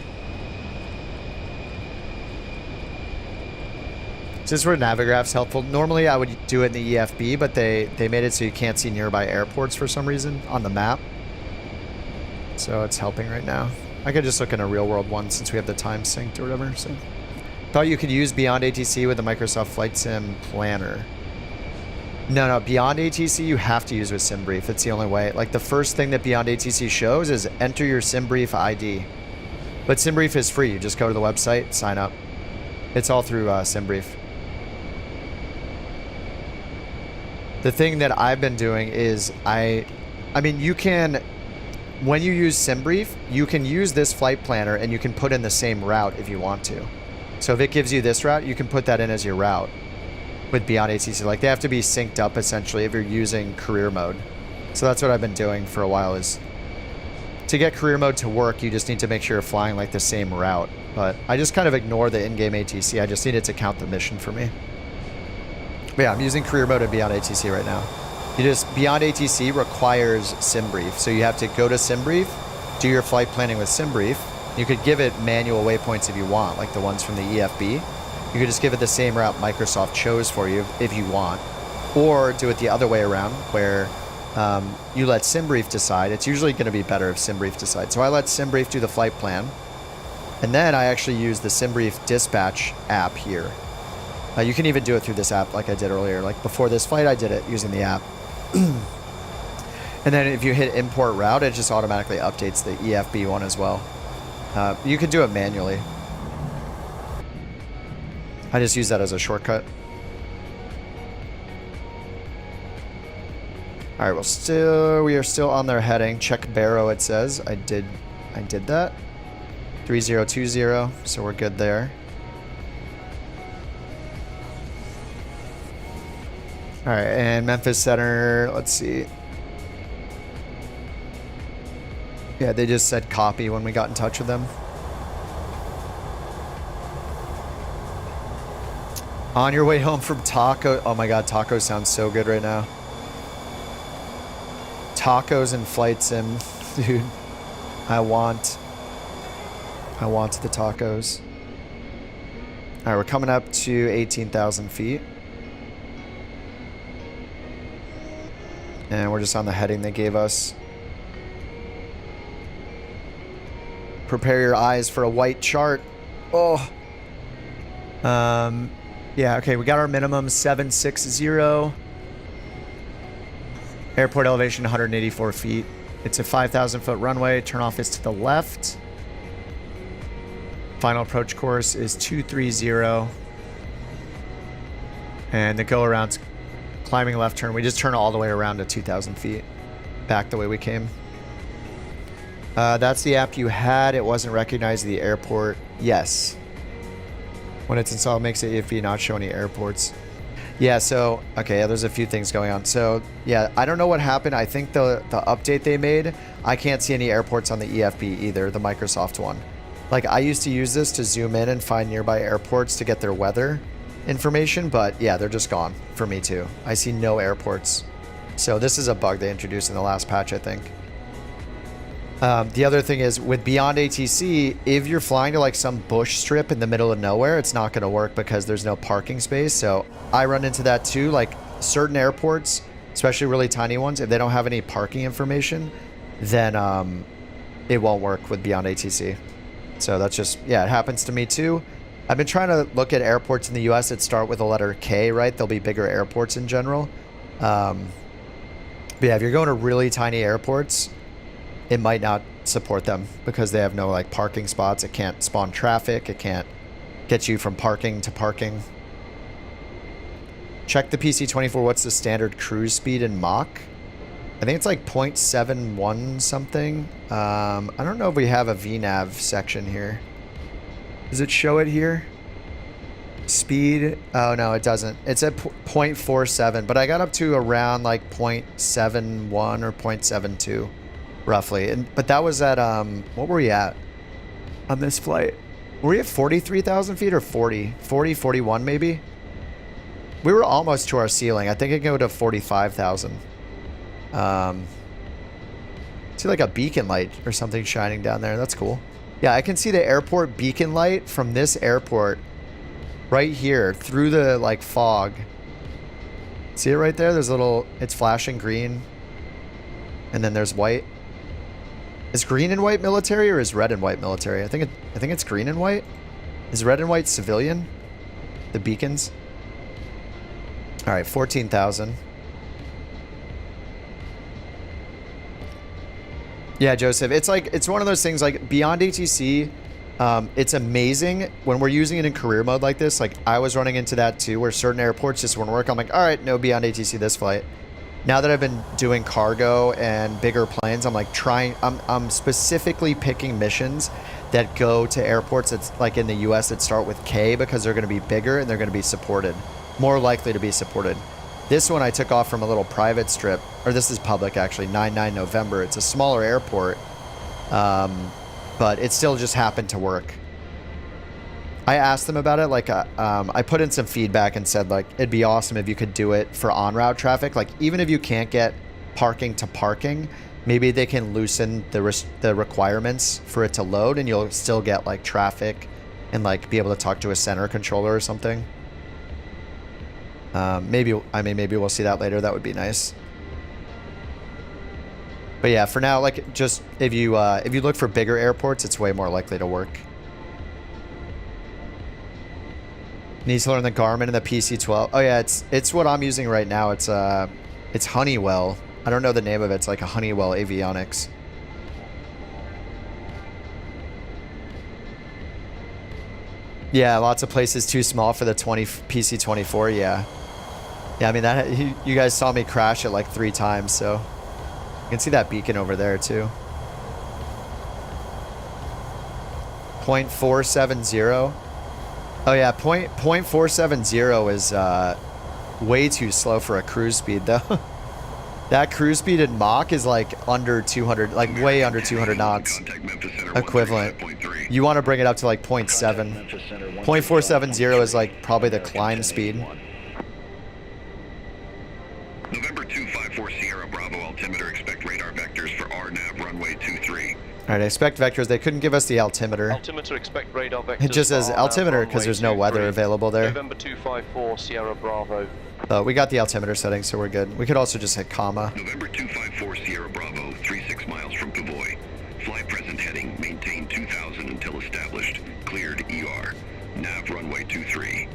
This is where Navigraph's helpful. Normally I would do it in the EFB, but they made it so you can't see nearby airports for some reason on the map. So it's helping right now. I could just look in a real world one since we have the time synced or whatever. So thought you could use Beyond ATC with the Microsoft Flight Sim Planner. No, Beyond ATC you have to use with SimBrief. It's the only way. Like the first thing that Beyond ATC shows is enter your SimBrief ID. But SimBrief is free. You just go to the website, sign up. It's all through SimBrief. The thing that I've been doing is I mean, you can, when you use SimBrief, you can use this flight planner and you can put in the same route if you want to. So if it gives you this route, you can put that in as your route with Beyond ATC. Like they have to be synced up essentially if you're using career mode. So that's what I've been doing for a while is to get career mode to work, you just need to make sure you're flying like the same route. But I just kind of ignore the in-game ATC. I just need it to count the mission for me. But yeah, I'm using career mode in Beyond ATC right now. Beyond ATC requires SimBrief. So you have to go to SimBrief, do your flight planning with SimBrief, You could give it manual waypoints if you want, like the ones from the EFB. You could just give it the same route Microsoft chose for you if you want. Or do it the other way around, where you let SimBrief decide. It's usually going to be better if SimBrief decides. So I let SimBrief do the flight plan. And then I actually use the SimBrief dispatch app here. You can even do it through this app like I did earlier. Like before this flight, I did it using the app. And then if you hit import route, it just automatically updates the EFB one as well. You can do it manually. I just use that as a shortcut. All right, well, we are still on their heading. Check Barrow, it says. I did that. 3020, so we're good there. All right, and Memphis Center, let's see. Yeah, they just said copy when we got in touch with them. On your way home from taco. Oh my God, taco sounds so good right now. Tacos and flight sim, dude. I want the tacos. All right, we're coming up to 18,000 feet. And we're just on the heading they gave us. Prepare your eyes for a white chart. Oh. Yeah, okay, we got our minimum 760. Airport elevation 184 feet. It's a 5,000 foot runway. Turn off is to the left. Final approach course is 230. And the go around's climbing left turn. We just turn all the way around to 2,000 feet. Back the way we came. That's the app you had. It wasn't recognized at the airport. Yes. When it's installed, it makes the EFB not show any airports. Yeah, so, okay, yeah, there's a few things going on. So, yeah, I don't know what happened. I think the update they made, I can't see any airports on the EFB either, the Microsoft one. Like, I used to use this to zoom in and find nearby airports to get their weather information, but yeah, they're just gone for me too. I see no airports. So this is a bug they introduced in the last patch, I think. The other thing is with Beyond ATC, if you're flying to like some bush strip in the middle of nowhere, it's not going to work because there's no parking space. So I run into that too. Like certain airports, especially really tiny ones, if they don't have any parking information, then it won't work with Beyond ATC. So that's just, yeah, it happens to me too. I've been trying to look at airports in the US that start with the letter K, right? There'll be bigger airports in general. But yeah, if you're going to really tiny airports, it might not support them because they have no like parking spots. It can't spawn traffic. It can't get you from parking to parking. Check the PC-24. What's the standard cruise speed in Mach? I think it's like 0.71 something. I don't know if we have a VNAV section here. Does it show it here? Speed? Oh, no, it doesn't. It's at 0.47, but I got up to around like 0.71 or 0.72. Roughly. But that was at, what were we at on this flight? Were we at 43,000 feet or 40? 40, 41 maybe? We were almost to our ceiling. I think it could go to 45,000. See like a beacon light or something shining down there. That's cool. Yeah, I can see the airport beacon light from this airport right here through the like fog. See it right there? There's a little, it's flashing green. And then there's white. Is green and white military or is red and white military? I think it's green and white. Is red and white civilian? The beacons. All right, 14,000. Yeah, Joseph. It's like it's one of those things like Beyond ATC. It's amazing when we're using it in career mode like this. Like I was running into that too, where certain airports just wouldn't work. I'm like, all right, no Beyond ATC this flight. Now that I've been doing cargo and bigger planes, I'm like I'm specifically picking missions that go to airports that's like in the US that start with K because they're going to be bigger and they're going to be supported, more likely to be supported. This one I took off from a little private strip, or this is public actually, 99 November. It's a smaller airport, but it still just happened to work. I asked them about it, like I put in some feedback and said like it'd be awesome if you could do it for on-route traffic. Like even if you can't get parking to parking, maybe they can loosen the requirements for it to load, and you'll still get like traffic and like be able to talk to a center controller or something. Maybe we'll see that later. That would be nice. But yeah, for now, like, just if you look for bigger airports, it's way more likely to work. Needs to learn the Garmin and the PC-12. Oh yeah, it's what I'm using right now. It's Honeywell. I don't know the name of it. It's like a Honeywell avionics. Yeah, lots of places too small for the PC-24. Yeah. Yeah, I mean, that you guys saw me crash it like 3 times, so you can see that beacon over there too. 0.470. Oh yeah, 0.470 is way too slow for a cruise speed though. That cruise speed in Mach is like under 200, like way under 200 knots equivalent. You want to bring it up to like 0.7. 0.470 is like probably the climb speed. November 254 Sierra Bravo altimeter, expect radar vectors for RNAV runway 23. Alright, expect vectors. They couldn't give us the altimeter. Altimeter, expect radar vectors. It just says altimeter because there's no weather available there. November 254 Sierra Bravo. We got the altimeter setting, so we're good. We could also just hit comma. November 254 Sierra Bravo, 36 miles from Pavoy. Fly present heading, maintain 2000 until established. Cleared ER. Nav runway 23.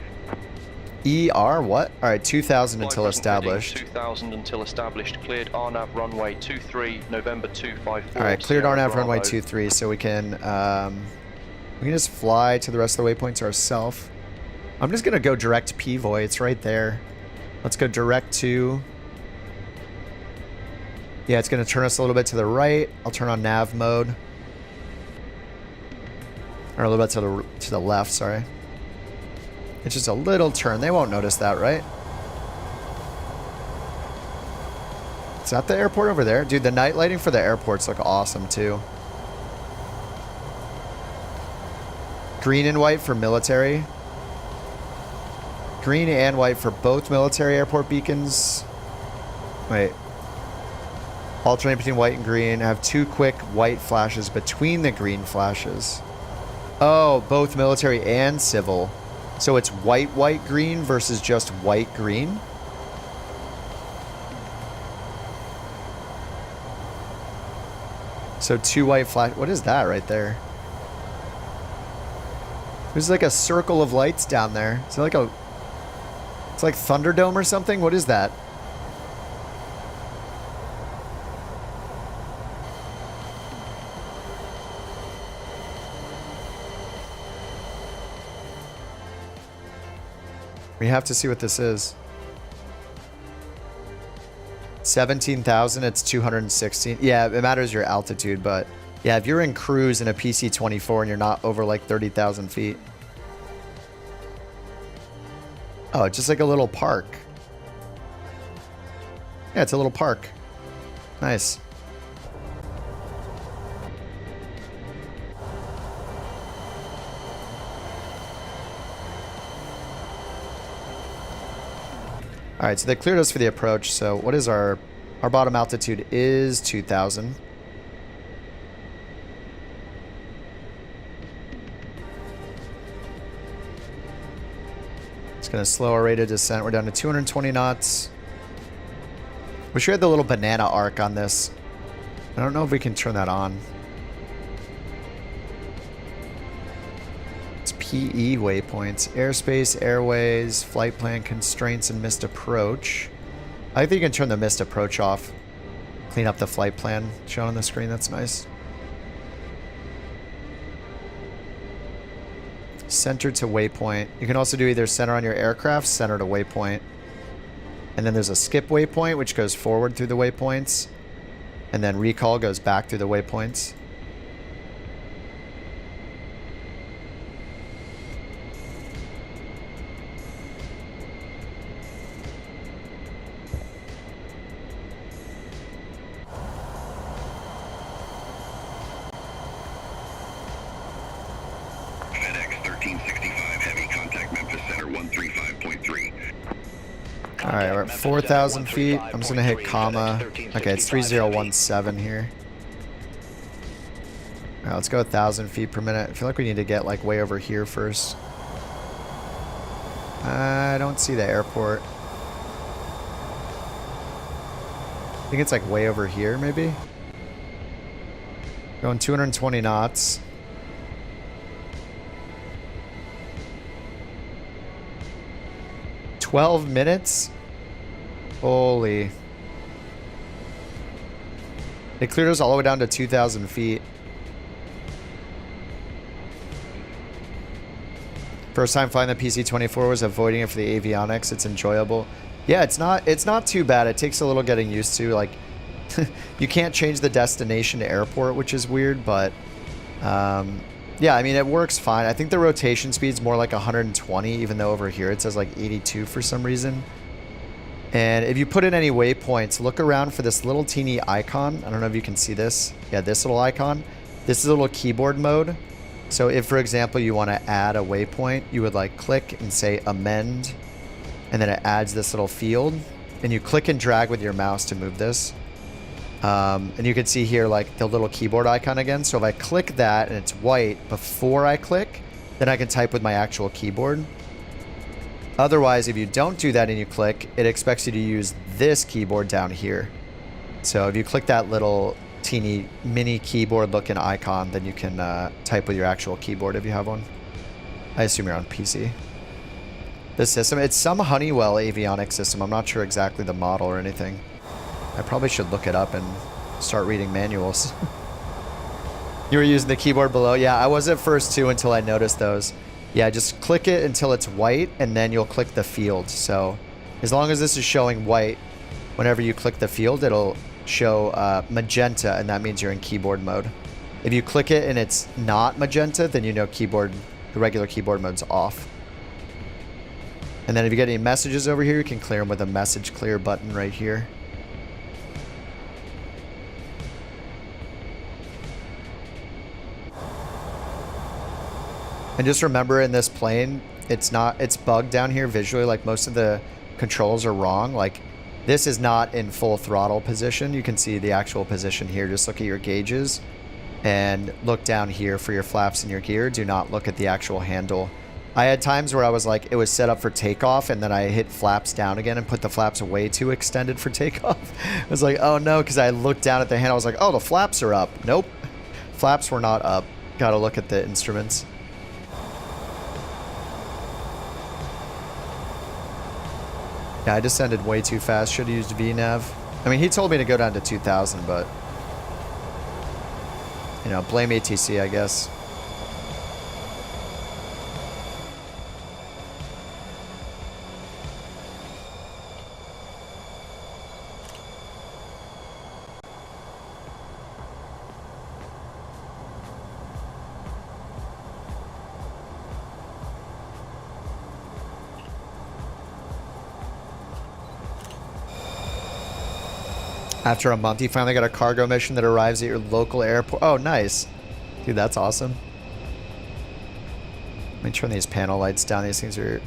ER what? Alright, 2000 until established. 2000 until established. Cleared RNAV runway 23, November 254. Alright, cleared RNAV runway 23, so we can just fly to the rest of the waypoints ourselves. I'm just gonna go direct to Pvoy. It's right there. Let's go direct to... Yeah, it's gonna turn us a little bit to the right. I'll turn on nav mode. Or a little bit to the left, sorry. It's just a little turn. They won't notice that, right? Is that the airport over there? Dude, the night lighting for the airports look awesome, too. Green and white for military. Green and white for both military airport beacons. Wait. Alternate between white and green. I have 2 quick white flashes between the green flashes. Oh, both military and civil. So it's white, white, green versus just white, green. So 2 white flash. What is that right there? There's like a circle of lights down there. Is it like a... It's like Thunderdome or something? What is that? We have to see what this is. 17,000, it's 216. Yeah, it matters your altitude, but yeah, if you're in cruise in a PC-24 and you're not over like 30,000 feet. Oh, it's just like a little park. Yeah, it's a little park. Nice. All right, so they cleared us for the approach. So what is our bottom altitude is 2,000. It's going to slow our rate of descent. We're down to 220 knots. Wish we had the little banana arc on this. I don't know if we can turn that on. It's PE waypoints. Airspace, airways, flight plan constraints, and missed approach. I think you can turn the missed approach off. Clean up the flight plan shown on the screen. That's nice. Center to waypoint. You can also do either center on your aircraft, center to waypoint. And then there's a skip waypoint, which goes forward through the waypoints. And then recall goes back through the waypoints. All right, we're at 4,000 feet. I'm just gonna hit comma. Okay, it's 3017 here. All right, let's go 1,000 feet per minute. I feel like we need to get like way over here first. I don't see the airport. I think it's like way over here, maybe. Going 220 knots. "12 minutes? Holy. They cleared us all the way down to 2,000 feet. First time flying the PC-24 was avoiding it for the avionics. It's enjoyable. Yeah, it's not too bad. It takes a little getting used to. Like, you can't change the destination to airport, which is weird, but yeah, I mean, it works fine. I think the rotation speed's more like 120, even though over here it says like 82 for some reason. And if you put in any waypoints, look around for this little teeny icon. I don't know if you can see this. Yeah, this little icon. This is a little keyboard mode. So if, for example, you want to add a waypoint, you would like click and say amend, and then it adds this little field, and you click and drag with your mouse to move this. And you can see here like the little keyboard icon again. So if I click that and it's white before I click, then I can type with my actual keyboard. Otherwise, if you don't do that and you click, it expects you to use this keyboard down here. So if you click that little teeny mini keyboard looking icon, then you can type with your actual keyboard if you have one. I assume you're on PC. This system, it's some Honeywell avionics system. I'm not sure exactly the model or anything. I probably should look it up and start reading manuals. You were using the keyboard below? Yeah, I was at first too until I noticed those. Yeah, just click it until it's white and then you'll click the field. So as long as this is showing white, whenever you click the field, it'll show magenta, and that means you're in keyboard mode. If you click it and it's not magenta, then you know the regular keyboard mode's off. And then if you get any messages over here, you can clear them with a message clear button right here. And just remember, in this plane, it's bugged down here visually. Like, most of the controls are wrong. Like, this is not in full throttle position. You can see the actual position here. Just look at your gauges and look down here for your flaps and your gear. Do not look at the actual handle. I had times where I was like, it was set up for takeoff, and then I hit flaps down again and put the flaps way too extended for takeoff. I was like, oh no, because I looked down at the handle. I was like, oh, the flaps are up. Nope. Flaps were not up. Got to look at the instruments. Yeah, I descended way too fast. Should have used VNav. I mean, he told me to go down to 2,000, but, you know, blame ATC, I guess. After a month, you finally got a cargo mission that arrives at your local airport. Oh, nice. Dude, that's awesome. Let me turn these panel lights down. These things are...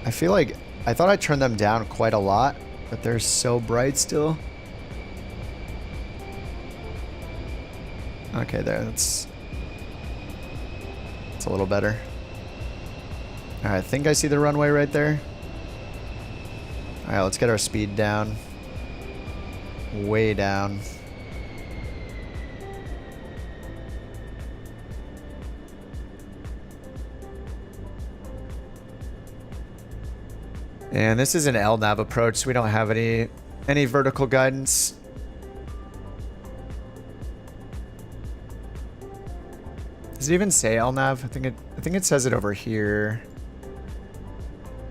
I feel like... I thought I turned them down quite a lot, but they're so bright still. Okay, there. That's a little better. Alright, I think I see the runway right there. Alright, let's get our speed down. Way down. And this is an LNAV approach, so we don't have any vertical guidance. Does it even say LNAV? I think it says it over here.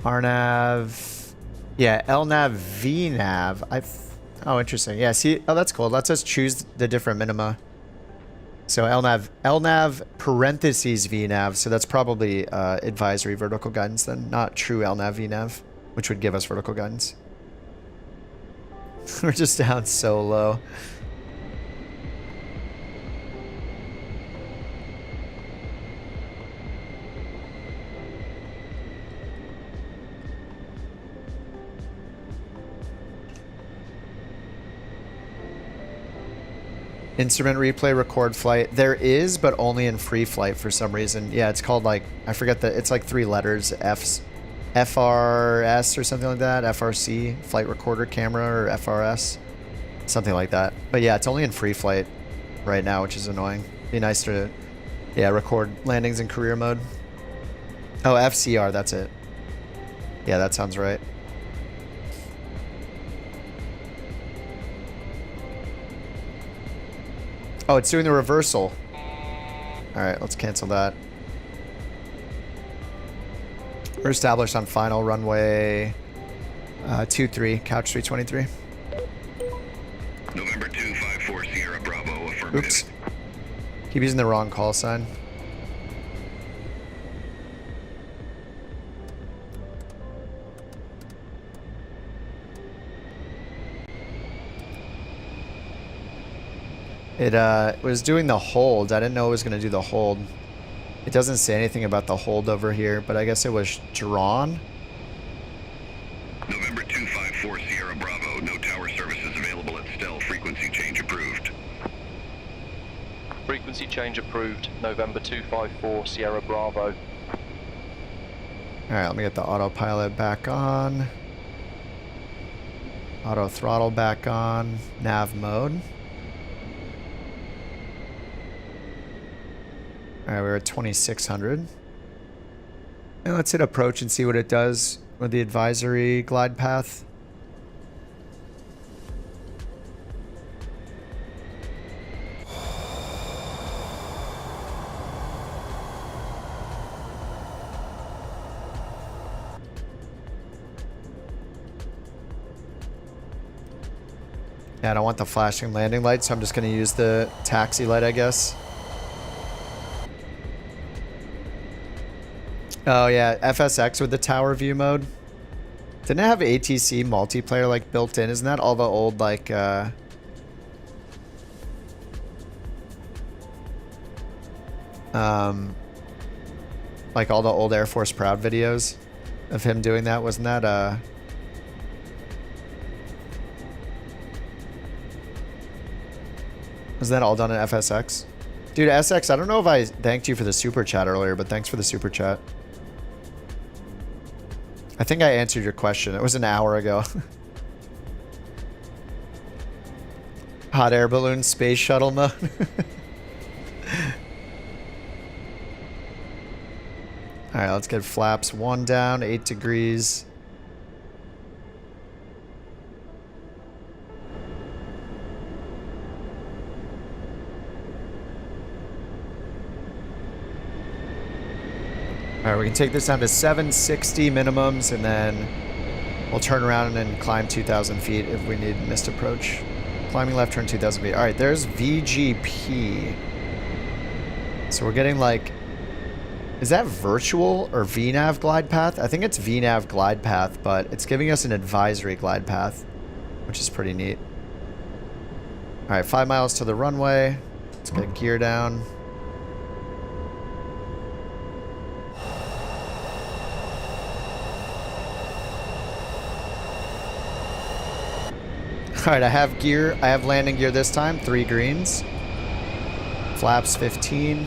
RNAV. Yeah, LNAV, VNAV. Oh, interesting. Yeah, see, oh, that's cool. Lets us choose the different minima. So LNAV parentheses VNAV. So that's probably advisory vertical guidance then, not true LNAV VNAV, which would give us vertical guidance. We're just down so low. Instrument replay, record flight. There is, but only in free flight for some reason. Yeah, it's called like, I forget it's like 3 letters. FRS or something like that. FRC, flight recorder camera, or FRS. Something like that. But yeah, it's only in free flight right now, which is annoying. Be nice to, yeah, record landings in career mode. Oh, FCR, that's it. Yeah, that sounds right. Oh, it's doing the reversal. All right, let's cancel that. We're established on final runway 23, couch 323. November 254 Sierra Bravo, affirmative. Oops. Keep using the wrong call sign. It was doing the hold. I didn't know it was going to do the hold. It doesn't say anything about the hold over here, but I guess it was drawn. November 254 Sierra Bravo, no tower services available at Stell. Frequency change approved. Frequency change approved. November 254 Sierra Bravo. Alright, let me get the autopilot back on. Auto throttle back on. Nav mode. Alright, we're at 2600. And let's hit approach and see what it does with the advisory glide path. Yeah, I don't want the flashing landing light, so I'm just going to use the taxi light, I guess. Oh yeah, FSX with the tower view mode. Didn't it have ATC multiplayer like built in? Isn't that all the old like like all the old Air Force Proud videos of him doing that? Wasn't that was that all done in FSX? Dude, SX, I don't know if I thanked you for the super chat earlier, but thanks for the super chat. I think I answered your question. It was an hour ago. Hot air balloon space shuttle mode. Alright, let's get flaps 1 down, 8 degrees. Alright, we can take this down to 760 minimums, and then we'll turn around and climb 2,000 feet if we need missed approach. Climbing left turn 2,000 feet. Alright, there's VGP. So we're getting like... Is that virtual or VNAV glide path? I think it's VNAV glide path, but it's giving us an advisory glide path, which is pretty neat. Alright, 5 miles to the runway. Let's get gear down. Alright, I have gear. I have landing gear this time. 3 greens. Flaps 15.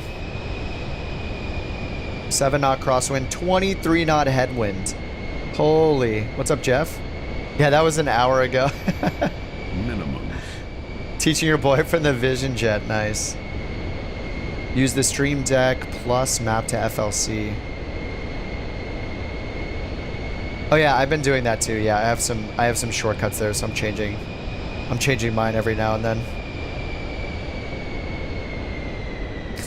7 knot crosswind. 23 knot headwind. Holy. What's up, Jeff? Yeah, that was an hour ago. Minimum. Teaching your boyfriend the Vision Jet. Nice. Use the Stream Deck plus map to FLC. Oh yeah, I've been doing that too. Yeah, I have some shortcuts there, so I'm changing mine every now and then.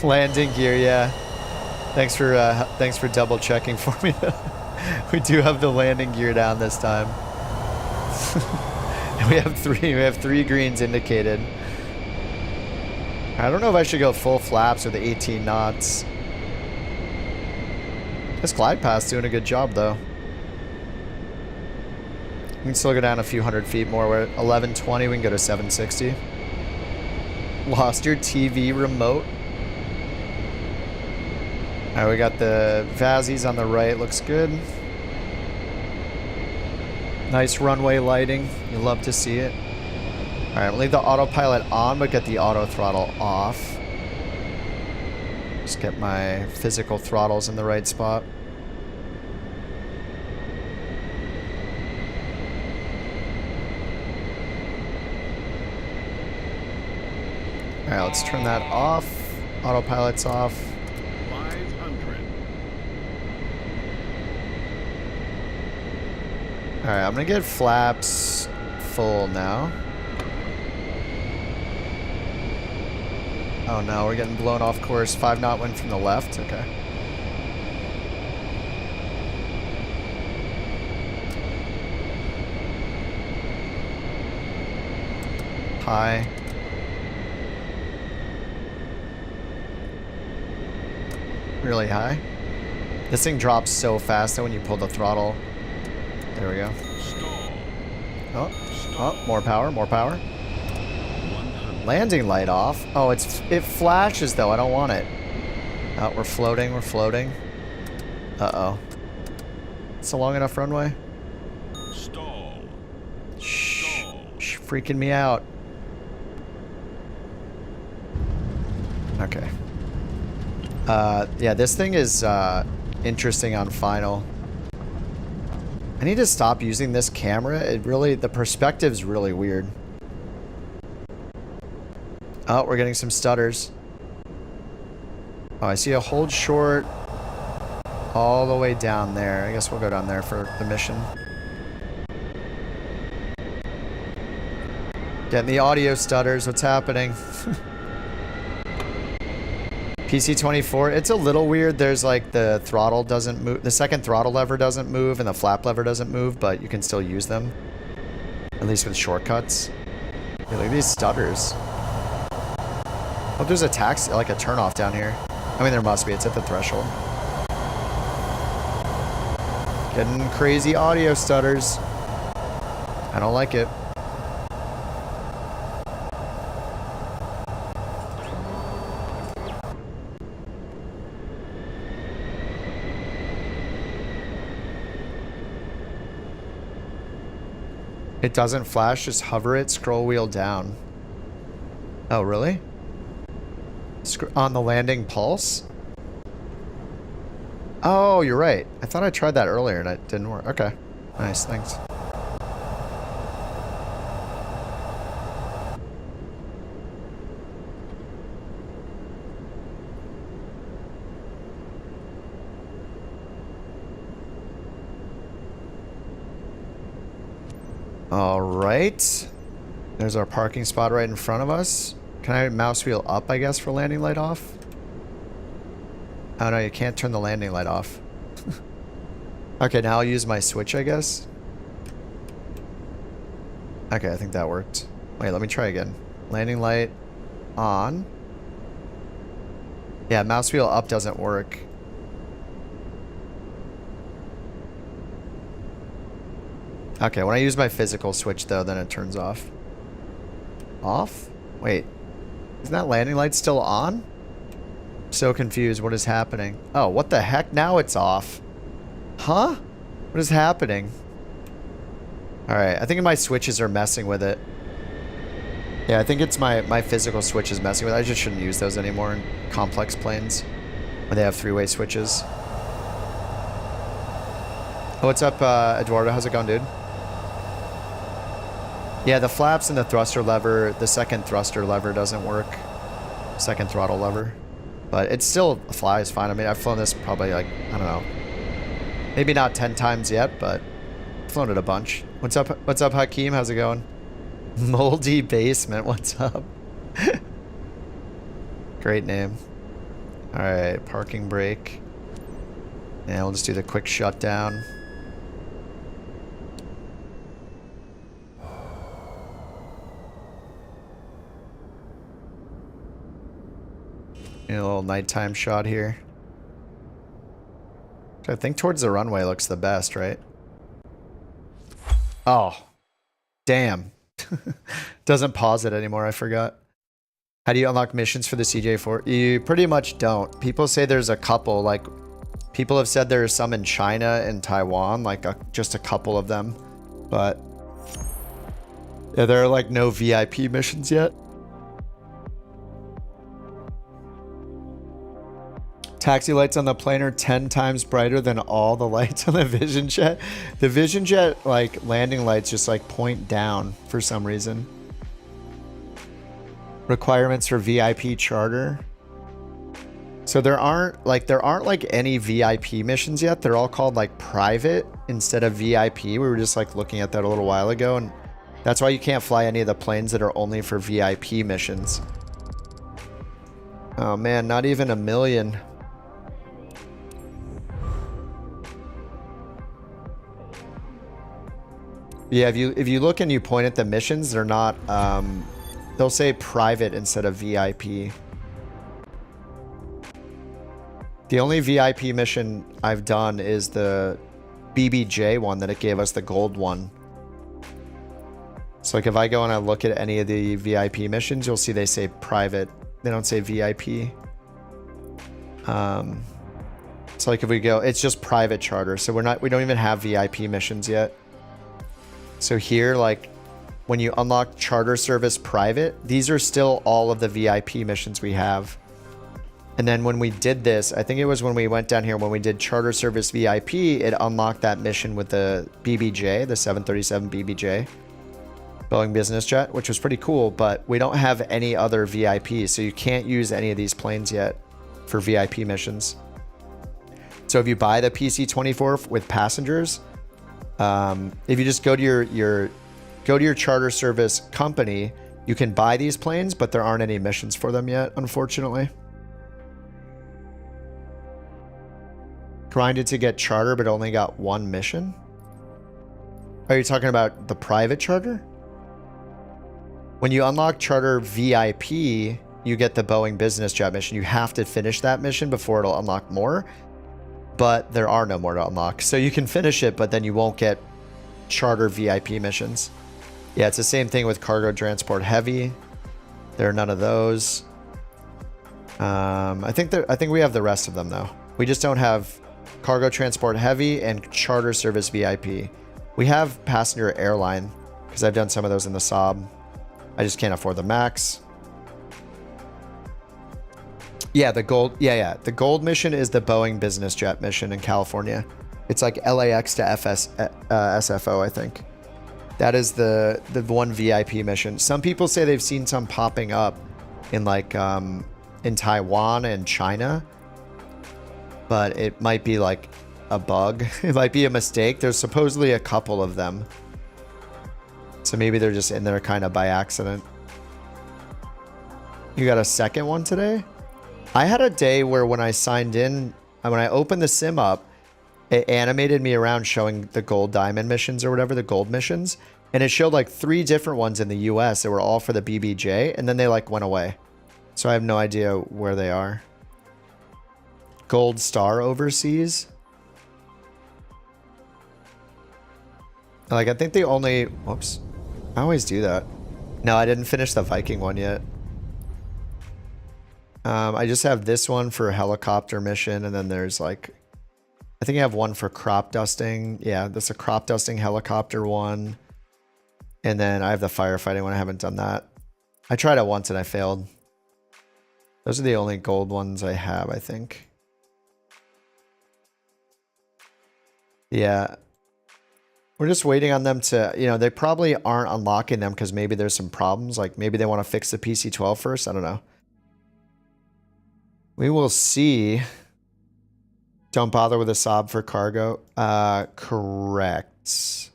Landing gear, yeah. Thanks for double checking for me. We do have the landing gear down this time. We have three greens indicated. I don't know if I should go full flaps with the 18 knots. This glide path's doing a good job though. We can still go down a few hundred feet more. We're at 1120. We can go to 760. Lost your TV remote. Alright, we got the Vazzies on the right. Looks good. Nice runway lighting. You love to see it. All right, we'll leave the autopilot on, but get the auto throttle off. Just get my physical throttles in the right spot. All right, let's turn that off. Autopilot's off. 500. All right, I'm gonna get flaps full now. Oh no, we're getting blown off course. 5 knot wind from the left. Okay. High. Really high. This thing drops so fast though when you pull the throttle. There we go. Oh, oh, more power, more power. Landing light off. Oh, it flashes though. I don't want it. Oh, we're floating. We're floating. Uh-oh. It's a long enough runway. Stall. Shh. Shh, freaking me out. Okay. Yeah, this thing is interesting on final. I need to stop using this camera. The perspective's really weird. Oh, we're getting some stutters. Oh, I see a hold short all the way down there. I guess we'll go down there for the mission. Getting the audio stutters. What's happening? PC24, it's a little weird. There's like the throttle doesn't move. The second throttle lever doesn't move and the flap lever doesn't move, but you can still use them. At least with shortcuts. Hey, look at these stutters. Oh, there's a taxi, like a turnoff down here. I mean, there must be. It's at the threshold. Getting crazy audio stutters. I don't like it. It doesn't flash, just hover it, scroll wheel down. Oh, really? On the landing pulse? Oh, you're right. I thought I tried that earlier and it didn't work. Okay. Nice, thanks. All right. There's our parking spot right in front of us. Can I mouse wheel up, I guess, for landing light off? Oh no, you can't turn the landing light off. Okay, now I'll use my switch, I guess. Okay, I think that worked. Wait, let me try again. Landing light on. Yeah, mouse wheel up doesn't work. Okay, when I use my physical switch though, then it turns off. Off? Wait. Isn't that landing light still on? I'm so confused. What is happening? Oh, what the heck? Now it's off. Huh? What is happening? Alright, I think my switches are messing with it. Yeah, I think it's my physical switches messing with it. I just shouldn't use those anymore in complex planes when they have three-way switches. Oh, what's up, Eduardo? How's it going, dude? Yeah, the flaps and the thruster lever, the second thruster lever doesn't work. Second throttle lever. But it still flies fine. I mean, I've flown this probably like, I don't know. Maybe not 10 times yet, but I've flown it a bunch. What's up, Hakeem? How's it going? Moldy Basement, what's up? Great name. Alright, parking brake. And we'll just do the quick shutdown. And a little nighttime shot here. I think towards the runway looks the best, right? Oh. Damn. Doesn't pause it anymore, I forgot. How do you unlock missions for the CJ4? You pretty much don't. People say there's a couple, like, people have said there's some in China and Taiwan, like just a couple of them. But Yeah, there are like no VIP missions yet. Taxi lights on the plane are 10 times brighter than all the lights on the Vision Jet. The Vision Jet, like, landing lights just, like, point down for some reason. Requirements for VIP charter. So there aren't like any VIP missions yet. They're all called, like, private instead of VIP. We were just, like, looking at that a little while ago, and that's why you can't fly any of the planes that are only for VIP missions. Oh, man, not even 1 million. Yeah, if you look and you point at the missions, they're not, they'll say private instead of VIP. The only VIP mission I've done is the BBJ one that it gave us, the gold one. So like if I go and I look at any of the VIP missions, you'll see they say private. They don't say VIP. So like if we go, it's just private charter. So we don't even have VIP missions yet. So here, like, when you unlock charter service private, these are still all of the VIP missions we have. And then when we did this, I think it was when we went down here, when we did charter service VIP, it unlocked that mission with the BBJ, the 737 BBJ, Boeing business jet, which was pretty cool, but we don't have any other VIPs, so you can't use any of these planes yet for VIP missions. So if you buy the PC-24 with passengers, if you just go to your charter service company, you can buy these planes, but there aren't any missions for them yet, unfortunately. Grinded to get charter, but only got 1 mission. Are you talking about the private charter? When you unlock charter VIP, you get the Boeing business jet mission. You have to finish that mission before it'll unlock more. But there are no more to unlock. So you can finish it, but then you won't get charter VIP missions. Yeah, it's the same thing with cargo transport heavy. There are none of those. I think we have the rest of them though. We just don't have cargo transport heavy and charter service VIP. We have passenger airline because I've done some of those in the Saab. I just can't afford the max. Yeah, the gold. Yeah. The gold mission is the Boeing business jet mission in California. It's like LAX to SFO, I think. That is the one VIP mission. Some people say they've seen some popping up in like in Taiwan and China, but it might be like a bug. It might be a mistake. There's supposedly a couple of them, so maybe they're just in there kind of by accident. You got a second one today? I had a day where when I signed in, when I opened the sim up, it animated me around showing the gold diamond missions or whatever, the gold missions. And it showed like 3 different ones in the US that were all for the BBJ. And then they like went away. So I have no idea where they are. Gold star overseas. Like I think they only, whoops. I always do that. No, I didn't finish the Viking one yet. I just have this one for a helicopter mission, and then there's like, I think I have one for crop dusting. Yeah, that's a crop dusting helicopter one. And then I have the firefighting one. I haven't done that. I tried it once and I failed. Those are the only gold ones I have, I think. Yeah. We're just waiting on them to, you know, they probably aren't unlocking them because maybe there's some problems. Like maybe they want to fix the PC-12 first. I don't know. We will see. Don't bother with a Saab for cargo. Correct.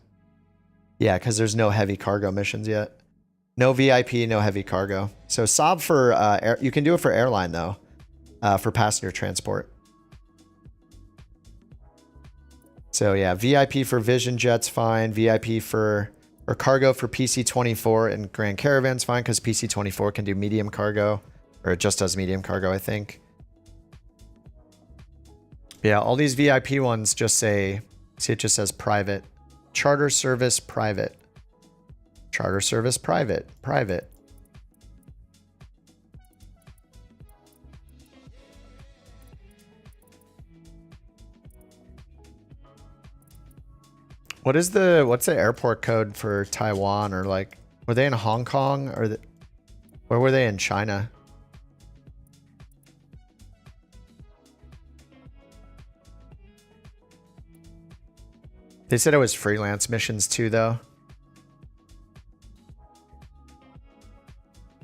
Yeah, because there's no heavy cargo missions yet. No VIP, no heavy cargo. So Saab for, you can do it for airline though, for passenger transport. So yeah, VIP for Vision Jet's fine. VIP for, or cargo for PC-24 and Grand Caravan's fine because PC-24 can do medium cargo, or it just does medium cargo, I think. Yeah, all these VIP ones just say, see, it just says private. Charter service private. Charter service private. Private. What's the airport code for Taiwan, or like, Were they in Hong Kong or where were they in China? They said it was freelance missions too, though.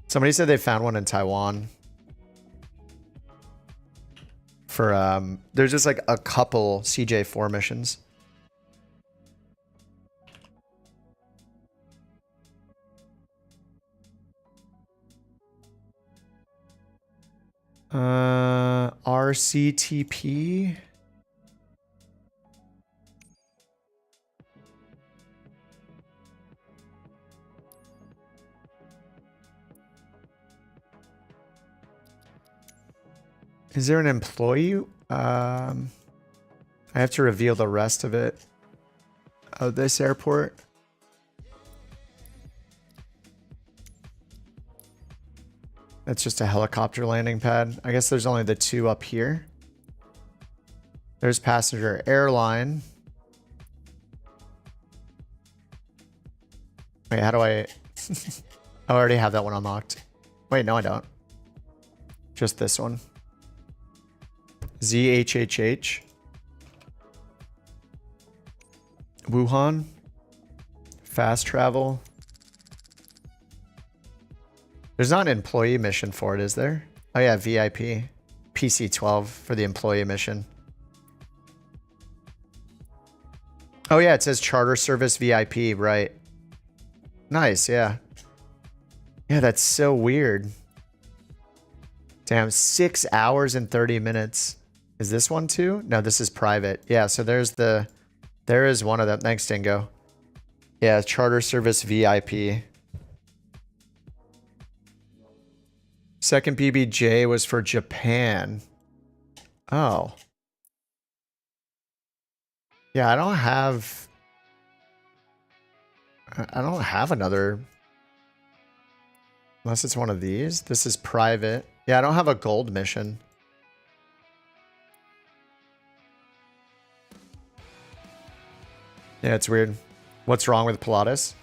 Somebody said they found one in Taiwan. For, there's just like a couple CJ4 missions. RCTP. Is there an employee? I have to reveal the rest of it. Of this airport. That's just a helicopter landing pad. I guess there's only the two up here. There's passenger airline. Wait, how do I... I already have that one unlocked. Wait, no I don't. Just this one. ZHHH. Wuhan. Fast travel. There's not an employee mission for it, is there? Oh yeah, VIP. PC-12 for the employee mission. Oh yeah, it says charter service VIP, right. Nice, yeah. Yeah, that's so weird. Damn, 6 hours and 30 minutes. Is this one too? No, this is private. Yeah, so there is one of them. Thanks, Dingo. Yeah, charter service VIP. Second BBJ was for Japan. Oh. Yeah, I don't have another. Unless it's one of these. This is private. Yeah, I don't have a gold mission. Yeah, it's weird. What's wrong with Pilatus?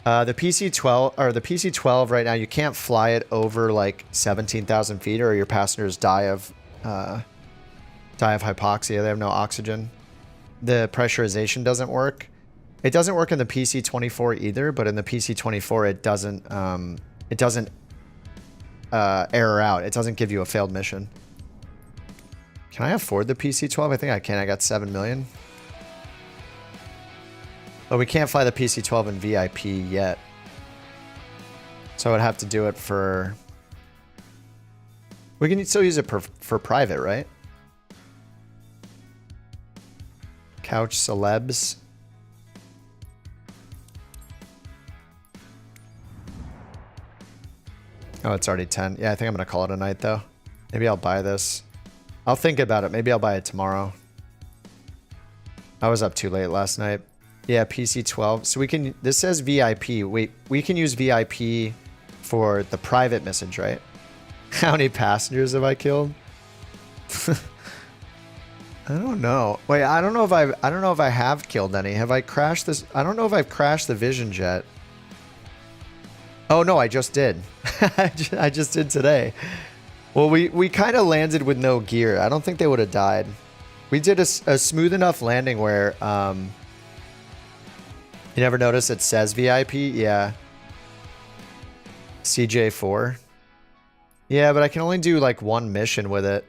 The PC-12 or the PC-12 right now, you can't fly it over like 17,000 feet, or your passengers die of hypoxia. They have no oxygen. The pressurization doesn't work. It doesn't work in the PC-24 either, but in the PC-24 it doesn't error out. It doesn't give you a failed mission. Can I afford the PC-12? I think I can. I got 7 million. But we can't fly the PC-12 in VIP yet. So I would have to do it for... We can still use it for private, right? Couch celebs. Oh, it's already 10. Yeah, I think I'm going to call it a night, though. Maybe I'll buy this. I'll think about it. Maybe I'll buy it tomorrow. I was up too late last night. Yeah, PC-12. So we can... This says VIP. Wait, we can use VIP for the private message, right? How many passengers have I killed? I don't know. Wait, I don't know if I have killed any. Have I crashed this? I don't know if I've crashed the Vision Jet. Oh no, I just did. I just did today. Well, we kind of landed with no gear. I don't think they would have died. We did a smooth enough landing where you never notice it says VIP? Yeah. CJ4. Yeah, but I can only do like one mission with it.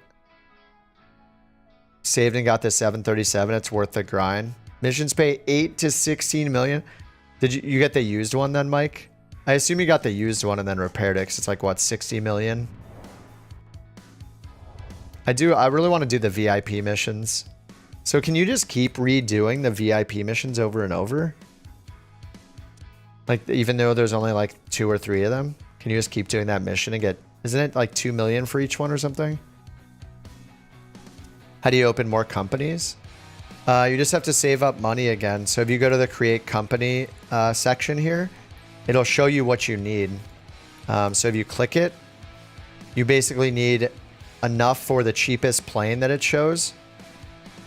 Saved and got the 737. It's worth the grind. Missions pay 8 to 16 million. Did you get the used one then, Mike? I assume you got the used one and then repaired it, because it's like, what, 60 million? I really want to do the VIP missions. So can you just keep redoing the VIP missions over and over? Like, even though there's only like 2 or 3 of them? Can you just keep doing that mission and get... Isn't it like 2 million for each one or something? How do you open more companies? You just have to save up money again. So if you go to the create company section here, it'll show you what you need. So if you click it, you basically need enough for the cheapest plane that it shows.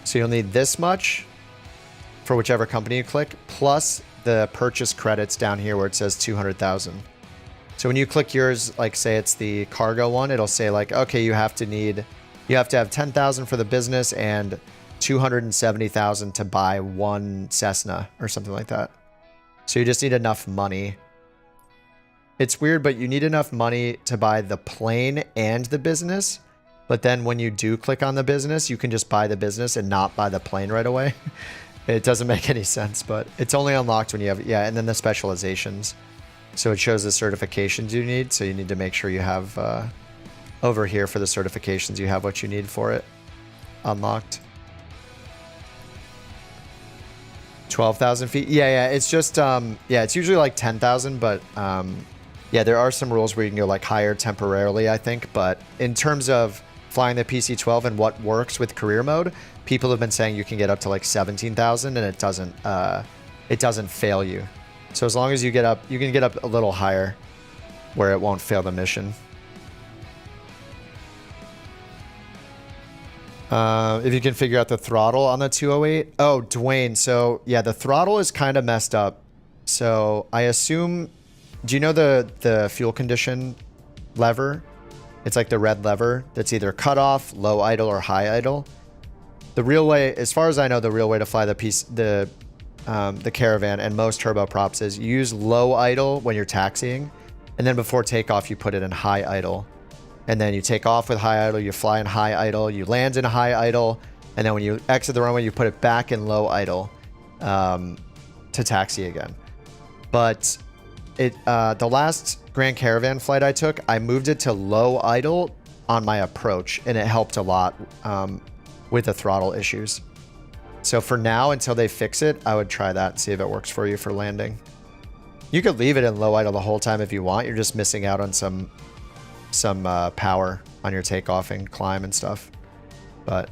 So you'll need this much for whichever company you click, plus the purchase credits down here where it says 200,000. So when you click yours, like say it's the cargo one, it'll say like, okay, you have to have 10,000 for the business and 270,000 to buy one Cessna or something like that. So you just need enough money. It's weird, but you need enough money to buy the plane and the business. But then when you do click on the business, you can just buy the business and not buy the plane right away. It doesn't make any sense, but it's only unlocked when you have, yeah, and then the specializations. So it shows the certifications you need. So you need to make sure you have, over here for the certifications, you have what you need for it unlocked. 12,000 feet. Yeah, it's just, yeah, it's usually like 10,000, but, yeah, there are some rules where you can go like higher temporarily, I think. But in terms of flying the PC-12 and what works with career mode, people have been saying you can get up to like 17,000 and it doesn't fail you. So as long as you can get up a little higher where it won't fail the mission. If you can figure out the throttle on the 208. Oh, Dwayne. So yeah, the throttle is kind of messed up. So I assume, do you know the fuel condition lever? It's like the red lever that's either cut off, low idle, or high idle. The real way, as far as I know, the real way to fly the Caravan and most turboprops is you use low idle when you're taxiing, and then before takeoff you put it in high idle. And then you take off with high idle, you fly in high idle, you land in high idle, and then when you exit the runway, you put it back in low idle to taxi again. But the last Grand Caravan flight I took, I moved it to low idle on my approach, and it helped a lot with the throttle issues. So for now, until they fix it, I would try that and see if it works for you for landing. You could leave it in low idle the whole time if you want. You're just missing out on some power on your takeoff and climb and stuff. But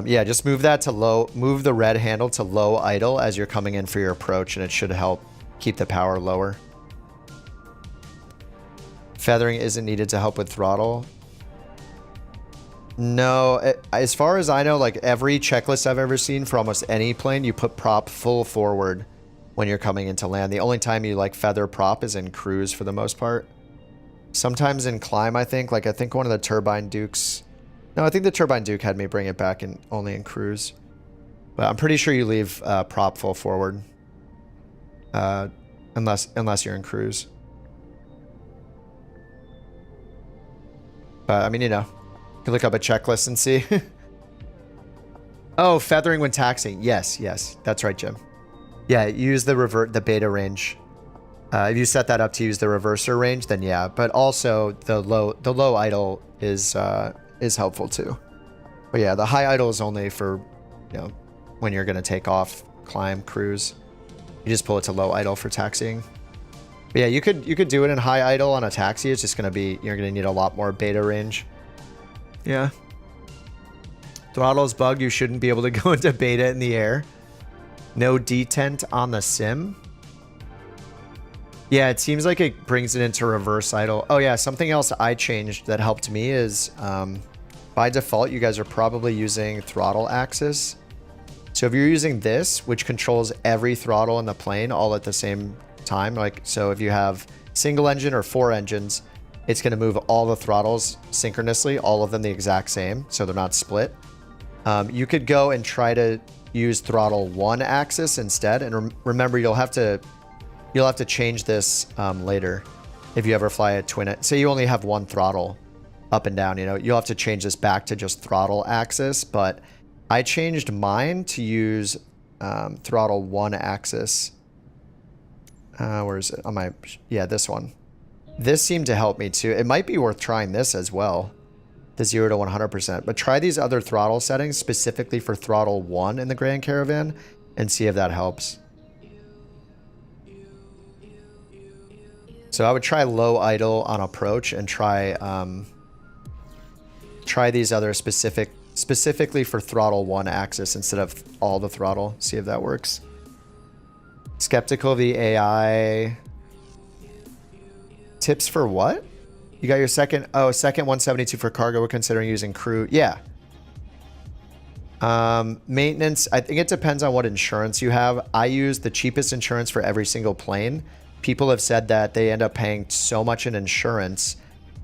yeah, just move that to low, move the red handle to low idle as you're coming in for your approach, and it should help keep the power lower. Feathering isn't needed to help with throttle. No, as far as I know, like every checklist I've ever seen for almost any plane, you put prop full forward when you're coming into land. The only time you like feather prop is in cruise for the most part. Sometimes in climb, I think one of the Turbine Dukes. No, I think the Turbine Duke had me bring it back in only in cruise. But I'm pretty sure you leave prop full forward. Unless you're in cruise. But I mean, you know, you can look up a checklist and see. Oh, feathering when taxiing. Yes, that's right, Jim. Yeah, use the beta range. If you set that up to use the reverser range, then yeah. But also the low idle is helpful too. But yeah, the high idle is only for, you know, when you're gonna take off, climb, cruise. You just pull it to low idle for taxiing. But yeah, you could do it in high idle on a taxi. It's just gonna be, you're gonna need a lot more beta range. Yeah. Throttle's bugged. You shouldn't be able to go into beta in the air. No detent on the sim. Yeah, it seems like it brings it into reverse idle. Oh yeah, something else I changed that helped me is by default, you guys are probably using throttle axis. So if you're using this, which controls every throttle in the plane all at the same time, like, so if you have single engine or 4 engines, it's going to move all the throttles synchronously, all of them the exact same, so they're not split. You could go and try to use throttle 1 axis instead, and remember you'll have to change this later if you ever fly a twin. Say you only have 1 throttle up and down, you know, you'll have to change this back to just throttle axis. But I changed mine to use throttle 1 axis. Where is it on my? Yeah, this one. This seemed to help me too. It might be worth trying this as well, the 0 to 100%. But try these other throttle settings specifically for throttle 1 in the Grand Caravan and see if that helps. So I would try low idle on approach and try these other specifically for throttle 1 axis instead of all the throttle. See if that works. Skeptical of the AI. Tips for what? You got your second 172 for cargo. We're considering using crew. Yeah. Maintenance, I think it depends on what insurance you have. I use the cheapest insurance for every single plane. People have said that they end up paying so much in insurance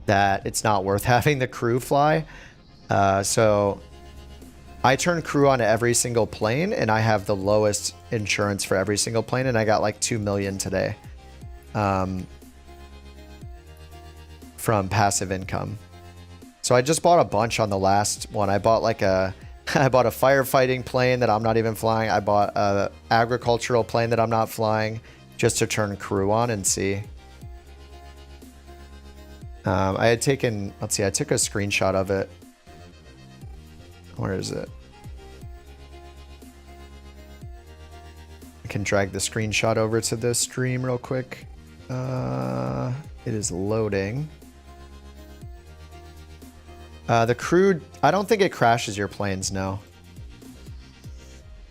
that it's not worth having the crew fly. So I turn crew on every single plane, and I have the lowest insurance for every single plane, and I got like 2 million today from passive income. So I just bought a bunch on the last one. I bought like I bought a firefighting plane that I'm not even flying. I bought a agricultural plane that I'm not flying just to turn crew on and see. I had taken, let's see, I took a screenshot of it. Where is it? I can drag the screenshot over to the stream real quick. It is loading. The crew, I don't think it crashes your planes, no.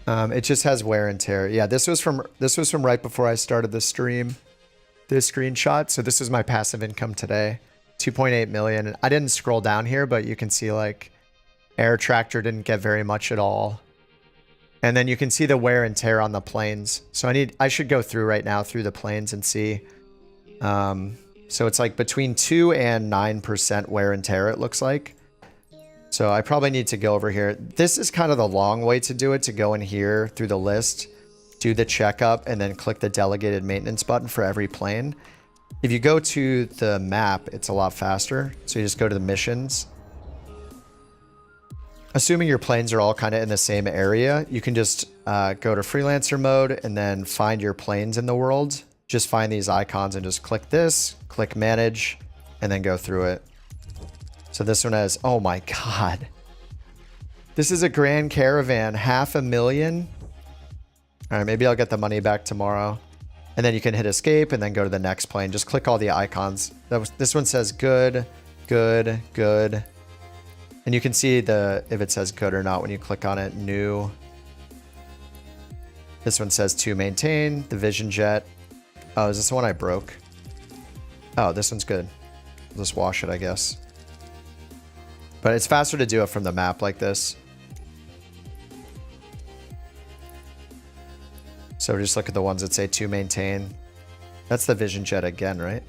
It just has wear and tear. Yeah, this was from right before I started the stream. This screenshot. So this is my passive income today. 2.8 million. And I didn't scroll down here, but you can see like Air Tractor didn't get very much at all. And then you can see the wear and tear on the planes. So I should go through right now through the planes and see. So it's like between 2 and 9% wear and tear, it looks like. So I probably need to go over here. This is kind of the long way to do it, to go in here through the list, do the checkup, and then click the delegated maintenance button for every plane. If you go to the map, it's a lot faster. So you just go to the missions. Assuming your planes are all kind of in the same area, you can just go to freelancer mode and then find your planes in the world. Just find these icons and just click this, click manage, and then go through it. So this one has, oh my God. This is a Grand Caravan, 500,000. All right, maybe I'll get the money back tomorrow. And then you can hit escape and then go to the next plane. Just click all the icons. This one says good, good, good. And you can see if it says good or not when you click on it. New. This one says to maintain, the Vision Jet. Oh, is this the one I broke? Oh, this one's good. I'll just wash it, I guess. But it's faster to do it from the map like this. So just look at the ones that say to maintain. That's the Vision Jet again, right?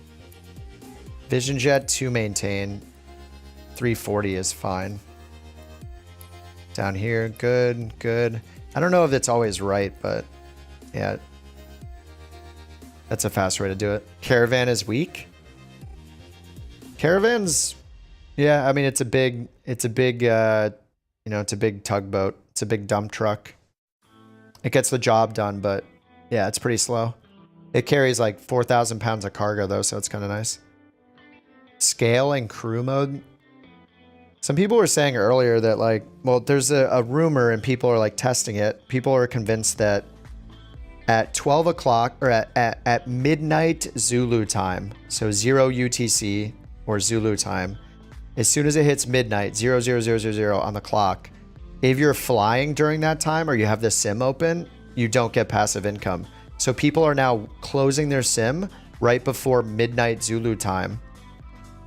Vision Jet to maintain. 340 is fine. Down here, good, good. I don't know if it's always right, but yeah. That's a fast way to do it. Caravan is weak. Caravans, yeah, I mean, it's a big, you know, it's a big tugboat. It's a big dump truck. It gets the job done, but yeah, it's pretty slow. It carries like 4,000 pounds of cargo though, so it's kind of nice. Scale and crew mode. Some people were saying earlier that like, well, there's a rumor and people are like testing it. People are convinced that at 12 o'clock or at midnight Zulu time, so 0 UTC or Zulu time, as soon as it hits midnight, 0000 on the clock, if you're flying during that time or you have the sim open, you don't get passive income. So people are now closing their sim right before midnight Zulu time.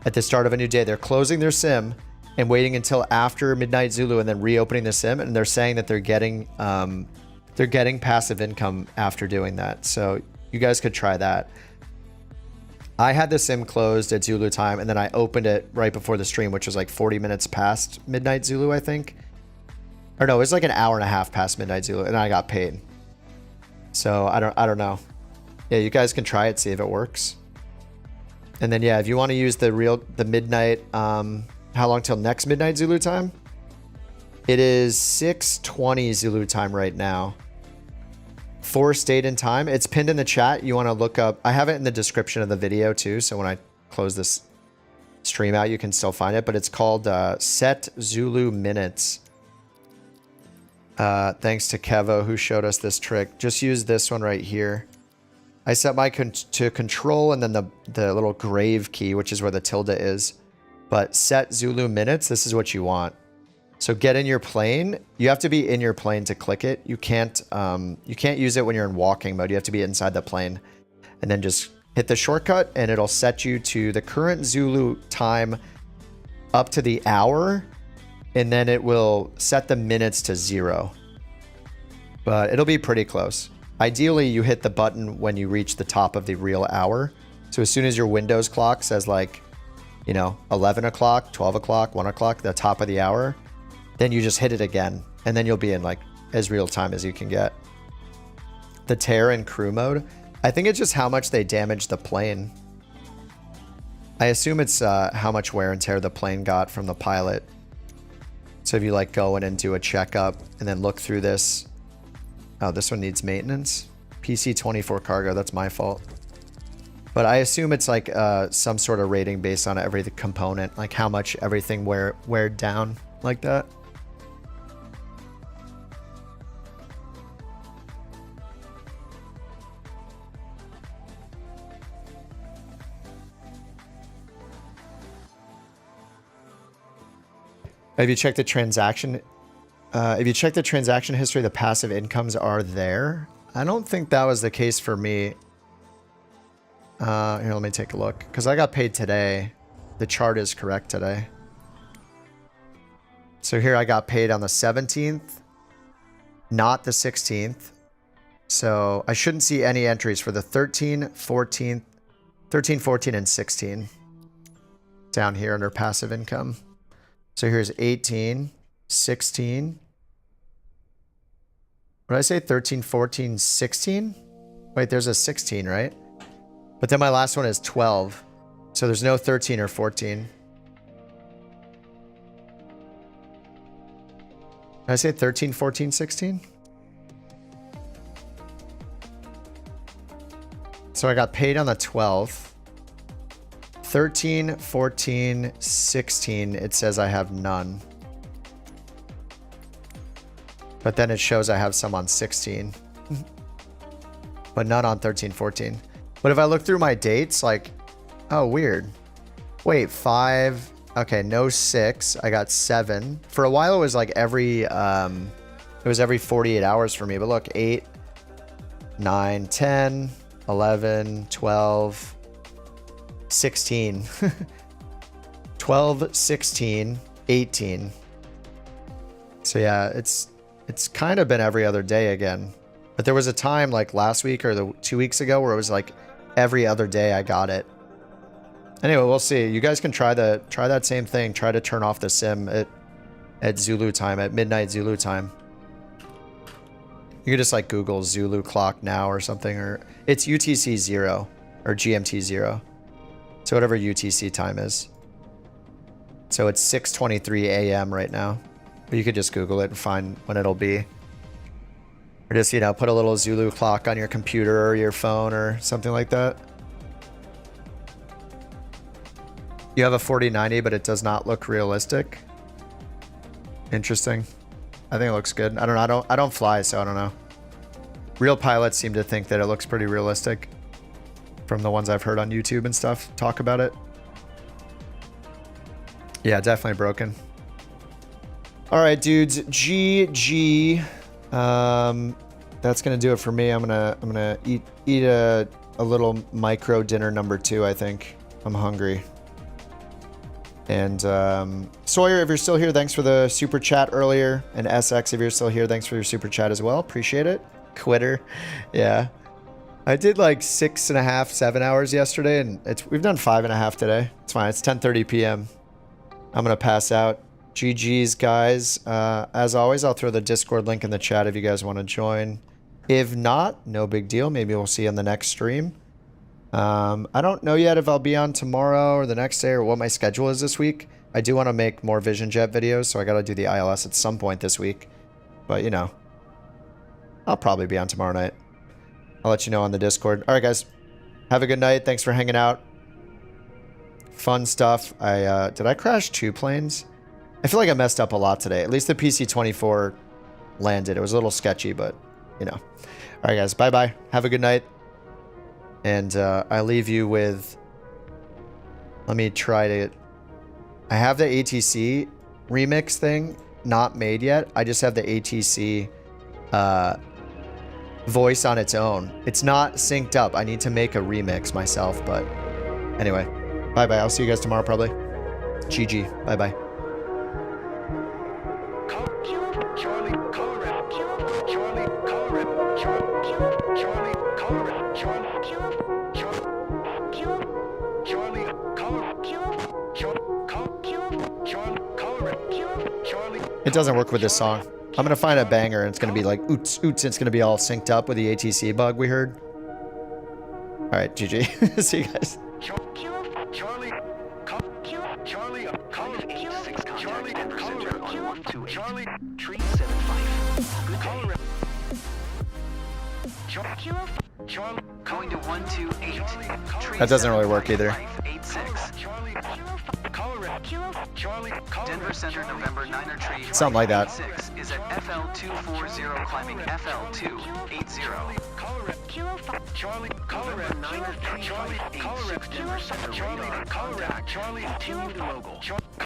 At the start of a new day, they're closing their sim and waiting until after midnight Zulu and then reopening the sim, and they're saying that they're getting passive income after doing that. So you guys could try that. I had the sim closed at Zulu time and then I opened it right before the stream, which was like 40 minutes past midnight Zulu, I think. Or no, it was like an hour and a half past midnight Zulu, and I got paid. So I don't know. Yeah, you guys can try it, see if it works. And then yeah, if you want to use the midnight, how long till next midnight Zulu time? It is 6:20 Zulu time right now. For state and time, it's pinned in the chat. You want to look up, I have it in the description of the video too, so when I close this stream out, you can still find it, but it's called Set Zulu Minutes. Thanks to Kevo who showed us this trick. Just use this one right here. I set my to control and then the little grave key, which is where the tilde is. But set Zulu Minutes, this is what you want. So get in your plane. You have to be in your plane to click it. You can't use it when you're in walking mode. You have to be inside the plane. And then just hit the shortcut and it'll set you to the current Zulu time up to the hour. and then it will set the minutes to 0. But it'll be pretty close. Ideally, you hit the button when you reach the top of the real hour. So as soon as your Windows clock says like, you know, 11 o'clock, 12 o'clock, 1 o'clock, the top of the hour, then you just hit it again. And then you'll be in like as real time as you can get. The tear in crew mode, I think it's just how much they damage the plane. I assume it's how much wear and tear the plane got from the pilot. So if you like go in and do a checkup and then look through this. Oh, this one needs maintenance. PC-24 cargo, that's my fault. But I assume it's like some sort of rating based on every component, like how much everything wear down like that. Have you checked the transaction? If you check the transaction history, the passive incomes are there. I don't think that was the case for me. Here, let me take a look. Because I got paid today. The chart is correct today. So here I got paid on the 17th, not the 16th. So I shouldn't see any entries for the 13, 14, and 16 down here under passive income. So here's 18, 16. What did I say? 13, 14, 16? Wait, there's a 16, right? But then my last one is 12. So there's no 13 or 14. Did I say 13, 14, 16? So I got paid on the 12th. 13, 14, 16, it says I have none. But then it shows I have some on 16. But none on 13, 14. But if I look through my dates, like, oh, weird. Wait, 5. Okay, no 6. I got 7. For a while, it was like every 48 hours for me. But look, 8, 9, 10, 11, 12, 16. 12, 16, 18. So yeah, it's kind of been every other day again. But there was a time like last week or 2 weeks ago where it was like every other day I got it. Anyway, we'll see. You guys can try that same thing. Try to turn off the sim at Zulu time, at midnight Zulu time. You could just like Google Zulu clock now or something, or it's UTC 0 or GMT 0. So whatever UTC time is. So it's 6:23 a.m. right now. But you could just Google it and find when it'll be. Or just, you know, put a little Zulu clock on your computer or your phone or something like that. You have a 4090, but it does not look realistic. Interesting. I think it looks good. I don't know. I don't fly, so I don't know. Real pilots seem to think that it looks pretty realistic from the ones I've heard on YouTube and stuff talk about it. Yeah, definitely broken. All right, dudes. GG. That's gonna do it for me. I'm gonna eat a little micro dinner number 2. I think I'm hungry. And Sawyer, if you're still here, thanks for the super chat earlier. And SX, if you're still here, thanks for your super chat as well. Appreciate it. Quitter, yeah. I did like 6.5, 7 hours yesterday, and we've done 5.5 today. It's fine. It's 10:30 p.m. I'm gonna pass out. GG's, guys. As always, I'll throw the Discord link in the chat if you guys want to join. If not, no big deal. Maybe we'll see you on the next stream. I don't know yet if I'll be on tomorrow or the next day or what my schedule is this week. I do want to make more Vision Jet videos, so I got to do the ILS at some point this week. But, you know, I'll probably be on tomorrow night. I'll let you know on the Discord. All right, guys. Have a good night. Thanks for hanging out. Fun stuff. Did I crash 2 planes? I feel like I messed up a lot today. At least the PC-24 landed. It was a little sketchy, but, you know. All right, guys. Bye-bye. Have a good night. And I leave you with... Let me try to... I have the ATC remix thing not made yet. I just have the ATC voice on its own. It's not synced up. I need to make a remix myself, but... Anyway. Bye-bye. I'll see you guys tomorrow, probably. GG. Bye-bye. It doesn't work with this song. I'm gonna find a banger and it's gonna be like oots oots. It's gonna be all synced up with the ATC bug we heard. All right, GG. See you guys. Charlie, call 86 contact Denver Center on 128. Charlie, tree 75. Colorado. Charlie, going to 128. That doesn't really work either. 86. Charlie, Denver Center, November 9er tree. Something like that. 86 is at FL240 climbing FL280. Charlie, Colorado 9er tree. Charlie, Denver Center radar contact. Continue to mogul.